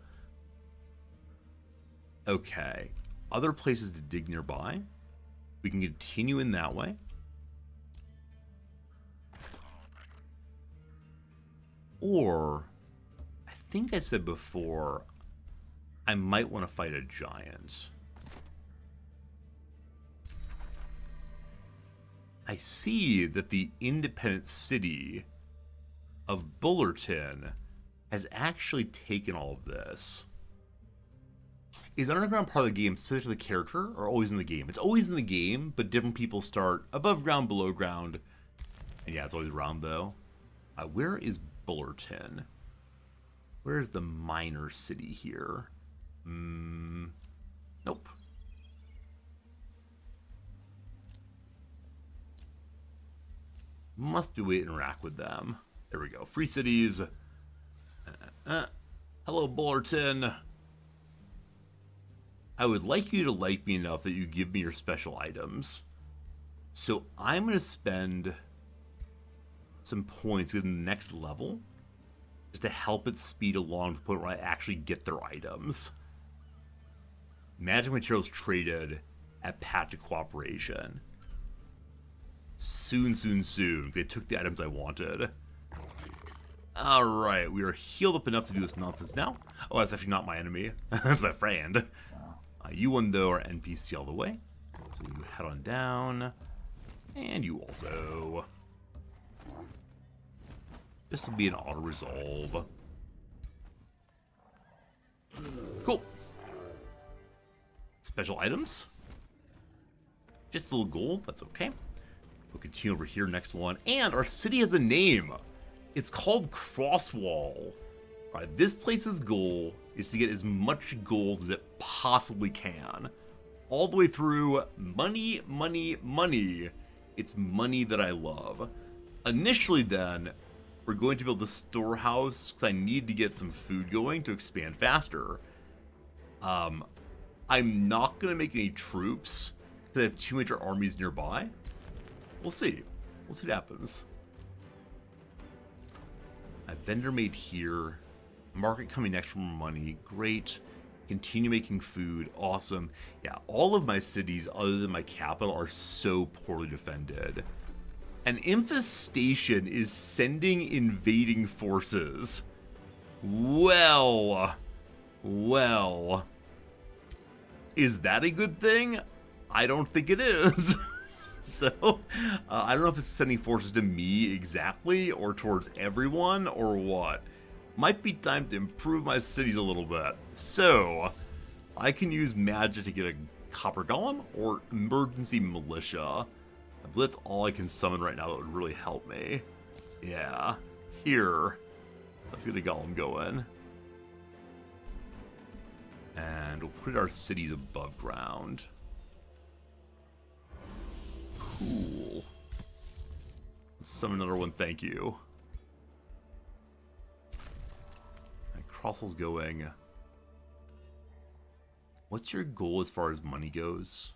Okay. Other places to dig nearby. We can continue in that way. Or, I think I said before, I might want to fight a giant. I see that the independent city of Bullerton has actually taken all of this. Is underground part of the game specific to the character or always in the game? It's always in the game, but different people start above ground, below ground. And yeah, it's always around though. Where is Bullerton? Where is the minor city here? Nope. Must be a way to interact with them. There we go. Free cities. Hello, Bullerton. I would like you to like me enough that you give me your special items. So I'm going to spend some points in the next level just to help it speed along to the point where I actually get their items. Magic materials traded at Pact of Cooperation. Soon. They took the items I wanted. Alright, we are healed up enough to do this nonsense now. Oh, that's actually not my enemy. That's my friend. You one, though, are NPC all the way. So you head on down. And you also. This will be an auto-resolve. Cool. Special items. Just a little gold, that's okay. We'll continue over here, next one. And our city has a name. It's called Crosswall. Alright, this place's goal is to get as much gold as it possibly can. All the way through money, money, money. It's money that I love. Initially then, we're going to build the storehouse because I need to get some food going to expand faster. I'm not going to make any troops because I have 2 major armies nearby. We'll see. We'll see what happens. A vendor made here. Market coming next for more money. Great. Continue making food. Awesome. Yeah, all of my cities other than my capital are so poorly defended. An infestation is sending invading forces. Well. Is that a good thing? I don't think it is. So, I don't know if it's sending forces to me exactly, or towards everyone, or what. Might be time to improve my cities a little bit. So, I can use magic to get a copper golem, or emergency militia. I believe that's all I can summon right now that would really help me. Yeah. Here. Let's get a golem going. And we'll put our cities above ground. Cool. Let's summon another one, thank you. And Crosswell's going. What's your goal as far as money goes?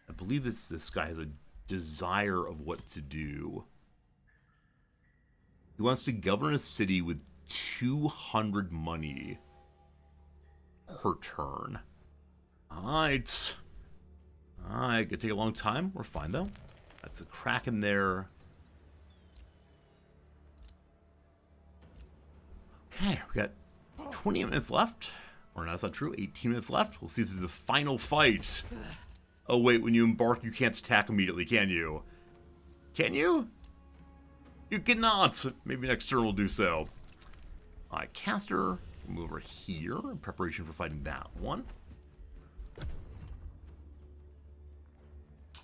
I believe this guy has a desire of what to do. He wants to govern a city with 200 money per turn. Alright. Alright, could take a long time. We're fine though. That's a crack in there. Okay, we got 20 minutes left. Or no, that's not true. 18 minutes left. We'll see if this is the final fight. Oh wait, when you embark, you can't attack immediately, can you? Can you? You cannot! Maybe next turn we'll do so. Alright, caster. We'll move over here in preparation for fighting that one.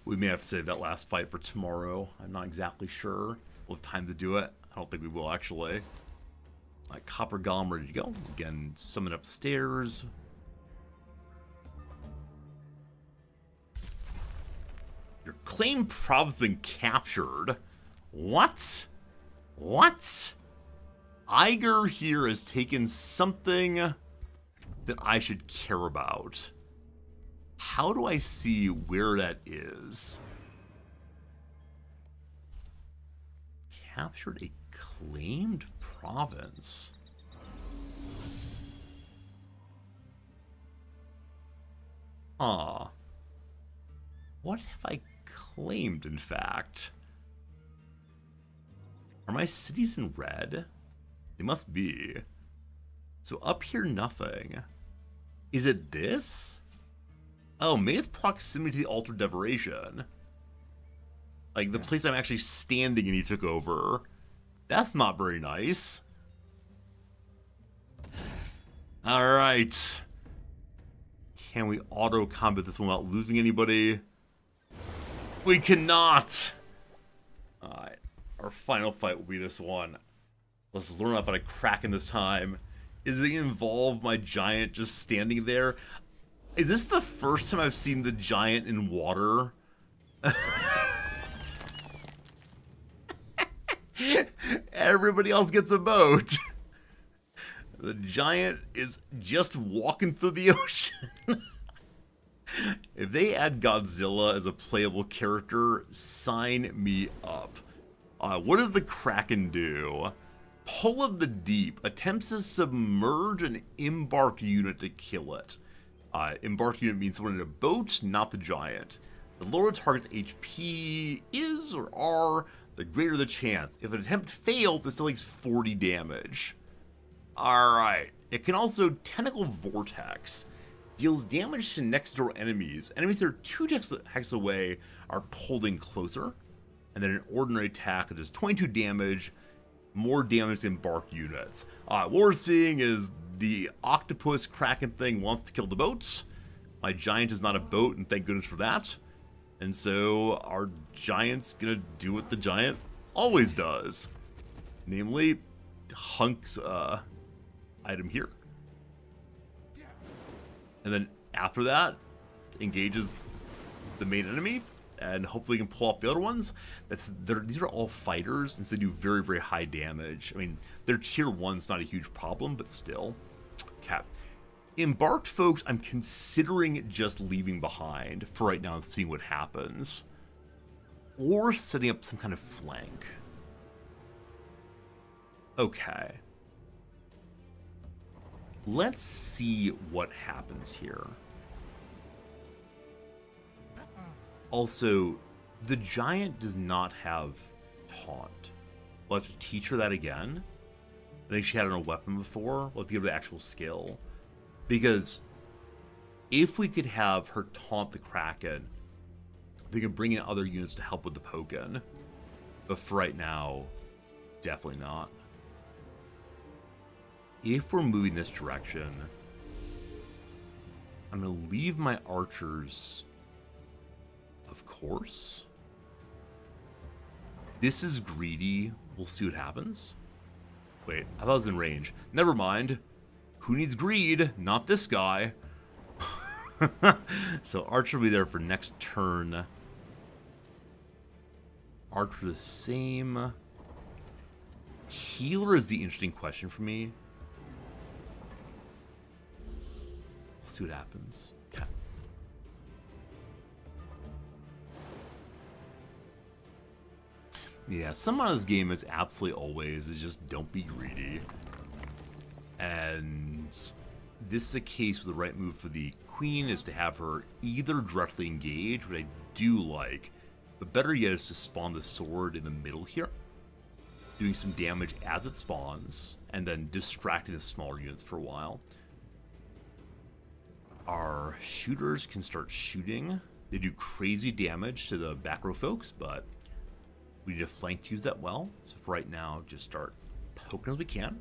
We may have to save that last fight for tomorrow. I'm not exactly sure. We'll have time to do it. I don't think we will, actually. Alright, copper golem ready to go. Again, summon upstairs. Your claimed province has been captured. What? What? Iger here has taken something that I should care about. How do I see where that is? Captured a claimed province. What have I claimed, in fact? Are my cities in red? They must be. So up here, nothing. Is it this? Oh, maybe it's proximity to the Altered Devoration. Like, the place I'm actually standing and he took over. That's not very nice. Alright. Can we auto-combat this one without losing anybody? We cannot! Alright. Our final fight will be this one. Let's learn enough how to crack in this time. Is it going to involve my giant just standing there? Is this the first time I've seen the giant in water? Everybody else gets a boat. The giant is just walking through the ocean. If they add Godzilla as a playable character, sign me up. What does the Kraken do? Pull of the Deep attempts to submerge an embarked unit to kill it. Embarked unit means someone in a boat, not the giant. The lower the target's HP is or are, the greater the chance. If an attempt fails, it still takes 40 damage. Alright. It can also Tentacle Vortex. Deals damage to next door enemies. Enemies that are 2 hexes away are pulled in closer. And then an ordinary attack that does 22 damage, more damage than bark units. What we're seeing is the octopus kraken thing wants to kill the boats. My giant is not a boat, and thank goodness for that. And so our giant's gonna do what the giant always does. Namely, hunks item here. And then after that, engages the main enemy, and hopefully can pull off the other ones. These are all fighters, and so they do very, very high damage. I mean, their tier 1's not a huge problem, but still. Okay. Embarked folks, I'm considering just leaving behind for right now and seeing what happens. Or setting up some kind of flank. Okay. Let's see what happens here. Also, the giant does not have taunt. We'll have to teach her that again. I think she had it on a weapon before. We'll have to give her the actual skill. Because if we could have her taunt the Kraken, they can bring in other units to help with the Pokken. But for right now, definitely not. If we're moving this direction, I'm going to leave my archers, of course. This is greedy. We'll see what happens. Wait, I thought it was in range. Never mind. Who needs greed? Not this guy. So Archer will be there for next turn. Archer the same. Healer is the interesting question for me. Let's see what happens. Okay. Yeah, somehow this game is absolutely always is just don't be greedy. And this is a case where the right move for the queen is to have her either directly engage, which I do like, but better yet is to spawn the sword in the middle here, doing some damage as it spawns, and then distracting the smaller units for a while. Our shooters can start shooting. They do crazy damage to the back row folks, but we need a flank to use that well. So for right now, just start poking as we can.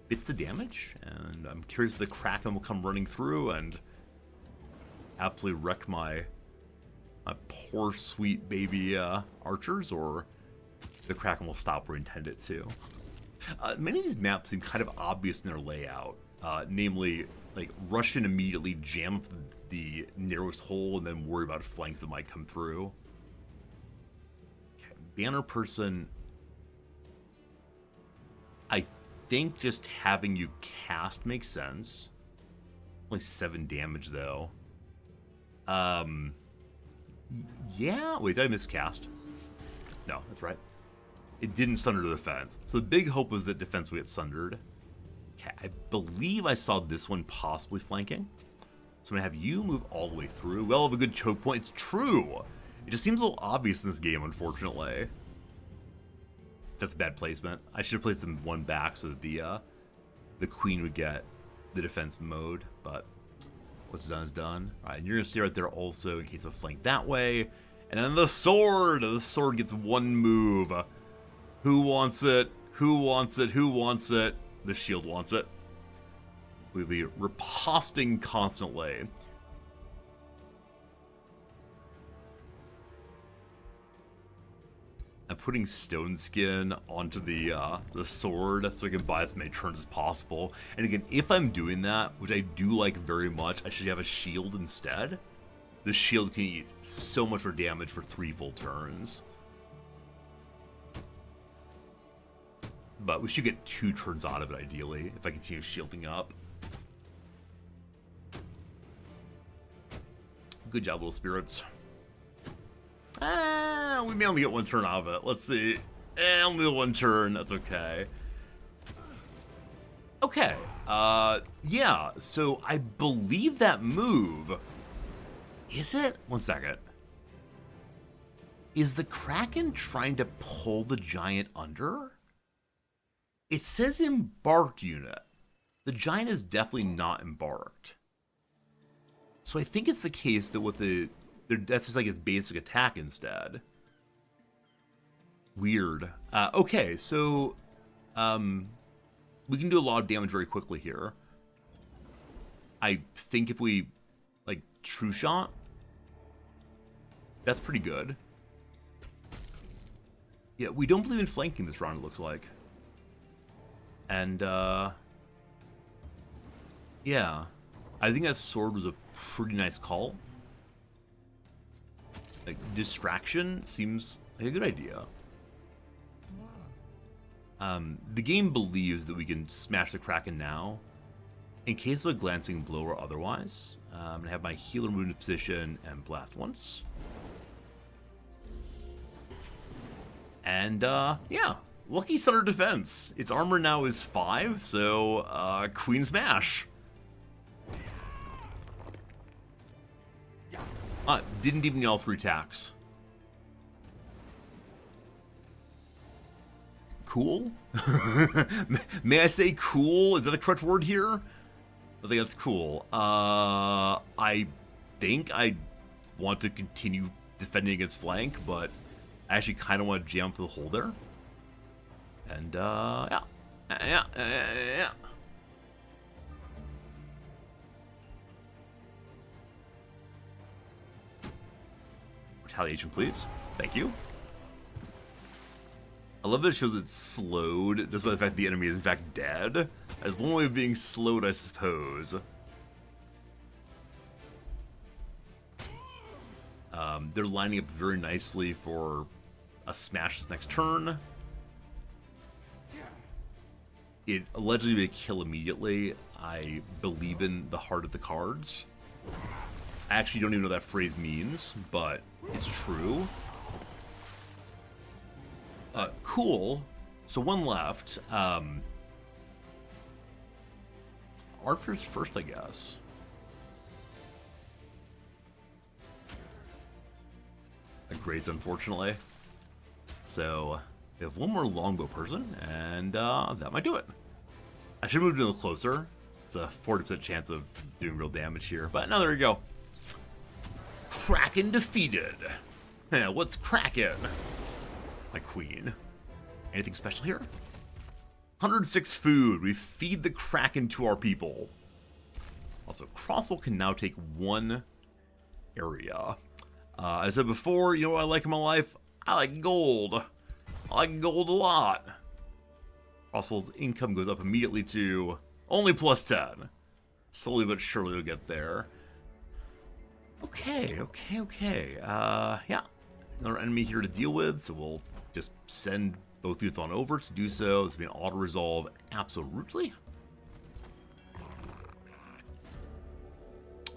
Bits of damage, and I'm curious if the Kraken will come running through and absolutely wreck my poor sweet baby archers, or the Kraken will stop where we intend it to. Many of these maps seem kind of obvious in their layout. Namely, like rush in immediately, jam up the narrowest hole, and then worry about flanks that might come through. Okay, banner person. I think just having you cast makes sense. Only 7 damage though. Yeah. Wait, did I miscast? No, that's right. It didn't sunder the defense. So the big hope was that defense would get sundered. Okay, I believe I saw this one possibly flanking. So I'm going to have you move all the way through. We'll have a good choke point. It's true. It just seems a little obvious in this game, unfortunately. That's bad placement. I should have placed them one back so that the queen would get the defense mode. But what's done is done. All right, and you're going to stay right there also in case of a flank that way. And then the sword. The sword gets one move. Who wants it? Who wants it? Who wants it? The shield wants it. We'll be riposting constantly. I'm putting stone skin onto the sword so I can buy as many turns as possible. And again, if I'm doing that, which I do like very much, I should have a shield instead. The shield can eat so much more damage for 3 full turns. But we should get 2 turns out of it, ideally, if I continue shielding up. Good job, little spirits. We may only get 1 turn out of it. Let's see. Only 1 turn. That's okay. Okay. Yeah. So I believe that move... Is it? 1 second. Is the Kraken trying to pull the giant under? It says embarked unit. The giant is definitely not embarked. So I think it's the case that with that's just like its basic attack instead. Weird. Okay, so we can do a lot of damage very quickly here. I think if we like true shot, that's pretty good. Yeah, we don't believe in flanking this round, it looks like. And yeah, I think that sword was a pretty nice call. Like, distraction seems like a good idea. The game believes that we can smash the Kraken now, in case of a glancing blow or otherwise. I'm gonna have my healer move into position and blast once. And yeah, lucky Sutter defense. Its armor now is 5, so Queen Smash. Didn't even need all 3 attacks. Cool? May I say cool? Is that the correct word here? I think that's cool. I think I want to continue defending against flank, but I actually kind of want to jam to the hole there. And, yeah. Retaliation, please. Thank you. I love that it shows it's slowed, just by the fact the enemy is in fact dead. As one way of being slowed, I suppose. They're lining up very nicely for a smash this next turn. It allegedly may kill immediately. I believe in the heart of the cards. I actually don't even know what that phrase means, but it's true. Cool. So one left. Archers first, I guess. Grades, unfortunately. So we have one more longbow person, and that might do it. I should move a little closer. It's a 40% chance of doing real damage here, but no, there we go. Kraken defeated. Yeah, what's Kraken? My queen. Anything special here? 106 food. We feed the Kraken to our people. Also, Crossbow can now take 1 area. As I said before, you know what I like in my life? I like gold. I like gold a lot. Crossbow's income goes up immediately to only +10. Slowly but surely we'll get there. Okay. Yeah. Another enemy here to deal with, so we'll just send both units on over to do so. This will be an auto-resolve absolutely.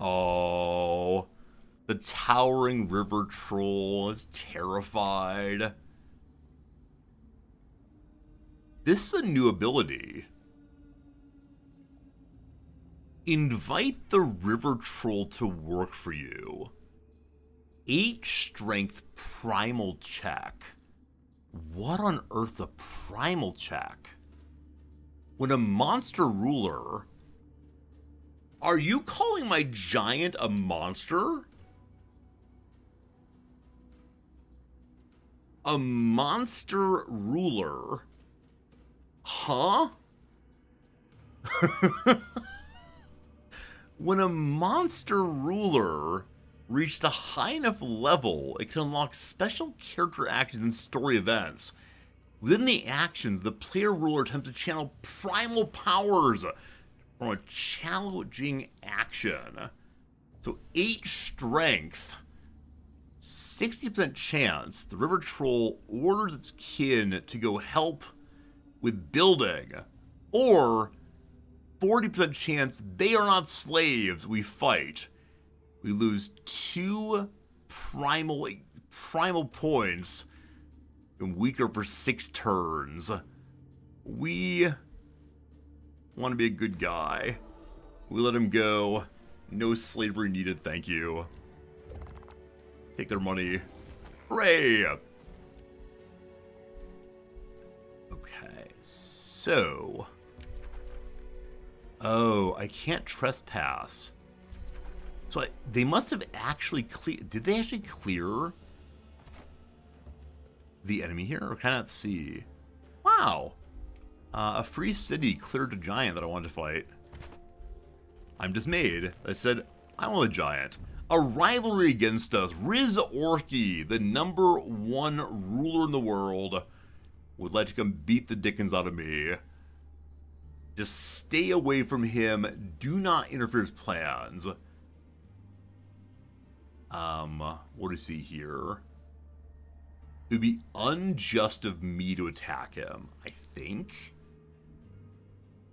Oh, the towering river troll is terrified. This is a new ability. Invite the river troll to work for you. 8 strength primal check. What on earth's a primal check? When a monster ruler... Are you calling my giant a monster? A monster ruler? Huh? When a monster ruler reached a high enough level, it can unlock special character actions and story events. Within the actions, the player ruler attempts to channel primal powers from a challenging action. So 8 strength, 60% chance the river troll orders its kin to go help with building, or 40% chance they are not slaves we fight. We lose 2 primal points and weaker for 6 turns. We want to be a good guy. We let him go. No slavery needed, thank you. Take their money. Hooray! Okay, so... Oh, I can't trespass. So they must have actually cleared... Did they actually clear the enemy here? Or can I not see? Wow. A free city cleared a giant that I wanted to fight. I'm dismayed. I said, I want a giant. A rivalry against us. Riz Orky, the #1 ruler in the world, would like to come beat the dickens out of me. Just stay away from him. Do not interfere with his plans. What do you see here? It would be unjust of me to attack him, I think.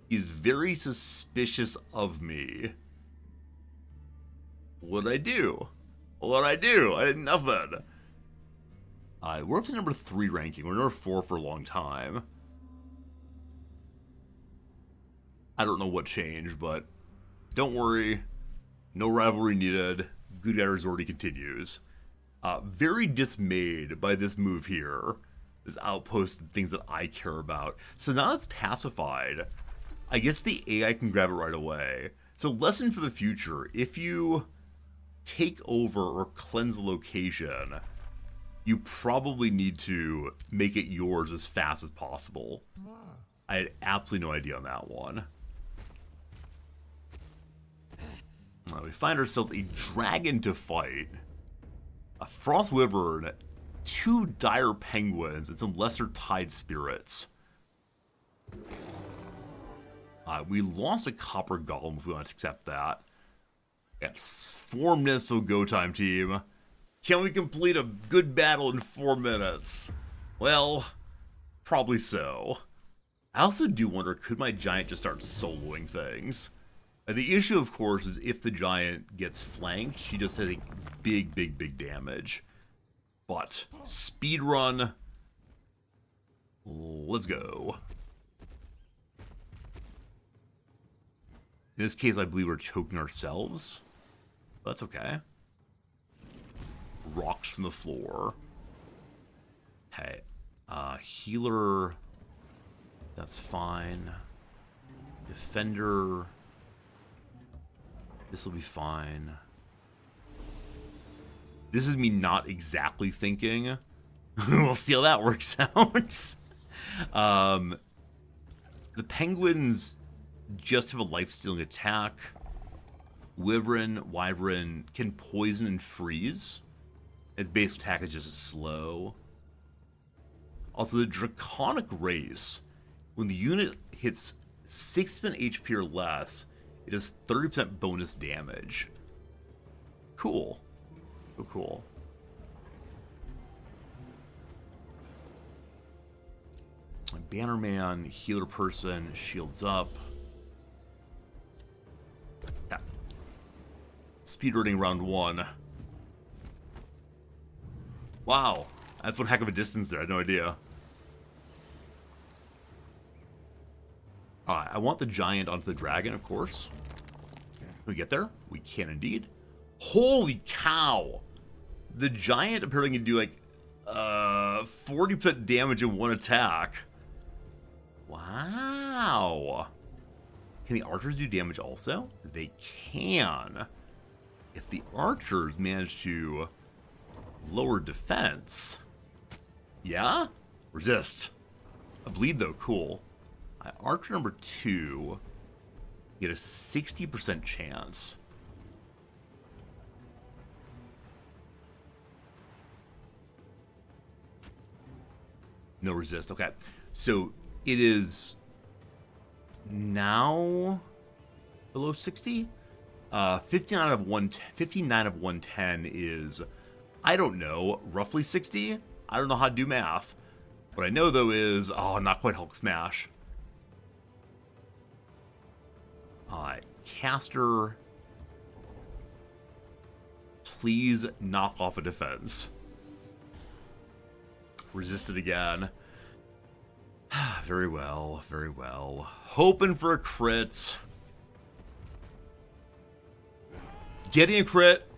He's very suspicious of me. What'd I do? What'd I do? I did nothing. We're up to #3 ranking. We're #4 for a long time. I don't know what changed, but don't worry. No rivalry needed. Good Edders already continues. Very dismayed by this move here. This outpost and things that I care about. So now it's pacified. I guess the AI can grab it right away. So lesson for the future. If you take over or cleanse a location, you probably need to make it yours as fast as possible. I had absolutely no idea on that one. We find ourselves a dragon to fight, a frost wyvern, 2 dire penguins, and some lesser tide spirits. We lost a copper golem if we want to accept that. Got 4 minutes till go time, team. Can we complete a good battle in 4 minutes? Well, probably so. I also do wonder, could my giant just start soloing things? The issue, of course, is if the giant gets flanked, she does take big damage. But, speedrun. Let's go. In this case, I believe we're choking ourselves. That's okay. Rocks from the floor. Hey. Healer. That's fine. Defender. This will be fine. This is me not exactly thinking. We'll see how that works out. The penguins just have a life-stealing attack. Wyvern can poison and freeze. Its base attack is just slow. Also, the Draconic race, when the unit hits 6% HP or less, it does 30% bonus damage. Cool. So cool. Bannerman, healer person, shields up. Yeah. Speedrunning round 1. Wow. That's one heck of a distance there. I had no idea. I want the giant onto the dragon, of course. Can we get there? We can indeed. Holy cow! The giant apparently can do like 40% damage in one attack. Wow. Can the archers do damage also? They can. If the archers manage to lower defense. Yeah? Resist. A bleed though, cool. Archer #2, get a 60% chance. No resist. Okay, so it is now below 60. 59 of 110 is, I don't know, roughly 60. I don't know how to do math. What I know though is, not quite Hulk Smash. Caster, please knock off a defense. Resist it again. Very well, very well. Hoping for a crit. Getting a crit.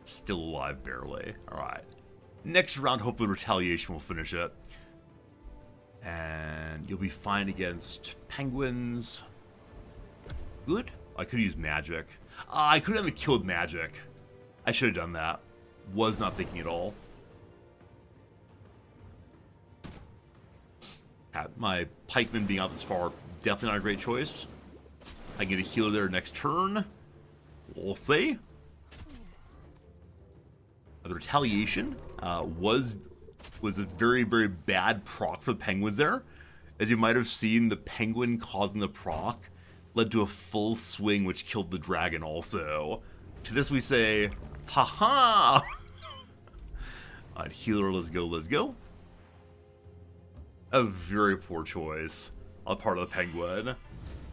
Still alive, barely. Alright. Next round, hopefully Retaliation will finish it. And you'll be fine against penguins. Good. I could use magic. I could have killed magic. I should have done that. Was not thinking at all. My pikeman being out this far, definitely not a great choice. I get a healer there next turn. We'll see. The retaliation was a very, very bad proc for the penguins there. As you might have seen, the penguin causing the proc led to a full swing which killed the dragon also. To this we say, haha! Alright, healer, let's go, let's go. A very poor choice on the part of the penguin.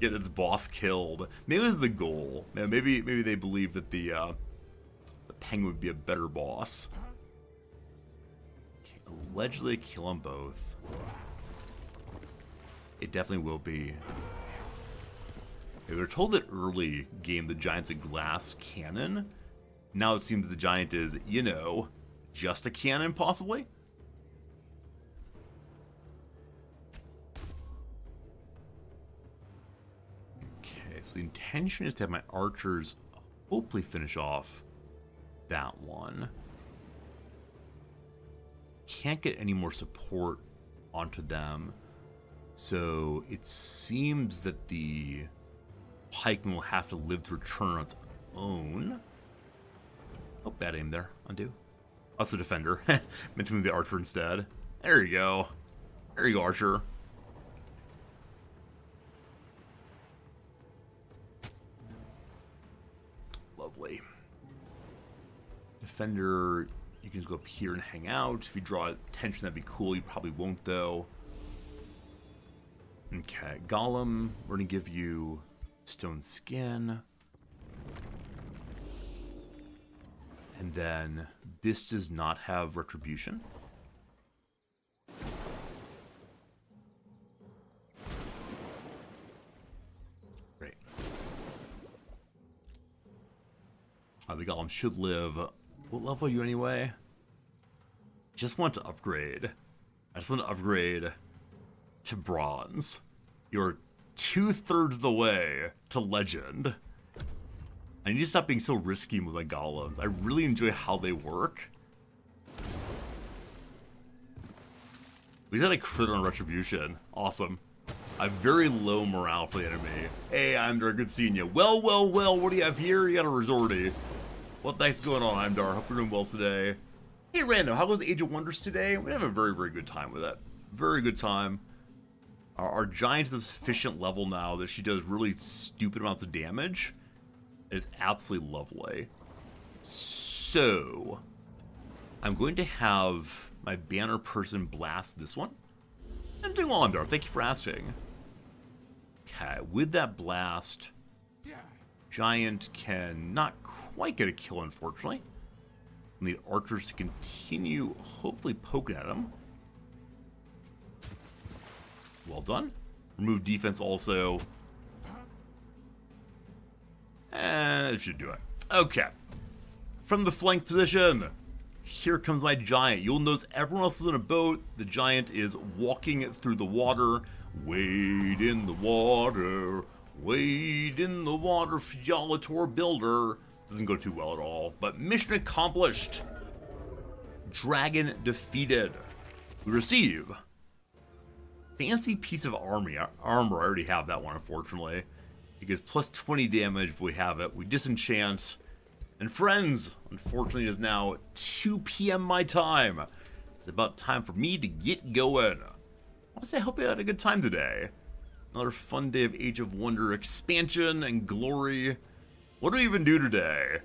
Get its boss killed. Maybe it was the goal. Maybe they believe that the penguin would be a better boss. Okay, allegedly kill them both. It definitely will be. They were told that early game the giant's a glass cannon. Now it seems the giant is, you know, just a cannon possibly. Okay, so the intention is to have my archers hopefully finish off that one. Can't get any more support onto them. So it seems that the pikeman will have to live through turn on its own. Oh, bad aim there. Undo. Also defender. Meant to move the archer instead. There you go. There you go, archer. Lovely. Defender, you can just go up here and hang out. If you draw attention, that'd be cool. You probably won't, though. Okay, Golem, we're going to give you stone skin. And then this does not have retribution. Great. The Golem should live. What level are you anyway? Just want to upgrade. I just want to upgrade to bronze. You're 2/3 the way to legend. I need to stop being so risky with my golems. I really enjoy how they work. We got a crit on retribution. Awesome. I have very low morale for the enemy. Hey, Imdar, good seeing you. Well, what do you have here? You got a resorty. What the heck's going on, Imdar? Hope you're doing well today. Hey, Random, how was Age of Wonders today? We have a very, very good time with it. Very good time. Our giant is a sufficient level now that she does really stupid amounts of damage. It's absolutely lovely. So, I'm going to have my banner person blast this one. I'm doing well, Imdar. Thank you for asking. Okay, with that blast, giant can not quite get a kill, unfortunately. I need archers to continue, hopefully poking at him. Well done. Remove defense also. And it should do it. Okay. From the flank position, here comes my giant. You'll notice everyone else is in a boat. The giant is walking through the water. Wade in the water. Wade in the water, Fialator Builder. Doesn't go too well at all. But mission accomplished. Dragon defeated. We receive fancy piece of armor. I already have that one, unfortunately. Because plus 20 damage, we have it. We disenchant. And friends, unfortunately, it is now 2 p.m. my time. It's about time for me to get going. I want to say I hope you had a good time today. Another fun day of Age of Wonder expansion and glory. What do we even do today?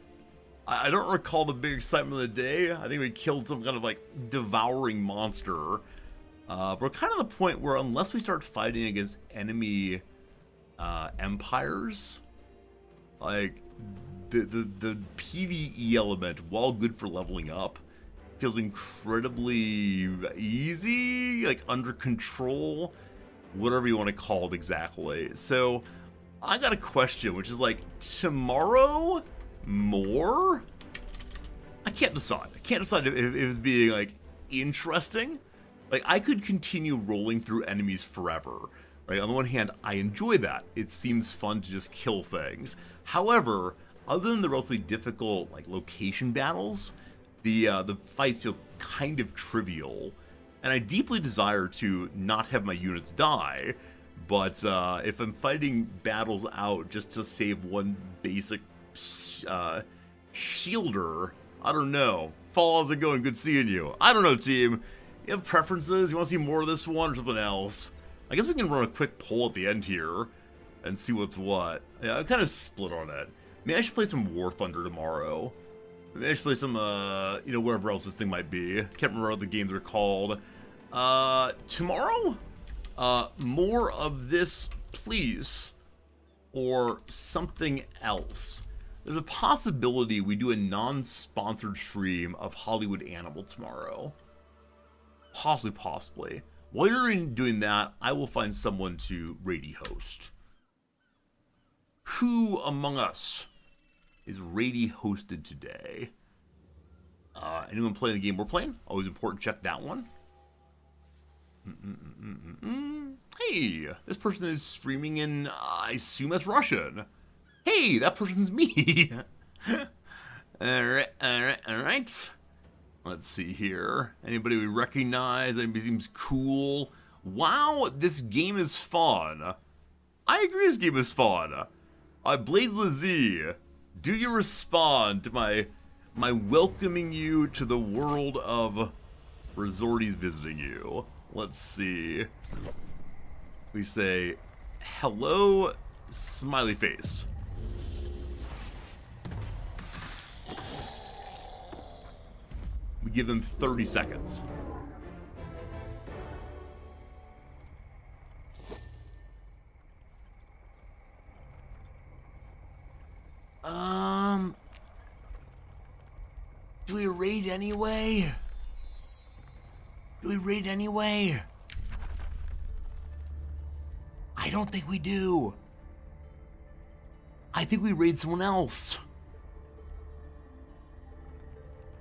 I don't recall the big excitement of the day. I think we killed some kind of like devouring monster. We're kind of at the point where unless we start fighting against enemy empires, like the PvE element, while good for leveling up, feels incredibly easy, like under control, whatever you want to call it exactly. So I got a question, which is like, tomorrow more? I can't decide. I can't decide if it's being like interesting Like, I could continue rolling through enemies forever. Right? On the one hand, I enjoy that. It seems fun to just kill things. However, other than the relatively difficult like location battles, the fights feel kind of trivial. And I deeply desire to not have my units die, but if I'm fighting battles out just to save one basic shielder, I don't know. Fall, how's it going? Good seeing you. I don't know, team. You have preferences? You want to see more of this one or something else? I guess we can run a quick poll at the end here and see what's what. Yeah, I'm kind of split on it. Maybe I should play some War Thunder tomorrow. Maybe I should play some, you know, wherever else this thing might be. Can't remember what the games are called. Tomorrow? More of this, please. Or something else. There's a possibility we do a non-sponsored stream of Hollywood Animal tomorrow. Possibly. While you're doing that, I will find someone to Rady host. Who among us is Rady hosted today? Anyone playing the game we're playing? Always important to check that one. Hey, this person is streaming in, I assume that's Russian. Hey, that person's me. Alright. Let's see here. Anybody we recognize? Anybody seems cool? Wow, this game is fun. I agree this game is fun. Blaze with Z, do you respond to my welcoming you to the world of resorties visiting you? Let's see. We say, hello, smiley face. We give them 30 seconds. Do we raid anyway? I don't think we do. I think we raid someone else.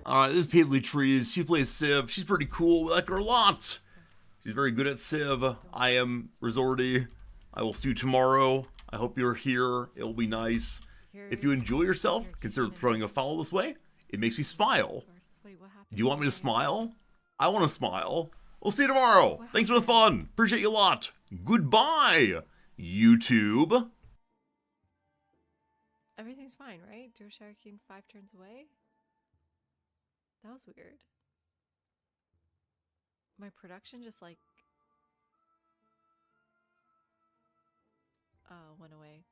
Alright, this is Paisley Trees. She plays Civ. She's pretty cool. We like her a lot. She's very good at Civ. I am Resorty. I will see you tomorrow. I hope you're here. It'll be nice. If you enjoy yourself, consider throwing a follow this way. It makes me smile. Do you want me to smile? I want to smile. We'll see you tomorrow. Thanks for the fun. Appreciate you a lot. Goodbye, YouTube. Everything's fine, right? Durshire King 5 turns away? That was weird. My production just like went away.